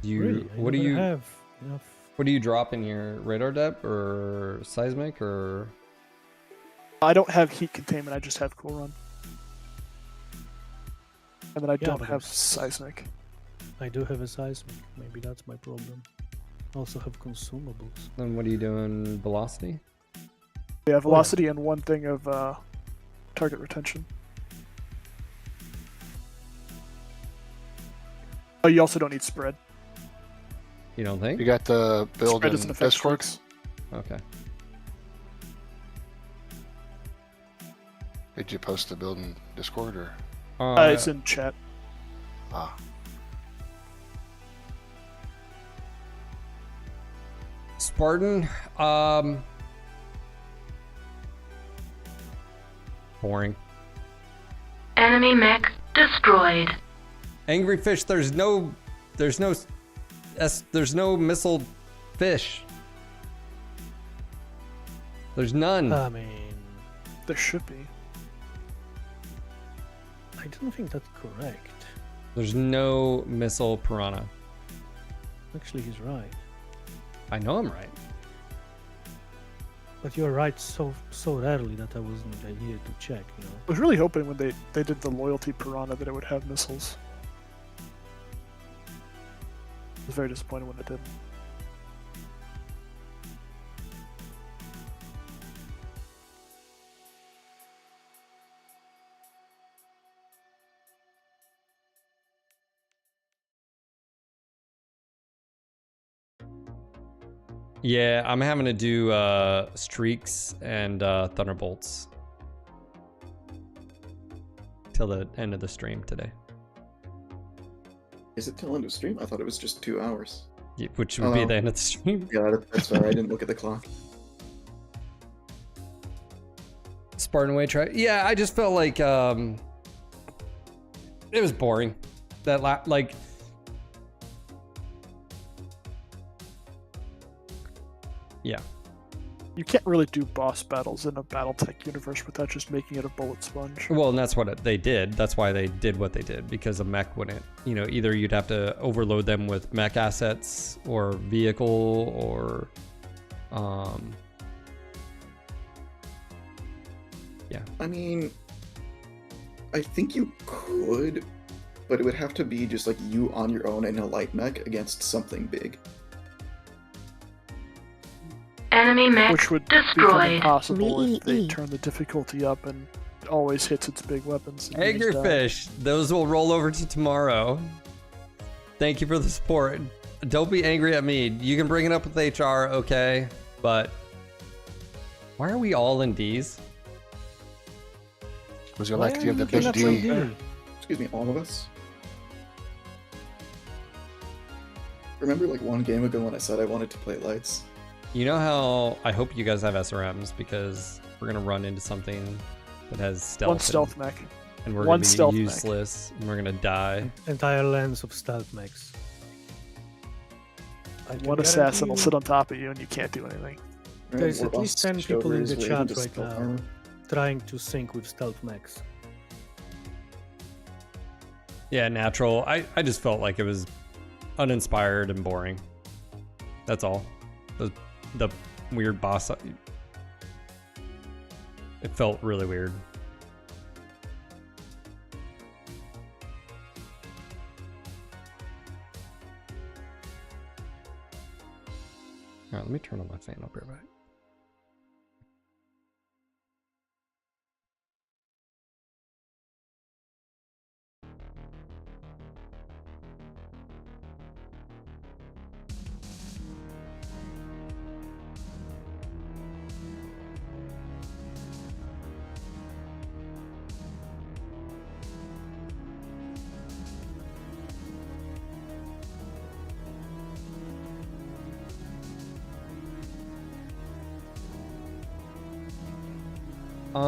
Speaker 1: Do you?
Speaker 16: Really?
Speaker 1: What do you
Speaker 16: have enough?
Speaker 1: What do you drop in here? Radar depth or seismic or?
Speaker 19: I don't have heat containment. I just have cool run. And then I don't have seismic.
Speaker 16: I do have a seismic. Maybe that's my problem. I also have consumables.
Speaker 1: Then what are you doing? Velocity?
Speaker 19: Yeah, velocity and one thing of target retention. Oh, you also don't need spread.
Speaker 1: You don't think?
Speaker 14: you got the build
Speaker 19: Spread
Speaker 14: in
Speaker 19: doesn't affect
Speaker 14: Discord.
Speaker 19: streaks.
Speaker 1: Okay.
Speaker 14: Did you post the build in Discord or?
Speaker 19: It's in chat.
Speaker 14: Ah.
Speaker 1: Spartan, boring.
Speaker 8: Enemy mech destroyed.
Speaker 1: Angry fish. There's no missile fish. There's none.
Speaker 16: I mean,
Speaker 19: there should be.
Speaker 16: I don't think that's correct.
Speaker 1: There's no missile piranha.
Speaker 16: Actually, he's right.
Speaker 1: I know I'm right.
Speaker 16: But you're right so rarely that I wasn't here to check, you know.
Speaker 19: I was really hoping when they did the loyalty piranha that it would have missiles. I was very disappointed when it didn't.
Speaker 1: Yeah, I'm having to do streaks and thunderbolts till the end of the stream today.
Speaker 15: Is it till end of stream? I thought it was just 2 hours.
Speaker 1: Yeah, which would be the end of the stream.
Speaker 15: Yeah, that's fair. I didn't look at the clock.
Speaker 1: Spartan Way try. Yeah, I just felt like it was boring. That like. Yeah.
Speaker 19: You can't really do boss battles in a BattleTech universe without just making it a bullet sponge.
Speaker 1: Well, and that's what they did. That's why they did what they did, because a mech wouldn't. You know, either you'd have to overload them with mech assets or vehicle or, yeah.
Speaker 15: I mean, I think you could, but it would have to be just like you on your own in a light mech against something big.
Speaker 8: Enemy mech
Speaker 19: Which would
Speaker 8: destroyed.
Speaker 19: become impossible if they turn the difficulty up and it always hits its big weapons. and you just die.
Speaker 1: Anglerfish, those will roll over to tomorrow. Thank you for the support. Don't be angry at me. You can bring it up with HR, okay? But why are we all in D's?
Speaker 14: Was you like to give the big D?
Speaker 15: Excuse me, all of us? Remember like one game ago when I said I wanted to play lights?
Speaker 1: You know how I hope you guys have SRMs, because we're gonna run into something that has stealth.
Speaker 19: One stealth mech.
Speaker 1: And we're
Speaker 19: One
Speaker 1: gonna
Speaker 19: stealth
Speaker 1: be
Speaker 19: mech.
Speaker 1: useless, and we're gonna die.
Speaker 16: Entire lands of stealth mechs.
Speaker 19: One assassin will sit on top of you and you can't do anything.
Speaker 16: There's at
Speaker 15: Warboss
Speaker 16: least 10 people in
Speaker 15: Stover
Speaker 16: the
Speaker 15: is
Speaker 16: chat
Speaker 15: waiting to
Speaker 16: right
Speaker 15: stealth
Speaker 16: now
Speaker 15: armor.
Speaker 16: trying to sync with stealth mechs.
Speaker 1: Yeah, natural. I just felt like it was uninspired and boring. That's all. The weird boss. It felt really weird. All right, let me turn on my fan. I'll be right back.
Speaker 15: I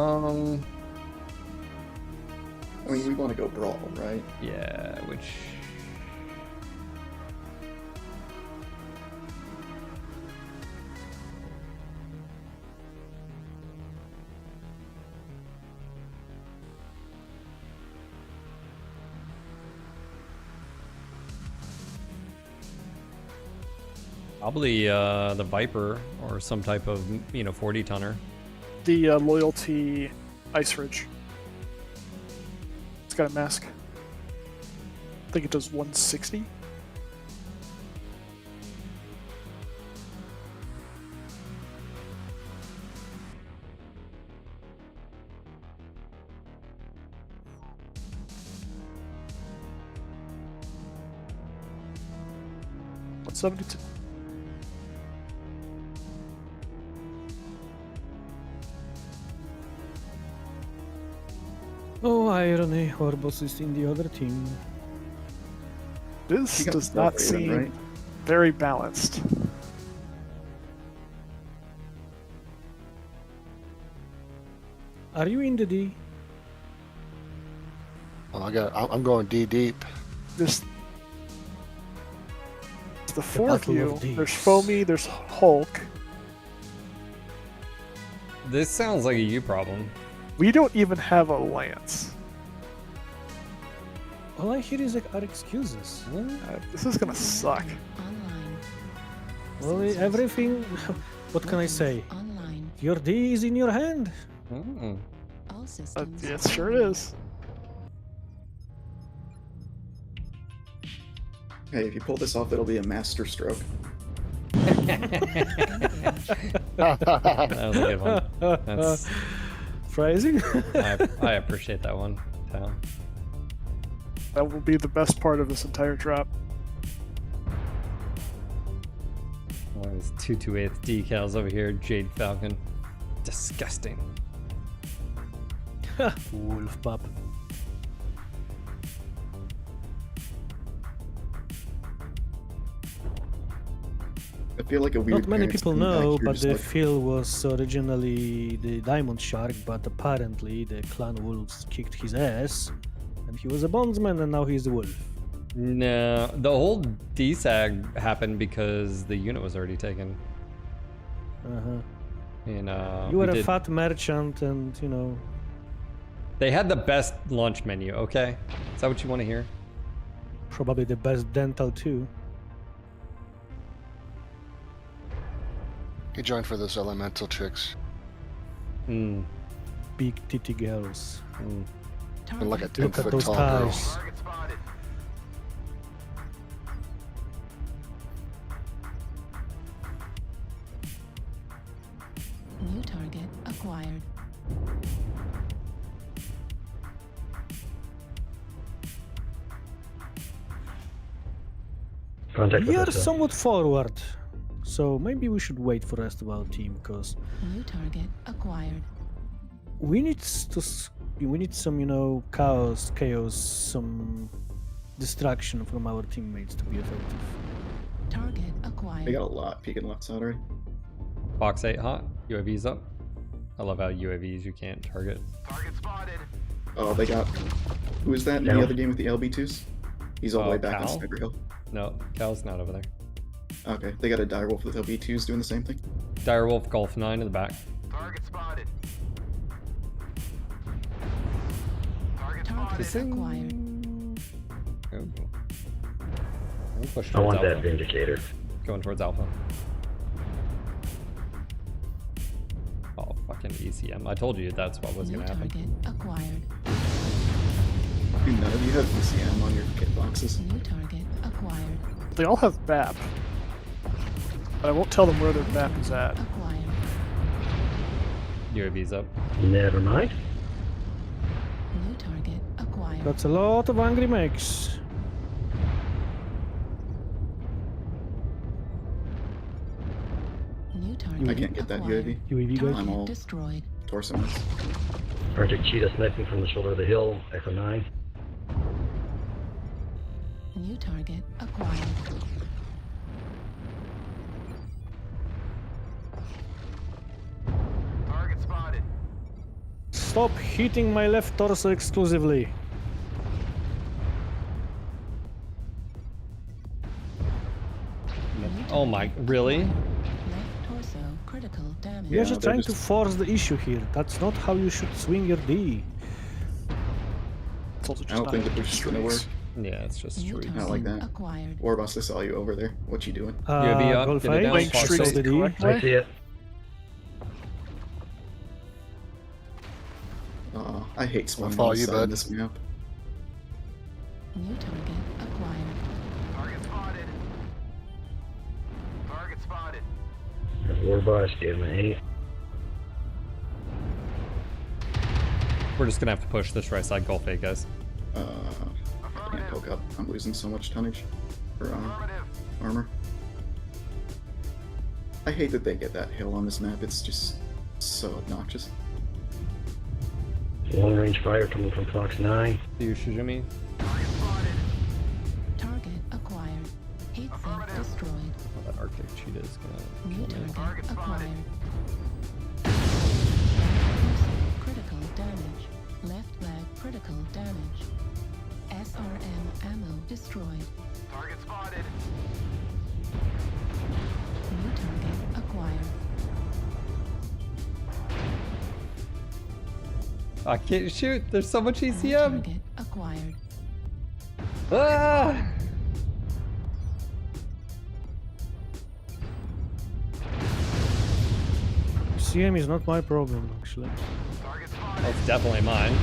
Speaker 15: mean, we want to go brawl, right?
Speaker 1: Yeah, which... Probably the Viper or some type of, 40 tonner.
Speaker 19: The Loyalty Ice Ridge. It's got a mask. I think it does 160. $172.
Speaker 16: Oh, irony. Orbos is in the other team.
Speaker 19: This
Speaker 15: You got
Speaker 19: does
Speaker 15: stealth
Speaker 19: not
Speaker 15: Raven,
Speaker 19: seem
Speaker 15: right?
Speaker 19: very balanced.
Speaker 16: Are you in the D?
Speaker 14: Oh, I'm going D deep.
Speaker 19: This the four of
Speaker 16: Battle
Speaker 19: you.
Speaker 16: of Ds.
Speaker 19: There's Foamy, there's Hulk.
Speaker 1: This sounds like a you problem.
Speaker 19: We don't even have a lance.
Speaker 16: All I hear is our excuses.
Speaker 19: This is gonna suck.
Speaker 16: Well, everything. What can I say? Your D is in your hand.
Speaker 13: All systems.
Speaker 19: It sure is.
Speaker 15: Hey, if you pull this off, it'll be a master stroke.
Speaker 1: That was a good one. That's
Speaker 16: phrasing.
Speaker 1: I appreciate that one, Tal.
Speaker 19: That will be the best part of this entire drop.
Speaker 1: One of his 2/8 decals over here, Jade Falcon. Disgusting.
Speaker 16: Wolf pup.
Speaker 15: I feel like a weird.
Speaker 16: Not many
Speaker 15: parent's
Speaker 16: people
Speaker 15: coming back
Speaker 16: know,
Speaker 15: here
Speaker 16: but
Speaker 15: just
Speaker 16: the
Speaker 15: like,
Speaker 16: Phil was originally the Diamond Shark, but apparently the clan wolves kicked his ass, and he was a bondsman, and now he's a wolf.
Speaker 1: No, the whole DSAG happened because the unit was already taken. And
Speaker 16: You
Speaker 1: we
Speaker 16: were a
Speaker 1: did-
Speaker 16: fat merchant, and you know.
Speaker 1: They had the best lunch menu. Okay, is that what you want to hear?
Speaker 16: Probably the best dental too.
Speaker 14: He joined for those elemental chicks.
Speaker 16: Big titty girls.
Speaker 14: And look at 10
Speaker 16: Look at
Speaker 14: foot
Speaker 16: those
Speaker 14: tall
Speaker 16: thighs.
Speaker 14: girls.
Speaker 13: New target acquired.
Speaker 16: We are somewhat forward, so maybe we should wait for the rest of our team, because
Speaker 13: New target acquired.
Speaker 16: we need we need some, you know, chaos, some distraction from our teammates to be effective.
Speaker 13: Target acquired.
Speaker 15: they got a lot peeking left side already.
Speaker 1: Box 8 hot. UAV's up. I love how UAVs you can't target.
Speaker 15: Oh, they got. Who is that in the other game with the LB2s? He's all the way back on
Speaker 1: Cal?
Speaker 15: Sniper Hill.
Speaker 1: No, Cal's not over there.
Speaker 15: Okay, they got a direwolf with LB2s doing the same thing.
Speaker 1: Direwolf Golf 9 in the back.
Speaker 13: Target
Speaker 1: Kissing.
Speaker 13: acquired.
Speaker 1: Oh. We'll push
Speaker 20: I
Speaker 1: towards
Speaker 20: want that
Speaker 1: Alpha.
Speaker 20: Vindicator.
Speaker 1: Going towards Alpha. Oh, fucking ECM. I told you that's what was
Speaker 13: New
Speaker 1: gonna happen.
Speaker 13: target acquired.
Speaker 15: Dude, none of you have ECM on your kit boxes.
Speaker 13: New target acquired.
Speaker 19: They all have BAP. But I won't tell them where their BAP is at.
Speaker 13: Acquired.
Speaker 1: UAV's up.
Speaker 20: Never mind.
Speaker 13: New target acquired.
Speaker 16: That's a lot of angry mechs.
Speaker 13: New target
Speaker 15: I can't get that
Speaker 13: acquired.
Speaker 15: UAV.
Speaker 16: UAV guys.
Speaker 15: I'm all
Speaker 13: Destroyed.
Speaker 15: torso miss.
Speaker 20: Project Cheetah sniping from the shoulder of the hill. Echo 9.
Speaker 13: New target acquired.
Speaker 5: Target spotted.
Speaker 16: Stop hitting my left torso exclusively.
Speaker 1: Oh my, really?
Speaker 13: Left torso critical damage.
Speaker 16: We are just
Speaker 15: they're
Speaker 16: trying to
Speaker 15: just-
Speaker 16: force the issue here. That's not how you should swing your D.
Speaker 19: It's also
Speaker 15: I
Speaker 19: just
Speaker 15: don't
Speaker 19: not
Speaker 15: think the
Speaker 19: the
Speaker 15: push is gonna work.
Speaker 19: streets.
Speaker 1: Yeah, it's just
Speaker 13: New
Speaker 1: street.
Speaker 15: Not like that.
Speaker 13: acquired.
Speaker 15: Warboss, I saw you over there. What you doing?
Speaker 1: UAV up,
Speaker 16: Golf
Speaker 1: get it down,
Speaker 16: 8,
Speaker 1: Fox
Speaker 16: so
Speaker 1: 8.
Speaker 16: the D.
Speaker 19: correct.
Speaker 20: I see it.
Speaker 15: I hate spawning
Speaker 14: follow
Speaker 15: on the
Speaker 14: you,
Speaker 15: side
Speaker 14: bud.
Speaker 15: of this map.
Speaker 13: New target acquired.
Speaker 5: Target spotted. Target spotted.
Speaker 20: Warboss, gave him an 8.
Speaker 1: We're just gonna have to push this right side Golf 8, guys.
Speaker 15: I can't poke up. I'm losing so much tonnage. Or armor. I hate that they get that hill on this map. It's just so obnoxious.
Speaker 20: Long range fire coming from Fox 9.
Speaker 1: Do you Shijumi?
Speaker 13: Target acquired. Heat sink destroyed.
Speaker 1: Oh, that Arctic cheetah is gonna
Speaker 13: New
Speaker 1: kill me.
Speaker 13: target acquired. Critical damage. Left leg critical damage. SRM ammo destroyed.
Speaker 5: Target spotted.
Speaker 13: New target acquired.
Speaker 1: I can't shoot. There's so much
Speaker 13: New
Speaker 1: ECM.
Speaker 13: target acquired.
Speaker 1: Ah!
Speaker 16: CM is not my problem, actually.
Speaker 1: That's definitely mine.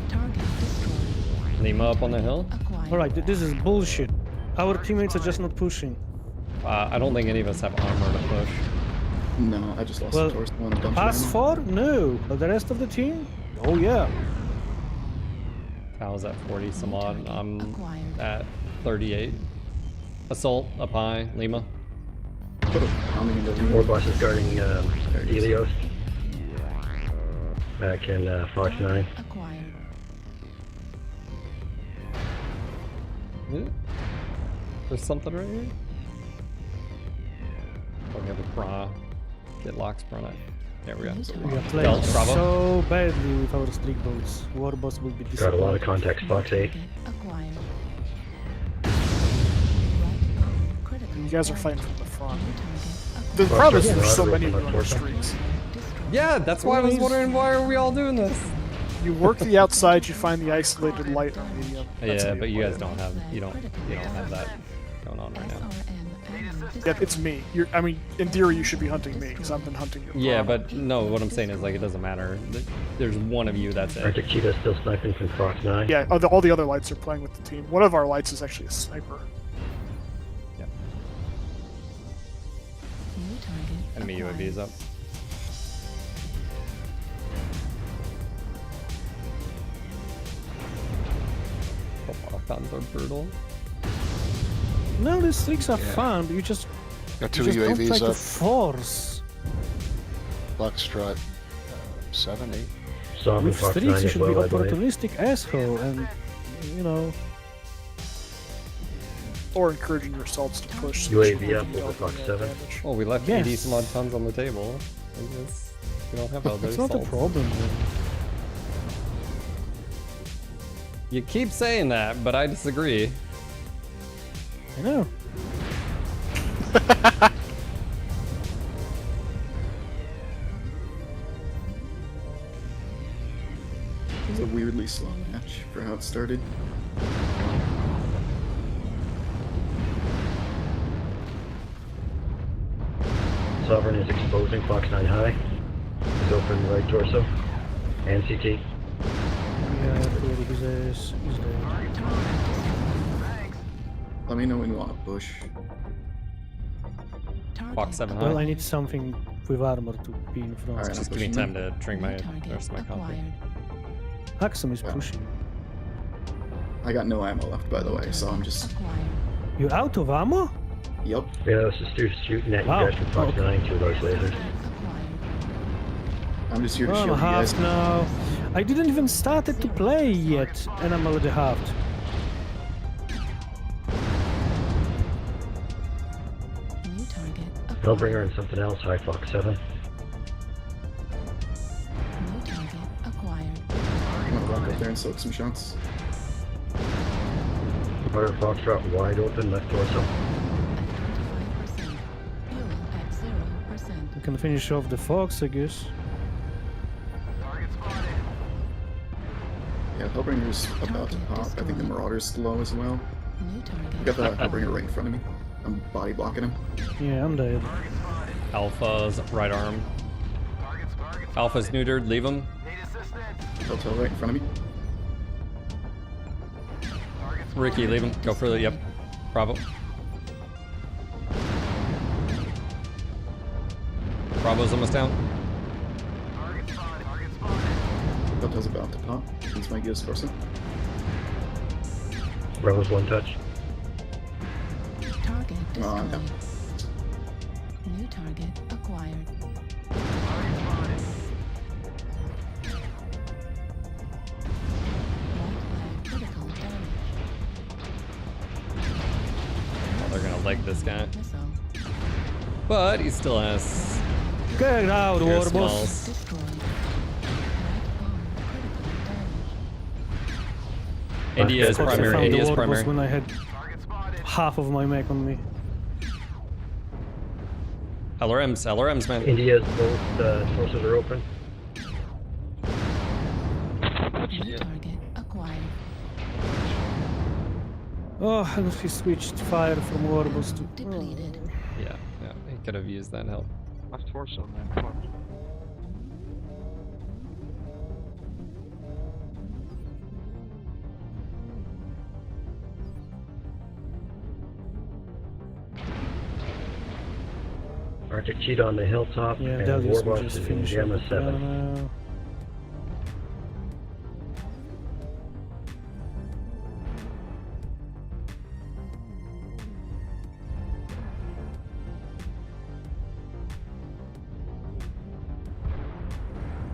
Speaker 13: Target destroyed.
Speaker 1: Lima up on the hill.
Speaker 13: Acquired.
Speaker 16: Alright, this is bullshit. Our teammates are just not pushing.
Speaker 1: I don't think any of us have armor to push.
Speaker 15: No, I just lost
Speaker 16: Well,
Speaker 15: the torso and a bunch
Speaker 16: Pass
Speaker 15: of ammo.
Speaker 16: 4? No. But the rest of the team? Oh yeah.
Speaker 1: Pal's at 40 some odd. I'm
Speaker 13: acquired.
Speaker 1: at 38. Assault up high. Lima.
Speaker 20: War boss is guarding Helios. Back in Fox 9.
Speaker 13: Acquired.
Speaker 1: There's something right here. Oh, we have a bra. Get locks bra. There we go.
Speaker 16: We are playing
Speaker 1: Bravo.
Speaker 16: so badly with our streak boats. War boss will be
Speaker 20: Got a
Speaker 16: disappointed.
Speaker 20: lot of contacts. Fox 8.
Speaker 13: Acquired.
Speaker 19: You guys are fighting from the front. The problem is there's so many of you on your streaks.
Speaker 1: Yeah, that's why I was wondering why are we all doing this.
Speaker 19: You work the outside, you find the isolated light or medium. That's
Speaker 1: Yeah,
Speaker 19: how you
Speaker 1: but you
Speaker 19: play
Speaker 1: guys
Speaker 19: it.
Speaker 1: don't have that going on right now.
Speaker 19: Yeah, it's me. I mean, in theory, you should be hunting me because I've been hunting your.
Speaker 1: Yeah,
Speaker 19: product.
Speaker 1: but no, what I'm saying is like it doesn't matter. There's one of you, that's it.
Speaker 20: Arctic Cheetah still sniping from Fox 9.
Speaker 19: Yeah, all the other lights are playing with the team. One of our lights is actually a sniper.
Speaker 1: Yeah.
Speaker 13: New target
Speaker 1: Enemy
Speaker 13: acquired.
Speaker 1: UAV is up. Oh, fountains are brutal.
Speaker 16: No, these streaks are fun, but you just
Speaker 14: Got 2
Speaker 16: you just don't
Speaker 14: UAVs
Speaker 16: try to
Speaker 14: up.
Speaker 16: force.
Speaker 14: Foxtrot 7, 8.
Speaker 20: Saw
Speaker 16: With
Speaker 20: Fox 9
Speaker 16: streaks, you
Speaker 20: as
Speaker 16: should
Speaker 20: well,
Speaker 16: be
Speaker 20: I believe.
Speaker 16: opportunistic asshole, and you know.
Speaker 19: Or encouraging your assaults to push.
Speaker 20: UAV up over Fox 7.
Speaker 1: Oh, we left
Speaker 16: Yes.
Speaker 1: 80 some odd tons on the table. I guess we don't have other
Speaker 16: It's not a
Speaker 1: assaults.
Speaker 16: problem. Man.
Speaker 1: You keep saying that, but I disagree.
Speaker 16: I know.
Speaker 15: It was a weirdly slow match for how it started.
Speaker 20: Sovereign is exposing Fox 9 high. He's open right torso. And CT.
Speaker 16: Yeah, he's dead.
Speaker 15: Let me know when you want to push.
Speaker 1: Fox 7 high.
Speaker 16: Well, I need something with armor to be in front.
Speaker 15: Alright,
Speaker 1: Just
Speaker 15: I'm
Speaker 1: give me
Speaker 15: pushing
Speaker 1: time to drink my rest of my coffee.
Speaker 16: Axum is pushing.
Speaker 15: I got no ammo left, by the way, so I'm just.
Speaker 16: You're out of ammo?
Speaker 15: Yup.
Speaker 20: Yeah, this is shooting at you
Speaker 16: Wow.
Speaker 20: guys from Fox 9, 2 of those lasers.
Speaker 15: I'm just here to
Speaker 16: Oh,
Speaker 15: show
Speaker 16: I'm
Speaker 15: you
Speaker 16: half
Speaker 15: guys.
Speaker 16: now. I didn't even started to play yet, and I'm already halved.
Speaker 13: New target
Speaker 20: Hellbringer and something else, high Fox 7.
Speaker 13: New target acquired.
Speaker 15: I'm gonna walk up there and soak some shots.
Speaker 20: Fire Foxtrot wide open, left torso.
Speaker 13: Fuel at 0%.
Speaker 16: We can finish off the Fox, I guess.
Speaker 15: Yeah, Hellbringer's about to pop. I think the Marauder's low as well.
Speaker 13: New target.
Speaker 15: I got the Hellbringer right in front of me. I'm body blocking him.
Speaker 16: Yeah, I'm dead.
Speaker 1: Alpha's right arm. Alpha's neutered, leave him.
Speaker 15: Hotel right in front of me.
Speaker 1: Ricky, leave him. Go for the, yep. Bravo. Bravo's almost down.
Speaker 15: Hotel's about to pop. He's my Gears person.
Speaker 20: Bravo's one touch.
Speaker 13: Target
Speaker 15: Come on,
Speaker 13: destroyed. New target acquired. Critical damage.
Speaker 1: Oh, they're gonna leg this guy.
Speaker 13: Missile.
Speaker 1: But he still has
Speaker 16: Get out,
Speaker 1: Gear
Speaker 16: Warboss.
Speaker 1: smalls.
Speaker 13: Destroyed. Right arm critical damage.
Speaker 1: India is
Speaker 16: Of course I
Speaker 1: primary.
Speaker 16: found the
Speaker 1: India is
Speaker 16: Warboss
Speaker 1: primary.
Speaker 16: when I had half of my mech on me.
Speaker 1: LRMs, man.
Speaker 20: India's both torsos are open.
Speaker 13: New target acquired.
Speaker 16: Oh, and he switched fire from Warboss to...
Speaker 13: Depleted.
Speaker 1: Yeah, he could have used that help.
Speaker 17: Left torso, man. Come on.
Speaker 20: Arctic Cheetah on the hilltop,
Speaker 16: Yeah,
Speaker 20: and
Speaker 16: Delius will
Speaker 20: Warboss
Speaker 16: just
Speaker 20: is in
Speaker 16: finish
Speaker 20: Gamma
Speaker 16: up
Speaker 20: 7.
Speaker 16: now.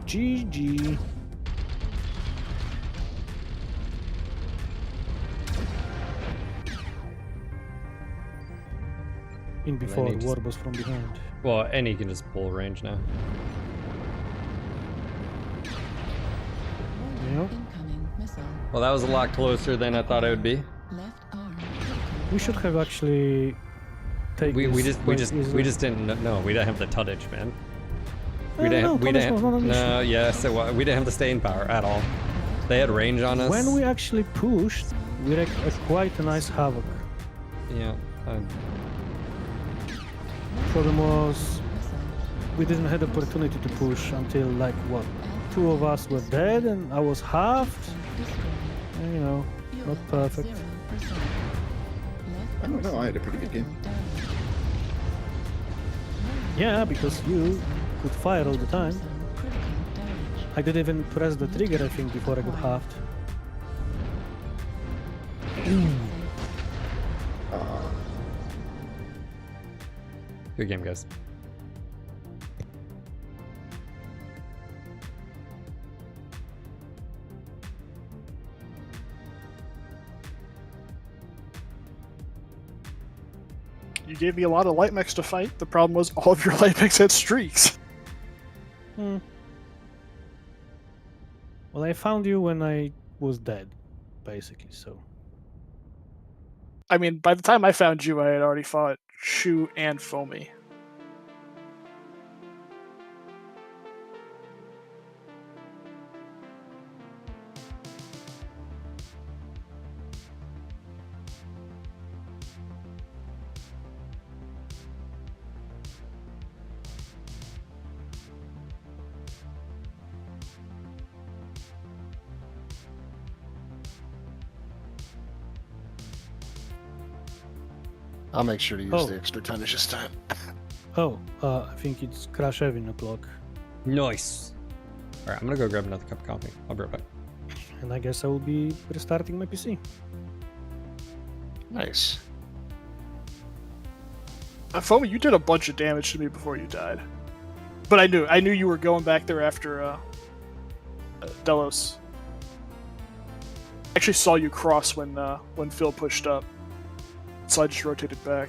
Speaker 16: GG. In before,
Speaker 1: he just-
Speaker 16: Warp was from behind.
Speaker 1: Well, and he can just pull range now.
Speaker 16: Yep.
Speaker 13: Incoming missile.
Speaker 1: Well, that was a lot closer than I thought it would be.
Speaker 13: Left arm.
Speaker 16: We should have actually taken
Speaker 1: We
Speaker 16: this quite easily.
Speaker 1: just didn't know. We didn't have the tonnage, man.
Speaker 16: No, tonnage was not an
Speaker 1: no,
Speaker 16: issue.
Speaker 1: yes, it was. We didn't have the staying power at all. They had range on us.
Speaker 16: When we actually pushed, we wreaked quite a nice havoc.
Speaker 1: Yeah.
Speaker 16: Problem was, we didn't have the opportunity to push until like what? 2 of us were dead and I was halved. And, you know, not perfect.
Speaker 15: I don't know, I had a pretty good game.
Speaker 16: Yeah, because you could fire all the time. I didn't even press the trigger, I think, before I got halved.
Speaker 1: Good game, guys.
Speaker 19: You gave me a lot of light mechs to fight. The problem was all of your light mechs had streaks.
Speaker 16: Hmm. Well, I found you when I was dead, basically, so...
Speaker 19: I mean, by the time I found you, I had already fought Shu and Foamy.
Speaker 14: I'll make sure to use
Speaker 16: Oh.
Speaker 14: the extra tonnage this time.
Speaker 16: Oh, I think it's Crash Heaven o'clock.
Speaker 1: Nice. All right, I'm gonna go grab another cup of coffee. I'll be right back.
Speaker 16: And I guess I will be restarting my PC.
Speaker 14: Nice.
Speaker 19: Foamy, you did a bunch of damage to me before you died. But I knew you were going back there after Delos. I actually saw you cross when Phil pushed up, so I just rotated back.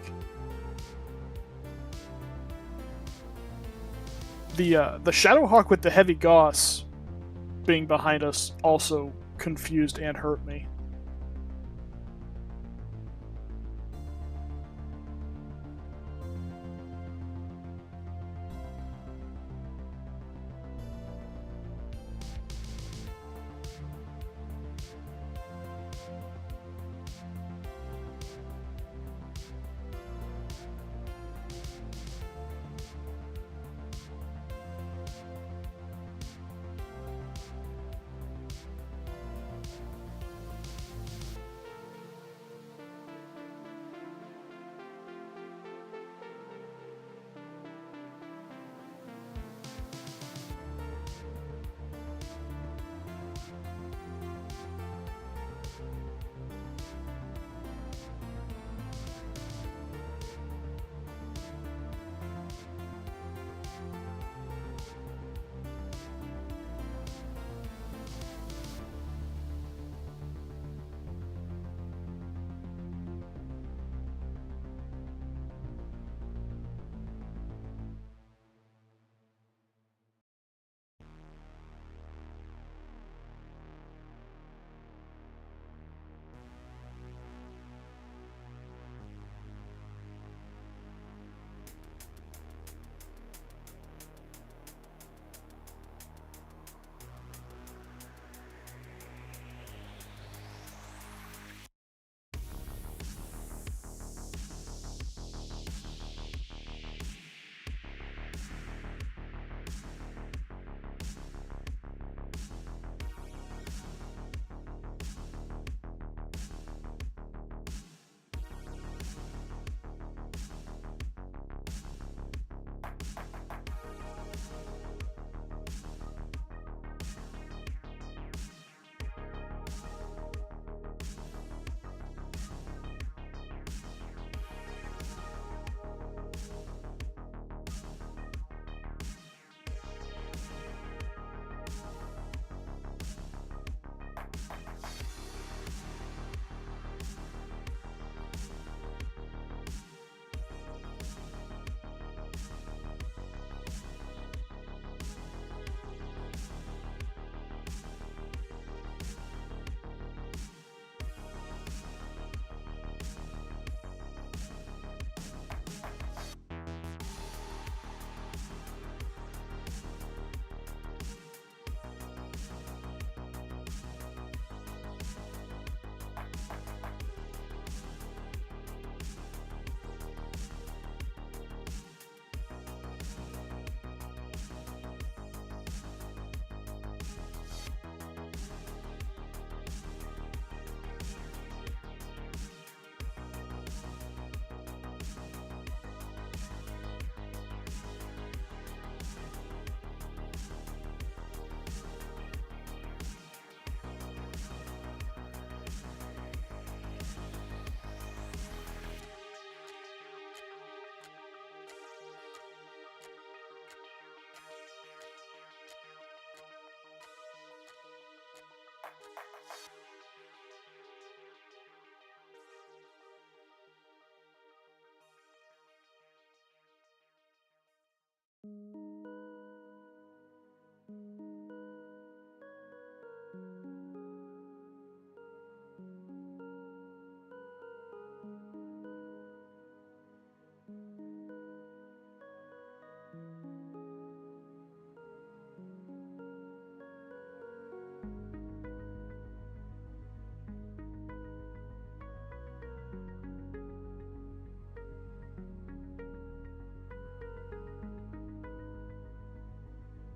Speaker 19: The Shadowhawk with the heavy Gauss being behind us also confused and hurt me.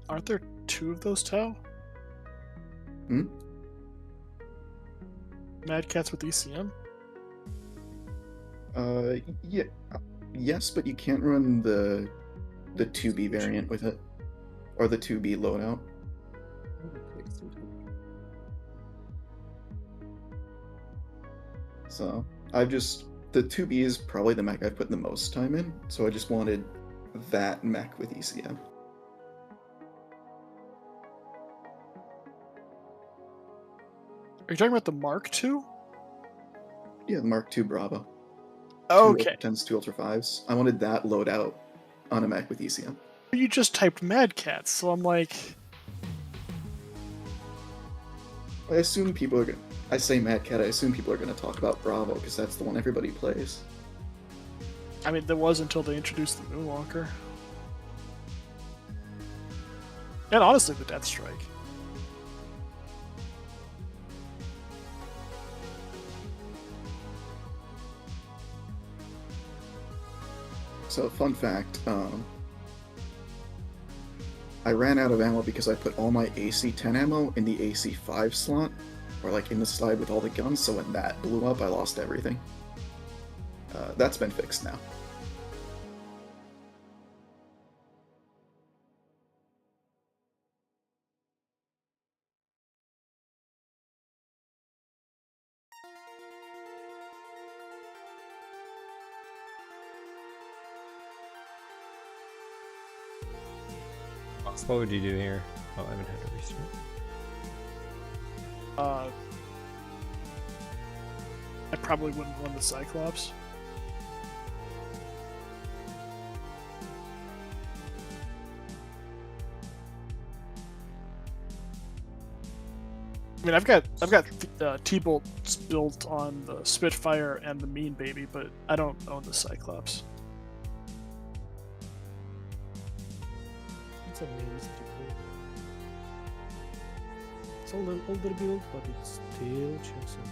Speaker 19: Aren't there 2 of those, Tau?
Speaker 15: Hmm?
Speaker 19: Mad Cats with ECM?
Speaker 15: Yeah, yes, but you can't run the 2B variant with it, or the 2B loadout. So the 2B is probably the mech I've put the most time in, so I just wanted that mech with ECM.
Speaker 19: Are you talking about the Mark II?
Speaker 15: Yeah, the Mark II Bravo.
Speaker 19: Okay.
Speaker 15: 2 Ultra 10s, 2 Ultra 5s. I wanted that loadout on a mech with ECM.
Speaker 19: You just typed Mad Cats, so I'm like...
Speaker 15: I assume people are gonna... I say Mad Cat, I assume people are gonna talk about Bravo, because that's the one everybody plays.
Speaker 19: I mean, there was until they introduced the Moonwalker. And honestly, the Death Strike.
Speaker 15: So, fun fact, I ran out of ammo because I put all my AC-10 ammo in the AC-5 slot, or like in the slide with all the guns, so when that blew up, I lost everything. That's been fixed now.
Speaker 1: What would you do here? Oh, I haven't had to restart.
Speaker 19: I probably wouldn't run the Cyclops. I mean, I've got T-bolts built on the Spitfire and the Mean Baby, but I don't own the Cyclops.
Speaker 16: It's amazing. It's a little older build, but it still checks out.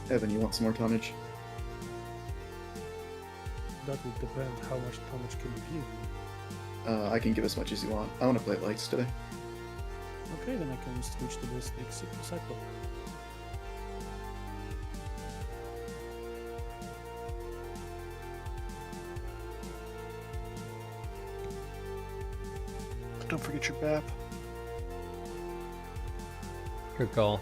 Speaker 15: Evan, you want some more tonnage?
Speaker 16: That would depend how much can you give.
Speaker 15: I can give as much as you want. I want to play lights today.
Speaker 16: Okay, then I can switch to this cycle.
Speaker 19: Don't forget your BAP.
Speaker 1: Good call.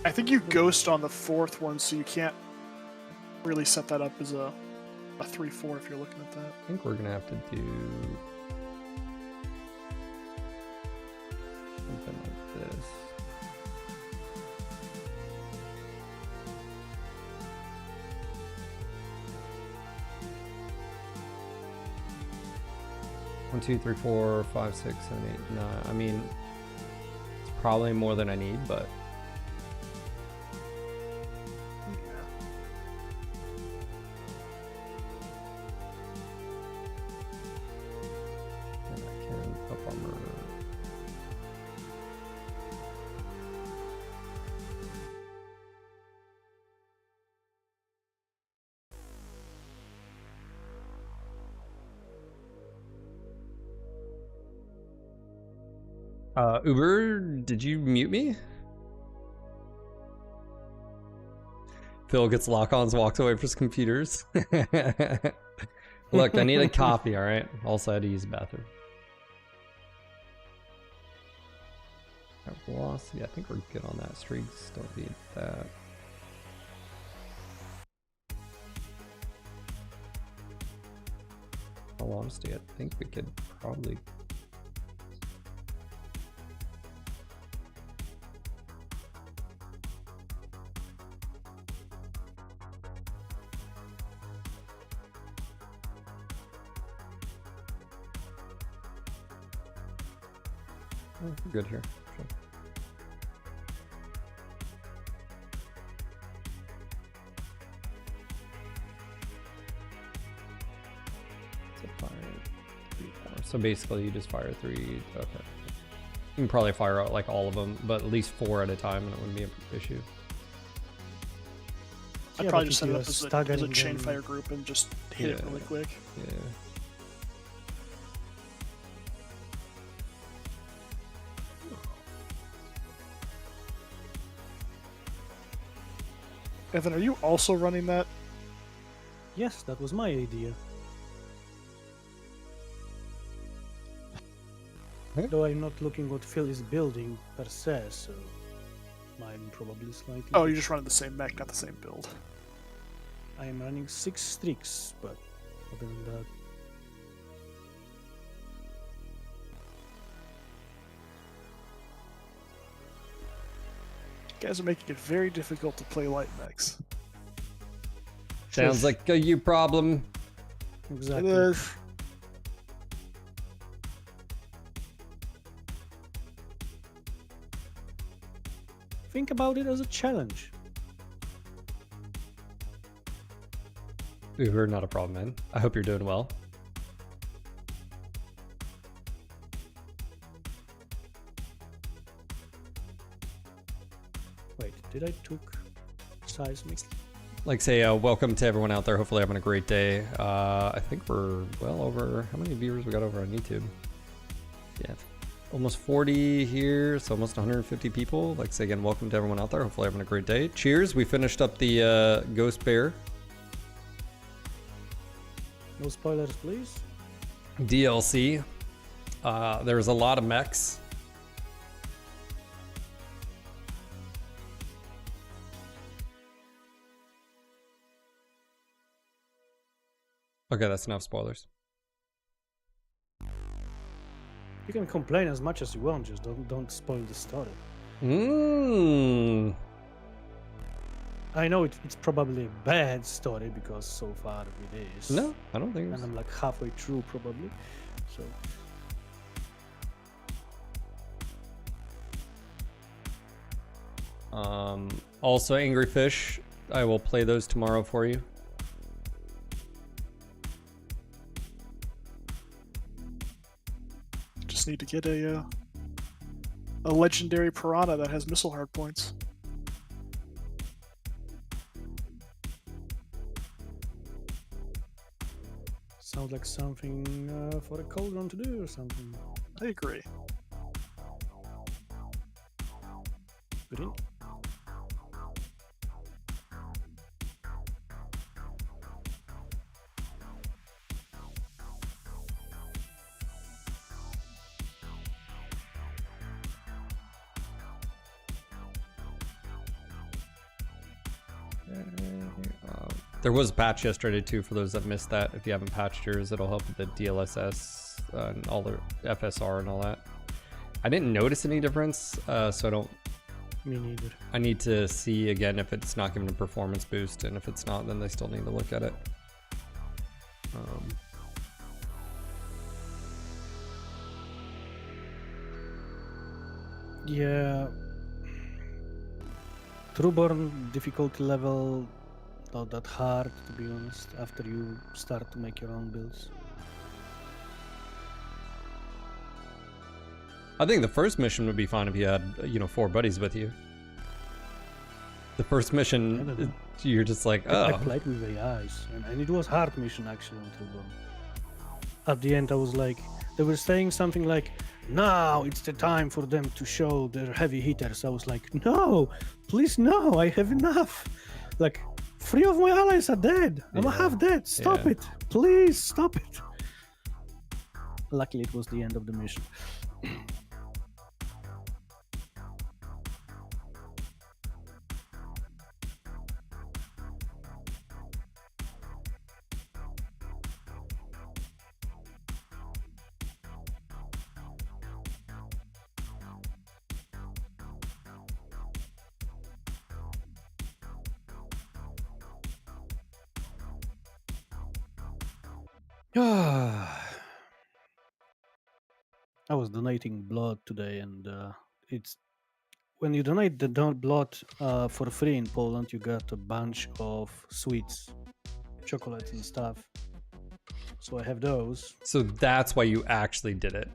Speaker 19: I think you ghost on the 4th one, so you can't really set that up as a 3-4 if you're looking at that.
Speaker 1: I think we're gonna have to do something like this. One, two, three, four, 5, 6, 7, 8, 9. I mean, it's probably more than I need, but Uber, did you mute me? Phil gets lock-ons, walks away from his computers. Look, I need a coffee, alright? Also, I had to use the bathroom. velocity, I think we're good on that. Streaks don't need that. In all honesty, I think we could probably... We're good here. Sure. So fire 3, 4. So basically, you just fire 3. Okay. You can probably fire out like all of them, but at least 4 at a time, and it wouldn't be an issue.
Speaker 19: I'd probably just set it up as a chain fire group and just hit it really quick.
Speaker 1: Yeah.
Speaker 19: Evan, are you also running that?
Speaker 16: Yes, that was my idea. Though I'm not looking what Phil is building per se, so mine probably slightly.
Speaker 19: Oh, you're just running the same mech, not the same build.
Speaker 16: I am running 6 streaks, but other than that.
Speaker 19: You guys are making it very difficult to play light mechs.
Speaker 1: Sounds like a you problem.
Speaker 16: Exactly.
Speaker 19: It is.
Speaker 16: Think about it as a challenge.
Speaker 1: We're not a problem, man. I hope you're doing well.
Speaker 16: Wait, did I took seismic?
Speaker 1: Like say, welcome to everyone out there. Hopefully having a great day. I think we're well over, how many viewers we got over on YouTube? Yeah, almost 40 here, so almost 150 people. Like say again, welcome to everyone out there. Hopefully having a great day. Cheers, we finished up the Ghost Bear.
Speaker 16: No spoilers, please.
Speaker 1: DLC. There's a lot of mechs. Okay, that's enough spoilers.
Speaker 16: You can complain as much as you want, just don't spoil the story. I know it's probably a bad story because so far it is.
Speaker 1: No, I don't think.
Speaker 16: And I'm like halfway through probably, so.
Speaker 1: Also, Angry Fish. I will play those tomorrow for you.
Speaker 19: Just need to get a legendary piranha that has missile hard points.
Speaker 16: Sounds like something for a cauldron to do or something.
Speaker 19: I agree.
Speaker 16: Good.
Speaker 1: There was a patch yesterday too for those that missed that. If you haven't patched yours, it'll help with the DLSS and all the FSR and all that. I didn't notice any difference, so I don't.
Speaker 16: Me neither.
Speaker 1: I need to see again if it's not giving a performance boost, and if it's not, then they still need to look at it.
Speaker 16: Yeah. Trueborn difficulty level not that hard, to be honest, after you start to make your own builds.
Speaker 1: I think the first mission would be fine if you had, 4 buddies with you. The first mission, you're just like, oh.
Speaker 16: I played with AIs, and it was hard mission actually on Trueborn. At the end, I was like, they were saying something like, now it's the time for them to show their heavy hitters. I was like, no, please no, I have enough. Like, 3 of my allies are dead. I'm half dead. Stop it. Please stop it. Luckily, it was the end of the mission. I was donating blood today, and it's when you donate the blood for free in Poland, you get a bunch of sweets, chocolates, and stuff. So I have those.
Speaker 1: So that's why you actually did it.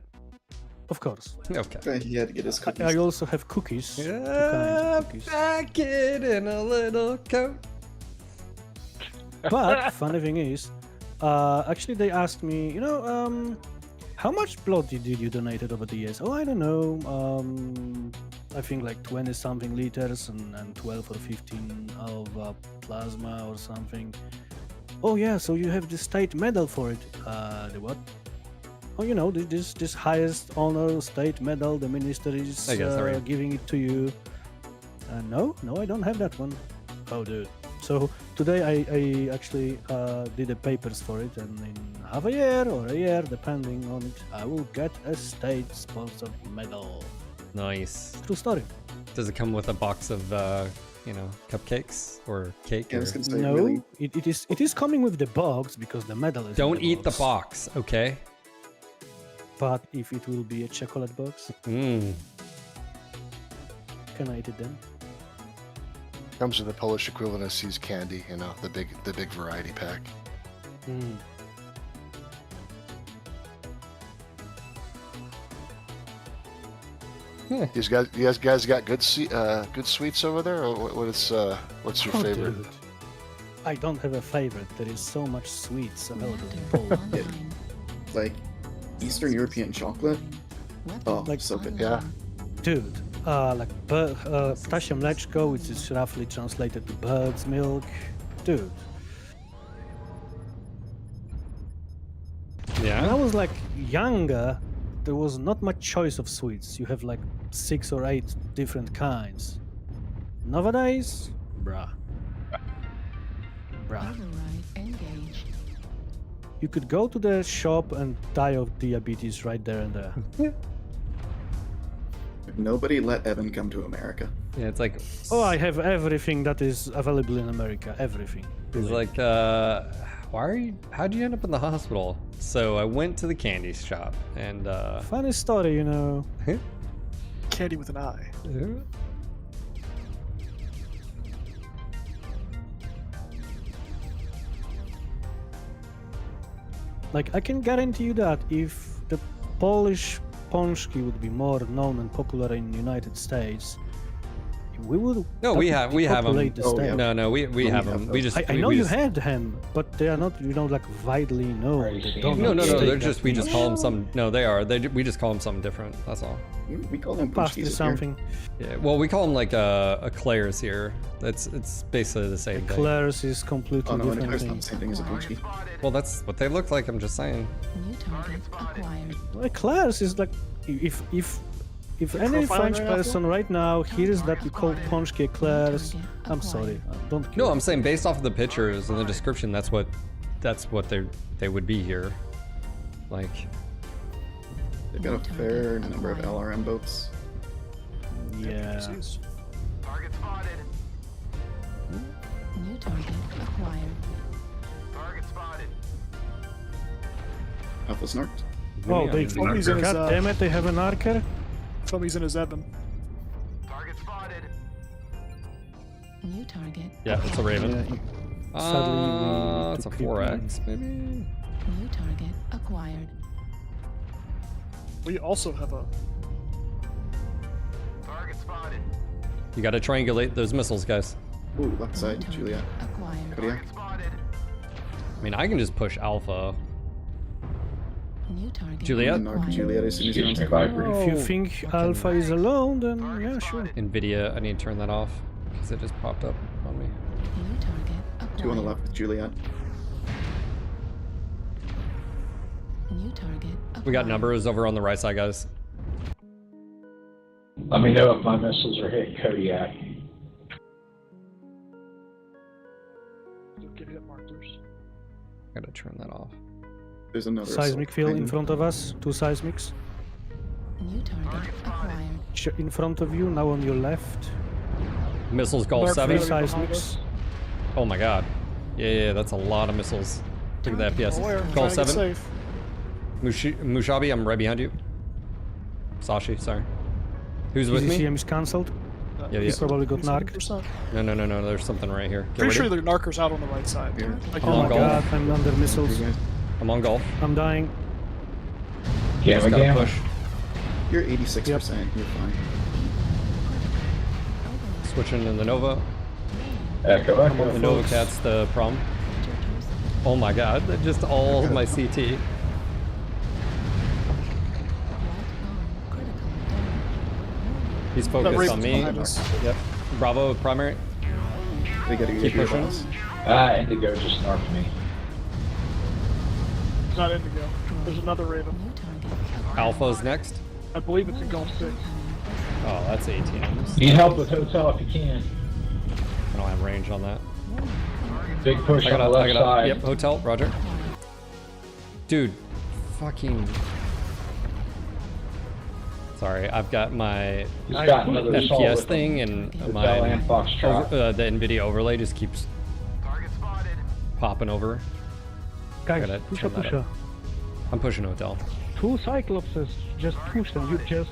Speaker 16: Of course.
Speaker 1: Okay.
Speaker 15: He had to get his cookies.
Speaker 16: I also have cookies.
Speaker 1: Yeah,
Speaker 16: two kinds of cookies.
Speaker 1: pack it in a little coat.
Speaker 16: But funny thing is, actually they asked me, how much blood did you donated over the years? Oh, I don't know. I think like 20 something liters and 12 or 15 of plasma or something. Oh yeah, so you have the state medal for it. The what? Oh, this highest honor state medal. The minister is giving it to you. No, I don't have that one. Oh, dude. So today I actually did the papers for it, and in half a year or a year, depending on it, I will get a state-sponsored medal.
Speaker 1: Nice.
Speaker 16: True story.
Speaker 1: Does it come with a box of, cupcakes or cake?
Speaker 15: Yeah, I was gonna say,
Speaker 16: No,
Speaker 15: really?
Speaker 16: it is coming with the box because the medal is.
Speaker 1: Don't
Speaker 16: in the
Speaker 1: eat
Speaker 16: box.
Speaker 1: the box, okay?
Speaker 16: But if it will be a chocolate box,
Speaker 1: Mmm.
Speaker 16: can I eat it then?
Speaker 14: Comes with the Polish equivalent of C's candy, the big variety pack.
Speaker 16: Mm.
Speaker 14: You guys got good sweets over there, or what's your
Speaker 16: Oh,
Speaker 14: favorite?
Speaker 16: dude. I don't have a favorite. There is so much sweets available in Poland.
Speaker 15: Like Eastern European chocolate. Oh,
Speaker 16: Like-
Speaker 15: so good.
Speaker 14: Yeah.
Speaker 16: Dude, like ptasie mleczko, which is roughly translated to bird's milk. Dude, when I
Speaker 1: Yeah?
Speaker 16: was like younger, there was not much choice of sweets. You have like 6 or 8 different kinds. Nowadays, bruh.
Speaker 13: Override engaged.
Speaker 16: You could go to the shop and die of diabetes right there and there.
Speaker 15: Nobody let Evan come to America.
Speaker 1: Yeah, it's like,
Speaker 16: Oh, I have everything that is available in America. Everything.
Speaker 1: it's like, how'd you end up in the hospital? So I went to the candy shop and,
Speaker 16: Funny story,
Speaker 19: Candy with an eye.
Speaker 16: Like, I can guarantee you that if the Polish pączki would be more known and popular in the United States, we would.
Speaker 1: No, we have them.
Speaker 16: depopulate the state.
Speaker 1: No, we have them. We just.
Speaker 16: I know you had them, but they are not, like widely known. They don't
Speaker 1: No,
Speaker 16: stay
Speaker 1: they're
Speaker 16: that
Speaker 1: just. We just
Speaker 16: much.
Speaker 1: call them some. No, they are. We just call them something different. That's all.
Speaker 15: We call them
Speaker 16: Past is
Speaker 15: poochkies up here.
Speaker 16: something.
Speaker 1: Yeah. Well, we call them like eclairs here. It's basically the same thing.
Speaker 16: Eclairs is completely
Speaker 15: Oh no, an
Speaker 16: different
Speaker 15: eclair's not
Speaker 16: thing.
Speaker 15: the same thing as a poochkie.
Speaker 1: Well, that's what they look like. I'm just saying.
Speaker 13: New target acquired.
Speaker 16: Eclairs is like if any
Speaker 19: profiling
Speaker 16: French
Speaker 19: right now,
Speaker 16: person right now hears that you call pączki eclairs, I'm sorry, don't.
Speaker 1: No,
Speaker 16: kill
Speaker 1: I'm
Speaker 16: me.
Speaker 1: saying based off of the pictures and the description, that's what they would be here. Like,
Speaker 15: They've got a fair number of LRM boats.
Speaker 16: Yeah.
Speaker 5: Target spotted.
Speaker 13: New target acquired.
Speaker 5: Target spotted.
Speaker 15: Alpha snarked.
Speaker 16: Oh, they.
Speaker 19: He's in his,
Speaker 16: God damn it! They have an archer.
Speaker 19: Tell me he's in his Evan.
Speaker 5: Target spotted.
Speaker 13: New target.
Speaker 1: yeah, it's a raven.
Speaker 16: Yeah, sadly, we
Speaker 1: It's a
Speaker 16: took it.
Speaker 1: 4x, maybe.
Speaker 13: New target acquired.
Speaker 19: We also have a.
Speaker 5: Target spotted.
Speaker 1: You got to triangulate those missiles, guys.
Speaker 15: Ooh, left side, Juliet.
Speaker 13: Acquired.
Speaker 15: Kodiak.
Speaker 5: Spotted.
Speaker 1: I mean, I can just push alpha.
Speaker 13: New target.
Speaker 1: Juliet?
Speaker 15: Mark Juliet as soon as you're on
Speaker 17: Excuse me,
Speaker 15: screen.
Speaker 17: Viper.
Speaker 16: If you think Alpha is alone, then yeah, sure.
Speaker 1: Nvidia, I need to turn that off because it just popped up on me.
Speaker 13: New target acquired.
Speaker 15: 2 on the left with Juliet.
Speaker 13: New target acquired.
Speaker 1: We got numbers over on the right side, guys.
Speaker 17: Let me know if my missiles are hitting Kodiak.
Speaker 19: Give you markers.
Speaker 1: Gotta turn that off.
Speaker 15: There's another
Speaker 16: Seismic
Speaker 15: assault
Speaker 16: field in
Speaker 15: plane.
Speaker 16: front of us. 2 seismics.
Speaker 13: New target acquired.
Speaker 16: In front of you, now on your left.
Speaker 1: Missiles Golf
Speaker 19: Mark
Speaker 1: 7.
Speaker 16: 3
Speaker 19: behind us.
Speaker 16: seismics.
Speaker 1: Oh my god. Yeah, that's a lot of missiles. Look at the FPS.
Speaker 19: Where?
Speaker 1: Call
Speaker 19: Trying to get
Speaker 1: 7.
Speaker 19: safe.
Speaker 1: Mushabi, I'm right behind you. Sashi, sorry. Who's with me?
Speaker 16: ECM is cancelled.
Speaker 1: Yeah,
Speaker 16: He's probably got narked.
Speaker 19: 100%.
Speaker 1: No. There's something right here. Get
Speaker 19: Pretty sure
Speaker 1: ready.
Speaker 19: their narkers out on the right side.
Speaker 15: Here.
Speaker 19: Like,
Speaker 1: I'm
Speaker 16: Oh
Speaker 1: on
Speaker 16: my
Speaker 1: golf.
Speaker 16: god, I'm under missiles.
Speaker 1: I'm on golf.
Speaker 16: I'm dying.
Speaker 1: Just gotta push.
Speaker 15: You're 86%. You're fine.
Speaker 1: Switching to the Nova.
Speaker 17: Echo, echo.
Speaker 1: The Nova Cat's the problem. Oh my god, just all of my CT. He's focused on me. Yep. Bravo primary.
Speaker 15: They gotta
Speaker 1: Keep
Speaker 15: get your
Speaker 1: pushing.
Speaker 15: boss.
Speaker 17: Indigo just narked me.
Speaker 19: It's not Indigo. There's another Raven.
Speaker 1: Alpha's next.
Speaker 19: I believe it's in Gulf 6.
Speaker 1: Oh, that's ATMs.
Speaker 17: Need help with hotel if you can.
Speaker 1: I don't have range on that.
Speaker 17: Big push on the left side.
Speaker 1: Yep, hotel, roger. Dude, fucking... Sorry, I've got my
Speaker 17: got another assault
Speaker 1: FPS
Speaker 17: with
Speaker 1: thing and
Speaker 17: Hotel
Speaker 1: my
Speaker 17: and Foxtrot.
Speaker 1: the NVIDIA overlay just keeps popping over.
Speaker 16: Guys,
Speaker 1: Gotta
Speaker 16: push
Speaker 1: turn
Speaker 16: up,
Speaker 1: that
Speaker 16: push
Speaker 1: up.
Speaker 16: up.
Speaker 1: I'm pushing hotel.
Speaker 16: 2 Cyclopses, just push them. You just...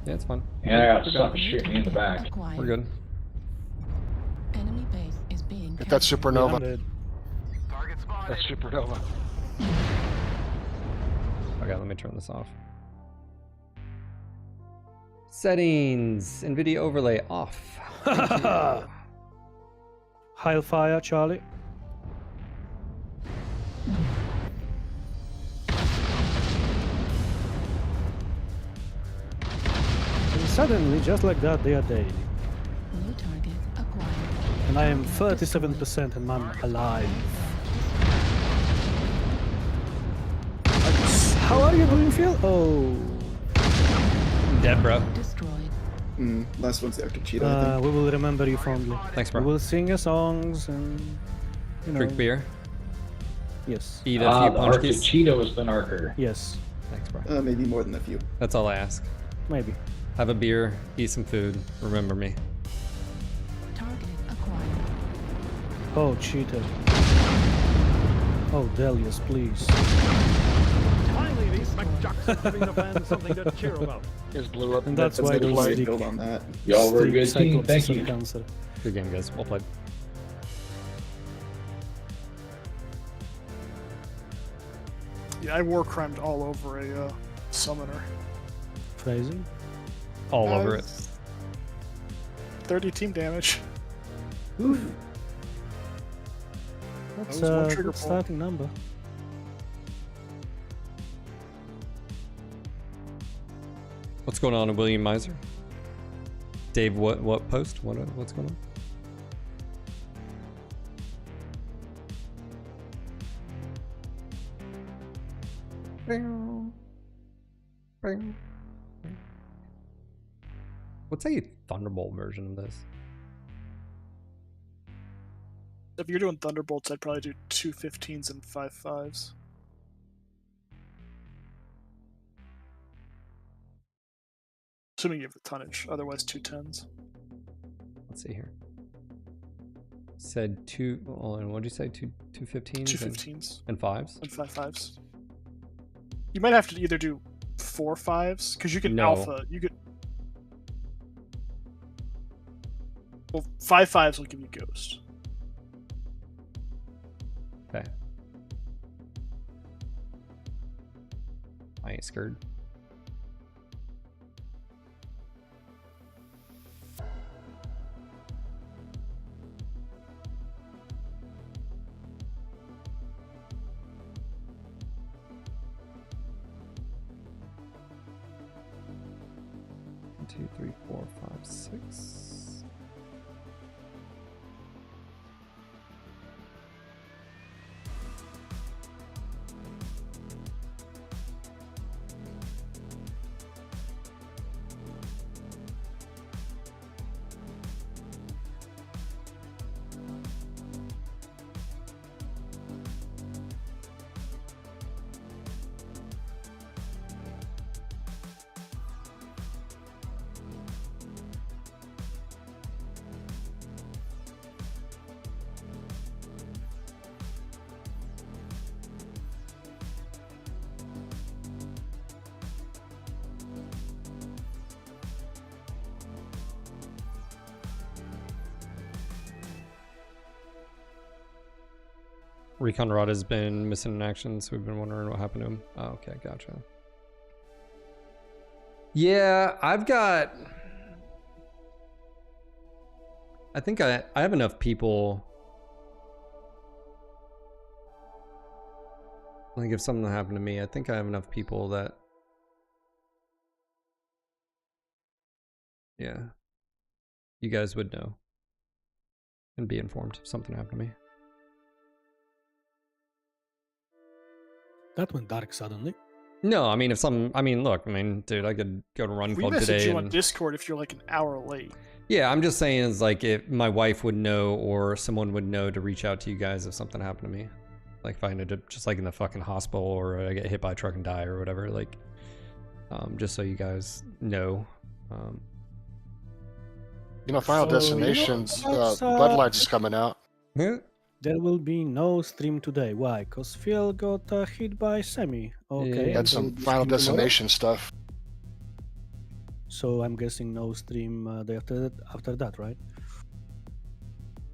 Speaker 1: Yeah, it's fine.
Speaker 17: And I got something shooting me in the back.
Speaker 1: We're good.
Speaker 13: Enemy base is being
Speaker 14: Get that supernova.
Speaker 13: captured.
Speaker 14: That supernova.
Speaker 1: Okay, let me turn this off. Settings, NVIDIA overlay off.
Speaker 16: Hellfire, Charlie. And suddenly, just like that, they are daily.
Speaker 13: New target acquired.
Speaker 16: And I am 37% and I'm alive. How are you doing, Phil? Oh.
Speaker 1: Dead, bro.
Speaker 15: Last one's after Cheetah, I think.
Speaker 16: We will remember you fondly.
Speaker 1: Thanks, bro.
Speaker 16: We will sing your songs and, you know.
Speaker 1: Drink beer.
Speaker 16: Yes.
Speaker 1: Eat a few
Speaker 17: The Arctic
Speaker 1: punchies.
Speaker 17: Cheetah was the narker.
Speaker 16: Yes.
Speaker 1: Thanks, bro.
Speaker 15: Maybe more than a few.
Speaker 1: That's all I ask.
Speaker 16: Maybe.
Speaker 1: Have a beer, eat some food, remember me.
Speaker 13: Target acquired.
Speaker 16: Oh, cheater. Oh, Delius, please.
Speaker 18: Finally, these Mech jocks are giving the fans something to cheer about.
Speaker 14: Just blew up.
Speaker 16: And that's why
Speaker 15: the
Speaker 16: those
Speaker 15: play.
Speaker 16: stick.
Speaker 15: Build on that.
Speaker 17: Y'all were a good
Speaker 16: stick
Speaker 17: team. Thank
Speaker 16: Cyclops
Speaker 17: you.
Speaker 16: and cancer.
Speaker 1: Good game, guys. Well played.
Speaker 19: Yeah, I war crimed all over a summoner.
Speaker 16: Crazy.
Speaker 1: All over it.
Speaker 19: 30 team damage.
Speaker 16: Oof.
Speaker 19: That
Speaker 16: That's
Speaker 19: was one
Speaker 16: a
Speaker 19: trigger
Speaker 16: good
Speaker 19: pull.
Speaker 16: starting number.
Speaker 1: What's going on, William Miser? Dave, what post? What's going on? What's a Thunderbolt version of this?
Speaker 19: If you're doing Thunderbolts, I'd probably do 2 15s and 5 5s. Assuming you have the tonnage, otherwise 2 10s.
Speaker 1: Let's see here. Said two. Oh, and what did you say? Two 15s?
Speaker 19: 2 15s.
Speaker 1: And 5s?
Speaker 19: And 5 5s. You might have to either do 4 5s, because you can
Speaker 1: No.
Speaker 19: alpha. You could. Well, 5 5s will give you Ghost.
Speaker 1: Okay. I ain't scared. One, 2, 3, 4, 5, 6. Recon Rod has been missing in action, so we've been wondering what happened to him. Oh, okay, gotcha. Yeah, I think I have enough people. Like if something happened to me, I think I have enough people that, yeah, you guys would know and be informed if something happened to me.
Speaker 16: That went dark suddenly.
Speaker 1: No, I mean, look, dude, I could go to Run
Speaker 19: We
Speaker 1: Club
Speaker 19: messaged
Speaker 1: today
Speaker 19: you on
Speaker 1: and...
Speaker 19: Discord if you're like an hour late.
Speaker 1: Yeah, I'm just saying, is like if my wife would know or someone would know to reach out to you guys if something happened to me. Like if I ended up just like in the fucking hospital or I get hit by a truck and die or whatever, like, just so you guys know.
Speaker 14: You know, Final Destination's Bloodlines is coming out.
Speaker 1: Yeah.
Speaker 16: There will be no stream today. Why? Because Phil got hit by Semi. Okay.
Speaker 14: Had some Final Destination stuff.
Speaker 16: So I'm guessing no stream day after that, right?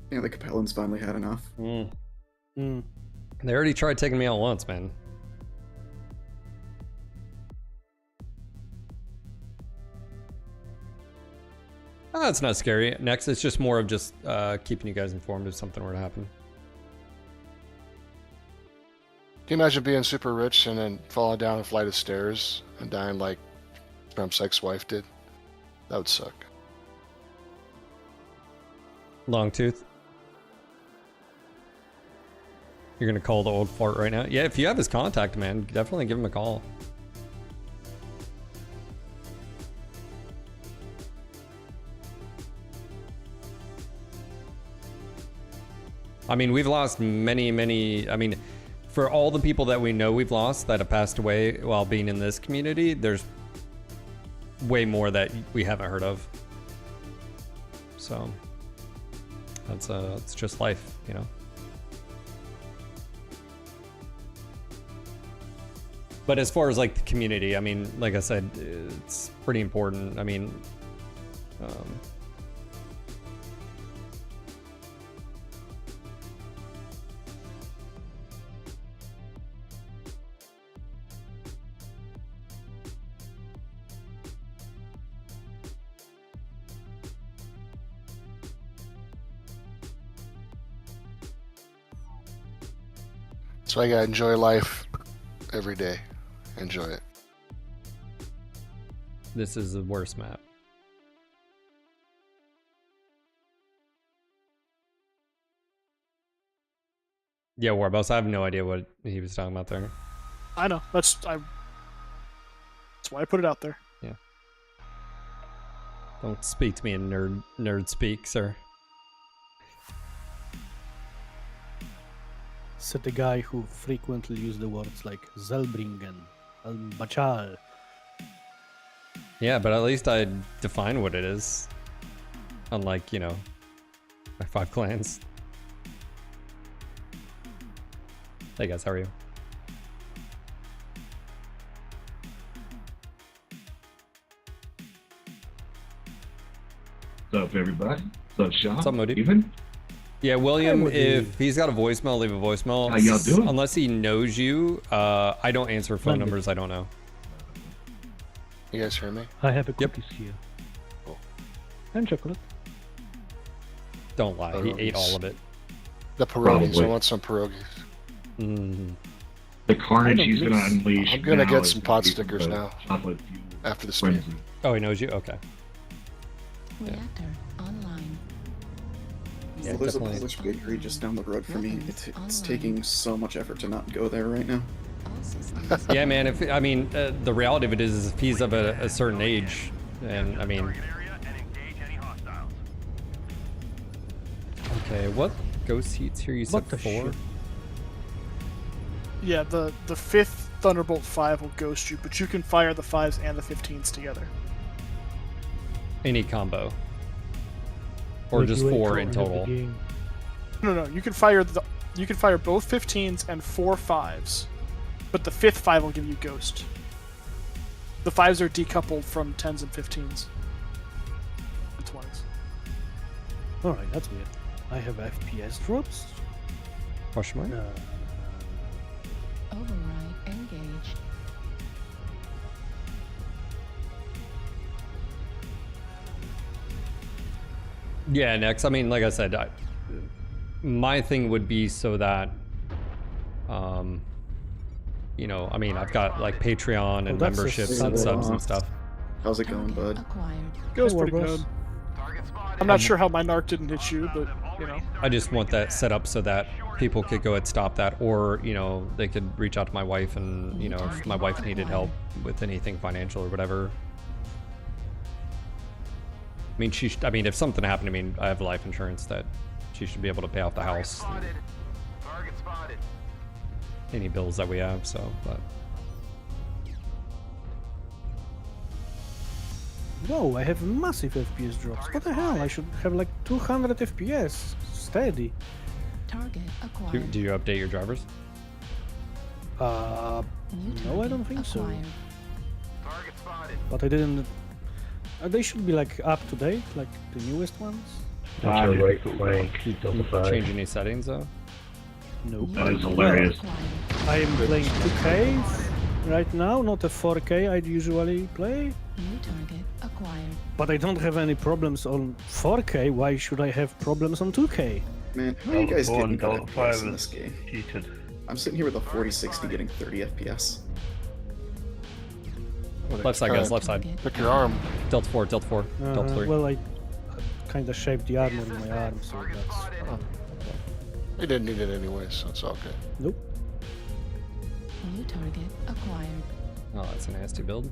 Speaker 15: Yeah, the Capellans finally had enough.
Speaker 1: They already tried taking me out once, man. Oh, it's not scary. Next, it's just more of just keeping you guys informed if something were to happen.
Speaker 14: Can you imagine being super rich and then falling down a flight of stairs and dying like Trump's ex-wife did? That would suck.
Speaker 1: Longtooth. You're gonna call the old fart right now? Yeah, if you have his contact, man, definitely give him a call. I mean, we've lost many, I mean, for all the people that we know we've lost that have passed away while being in this community, there's way more that we haven't heard of. So, it's just life, you know? But as far as like the community, I mean, like I said, it's pretty important. I mean,
Speaker 14: So I gotta enjoy life every day. Enjoy it.
Speaker 1: This is the worst map. Yeah, Warboss, I have no idea what he was talking about there.
Speaker 19: I know. That's why I put it out there.
Speaker 1: Yeah. Don't speak to me in nerd speak, sir.
Speaker 16: Said the guy who frequently used the words like Zelbringen, Bachal.
Speaker 1: Yeah, but at least I define what it is. Unlike, you know, my 5 clans. Hey guys, how are you?
Speaker 21: What's up, everybody? What's up, Sean?
Speaker 1: What's up, Modi?
Speaker 21: Even?
Speaker 1: Yeah, William, if he's got a voicemail, leave a voicemail.
Speaker 21: How y'all doing?
Speaker 1: Unless he knows you, I don't answer phone numbers I don't know.
Speaker 14: You guys hear me?
Speaker 16: I have a cookies here.
Speaker 14: Oh.
Speaker 16: And chocolate.
Speaker 1: Don't lie, he ate all of it.
Speaker 14: The pierogies. I want some pierogies.
Speaker 21: The carnage he's gonna unleash.
Speaker 14: I'm gonna
Speaker 21: now
Speaker 14: get
Speaker 21: is
Speaker 14: some
Speaker 21: gonna
Speaker 14: pot
Speaker 21: be
Speaker 14: stickers
Speaker 21: the
Speaker 14: now.
Speaker 21: chocolate
Speaker 14: After the stream.
Speaker 21: frenzy.
Speaker 1: Oh, he knows you? Okay.
Speaker 13: Reactor online.
Speaker 1: Yeah,
Speaker 15: Well, there's
Speaker 1: definitely.
Speaker 15: a Polish bakery just down the road from me. It's taking so much effort to not go there right now.
Speaker 1: Yeah, man. If I mean, the reality of it is if he's of a certain age, and I mean. Okay, what ghost heats here? You said 4.
Speaker 19: Yeah, the 5th Thunderbolt 5 will ghost you, but you can fire the 5s and the 15s together.
Speaker 1: Any combo, or just 4 in total.
Speaker 19: No, you can fire both 15s and 4 5s, but the 5th 5 will give you ghost. The 5s are decoupled from 10s and 15s. And 20s.
Speaker 16: Alright, that's weird. I have FPS drops.
Speaker 1: Question mark?
Speaker 13: Override engaged.
Speaker 1: Yeah, next. I mean, like I said, my thing would be so that, you know, I mean, I've got like Patreon and memberships and subs and stuff.
Speaker 15: How's it going, bud?
Speaker 19: Goes pretty good. I'm not sure how my narc didn't hit you, but you know.
Speaker 1: I just want that set up so that people could go and stop that, or you know, they could reach out to my wife, and you know, if my wife needed help with anything financial or whatever. I mean, I mean, if something happened to me, I have life insurance that she should be able to pay off the house. Any bills that we have, so, but.
Speaker 16: Whoa, I have massive FPS drops. What the hell? I should have like 200 FPS steady.
Speaker 13: Target acquired.
Speaker 1: Do you update your drivers?
Speaker 16: No, I don't think so. But I didn't. They should be like up to date, like the newest ones.
Speaker 20: Right flank, Delta 5.
Speaker 1: Change any settings though?
Speaker 16: Nope.
Speaker 21: That is hilarious.
Speaker 16: I am playing 2K right now, not a 4K I'd usually play.
Speaker 13: New target acquired.
Speaker 16: But I don't have any problems on 4K. Why should I have problems on 2K?
Speaker 15: Man, how are you guys getting good
Speaker 21: Delta 5
Speaker 15: FPS in this game?
Speaker 21: cheated.
Speaker 15: I'm sitting here with a 4060 getting 30 FPS.
Speaker 1: Left side, guys, left side.
Speaker 14: Pick your arm.
Speaker 1: Delta 4, Delta 4, Delta 3.
Speaker 16: Well, I kind of shaped the armor in my arm, so that's...
Speaker 14: He didn't need it anyway, so it's okay.
Speaker 16: Nope.
Speaker 13: New target acquired.
Speaker 1: Oh, that's a nasty build.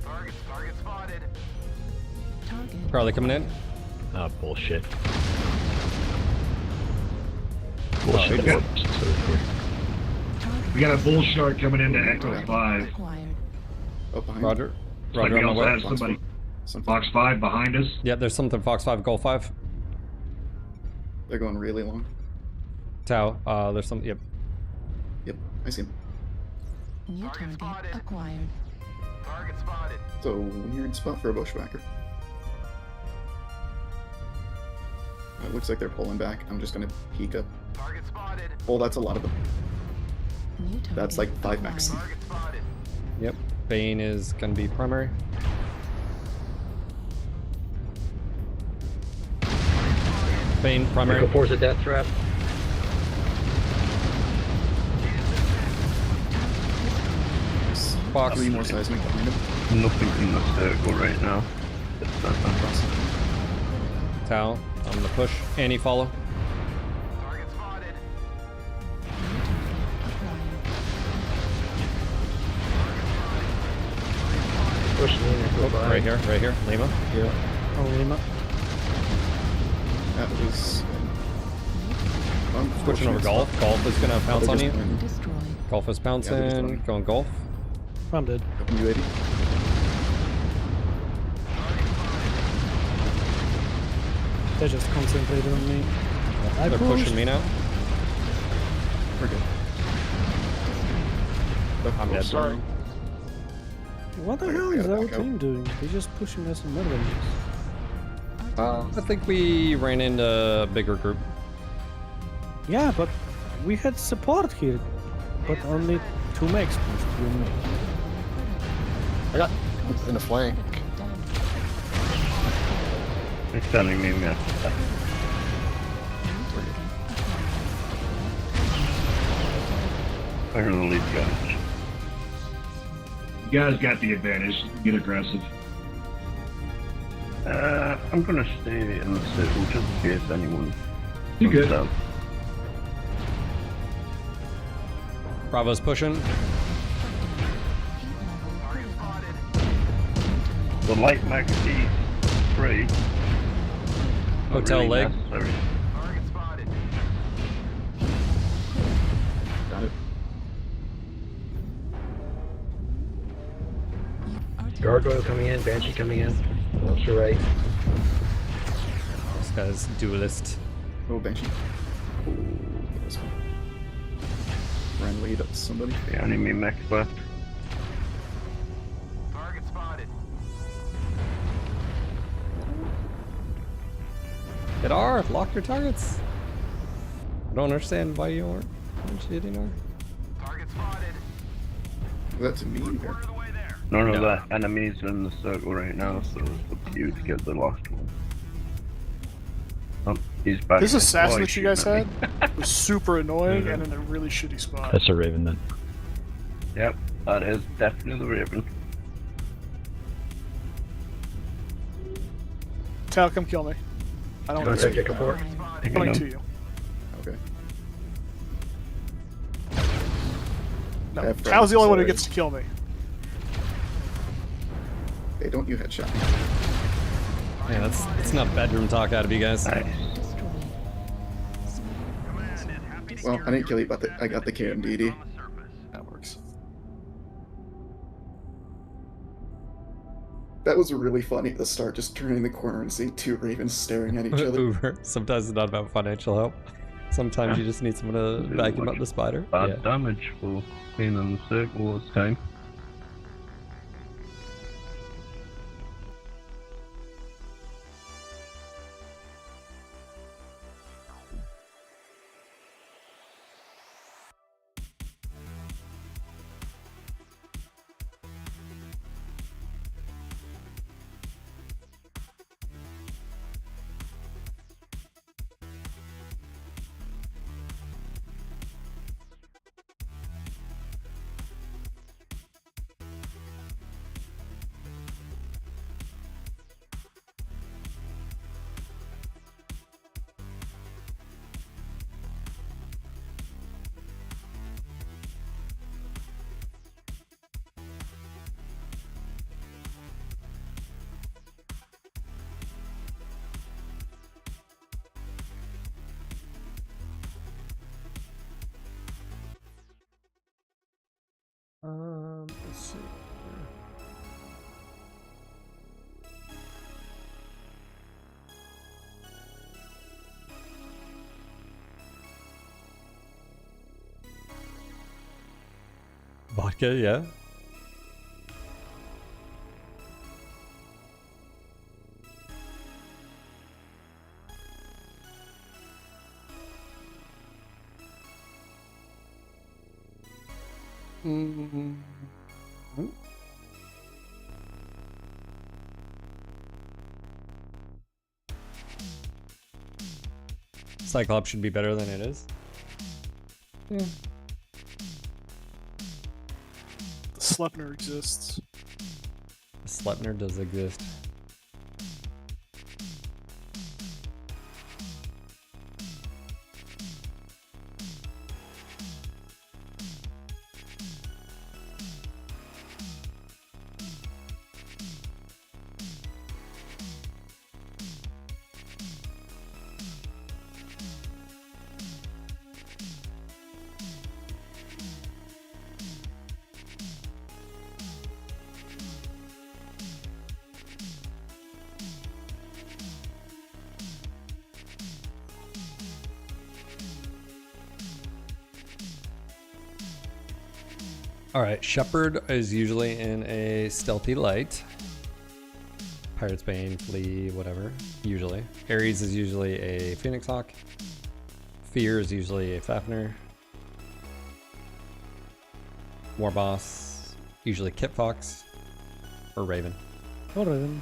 Speaker 5: Target spotted.
Speaker 13: Target.
Speaker 1: Charlie coming in.
Speaker 20: Ah, bullshit.
Speaker 1: Bullshit.
Speaker 21: We got a bull shark coming into Echo 5.
Speaker 15: Oh, behind
Speaker 1: Roger.
Speaker 21: Looks like
Speaker 1: Roger
Speaker 21: we
Speaker 1: on my
Speaker 21: also
Speaker 1: way.
Speaker 21: have somebody. Fox 5 behind us.
Speaker 1: Yeah, there's something Fox 5, Goal 5.
Speaker 15: They're going really long.
Speaker 1: Tau, there's some, yep.
Speaker 15: Yep, I see him.
Speaker 13: New target acquired.
Speaker 5: Target spotted.
Speaker 15: So, weird spot for a bushwhacker. It looks like they're pulling back. I'm just gonna peek up.
Speaker 5: Target spotted.
Speaker 15: Oh, that's a lot of them.
Speaker 13: New target
Speaker 15: That's like 5 max.
Speaker 5: Target spotted.
Speaker 1: Yep. Bane is gonna be primary. Bane, primary.
Speaker 20: Echo 4's a death trap.
Speaker 1: Fox.
Speaker 15: 3 more seismic behind him.
Speaker 21: Nothing in the circle right now.
Speaker 1: Tau, I'm gonna push. Annie, follow.
Speaker 5: Target spotted.
Speaker 20: Push me in, Echo 5.
Speaker 1: Right here, Lima.
Speaker 16: Yeah. Oh, Lima.
Speaker 15: That was...
Speaker 1: Switching over Golf. Golf is gonna pounce on you.
Speaker 13: Destroyed.
Speaker 1: Golf is pouncing.
Speaker 15: Yeah, they're just
Speaker 1: Going Golf.
Speaker 16: I'm dead.
Speaker 15: UAV.
Speaker 16: They just concentrated on me. I
Speaker 1: They're
Speaker 16: pushed.
Speaker 1: pushing me now.
Speaker 15: We're good.
Speaker 1: I'm dead.
Speaker 14: Sorry.
Speaker 16: What the hell is our team doing? They're just pushing us and murdering us.
Speaker 1: I think we ran into a bigger group.
Speaker 16: Yeah, but we had support here. But only 2 mechs pushed.
Speaker 14: I got in the flank.
Speaker 21: It's telling me, man. I heard the lead guys. You guys got the advantage. Get aggressive. I'm gonna stay in the circle just in case anyone You good? comes out.
Speaker 1: Bravo's pushing.
Speaker 21: The light magazine free.
Speaker 1: Hotel
Speaker 21: really
Speaker 1: leg.
Speaker 21: necessary.
Speaker 5: Target spotted.
Speaker 15: Got it.
Speaker 20: Gargoyle coming in, Banshee coming in. Left to right.
Speaker 1: This guy's duelist.
Speaker 15: Oh, Banshee. Ooh, this one. Ran lead up to somebody.
Speaker 21: The enemy mech left.
Speaker 5: Target spotted.
Speaker 1: Hit R, lock your targets. I don't understand why you aren't shooting her.
Speaker 15: That's mean here.
Speaker 17: None of the enemies are in the circle right now, so it's up to you to get the last one. Oh, he's back.
Speaker 19: This assassin
Speaker 17: Oh,
Speaker 19: that
Speaker 17: he's
Speaker 19: you guys
Speaker 17: shooting
Speaker 19: had
Speaker 17: at me.
Speaker 19: was super annoying and in a really shitty spot.
Speaker 20: That's a Raven then.
Speaker 17: Yep, that is definitely the Raven.
Speaker 19: Tal, come kill me. I don't
Speaker 20: want to take a port.
Speaker 19: I'm coming to you.
Speaker 15: Okay.
Speaker 19: No, Tal's the only one who gets to kill me.
Speaker 15: Hey, don't you headshot.
Speaker 1: Yeah, that's not bedroom talk out of you guys.
Speaker 15: Well, I didn't kill you, but I got the KMDD.
Speaker 19: That works.
Speaker 15: That was really funny at the start, just turning the corner and seeing two ravens staring at each other.
Speaker 1: Uber. Sometimes it's not about financial help. Sometimes you just need someone to vacuum up the spider.
Speaker 17: Bad damage for being in the circle this time.
Speaker 1: Let's see. Vodka, yeah. Cyclops should be better than it is.
Speaker 19: The Sleipnir exists.
Speaker 1: Sleipnir does exist. Alright, Shepherd is usually in a stealthy light. Pirate's Bane, Flea, whatever. Usually. Ares is usually a Phoenix Hawk. Fear is usually a Fafnir. War Boss, usually Kit Fox. Or Raven.
Speaker 16: Or Raven.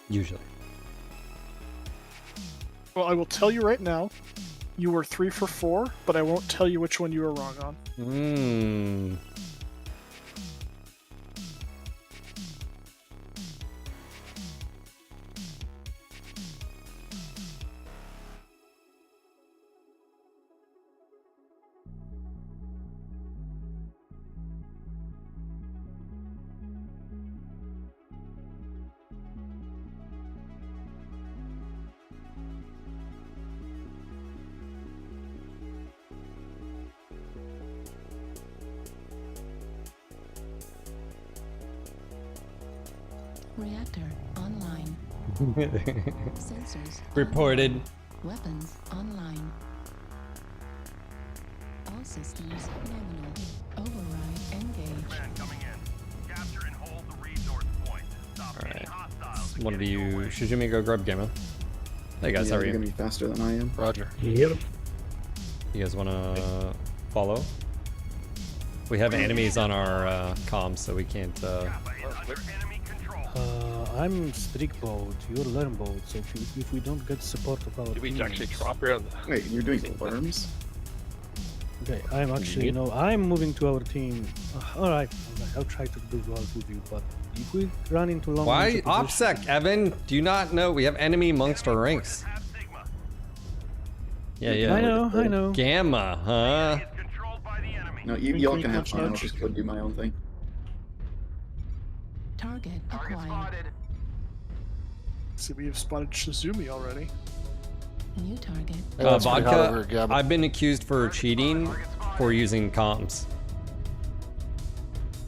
Speaker 1: Usually.
Speaker 19: Well, I will tell you right now, you were 3 for 4, but I won't tell you which one you were wrong on.
Speaker 1: Mmm.
Speaker 13: Reactor online. Sensors
Speaker 1: Reported.
Speaker 13: online. Weapons online. All systems nominal. Override engaged.
Speaker 18: Coming in. Capture and hold the resource point. Stop any hostiles
Speaker 1: one of you, Shizumi, go grab Gamma. Hey guys,
Speaker 15: Yeah,
Speaker 1: how are
Speaker 15: you're
Speaker 1: you?
Speaker 15: gonna be faster than I am.
Speaker 14: Roger.
Speaker 20: Yep.
Speaker 1: You guys wanna follow? We have enemies on our comms, so we can't.
Speaker 16: I'm strict boat, you're learn boat, so if we don't get support of our
Speaker 17: Did we
Speaker 16: teammates-
Speaker 17: actually drop around?
Speaker 15: Wait, you're doing worms?
Speaker 16: Okay, I'm actually, no, I'm moving to our team. Alright, I'll try to do well with you, but if we run into long
Speaker 1: Why
Speaker 16: range opposition-
Speaker 1: OPSEC, Evan? Do you not know we have enemy amongst our ranks? Yeah, yeah.
Speaker 16: I know.
Speaker 1: Gamma, huh?
Speaker 15: No, y'all can have fun. I'll just go do my own thing.
Speaker 13: Target acquired.
Speaker 19: See, we have spotted Shizumi already.
Speaker 13: New target.
Speaker 1: Vodka, I've been accused for cheating for using comms.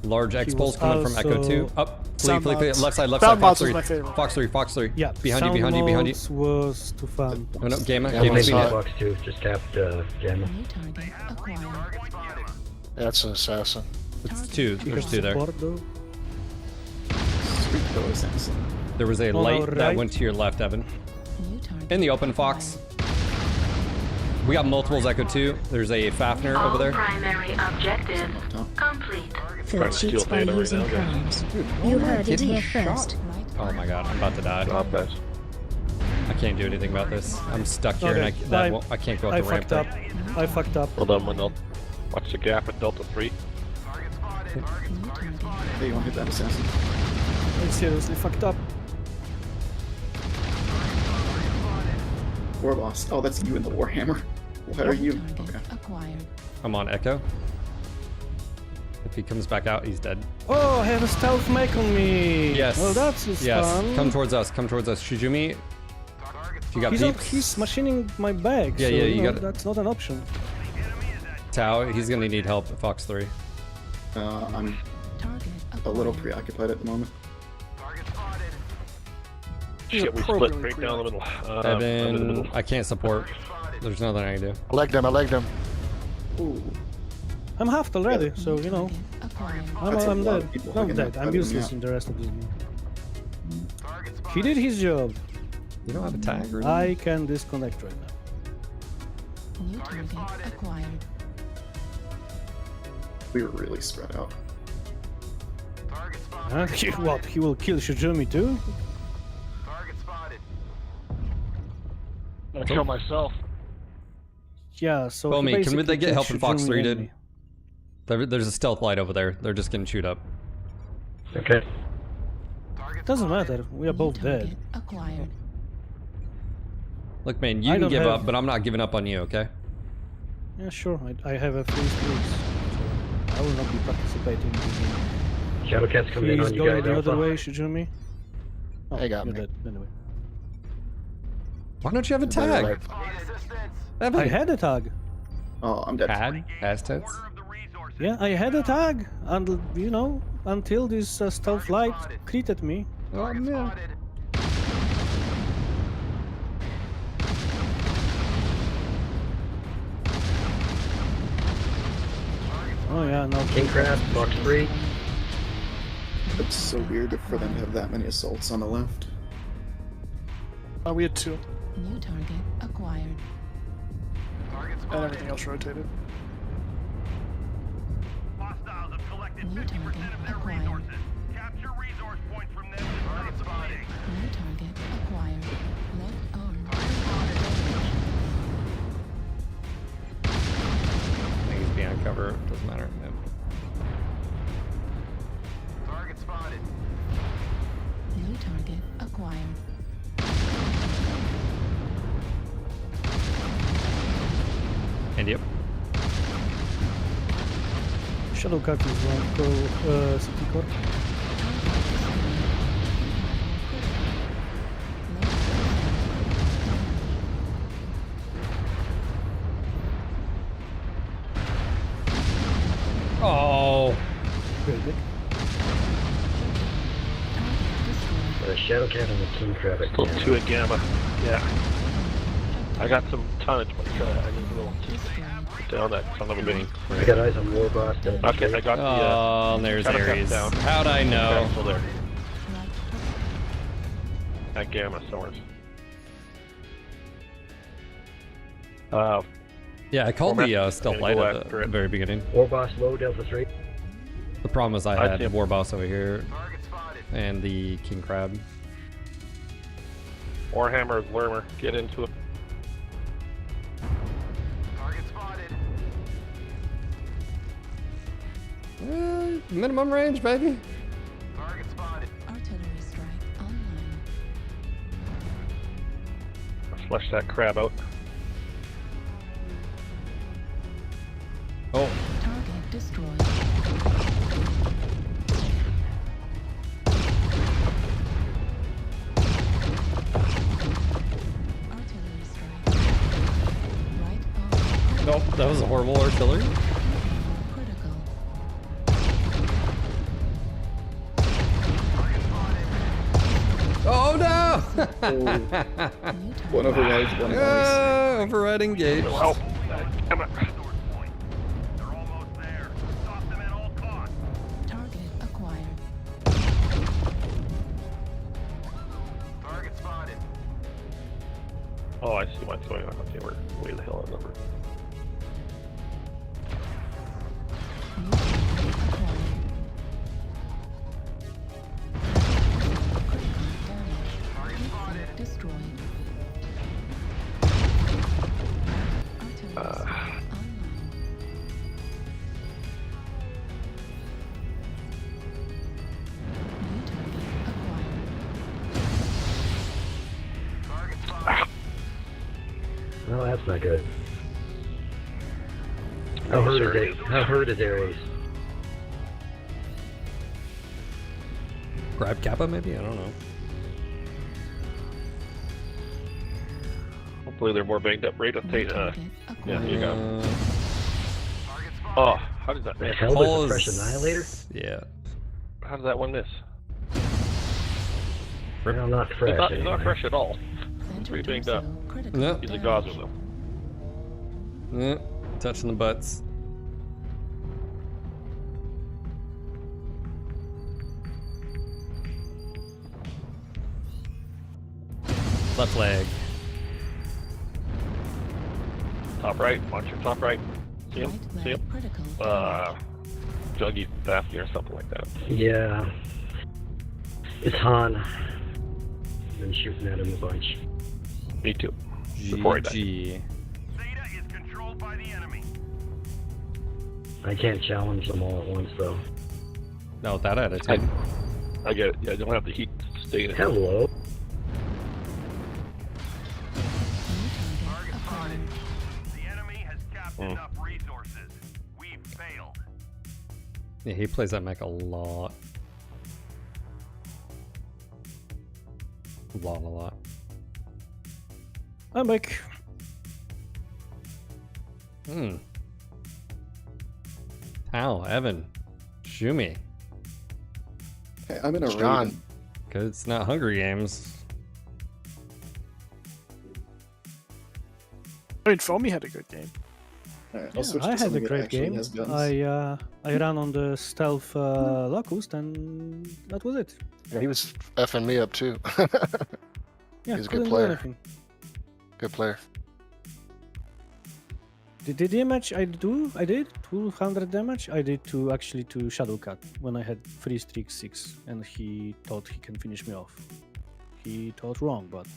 Speaker 1: Large X pulse coming from Echo 2. Up, flee, left side, Fox 3. Fox 3.
Speaker 16: Yeah,
Speaker 1: behind you.
Speaker 16: modes was too fun.
Speaker 1: Oh no, Gamma,
Speaker 20: Yeah,
Speaker 1: Gamma's being hit.
Speaker 20: Fox 2 just capped Gamma.
Speaker 13: New target acquired.
Speaker 14: That's an assassin.
Speaker 1: It's two. There's two there.
Speaker 15: Assassin.
Speaker 1: There was a
Speaker 16: Oh,
Speaker 1: light that
Speaker 16: right.
Speaker 1: went to your left, Evan. In the open, Fox. We got multiples Echo 2. There's a Fafnir over there.
Speaker 8: Primary objective complete.
Speaker 17: Trying to steal data right now, guys.
Speaker 13: You heard it here first.
Speaker 1: Oh my god, I'm about to die.
Speaker 17: Not bad.
Speaker 1: I can't do anything about this. I'm stuck here
Speaker 16: Okay,
Speaker 1: and I can't go up
Speaker 16: I
Speaker 1: the ramp.
Speaker 16: fucked up. I fucked up.
Speaker 17: Hold on, Manel. Watch the gap at Delta 3.
Speaker 15: Hey, you wanna hit that assassin?
Speaker 16: I seriously fucked up.
Speaker 15: War boss. Oh, that's you in the Warhammer. Why are you? Okay.
Speaker 13: Acquired.
Speaker 1: I'm on Echo. If he comes back out, he's dead.
Speaker 16: Oh, I have a stealth mech on me.
Speaker 1: Yes.
Speaker 16: Well, that's fun.
Speaker 1: Come towards us. Shizumi, if you got peeps.
Speaker 16: He's machining my bag.
Speaker 1: Yeah,
Speaker 16: so,
Speaker 1: yeah, you
Speaker 16: know,
Speaker 1: got it.
Speaker 16: that's not an option.
Speaker 1: Tao, he's gonna need help at Fox 3.
Speaker 15: I'm a little preoccupied at the moment.
Speaker 17: Shit, we split right down the middle.
Speaker 1: Evan, I can't support. There's nothing I can do.
Speaker 14: I legged him.
Speaker 15: Ooh.
Speaker 16: I'm halved already, so you know. I'm dead. I'm dead. I'm useless in the rest of this game. He did his job.
Speaker 1: You don't have a tag or anything?
Speaker 16: I can disconnect right now.
Speaker 13: New target acquired.
Speaker 15: We were really spread out.
Speaker 16: And he will kill Shizumi too?
Speaker 17: I'll kill myself.
Speaker 16: Yeah, so
Speaker 1: Tell me, can
Speaker 16: basically
Speaker 1: they get
Speaker 16: killed
Speaker 1: help in Fox
Speaker 16: Shizumi
Speaker 1: 3,
Speaker 16: and
Speaker 1: dude?
Speaker 16: me.
Speaker 1: There's a stealth light over there. They're just getting chewed up.
Speaker 20: Okay.
Speaker 16: Doesn't matter. We are both dead.
Speaker 13: Acquired.
Speaker 1: Look, man, you
Speaker 16: I
Speaker 1: can
Speaker 16: don't
Speaker 1: give
Speaker 16: have-
Speaker 1: up, but I'm not giving up on you, okay?
Speaker 16: Yeah, sure. I have a free streaks, so I will not be participating in the game.
Speaker 20: Shadowcat's coming in
Speaker 16: He's
Speaker 20: on you
Speaker 16: going
Speaker 20: guys.
Speaker 16: the other
Speaker 20: Alpha.
Speaker 16: way, Shizumi. Oh,
Speaker 14: They got
Speaker 16: you're
Speaker 14: me.
Speaker 16: dead anyway.
Speaker 1: Why don't you have a tag? Evan.
Speaker 16: I had a tag.
Speaker 15: Oh, I'm dead.
Speaker 1: Had? Past tense?
Speaker 16: Yeah, I had a tag, and you know, until this stealth light critted me.
Speaker 1: Oh no.
Speaker 16: Oh yeah, no.
Speaker 20: King Crab, Fox 3.
Speaker 15: It's so weird for them to have that many assaults on the left.
Speaker 19: We had 2.
Speaker 13: New target acquired.
Speaker 19: And everything else rotated.
Speaker 13: New target acquired. New target acquired. Left arm.
Speaker 1: I think he's behind cover. Doesn't matter. Yep.
Speaker 13: New target acquired.
Speaker 1: And yep.
Speaker 16: Shadowcat is one. Go city core.
Speaker 1: Oh.
Speaker 16: Very good.
Speaker 20: The Shadowcat and the King Crab. at
Speaker 17: Still
Speaker 20: Gamma.
Speaker 17: 2 at Gamma. Yeah. I got some tonnage, but I need a little down that son of a bean.
Speaker 20: I got eyes on War Boss. Delta
Speaker 17: Okay,
Speaker 20: 3.
Speaker 17: I got the.
Speaker 1: Oh, there's
Speaker 17: Shadowcat
Speaker 1: Ares.
Speaker 17: down.
Speaker 1: How'd I know?
Speaker 17: Still there. At Gamma Source.
Speaker 1: Yeah, I called the stealth light at the very beginning.
Speaker 20: War Boss low, Delta 3.
Speaker 1: The problem was I
Speaker 17: I
Speaker 1: had
Speaker 17: see him.
Speaker 1: War Boss over here and the King Crab.
Speaker 17: Warhammer, Lurmer, get into it.
Speaker 5: Target spotted.
Speaker 1: Minimum range, baby.
Speaker 5: Target spotted.
Speaker 13: Artillery strike online.
Speaker 17: Flush that crab out.
Speaker 1: Oh.
Speaker 13: Target destroyed. Artillery strike. Right arm.
Speaker 1: Nope, that was a horrible artillery.
Speaker 13: Critical.
Speaker 1: Oh no!
Speaker 15: One overrides, one dies.
Speaker 1: Override engaged.
Speaker 17: Oh, damn it.
Speaker 13: Target acquired.
Speaker 5: Target spotted.
Speaker 17: Oh, I see what's going on. Okay, we're way the hell outnumbered.
Speaker 13: Destroyed.
Speaker 20: Well, that's not good. How hurt is Ares?
Speaker 1: Grab Kappa, maybe? I don't know.
Speaker 17: Hopefully they're more banged up. Rate of yeah, you got 'em. Oh, how did that miss?
Speaker 20: Hell, there's a fresh annihilator?
Speaker 1: Yeah.
Speaker 17: How did that one miss?
Speaker 20: Well, not fresh.
Speaker 17: It's not
Speaker 20: anyway.
Speaker 17: fresh at all. It's pretty banged up.
Speaker 1: No.
Speaker 17: He's a Gaza though.
Speaker 1: Yeah. Touching the butts. Left leg.
Speaker 17: Top right. Watch your top right. See him? See him? Juggy Daphne or something like that.
Speaker 20: Yeah. It's Han. Been shooting at him a bunch.
Speaker 17: Me too. Before I die.
Speaker 1: GG.
Speaker 5: Zeta is controlled by the enemy.
Speaker 20: I can't challenge them all at once, though.
Speaker 1: No, with that attitude.
Speaker 17: I get it. Yeah, I don't have the heat to stay in it.
Speaker 20: Hello.
Speaker 5: Target spotted. The enemy has capped enough resources. We've failed.
Speaker 1: Yeah, he plays that mech a lot. A lot.
Speaker 16: I'm back.
Speaker 1: Tao, Evan, Shumi.
Speaker 15: Hey, I'm in a
Speaker 14: John.
Speaker 15: raid.
Speaker 1: Because it's not Hungry Games.
Speaker 19: I mean, Foamy had a good game.
Speaker 15: Alright,
Speaker 16: Yeah,
Speaker 15: I'll switch
Speaker 16: I
Speaker 15: to
Speaker 16: had a
Speaker 15: something that
Speaker 16: great
Speaker 15: actually
Speaker 16: game.
Speaker 15: has guns.
Speaker 16: I ran on the stealth locust, and that was it.
Speaker 14: Yeah, he was effing me up too.
Speaker 16: Yeah,
Speaker 14: He's a good
Speaker 16: couldn't do
Speaker 14: player.
Speaker 16: anything.
Speaker 14: Good player.
Speaker 16: The damage I did 200 damage. I did to Shadowcat when I had 3 streaks 6, and he thought he can finish me off. He thought wrong, but.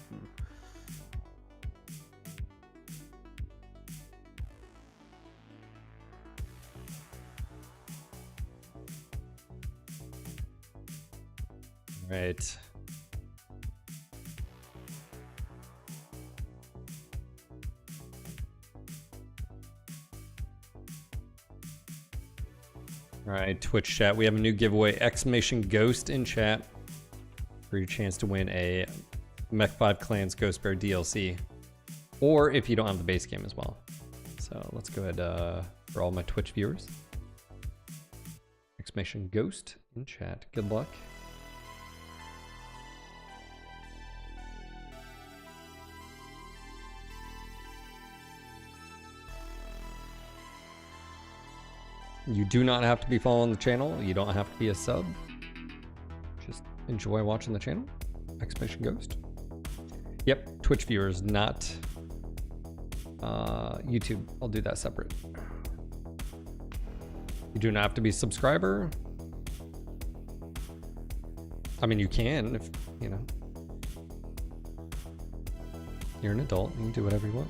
Speaker 1: Right. Alright, Twitch chat. We have a new giveaway. Exclamation Ghost in chat for your chance to win a Mech 5 Clans Ghost Bear DLC. Or if you don't have the base game as well. So let's go ahead for all my Twitch viewers. Exclamation Ghost in chat. Good luck. You do not have to be following the channel. You don't have to be a sub. Just enjoy watching the channel. Exclamation Ghost. Yep, Twitch viewers, not YouTube. I'll do that separate. You do not have to be a subscriber. I mean, you can if, you know. You're an adult, you can do whatever you want.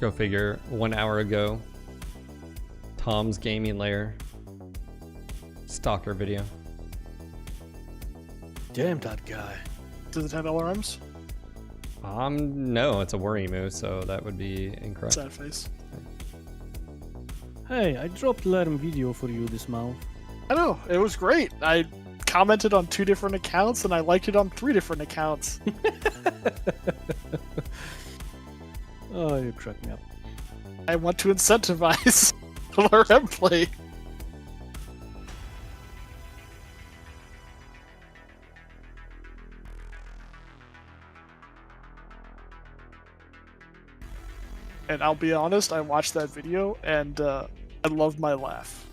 Speaker 1: Go figure, 1 hour ago, Tom's gaming lair stalker video.
Speaker 16: Damn that guy.
Speaker 19: Does it have LRMs?
Speaker 1: No, it's a worry move, so that would be incorrect.
Speaker 19: Sad face.
Speaker 16: Hey, I dropped Lerm video for you this month.
Speaker 19: I know, it was great. I commented on 2 different accounts and I liked it on 3 different accounts.
Speaker 16: Oh, you crack me up.
Speaker 19: I want to incentivize LRM play. And I'll be honest, I watched that video and I loved my laugh.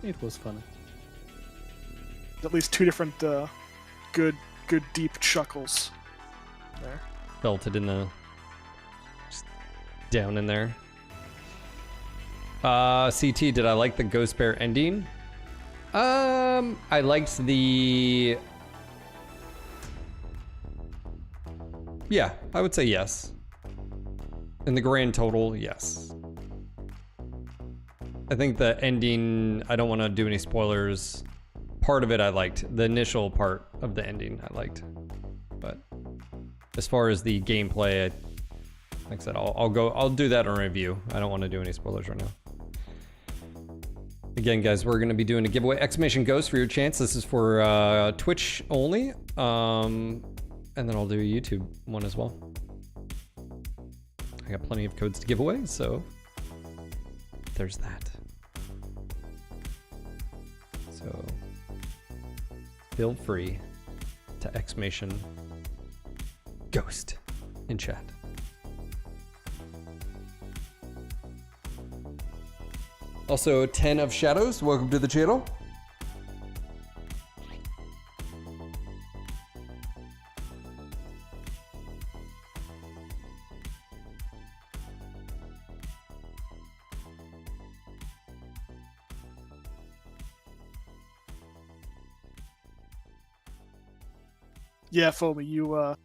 Speaker 16: It was funny.
Speaker 19: At least 2 different good deep chuckles there.
Speaker 1: Felt it in the... just down in there. CT, did I like the Ghost Bear ending? I liked the... Yeah, I would say yes. In the grand total, yes. I think the ending, I don't want to do any spoilers. Part of it I liked. The initial part of the ending I liked. But as far as the gameplay, like I said, I'll do that in a review. I don't want to do any spoilers right now. Again, guys, we're going to be doing a giveaway. Exclamation Ghost for your chance. This is for Twitch only. And then I'll do a YouTube one as well. I got plenty of codes to give away, so there's that. So feel free to exclamation Ghost in chat. Also, 10 of Shadows, welcome to the channel.
Speaker 19: Yeah, Foamy, you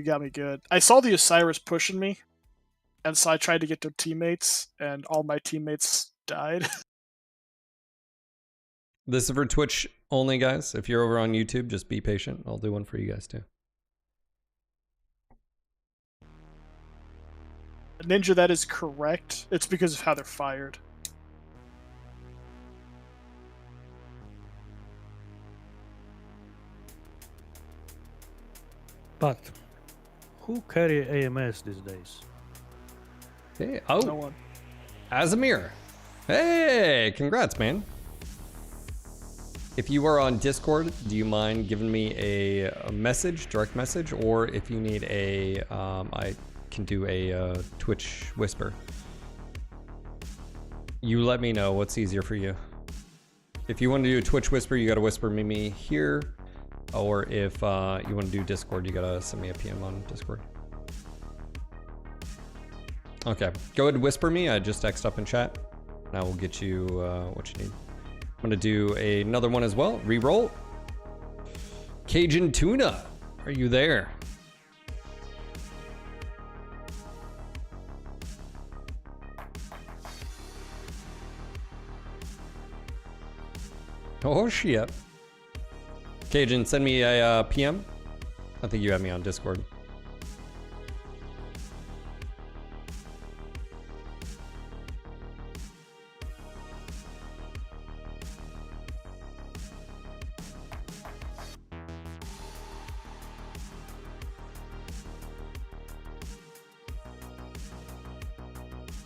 Speaker 19: got me good. I saw the Osiris pushing me, and so I tried to get to teammates, and all my teammates died.
Speaker 1: This is for Twitch only, guys. If you're over on YouTube, just be patient. I'll do one for you guys too.
Speaker 19: Ninja, that is correct. It's because of how they're fired.
Speaker 16: But who carry AMS these days?
Speaker 1: Hey, oh,
Speaker 19: No one.
Speaker 1: Azamir. Hey, congrats, man. If you are on Discord, do you mind giving me a message, direct message, or if you need a, I can do a Twitch whisper. You let me know what's easier for you. If you want to do a Twitch whisper, you got to whisper me here. Or if you want to do Discord, you gotta send me a PM on Discord. Okay, go ahead and whisper me. I just X'd up in chat, and I will get you what you need. I'm gonna do another one as well. Reroll. Cajun Tuna, are you there? Oh shit. Cajun, send me a PM. I think you have me on Discord.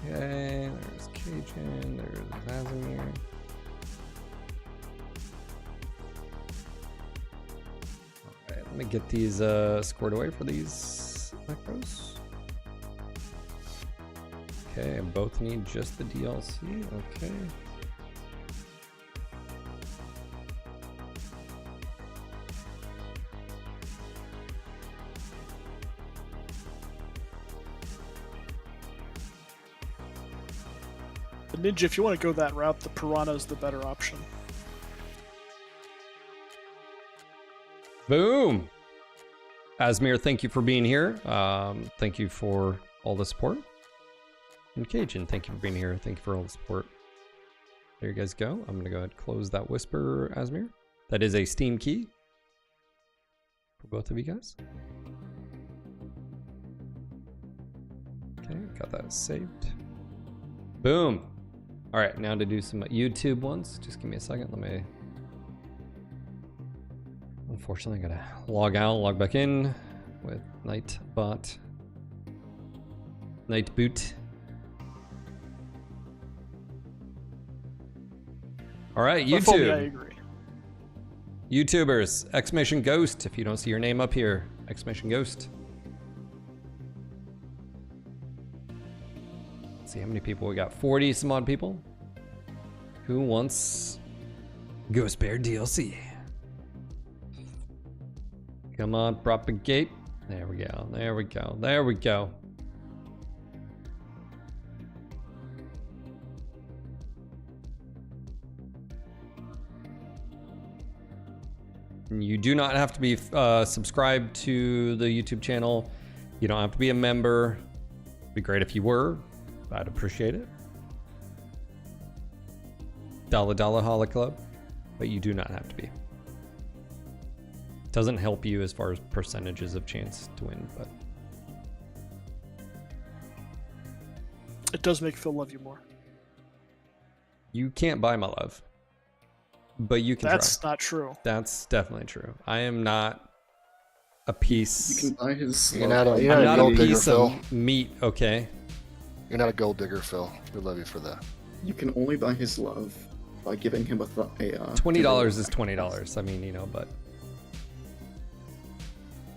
Speaker 1: Okay, there's Cajun, there's Azamir. I'm gonna get these squared away for these macros. Okay, and both need just the DLC. Okay.
Speaker 19: The Ninja, if you want to go that route, the Piranha is the better option.
Speaker 1: Boom! Asmir, thank you for being here. Thank you for all the support. And Cajun, thank you for being here. Thank you for all the support. There you guys go. I'm gonna go ahead and close that whisper, Asmir. That is a Steam key for both of you guys. Okay, got that saved. Boom! All right, now to do some YouTube ones. Just give me a second. Let me. Unfortunately, I gotta log out, log back in with Nightbot. Nightboot. All right, YouTube.
Speaker 19: I agree.
Speaker 1: YouTubers, exclamation ghost. If you don't see your name up here, exclamation ghost. Let's see how many people we got. 40 some odd people. Who wants Ghost Bear DLC? Come on, propagate. There we go. There we go. There we go. You do not have to be subscribed to the YouTube channel. You don't have to be a member. It'd be great if you were. I'd appreciate it. $1 Holla Club, but you do not have to be. Doesn't help you as far as percentages of chance to win, but
Speaker 19: it does make Phil love you more.
Speaker 1: You can't buy my love, but you can.
Speaker 19: That's
Speaker 1: try.
Speaker 19: Not true.
Speaker 1: That's definitely true. I am not a piece.
Speaker 15: You can buy his.
Speaker 14: You're not
Speaker 1: I'm not a piece of meat. Okay.
Speaker 14: You're not a gold digger, Phil. We love you for that.
Speaker 15: You can only buy his love by giving him a
Speaker 1: $20 is $20. I mean, you know, but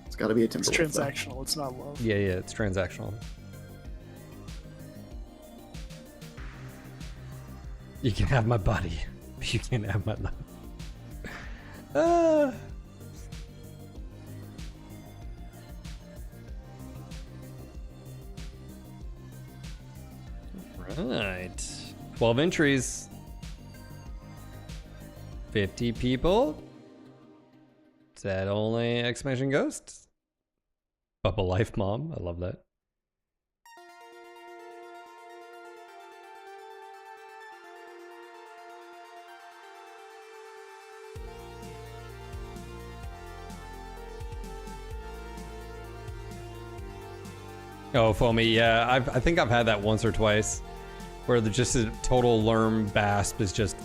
Speaker 15: it's got to be a
Speaker 19: It's transactional. It's not love.
Speaker 1: Yeah, it's transactional. You can have my body, but you can't have my love. Right. 12 entries. 50 people. Is that only exclamation ghosts? Bubble Life Mom. I love that. Oh, foamy. Yeah, I think I've had that once or twice, where just a total Lerm Basp is just,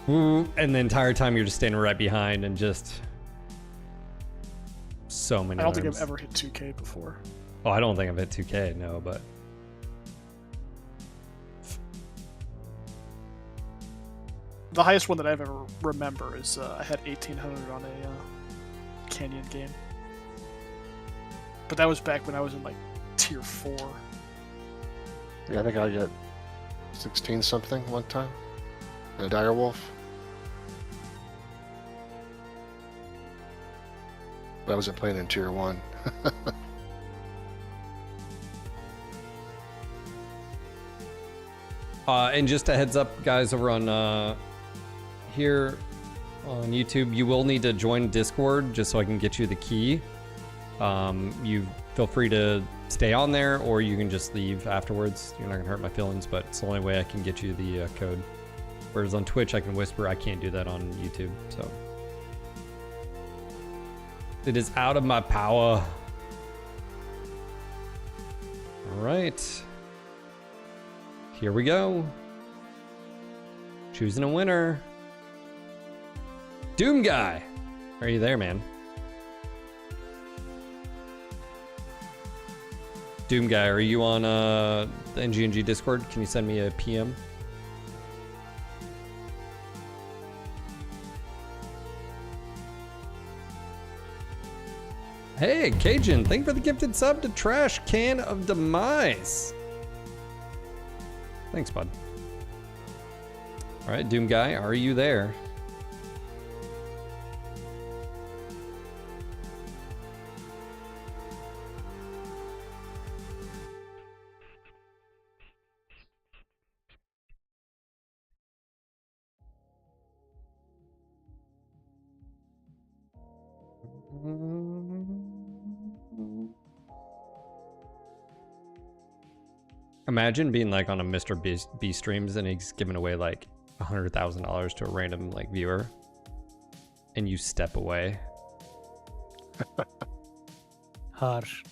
Speaker 1: and the entire time you're just standing right behind and just so many.
Speaker 19: I don't think
Speaker 1: Lerms.
Speaker 19: I've ever hit 2K before.
Speaker 1: Oh, I don't think I've hit 2K. No, but
Speaker 19: the highest one that I've ever remember is I had 1800 on a Canyon game. But that was back when I was in like tier 4.
Speaker 14: Yeah, I think I got 16 something one time. And a dire wolf. But I wasn't playing in tier 1.
Speaker 1: And just a heads up, guys, over on here on YouTube, you will need to join Discord just so I can get you the key. You feel free to stay on there, or you can just leave afterwards. You're not gonna hurt my feelings, but it's the only way I can get you the code. Whereas on Twitch, I can whisper. I can't do that on YouTube, so it is out of my power. All right, here we go. Choosing a winner. Doom Guy, are you there, man? Doom Guy, are you on the NGNG Discord? Can you send me a PM? Hey, Cajun, thank you for the gifted sub to Trash Can of Demise. Thanks, bud. All right, Doom Guy, are you there? Imagine being like on a Mr. Beast streams and he's giving away like $100,000 to a random like viewer, and you step away.
Speaker 16: Harsh.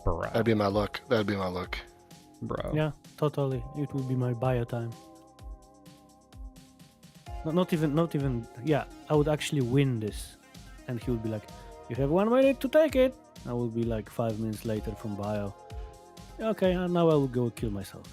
Speaker 1: Bro.
Speaker 14: That'd be my look. That'd be my look.
Speaker 1: Bro.
Speaker 16: Yeah, totally. It would be my bio time. Not even. Yeah, I would actually win this, and he would be like, "You have 1 minute to take it." I would be like 5 minutes later from bio. Okay, now I will go kill myself.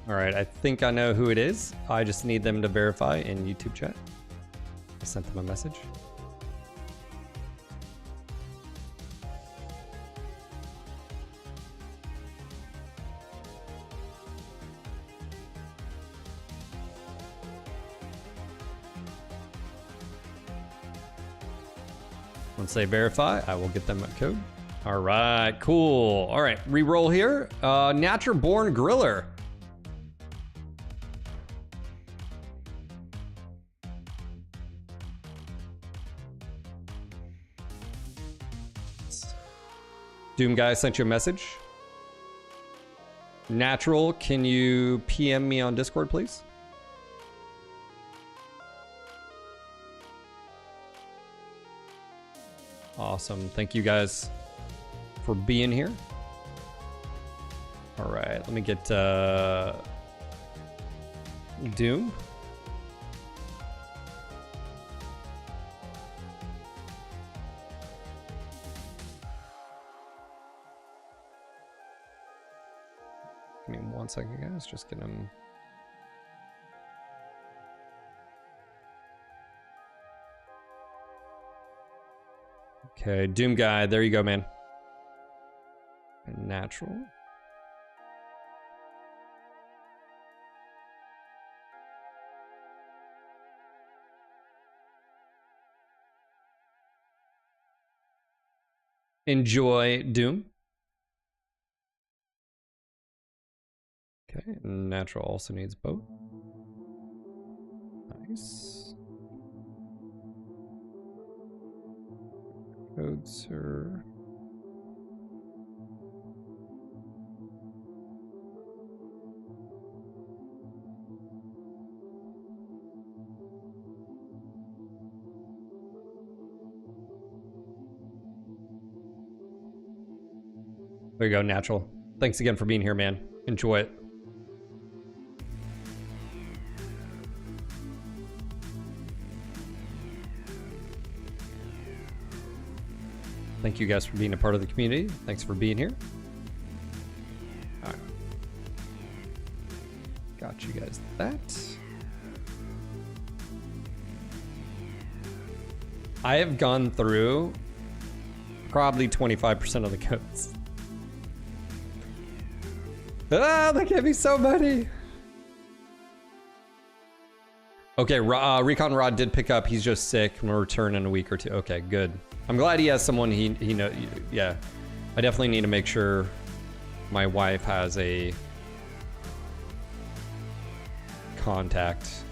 Speaker 1: All right, I think I know who it is. I just need them to verify in YouTube chat. I sent them a message. Once they verify, I will get them a code. All right, cool. All right, re-roll here. Natural Born Griller. Doom Guy sent you a message. Natural, can you PM me on Discord, please? Awesome. Thank you guys for being here. All right, let me get Doom. Give me 1 second, guys. Just get him. Okay, Doom Guy, there you go, man. And natural. Enjoy Doom. Okay, natural also needs both. Nice. Code, sir. There you go, natural. Thanks again for being here, man. Enjoy it. Thank you guys for being a part of the community. Thanks for being here. All right. Got you guys that. I have gone through probably 25% of the codes. Ah, that can't be so many. Okay, Recon Rod did pick up. He's just sick. I'm gonna return in a week or two. Okay, good. I'm glad he has someone he know. Yeah, I definitely need to make sure my wife has a contact,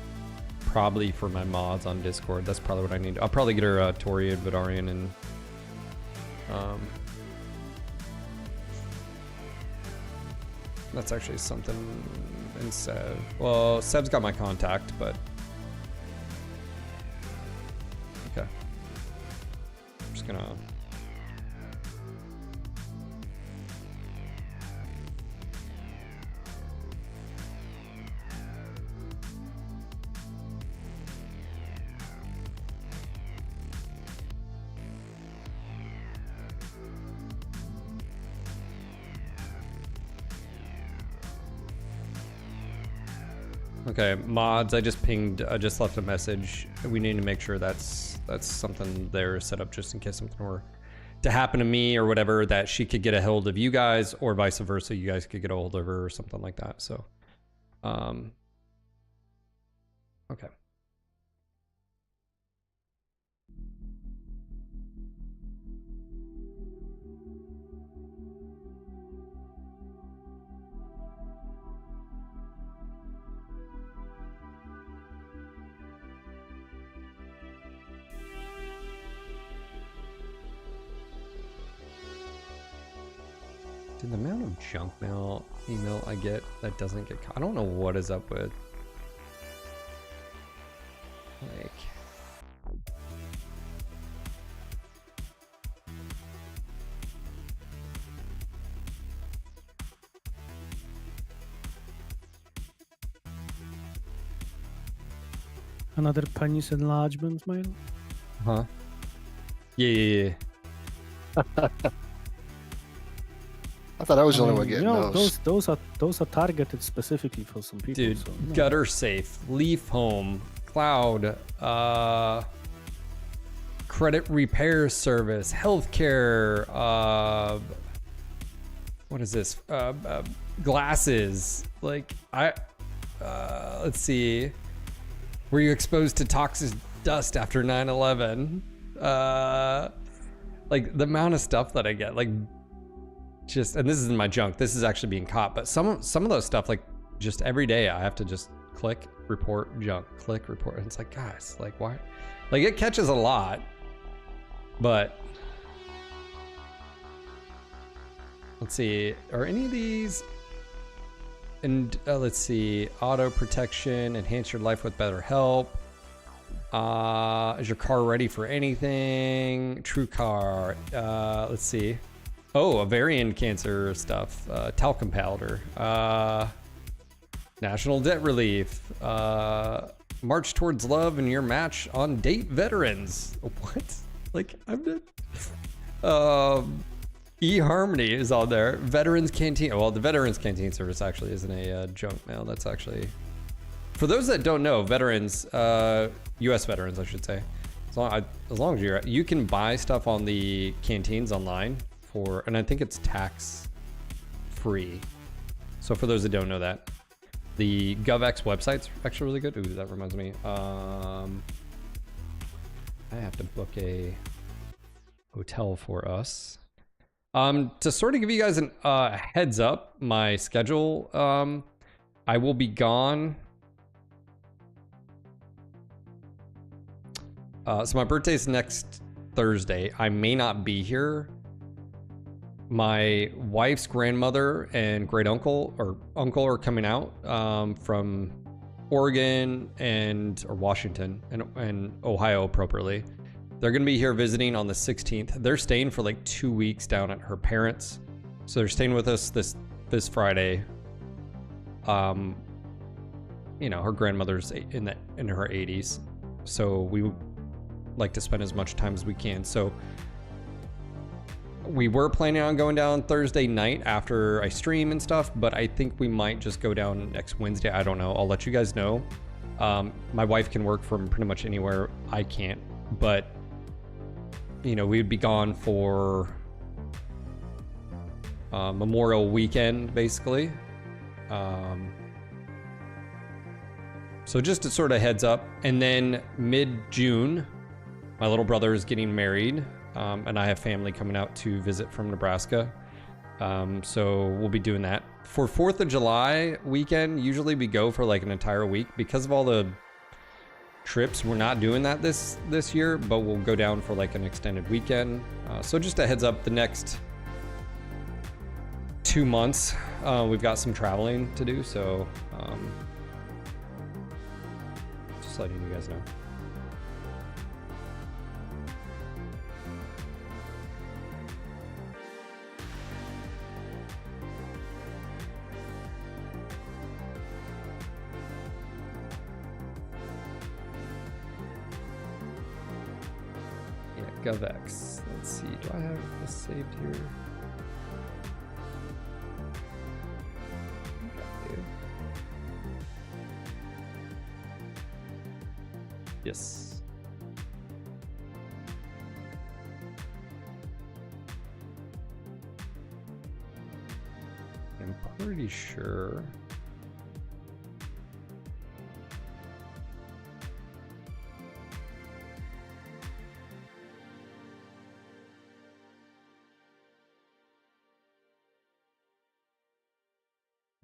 Speaker 1: probably for my mods on Discord. That's probably what I need. I'll probably get her Tori and Vidarian and that's actually something in Seb. Well, Seb's got my contact, but okay. I'm just gonna. Okay, mods. I just pinged. I just left a message. We need to make sure that's something there set up just in case something were to happen to me or whatever, that she could get a hold of you guys, or vice versa, you guys could get a hold of her or something like that. So, okay. Dude, the amount of junk mail email I get that doesn't get I don't know what is up with. Like,
Speaker 16: Another penis enlargement mail?
Speaker 1: huh? Yeah.
Speaker 14: I thought I was the only one getting those.
Speaker 16: Those are targeted specifically for some people.
Speaker 1: Dude,
Speaker 16: so,
Speaker 1: Gutter Safe, Leaf Home, Cloud, Credit Repair Service, Healthcare, what is this? Glasses. Like, let's see. Were you exposed to toxic dust after 9/11? Like, the amount of stuff that I get, like, just, and this isn't my junk, this is actually being caught, but some of those stuff, like, just every day I have to just click report junk, click report, and it's like, guys, like, why? Like, it catches a lot, but let's see, are any of these, and let's see, auto protection, enhance your life with better help, is your car ready for anything? True car, let's see. Oh, ovarian cancer stuff, talcum powder, national debt relief, march towards love and your match on date veterans. What? Like, I'm not. eHarmony is on there. Veterans Canteen. Well, the Veterans Canteen service actually isn't a junk mail. That's actually, for those that don't know, veterans, U.S. veterans, I should say. As long as you can buy stuff on the canteens online for, and I think it's tax free. So for those that don't know that, the GovX website's actually really good. Ooh, that reminds me. I have to book a hotel for us. To sort of give you guys a heads up, my schedule, I will be gone. So my birthday's next Thursday. I may not be here. My wife's grandmother and great uncle are coming out from Oregon or Washington and Ohio appropriately. They're going to be here visiting on the 16th. They're staying for like 2 weeks down at her parents'. So they're staying with us this Friday. You know, her grandmother's in her 80s. So we would like to spend as much time as we can. So we were planning on going down Thursday night after I stream and stuff, but I think we might just go down next Wednesday. I don't know. I'll let you guys know. My wife can work from pretty much anywhere. I can't, but you know, we'd be gone for Memorial Weekend, basically. So just a sort of heads up. And then mid-June, my little brother is getting married, and I have family coming out to visit from Nebraska. So we'll be doing that. For 4th of July weekend, usually we go for like an entire week. Because of all the trips, we're not doing that this year, but we'll go down for like an extended weekend. So just a heads up, the next 2 months, we've got some traveling to do. So just letting you guys know. GovX. Let's see. Do I have this saved here? I think I do. Yes. I'm pretty sure.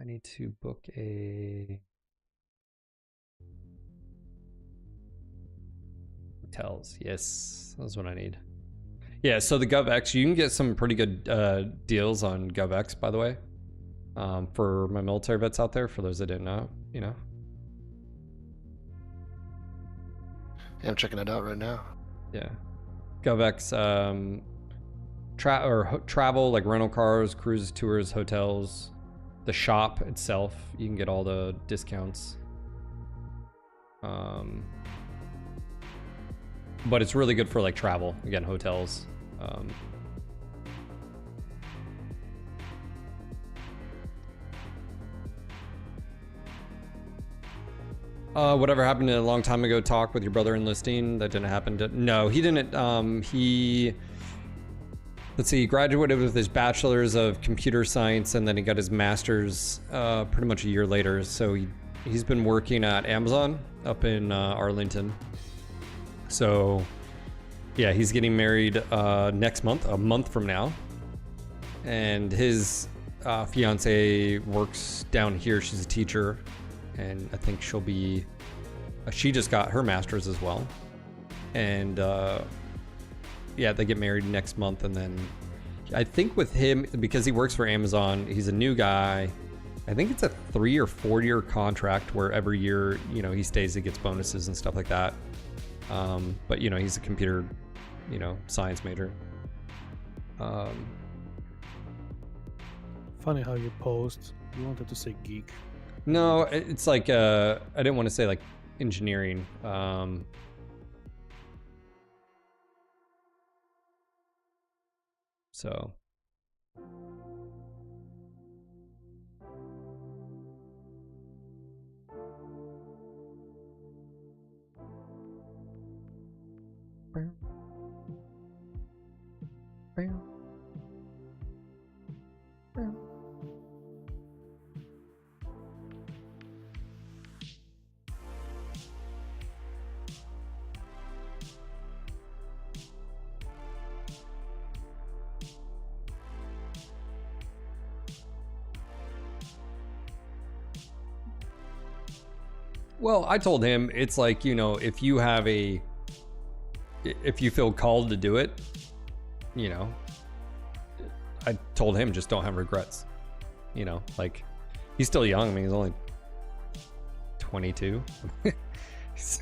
Speaker 1: I need to book a hotels. Yes, that's what I need. Yeah, so the GovX, you can get some pretty good deals on GovX, by the way, for my military vets out there. For those that didn't know, you know.
Speaker 14: Yeah, I'm checking it out right now.
Speaker 1: Yeah, GovX, travel like rental cars, cruises, tours, hotels. The shop itself, you can get all the discounts. But it's really good for like travel, again, hotels. Whatever happened to a long time ago talk with your brother enlisting? That didn't happen to, no, he didn't. Let's see, he graduated with his bachelor's of computer science and then he got his master's pretty much a year later. So he's been working at Amazon up in Arlington. So yeah, he's getting married next month, a month from now. And his fiance works down here. She's a teacher. And I think she'll be, she just got her master's as well. And yeah, they get married next month. And then I think with him, because he works for Amazon, he's a new guy. I think it's a 3 or 4 year contract where every year, you know, he stays, he gets bonuses and stuff like that. But you know, he's a computer, you know, science major.
Speaker 16: Funny how you paused. You wanted to say geek.
Speaker 1: No, it's like, I didn't want to say like engineering. So. Well, I told him it's like, you know, if you feel called to do it, you know, I told him just don't have regrets. You know, like he's still young. I mean, he's only 22. He's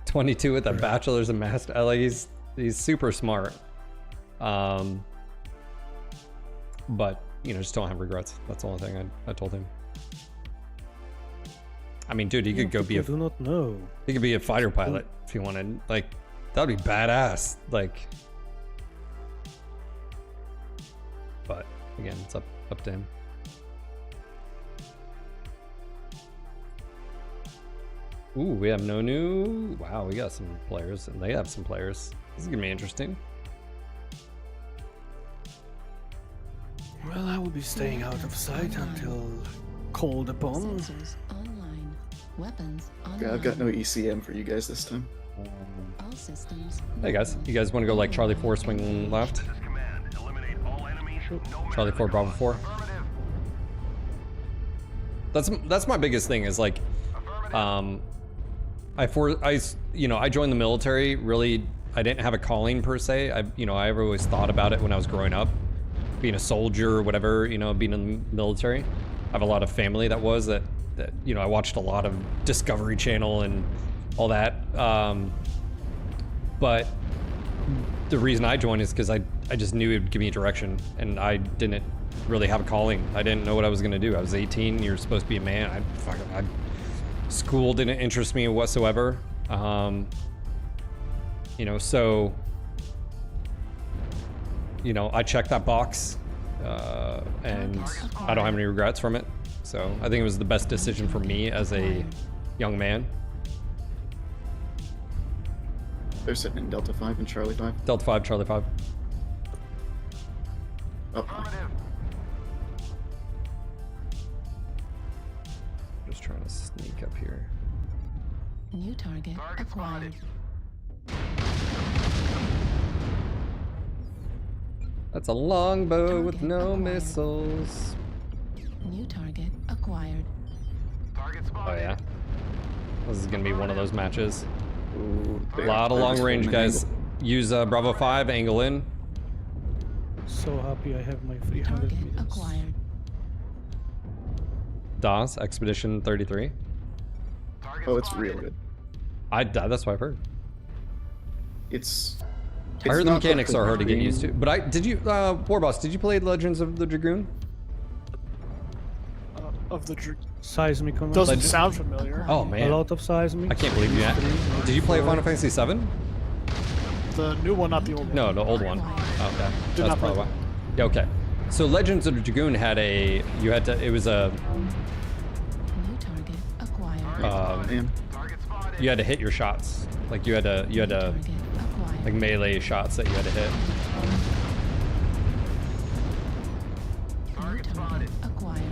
Speaker 1: 22 with a bachelor's and master. Like he's super smart. But you know, just don't have regrets. That's the only thing I told him. I mean, dude, he could go be a.
Speaker 16: Do not know.
Speaker 1: He could be a fighter pilot if he wanted. Like, that'd be badass. Like, but again, it's up to him. Ooh, we have no new. Wow, we got some players, and they have some players. This is gonna be interesting.
Speaker 16: Well, I will be staying out of sight until called upon.
Speaker 13: Weapons
Speaker 15: Okay, I've got no ECM for you guys this time.
Speaker 13: all systems.
Speaker 1: Hey guys, you guys want to go like Charlie 4 swing left? Charlie 4 Bravo 4. That's my biggest thing is like, I joined the military. Really, I didn't have a calling per se. I always thought about it when I was growing up, being a soldier or whatever. You know, being in the military. I have a lot of family that you know, I watched a lot of Discovery Channel and all that. But the reason I joined is because I just knew it would give me a direction, and I didn't really have a calling. I didn't know what I was gonna do. I was 18. You're supposed to be a man. School didn't interest me whatsoever. You know, so you know, I checked that box, and I don't have any regrets from it. So I think it was the best decision for me as a young man.
Speaker 15: They're sitting in Delta 5 and Charlie 5.
Speaker 1: Delta 5, Charlie 5.
Speaker 15: Up high.
Speaker 1: Just trying to sneak up here.
Speaker 13: New target acquired.
Speaker 1: That's a longbow with no missiles.
Speaker 13: New target acquired.
Speaker 1: Oh yeah. This is gonna be one of those matches.
Speaker 15: Ooh,
Speaker 1: A lot of long range guys. Use Bravo 5, angle in.
Speaker 16: So happy I have my 300 meters.
Speaker 13: Acquired.
Speaker 1: DOS, Expedition 33.
Speaker 15: Oh, it's real good.
Speaker 1: That's what I've heard.
Speaker 15: It's
Speaker 1: I heard the
Speaker 15: not
Speaker 1: mechanics
Speaker 15: like
Speaker 1: are hard to get
Speaker 15: green-
Speaker 1: used to. But did you, War Boss, did you play Legends of the Dragoon?
Speaker 19: Of the
Speaker 16: seismic on
Speaker 19: doesn't sound familiar.
Speaker 1: Oh man.
Speaker 16: A lot of seismic.
Speaker 1: I can't believe you had. Did you play Final Fantasy 7?
Speaker 19: The new one, not the old one.
Speaker 1: No, the old one. Oh, okay.
Speaker 19: Did
Speaker 1: That's
Speaker 19: not play
Speaker 1: probably why. Yeah, okay. So Legends of the Dragoon had it was a,
Speaker 13: New target acquired.
Speaker 1: you had to hit your shots. Like you had to, like melee shots that you had to hit.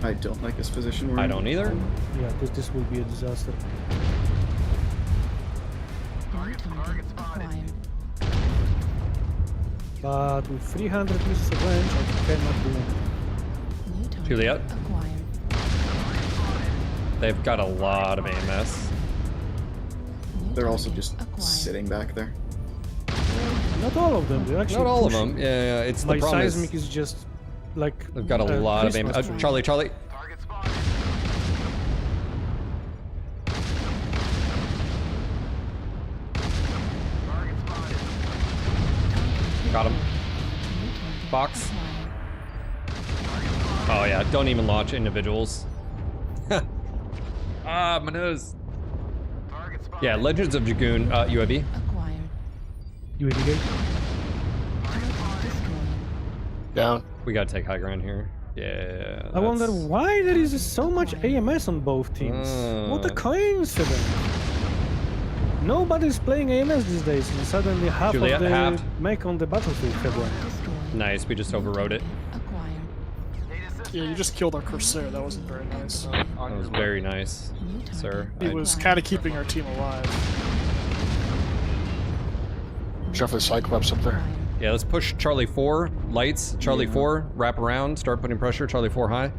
Speaker 15: I don't like this position.
Speaker 1: I don't either.
Speaker 16: Yeah, because this will be a disaster.
Speaker 13: New target acquired.
Speaker 16: But with 300 meters of range, I cannot do it.
Speaker 13: New target
Speaker 1: Juliet?
Speaker 13: acquired.
Speaker 1: They've got a lot of AMS.
Speaker 15: They're also just sitting back there.
Speaker 16: Not all of them. They're actually
Speaker 1: Not all of
Speaker 16: pushing.
Speaker 1: them. Yeah, it's
Speaker 16: My
Speaker 1: the problem is
Speaker 16: seismic is just like
Speaker 1: they've got a lot of AMS.
Speaker 16: Christmas tree.
Speaker 1: Charlie, Charlie. Got him. Box. Oh yeah, don't even launch individuals. Ah, my nose. Yeah, Legends of Dragoon, UAV.
Speaker 13: Acquired.
Speaker 16: UAV guys?
Speaker 14: Down.
Speaker 1: We gotta take high ground here. Yeah.
Speaker 16: I wonder
Speaker 1: that's-
Speaker 16: why there is so much AMS on both teams. What a coincidence! Nobody's playing AMS these days, and suddenly half
Speaker 1: Juliet,
Speaker 16: of the
Speaker 1: half.
Speaker 16: mech on the battlefield have one.
Speaker 1: Nice, we just overrode it.
Speaker 19: Yeah, you just killed our Corsair. That wasn't very nice.
Speaker 1: That was very nice, sir.
Speaker 19: He was kind of keeping our team alive.
Speaker 14: Shove the Cyclops up there.
Speaker 1: Yeah, let's push Charlie 4, lights, Charlie 4, wrap around, start putting pressure, Charlie 4 high.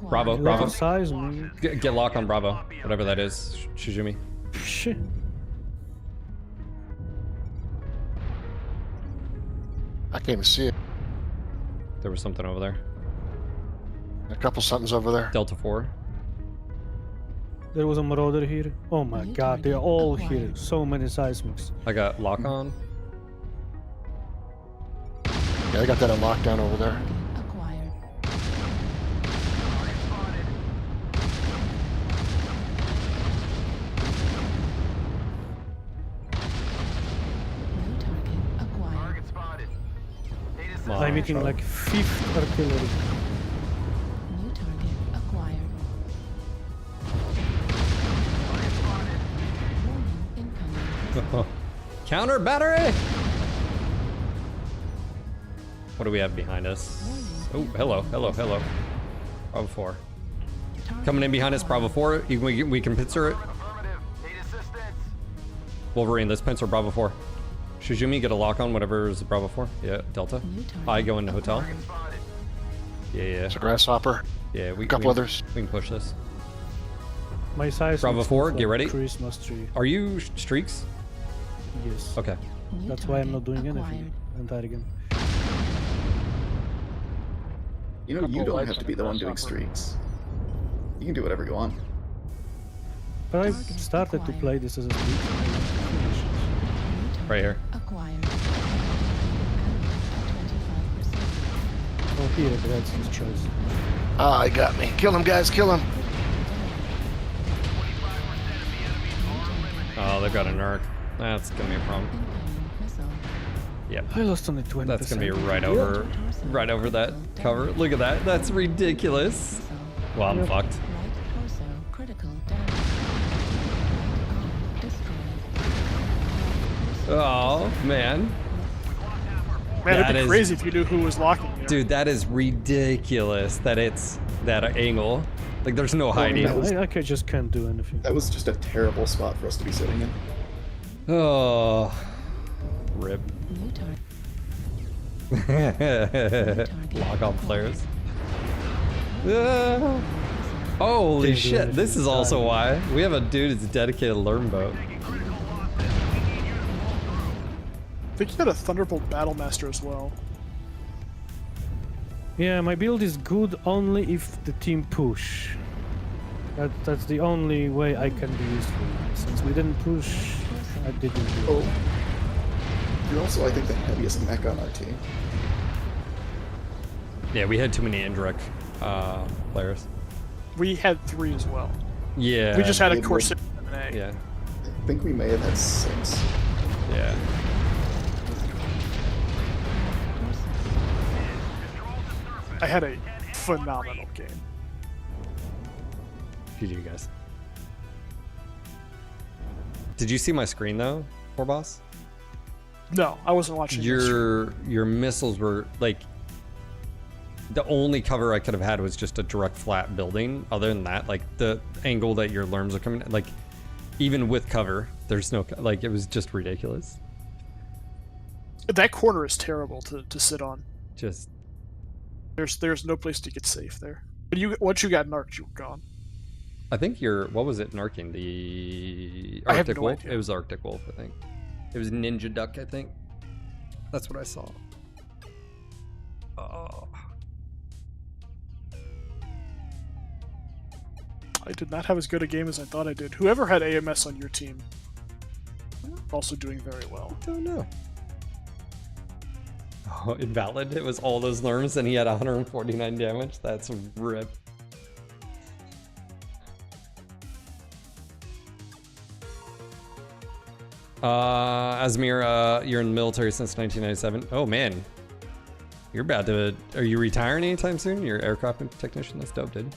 Speaker 1: Bravo, Bravo.
Speaker 16: Seismic.
Speaker 1: Get lock on Bravo, whatever that is, Shizumi.
Speaker 16: Shit.
Speaker 14: I can't even see it.
Speaker 1: There was something over there.
Speaker 14: A couple somethings over there.
Speaker 1: Delta 4.
Speaker 16: There was a marauder here. Oh my god, they're all here. So many seismics.
Speaker 1: I got lock on.
Speaker 14: Yeah, I got that on lockdown over there.
Speaker 13: Acquired. New target acquired.
Speaker 16: I'm hitting like 5th artillery.
Speaker 13: New target acquired. Warning, incoming.
Speaker 1: Counter battery! What do we have behind us? Oh, hello, hello, hello. Bravo 4. Coming in behind us, Bravo 4. We can pincer it. Wolverine, let's pincer Bravo 4. Shizumi, get a lock on whatever is Bravo 4. Yeah, Delta. I go into hotel. Yeah, yeah.
Speaker 14: It's a grasshopper.
Speaker 1: Yeah,
Speaker 14: A couple others.
Speaker 1: We can push this.
Speaker 16: My seismic.
Speaker 1: Bravo 4, get ready.
Speaker 16: Christmas tree.
Speaker 1: Are you streaks?
Speaker 16: Yes.
Speaker 1: Okay.
Speaker 16: That's why I'm not doing anything. Entire game.
Speaker 15: You know, you don't have to be the one doing streaks. You can do whatever you want.
Speaker 16: But I started to play this as a streak.
Speaker 1: Right here.
Speaker 13: Acquired.
Speaker 16: Oh, here, that's his choice.
Speaker 14: Ah, he got me. Kill him, guys. Kill him.
Speaker 1: Oh, they've got a narc. That's gonna be a problem. Yep.
Speaker 16: I lost only 20%.
Speaker 1: That's gonna be right over that cover. Look at that. That's ridiculous. Well, I'm fucked.
Speaker 13: Right torso critical damage. Destroyed.
Speaker 1: Oh, man.
Speaker 19: Man, it'd
Speaker 1: That
Speaker 19: be
Speaker 1: is-
Speaker 19: crazy if you knew who was locking you.
Speaker 1: Dude, that is ridiculous that it's that angle. Like, there's no hiding.
Speaker 16: I just can't do anything.
Speaker 15: That was just a terrible spot for us to be sitting in.
Speaker 1: Oh, rip. Lock on players. Holy
Speaker 16: Didn't do
Speaker 1: shit,
Speaker 16: anything
Speaker 1: this is also why. We have a dude that's dedicated to learn boat.
Speaker 19: I think you had a Thunderbolt Battlemaster as well.
Speaker 16: Yeah, my build is good only if the team push. That's the only way I can be useful. Since we didn't push, I didn't do it.
Speaker 15: You're also, I think, the heaviest mech on our team.
Speaker 1: Yeah, we had too many indirect players.
Speaker 19: We had 3 as well.
Speaker 1: Yeah.
Speaker 19: We just had a
Speaker 15: It was-
Speaker 19: Corsair M&A.
Speaker 1: Yeah.
Speaker 15: I think we may have had 6.
Speaker 1: Yeah.
Speaker 19: I had a phenomenal game.
Speaker 1: GG, guys. Did you see my screen though, poor boss?
Speaker 19: No, I wasn't watching this.
Speaker 1: Your missiles were like the only cover I could have had was just a direct flat building. Other than that, like the angle that your lerms are coming, like even with cover, there's no like it was just ridiculous.
Speaker 19: That corner is terrible to sit on.
Speaker 1: Just
Speaker 19: there's no place to get safe there. But once you got narked, you were gone.
Speaker 1: I think what was it narking? The
Speaker 19: I have
Speaker 1: Arctic
Speaker 19: no
Speaker 1: Wolf?
Speaker 19: idea.
Speaker 1: It was Arctic Wolf, I think. It was Ninja Duck, I think. That's what I saw. Oh.
Speaker 19: I did not have as good a game as I thought I did. Whoever had AMS on your team, also doing very well.
Speaker 1: Don't know. Oh, invalid. It was all those lerms and he had 149 damage. That's a rip. Asmir, you're in the military since 1997. Oh man. You're about to, are you retiring anytime soon? You're an aircraft technician? That's dope, dude.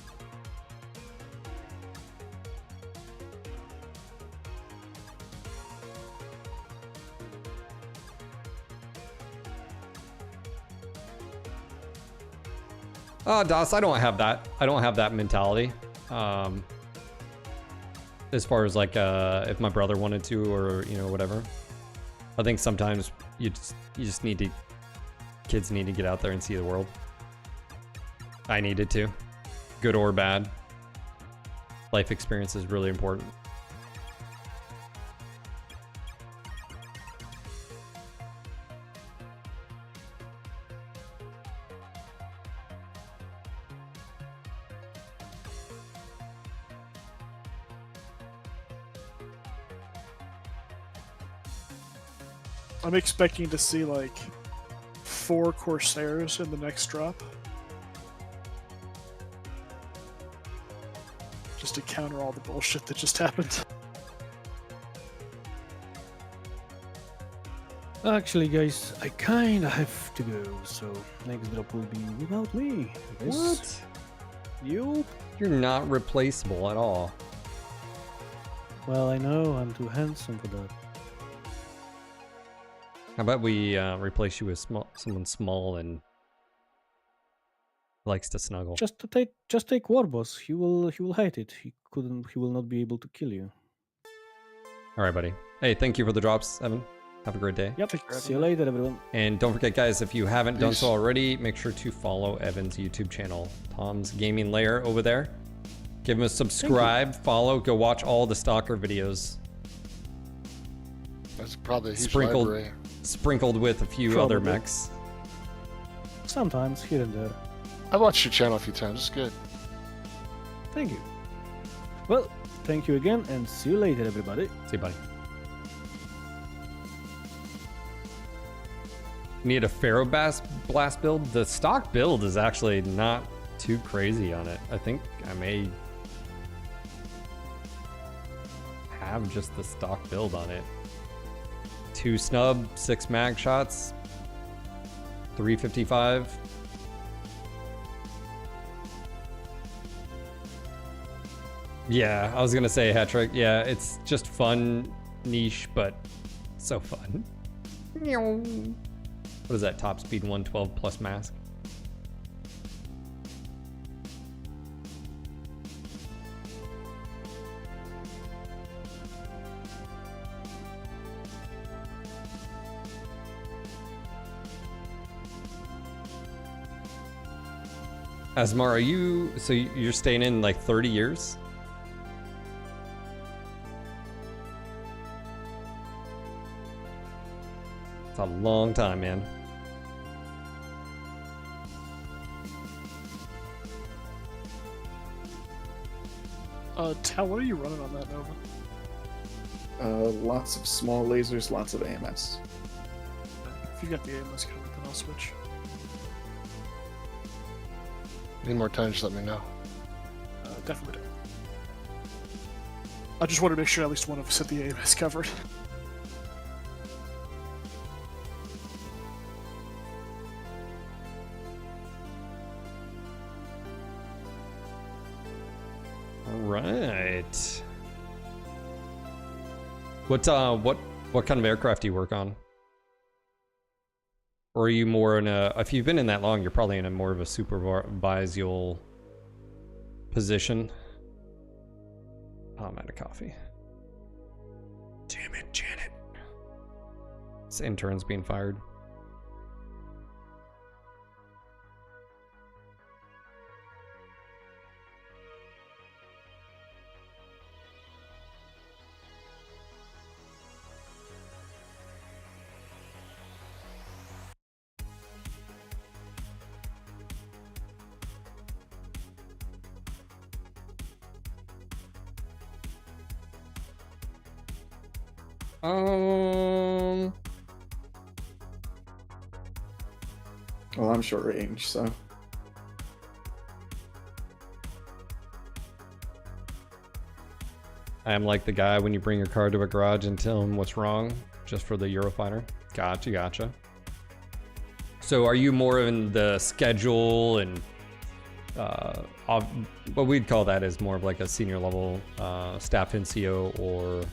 Speaker 1: Das, I don't have that. I don't have that mentality. As far as like, if my brother wanted to, or you know, whatever. I think sometimes you just need to. Kids need to get out there and see the world. I needed to, good or bad. Life experience is really important.
Speaker 19: I'm expecting to see like 4 Corsairs in the next drop. Just to counter all the bullshit that just happened.
Speaker 16: Actually, guys, I kinda have to go, so next drop will be without me. I guess.
Speaker 1: What?
Speaker 16: You?
Speaker 1: You're not replaceable at all.
Speaker 16: Well, I know, I'm too handsome for that.
Speaker 1: How about we replace you with someone small and likes to snuggle?
Speaker 16: Just take Warboss. He will hate it. He will not be able to kill you.
Speaker 1: All right, buddy. Hey, thank you for the drops, Evan. Have a great day.
Speaker 16: Yep. See you later, everyone.
Speaker 1: And don't forget, guys, if you haven't done
Speaker 14: Peace.
Speaker 1: so already, make sure to follow Evan's YouTube channel, Tom's Gaming Lair over there. Give him a subscribe, follow, go watch all the Stalker videos.
Speaker 14: That's probably a huge library.
Speaker 1: Sprinkled with a few other mechs.
Speaker 16: Sometimes, here and there.
Speaker 14: I've watched your channel a few times. It's good.
Speaker 16: Thank you. Well, thank you again, and see you later, everybody.
Speaker 1: See you, buddy. Need a Pharaoh Blast build? The stock build is actually not too crazy on it. I think I may have just the stock build on it. 2 snub, 6 mag shots, 355. Yeah, I was gonna say hat trick. Yeah, it's just fun, niche, but So fun. What is that? Top speed 112 plus mask? Asmar, are you, so you're staying in like 30 years? It's a long time, man.
Speaker 19: Tal, what are you running on that Nova?
Speaker 15: Lots of small lasers, lots of AMS.
Speaker 19: If you got the AMS covered, then I'll switch.
Speaker 14: Need more time, just let me know.
Speaker 19: Definitely do. I just want to make sure at least one of us had the AMS covered.
Speaker 1: All right. What kind of aircraft do you work on? Or are you more in a, if you've been in that long, you're probably in a more of a supervisorial position. Oh, I'm out of coffee. Damn it, Janet. This intern's being fired.
Speaker 15: Well, I'm short range, so.
Speaker 1: I am like the guy when you bring your car to a garage and tell him what's wrong, just for the Eurofighter. Gotcha, gotcha. So are you more in the schedule and what we'd call that is more of like a senior level staff NCO, or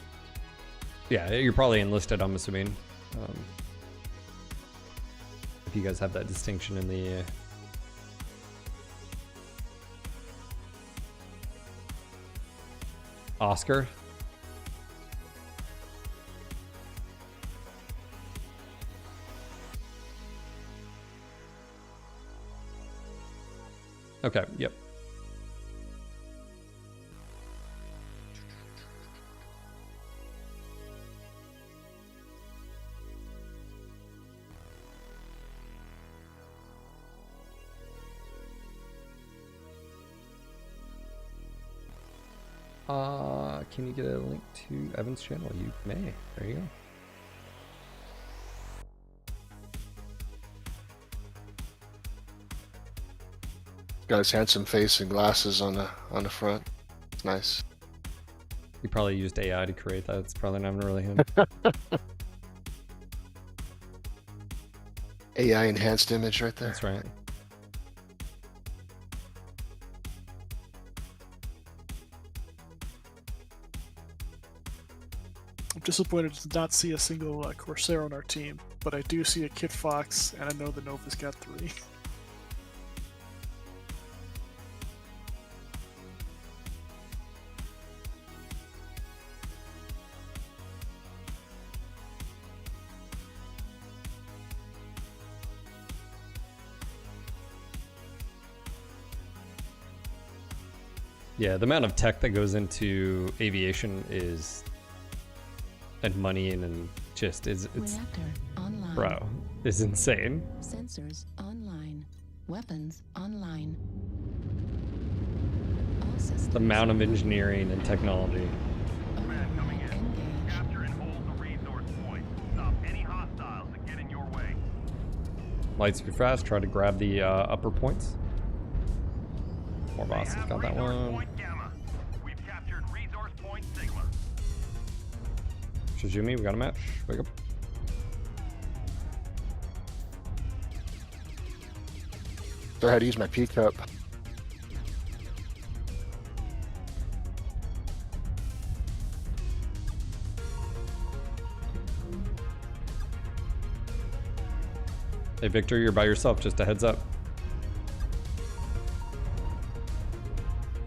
Speaker 1: yeah, you're probably enlisted, I'm assuming. If you guys have that distinction in the Oscar. Okay, yep. Can you get a link to Evan's channel? You may. There you go.
Speaker 14: Got his handsome face and glasses on the front. It's nice.
Speaker 1: He probably used AI to create that. It's probably not really him.
Speaker 14: AI enhanced image right there.
Speaker 1: That's right.
Speaker 19: I'm disappointed to not see a single Corsair on our team, but I do see a Kit Fox, and I know the Nova's got 3.
Speaker 1: Yeah, the amount of tech that goes into aviation is, and money and just is, it's,
Speaker 13: Reactor online.
Speaker 1: bro, is insane.
Speaker 13: Sensors online. Weapons online. All systems.
Speaker 1: The amount of engineering and technology. Lights if you're fast, try to grab the upper points. More bosses got that one. Shizumi, we got a match. Wake up.
Speaker 14: So I had to use my P cup.
Speaker 1: Hey, Victor, you're by yourself. Just a heads up.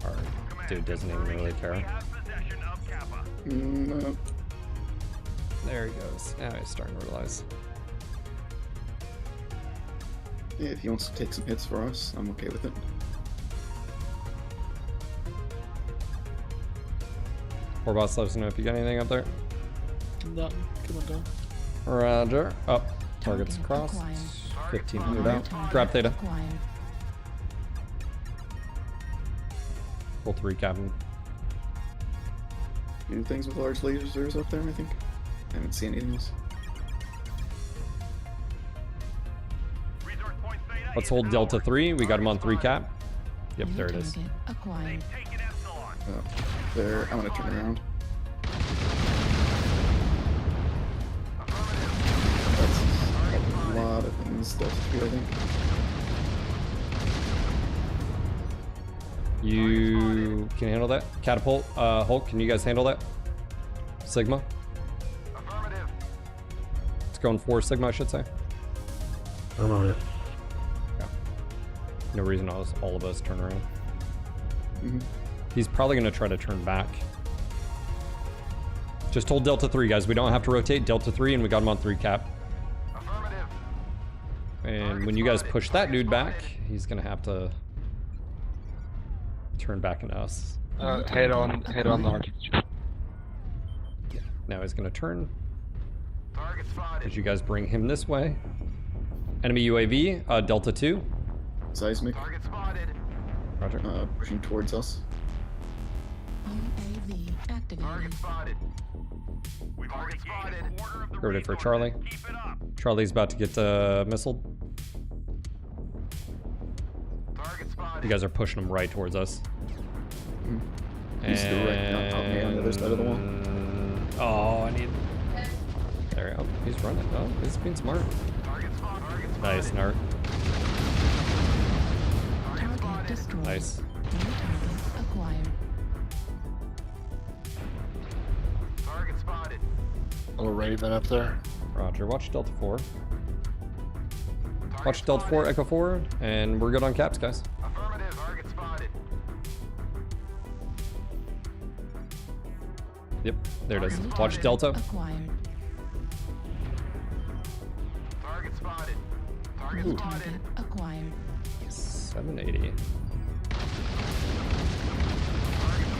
Speaker 1: Our dude doesn't even really care.
Speaker 15: No.
Speaker 1: There he goes. Now he's starting to realize.
Speaker 15: Yeah, if he wants to take some hits for us, I'm okay with it.
Speaker 1: War boss, let us know if you got anything up there.
Speaker 19: Nothing. Come on down.
Speaker 1: Roger. Up. Targets crossed. 1500 out. Grab Theta. Pull 3, Captain.
Speaker 15: Doing things with large lasers up there, I think. I haven't seen anything else.
Speaker 1: Let's hold Delta 3. We got him on 3 cap. Yep, there it is.
Speaker 15: Oh, there. I'm gonna turn around. That's a lot of things. Delta 3, I think.
Speaker 1: You can handle that? Catapult, Hulk, can you guys handle that? Sigma? It's going 4 Sigma, I should say.
Speaker 20: I'm on it.
Speaker 1: No reason all of us turn around.
Speaker 15: Mm-hmm.
Speaker 1: He's probably going to try to turn back. Just hold Delta 3, guys. We don't have to rotate. Delta 3, and we got him on 3 cap. And when you guys push that dude back, he's going to have to turn back into us.
Speaker 17: Head on the architecture.
Speaker 1: Now he's going to turn. As you guys bring him this way. Enemy UAV, Delta 2.
Speaker 15: Seismic.
Speaker 1: Roger.
Speaker 15: Pushing towards us.
Speaker 13: UAV activated.
Speaker 1: Ready for Charlie. Charlie's about to get missiled. You guys are pushing him right towards us.
Speaker 15: He's direct on me on the other side of the wall.
Speaker 1: Oh, I need... There, oh, he's running. Oh, he's being smart. Nice, Nart. Nice.
Speaker 14: Little Raven up there.
Speaker 1: Roger, watch Delta 4. Watch Delta 4, Echo 4, and we're good on caps, guys. Yep, there it is. Watch Delta. Ooh. 780.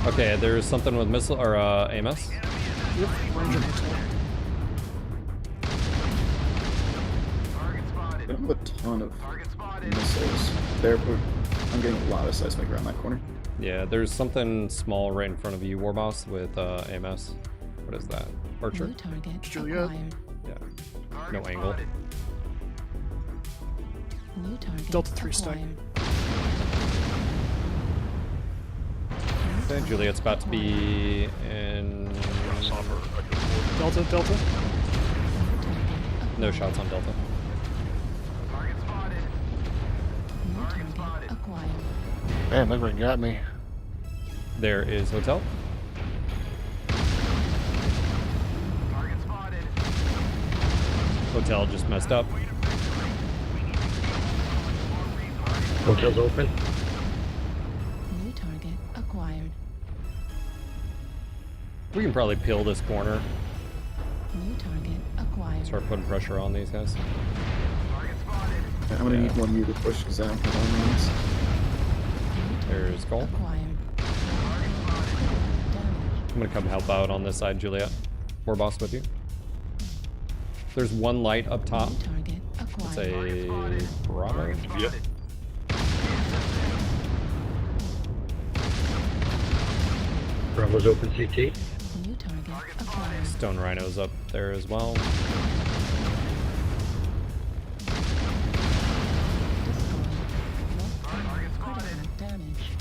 Speaker 1: Okay, there's something with missile or AMS.
Speaker 19: Yep, Ranger
Speaker 15: They don't have a ton of missiles there, but I'm getting a lot of seismic around that corner.
Speaker 1: Yeah, there's something small right in front of you, Warboss, with AMS. What is that? Archer?
Speaker 19: Juliet.
Speaker 1: Yeah. No angle.
Speaker 19: Delta 3 stack.
Speaker 1: Okay, Juliet's about to be in...
Speaker 19: Delta.
Speaker 1: No shots on Delta.
Speaker 14: Man, look where he got me.
Speaker 1: There is Hotel. Hotel just messed up.
Speaker 20: Hotel's open.
Speaker 13: New target acquired.
Speaker 1: We can probably peel this corner.
Speaker 13: New target acquired.
Speaker 1: Start putting pressure on these guys.
Speaker 15: I'm gonna need one of you to push because I don't have armor on this.
Speaker 1: There's Cole. I'm gonna come help out on this side, Juliet. Warboss with you. There's one light up top. It's a Bravo.
Speaker 17: Yep.
Speaker 20: Bravo's open CT.
Speaker 13: New target acquired.
Speaker 1: Stone Rhino's up there as well.
Speaker 13: Damage.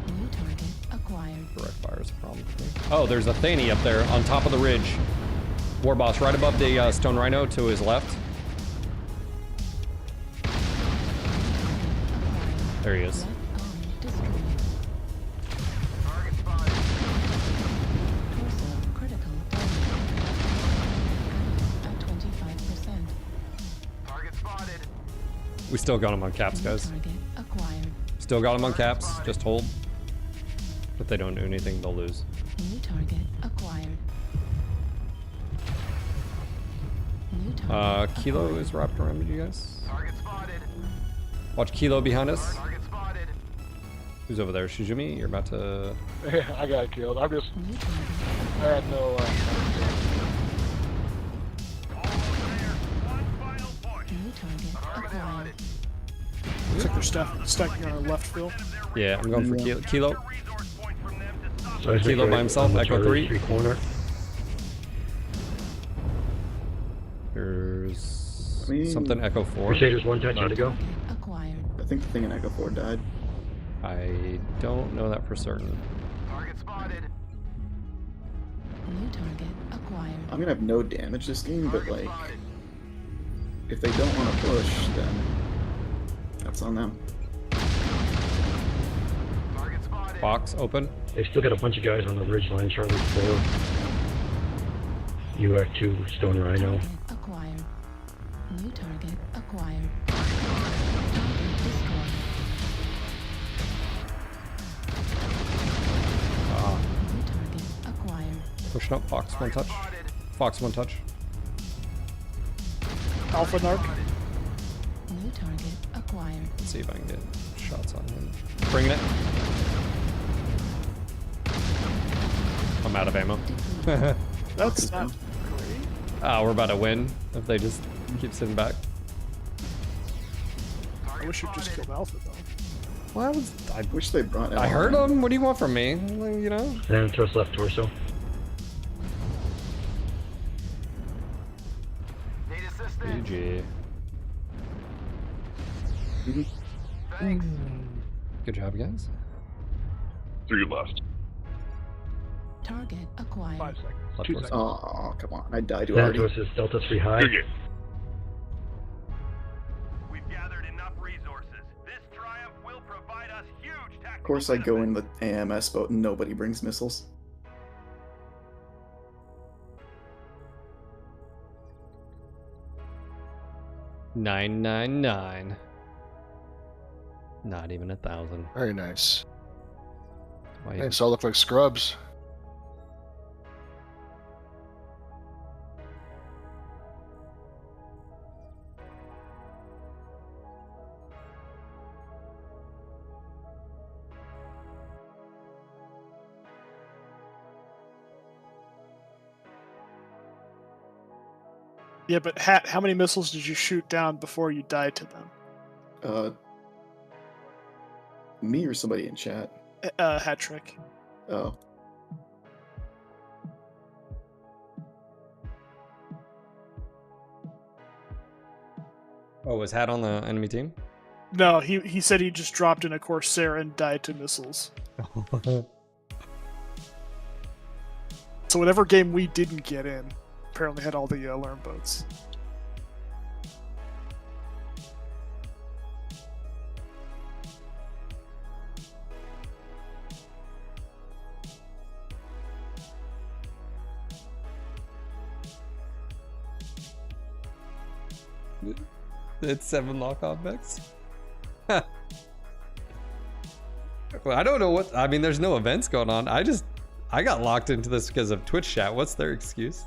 Speaker 13: New target acquired.
Speaker 1: Direct fire is a problem for me. Oh, there's a Thany up there on top of the ridge. Warboss right above the Stone Rhino to his left. There he is. We still got them on caps,
Speaker 13: New
Speaker 1: guys.
Speaker 13: target acquired.
Speaker 1: Still got them on caps. Just hold. If they don't do anything, they'll lose.
Speaker 13: New target acquired. New target
Speaker 1: Kilo is wrapped around you guys. Watch Kilo behind us. Who's over there? Shizumi, you're about to...
Speaker 17: Yeah, I got killed. I'm just... I had no...
Speaker 13: New target acquired.
Speaker 19: Looks like they're stacking on our left, Phil.
Speaker 1: Yeah, I'm going for Kilo.
Speaker 20: So
Speaker 1: Kilo by himself, Echo 3.
Speaker 20: Corner.
Speaker 1: There's
Speaker 15: I mean,
Speaker 1: something Echo 4.
Speaker 20: Crusaders 1 touch to go.
Speaker 13: Acquired.
Speaker 15: I think the thing in Echo 4 died.
Speaker 1: I don't know that for certain.
Speaker 13: New target acquired.
Speaker 15: I'm gonna have no damage this game, but like, if they don't want to push, then that's on them.
Speaker 1: Box open.
Speaker 20: They still got a bunch of guys on the ridge line, Charlie 4. You are 2, Stone Rhino.
Speaker 13: Acquired. New target acquired. New target acquired.
Speaker 1: Pushing up. Fox 1 touch. Fox 1 touch.
Speaker 19: Alpha Narc.
Speaker 13: New target acquired.
Speaker 1: Let's see if I can get shots on him. Bringing it. I'm out of ammo.
Speaker 19: That's not great.
Speaker 1: We're about to win if they just keep sitting back.
Speaker 19: I wish you'd just killed Alpha, though.
Speaker 1: Well, I
Speaker 15: wish they brought it.
Speaker 1: I heard them. What do you want from me? You know?
Speaker 20: Xanatos left torso.
Speaker 1: GG. Good job, guys.
Speaker 17: 3 left.
Speaker 13: Target acquired.
Speaker 17: 5 seconds.
Speaker 1: Left
Speaker 17: 2
Speaker 1: torso.
Speaker 17: seconds.
Speaker 15: Oh, come on. I died already.
Speaker 20: Xanatos is Delta 3 high.
Speaker 17: Good game.
Speaker 15: Of course, I go in the AMS boat and nobody brings missiles.
Speaker 1: $999. Not even 1,000.
Speaker 14: Very nice.
Speaker 1: Why?
Speaker 14: They all look like scrubs.
Speaker 19: Yeah, but Hat, how many missiles did you shoot down before you died to them?
Speaker 15: Me or somebody in chat?
Speaker 19: Hat Trick.
Speaker 15: Oh.
Speaker 1: Oh, was Hat on the enemy team?
Speaker 19: No, he said he just dropped in a Corsair and died to missiles. So whatever game we didn't get in, apparently had all the alarm boats.
Speaker 1: It's 7 lock-on mechs. Well, I don't know what... I mean, there's no events going on. I got locked into this because of Twitch chat. What's their excuse?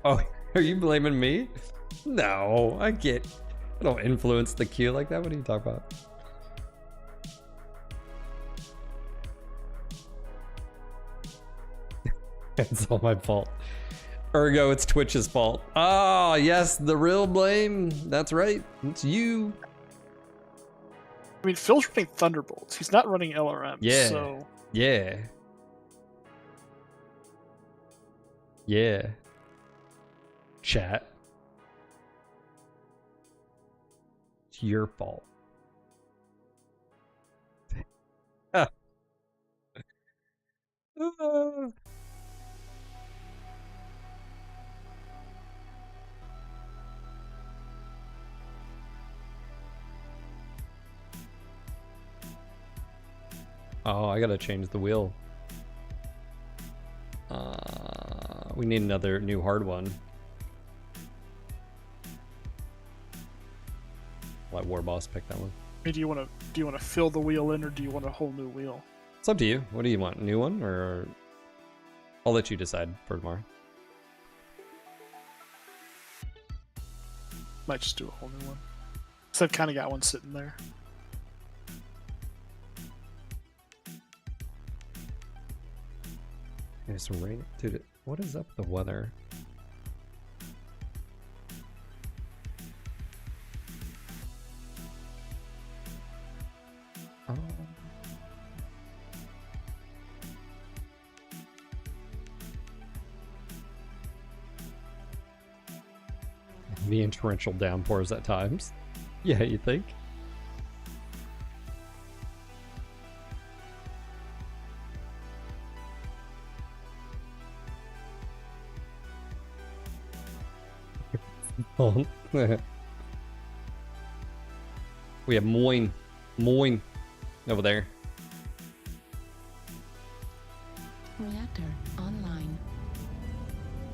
Speaker 1: Oh, are you blaming me? No, I don't influence the queue like that. What are you talking about? It's all my fault. Ergo, it's Twitch's fault. Ah, yes, the real blame. That's right. It's you.
Speaker 19: I mean, Phil's running Thunderbolts. He's not running LRM.
Speaker 1: Yeah.
Speaker 19: So
Speaker 1: Yeah. Yeah. Chat. It's your fault. Oh, I gotta change the wheel. We need another new hard one. Let War Boss pick that one.
Speaker 19: I mean, do you want to fill the wheel in, or do you want a whole new wheel?
Speaker 1: It's up to you. What do you want? New one, or I'll let you decide for tomorrow.
Speaker 19: Might just do a whole new one. So I've kind of got one sitting there.
Speaker 1: There's some rain, dude. What is up with the weather? Oh. Heavy and torrential downpours at times. Yeah, you think? We have Moine over there.
Speaker 13: Reactor online.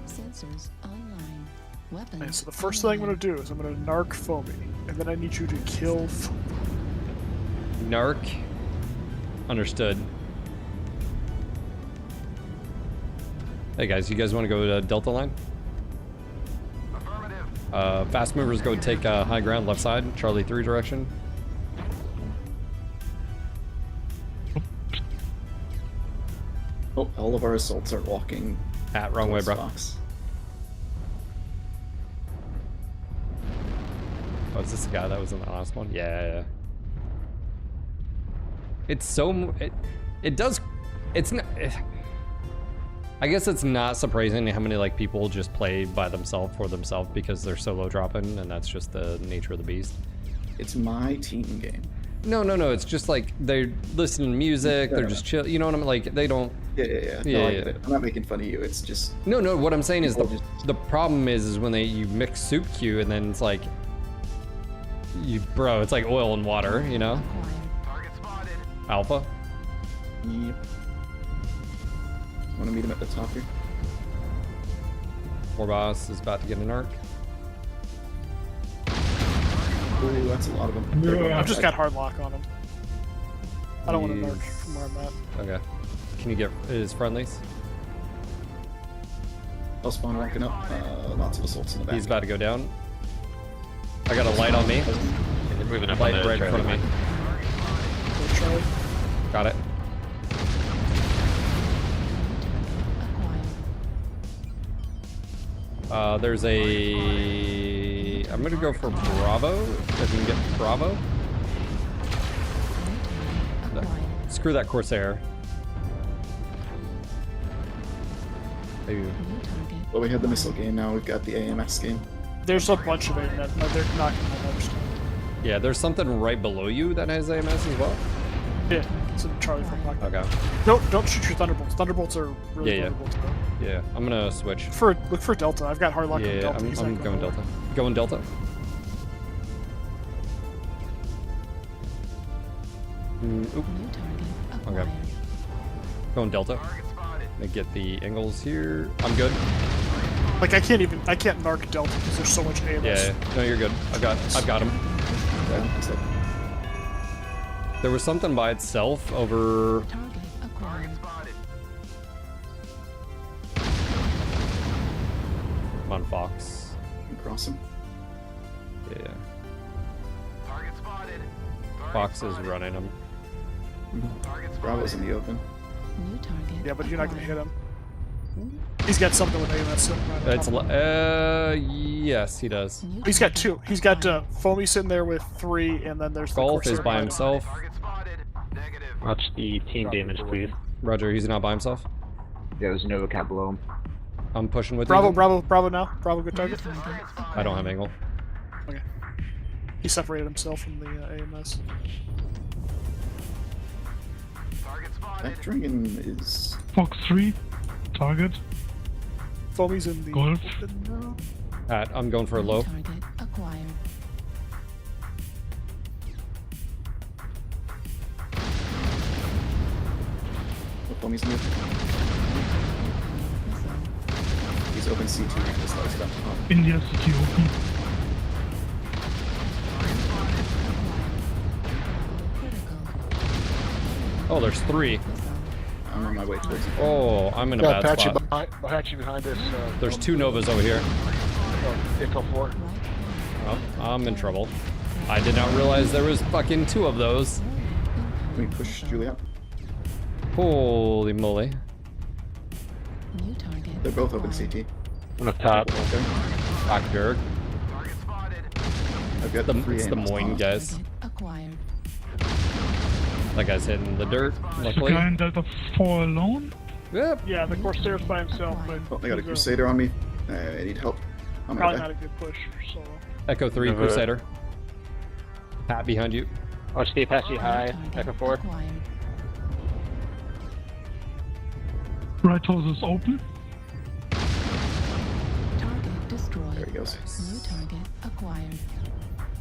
Speaker 13: Sensors online. Weapons.
Speaker 19: Okay, so the first thing I'm going to do is I'm going to narc Foamy, and then I need you to kill
Speaker 1: Narc. Understood. Hey guys, you guys want to go to Delta Line? Fast movers go take high ground left side, Charlie 3 direction.
Speaker 15: Oh, all of our assaults are walking.
Speaker 1: Wrong way, bro.
Speaker 15: Box.
Speaker 1: Oh, is this the guy that was in the last one? Yeah. It's so... It does... It's not... I guess it's not surprising how many like people just play by themselves for themselves because they're solo dropping, and that's just the nature of the beast.
Speaker 15: It's my team game.
Speaker 1: No. It's just like they're listening to music. They're just chill. You know what I mean? Like they don't.
Speaker 15: Yeah. No, I get it. I'm not making fun of you. It's just.
Speaker 1: No. What I'm saying is the problem is when you mix soup cue and then it's like, bro, it's like oil and water. You know.
Speaker 5: Target spotted.
Speaker 1: Alpha.
Speaker 15: Yep. Want to meet him at the top here?
Speaker 1: War Boss is about to get an arc.
Speaker 15: Ooh, that's a lot of them.
Speaker 19: I've just got hard lock on him. I don't want to narc from where I'm at.
Speaker 1: Okay. Can you get his friendlies?
Speaker 15: I'll spawn racking up. Lots of assaults in the back.
Speaker 1: He's about to go down. I got a light on me.
Speaker 17: They're moving up
Speaker 1: Light
Speaker 17: on the
Speaker 1: right in front of me.
Speaker 19: Charlie.
Speaker 1: Got it. There's a... I'm gonna go for Bravo, if you can get Bravo. No, screw that Corsair. Maybe.
Speaker 15: Well, we had the missile game, now we've got the AMS game.
Speaker 19: There's a bunch of AMS. No, they're not going to understand.
Speaker 1: Yeah, there's something right below you that has AMS as well.
Speaker 19: Yeah, it's a Charlie from Black.
Speaker 1: Okay.
Speaker 19: Don't shoot your Thunderbolts. Thunderbolts are really vulnerable to them.
Speaker 1: Yeah, I'm gonna switch.
Speaker 19: Look for Delta. I've got hard lock on Delta.
Speaker 1: I'm going Delta. Going Delta. Oop. Okay. Going Delta. I get the angles here. I'm good.
Speaker 19: Like I can't narc Delta because there's so much AMS.
Speaker 1: Yeah. No, you're good. I've got him. There was something by itself over. Come on, Fox.
Speaker 15: Cross him.
Speaker 1: Yeah. Fox is running him.
Speaker 15: Bravo's in the open.
Speaker 19: Yeah, but you're not gonna hit him. He's got something with AMS sitting right
Speaker 1: yes, he does.
Speaker 19: He's got two. He's got Foamy sitting there with 3, and then there's
Speaker 1: Golf is by himself.
Speaker 20: Watch the team damage, please.
Speaker 1: Roger, he's not by himself.
Speaker 3: Yeah, there's a Nova Cat below him.
Speaker 1: I'm pushing with
Speaker 19: Bravo,
Speaker 1: you.
Speaker 19: Bravo now. Bravo, good target.
Speaker 1: I don't have angle.
Speaker 19: Okay. He separated himself from the AMS.
Speaker 15: That dragon is...
Speaker 21: Fox 3, target.
Speaker 19: Foamy's in the...
Speaker 21: Golf.
Speaker 1: I'm going for a low.
Speaker 13: Target acquired.
Speaker 15: Foamy's move. He's open CT. Just let us down.
Speaker 21: India CT open.
Speaker 1: Oh, there's 3.
Speaker 15: I'm on my way towards it.
Speaker 1: Oh, I'm in a bad
Speaker 17: Apache
Speaker 1: spot.
Speaker 17: Apache behind us.
Speaker 1: There's 2 Novas over here.
Speaker 17: Intel 4.
Speaker 1: Oh, I'm in trouble. I did not realize there was fucking 2 of those.
Speaker 15: Can we push Julie up?
Speaker 1: Holy moly.
Speaker 15: They're both open CT.
Speaker 17: On the top.
Speaker 1: Back Dirk.
Speaker 15: I've got
Speaker 1: It's the Moine guys. That guy's hitting the dirt, luckily.
Speaker 21: Guy in Delta 4 alone?
Speaker 1: Yep.
Speaker 19: Yeah, the Corsair's by himself, but
Speaker 15: Oh, I got a Crusader on me. I need help. I'm
Speaker 19: probably
Speaker 15: gonna
Speaker 19: not a good push for solo.
Speaker 1: Echo 3, Crusader. Pat behind you.
Speaker 17: Watch the Apache high. Echo 4.
Speaker 21: Right hose is open.
Speaker 13: Target destroyed.
Speaker 15: There he goes.
Speaker 13: New target acquired.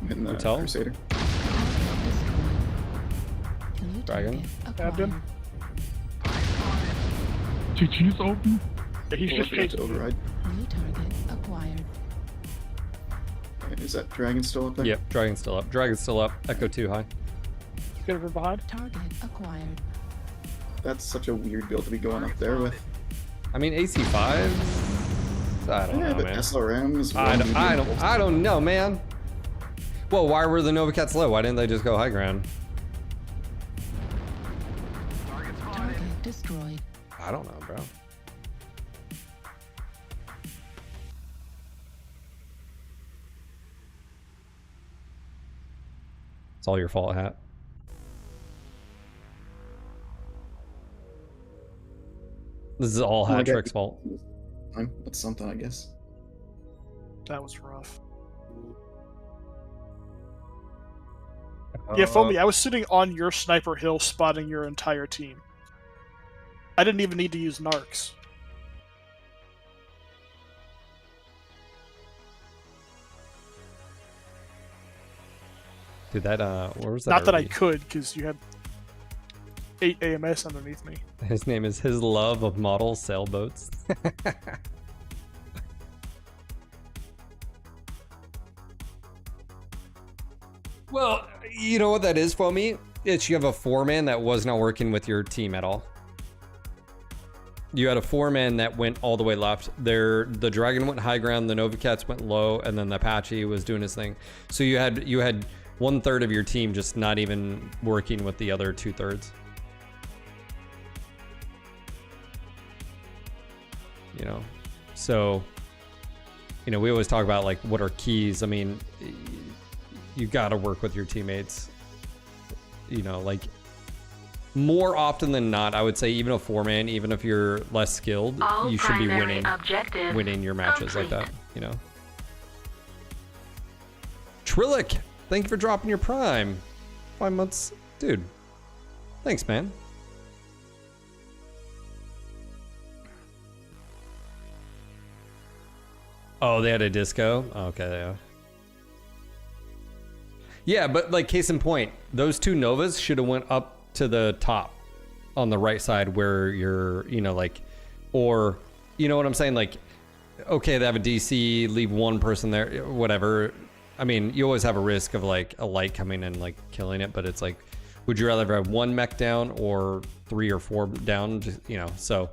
Speaker 15: I'm hitting the
Speaker 1: Hotel.
Speaker 15: Crusader.
Speaker 1: Dragon.
Speaker 19: Stabbed him.
Speaker 21: GG is open.
Speaker 19: Yeah, he's just
Speaker 15: to
Speaker 19: chasing.
Speaker 15: override.
Speaker 13: New target acquired.
Speaker 15: Okay, is that Dragon still up there?
Speaker 1: Yep, Dragon's still up. Dragon's still up. Echo 2 high.
Speaker 19: Get him from behind.
Speaker 13: Target acquired.
Speaker 15: That's such a weird build to be going up there with.
Speaker 1: I mean, AC5s? I don't know,
Speaker 15: but
Speaker 1: man.
Speaker 15: SRMs.
Speaker 1: I don't know, man. Well, why were the Nova Cats low? Why didn't they just go high ground?
Speaker 13: Target destroyed.
Speaker 1: I don't know, bro. It's all your fault, Hat. This is all Hat Trick's fault.
Speaker 15: That's something, I guess.
Speaker 19: That was rough. Yeah, Foamy, I was sitting on your sniper hill spotting your entire team. I didn't even need to use narcs.
Speaker 1: Dude, that, where was that?
Speaker 19: Not that I
Speaker 1: RV?
Speaker 19: could, because you had 8 AMS underneath me.
Speaker 1: His name is His Love of Model Sailboats. Well, you know what that is for me? It's you have a 4-man that was not working with your team at all. You had a 4-man that went all the way left. The Dragon went high ground, the Nova Cats went low, and then the Apache was doing his thing. So you had 1/3 of your team just not even working with the other 2/3. You know, so we always talk about like what are keys. I mean, you got to work with your teammates. You know, like more often than not, I would say even a 4-man, even if you're less skilled,
Speaker 7: All
Speaker 1: you should be
Speaker 7: primary
Speaker 1: winning your matches like that. You know. Trillic, thank you for dropping your prime. 5 months, dude. Thanks, man. Oh, they had a disco? Okay, yeah. Yeah, but like case in point, those 2 Novas should have went up to the top on the right side where you're, like, or, you know what I'm saying? Like, okay, they have a DC, leave one person there, whatever. I mean, you always have a risk of like a light coming and like killing it, but it's like, would you rather have 1 mech down or 3 or 4 down? Just, so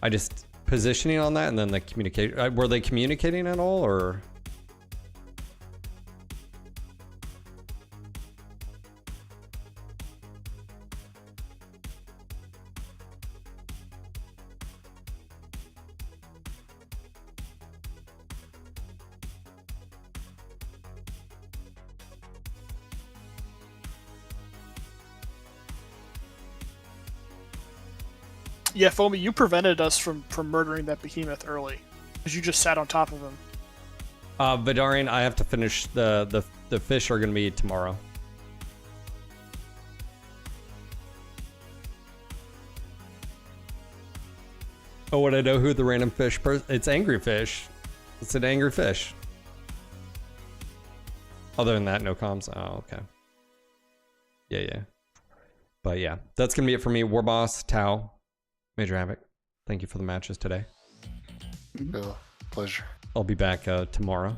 Speaker 1: I just positioning on that, and then the communication. Were they communicating at all, or?
Speaker 19: Yeah, Foamy, you prevented us from murdering that behemoth early, because you just sat on top of him.
Speaker 1: Vidarian, I have to finish the fish are gonna be tomorrow. Oh, would I know who the random fish person? It's Angry Fish. It's an angry fish. Other than that, no comms. Oh, okay. Yeah. But yeah, that's gonna be it for me. Warboss, Tau. Major Havoc, thank you for the matches today.
Speaker 14: Yeah, pleasure.
Speaker 1: I'll be back tomorrow,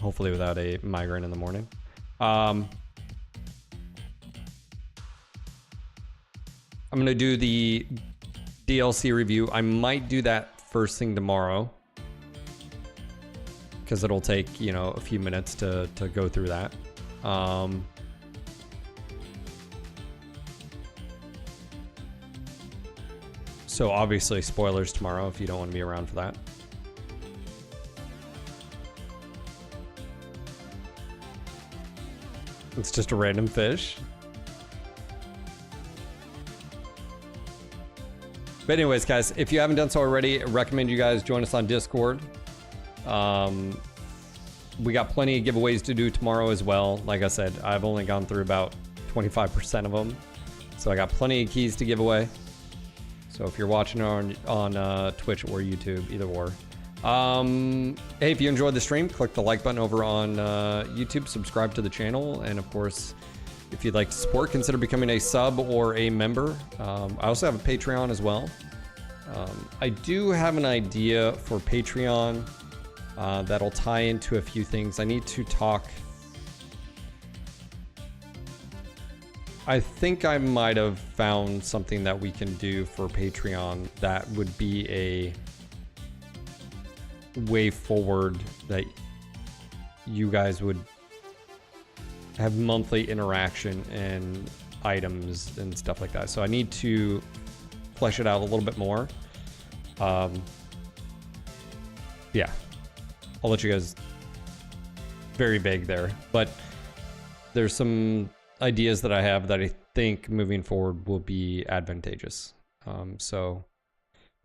Speaker 1: hopefully without a migraine in the morning. I'm going to do the DLC review. I might do that first thing tomorrow, because it'll take, you know, a few minutes to go through that. So obviously spoilers tomorrow if you don't want to be around for that. It's just a random fish. But anyways, guys, if you haven't done so already, I recommend you guys join us on Discord. We got plenty of giveaways to do tomorrow as well. Like I said, I've only gone through about 25% of them. So I got plenty of keys to give away. So if you're watching on Twitch or YouTube, either or. Hey, if you enjoyed the stream, click the like button over on YouTube, subscribe to the channel, and of course, if you'd like to support, consider becoming a sub or a member. I also have a Patreon as well. I do have an idea for Patreon that'll tie into a few things. I need to talk. I think I might have found something that we can do for Patreon that would be a way forward, that you guys would have monthly interaction and items and stuff like that. So I need to flesh it out a little bit more. Yeah, I'll let you guys, very vague there, but there's some ideas that I have that I think moving forward will be advantageous. So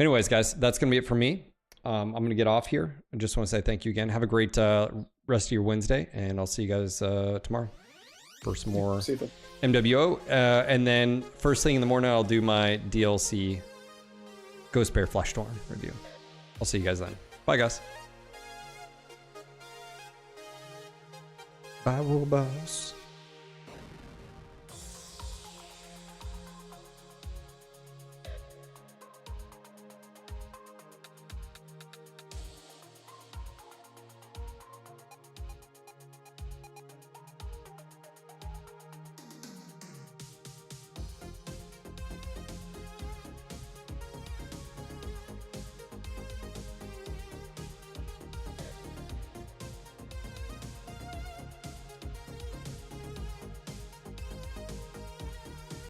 Speaker 1: anyways, guys, that's gonna be it for me. I'm gonna get off here. I just want to say thank you again. Have a great rest of your Wednesday, and I'll see you guys tomorrow for some more MWO. And then first thing in the morning, I'll do my DLC Ghost Bear Flash Storm review. I'll see you guys then. Bye, guys. Bye, Boss.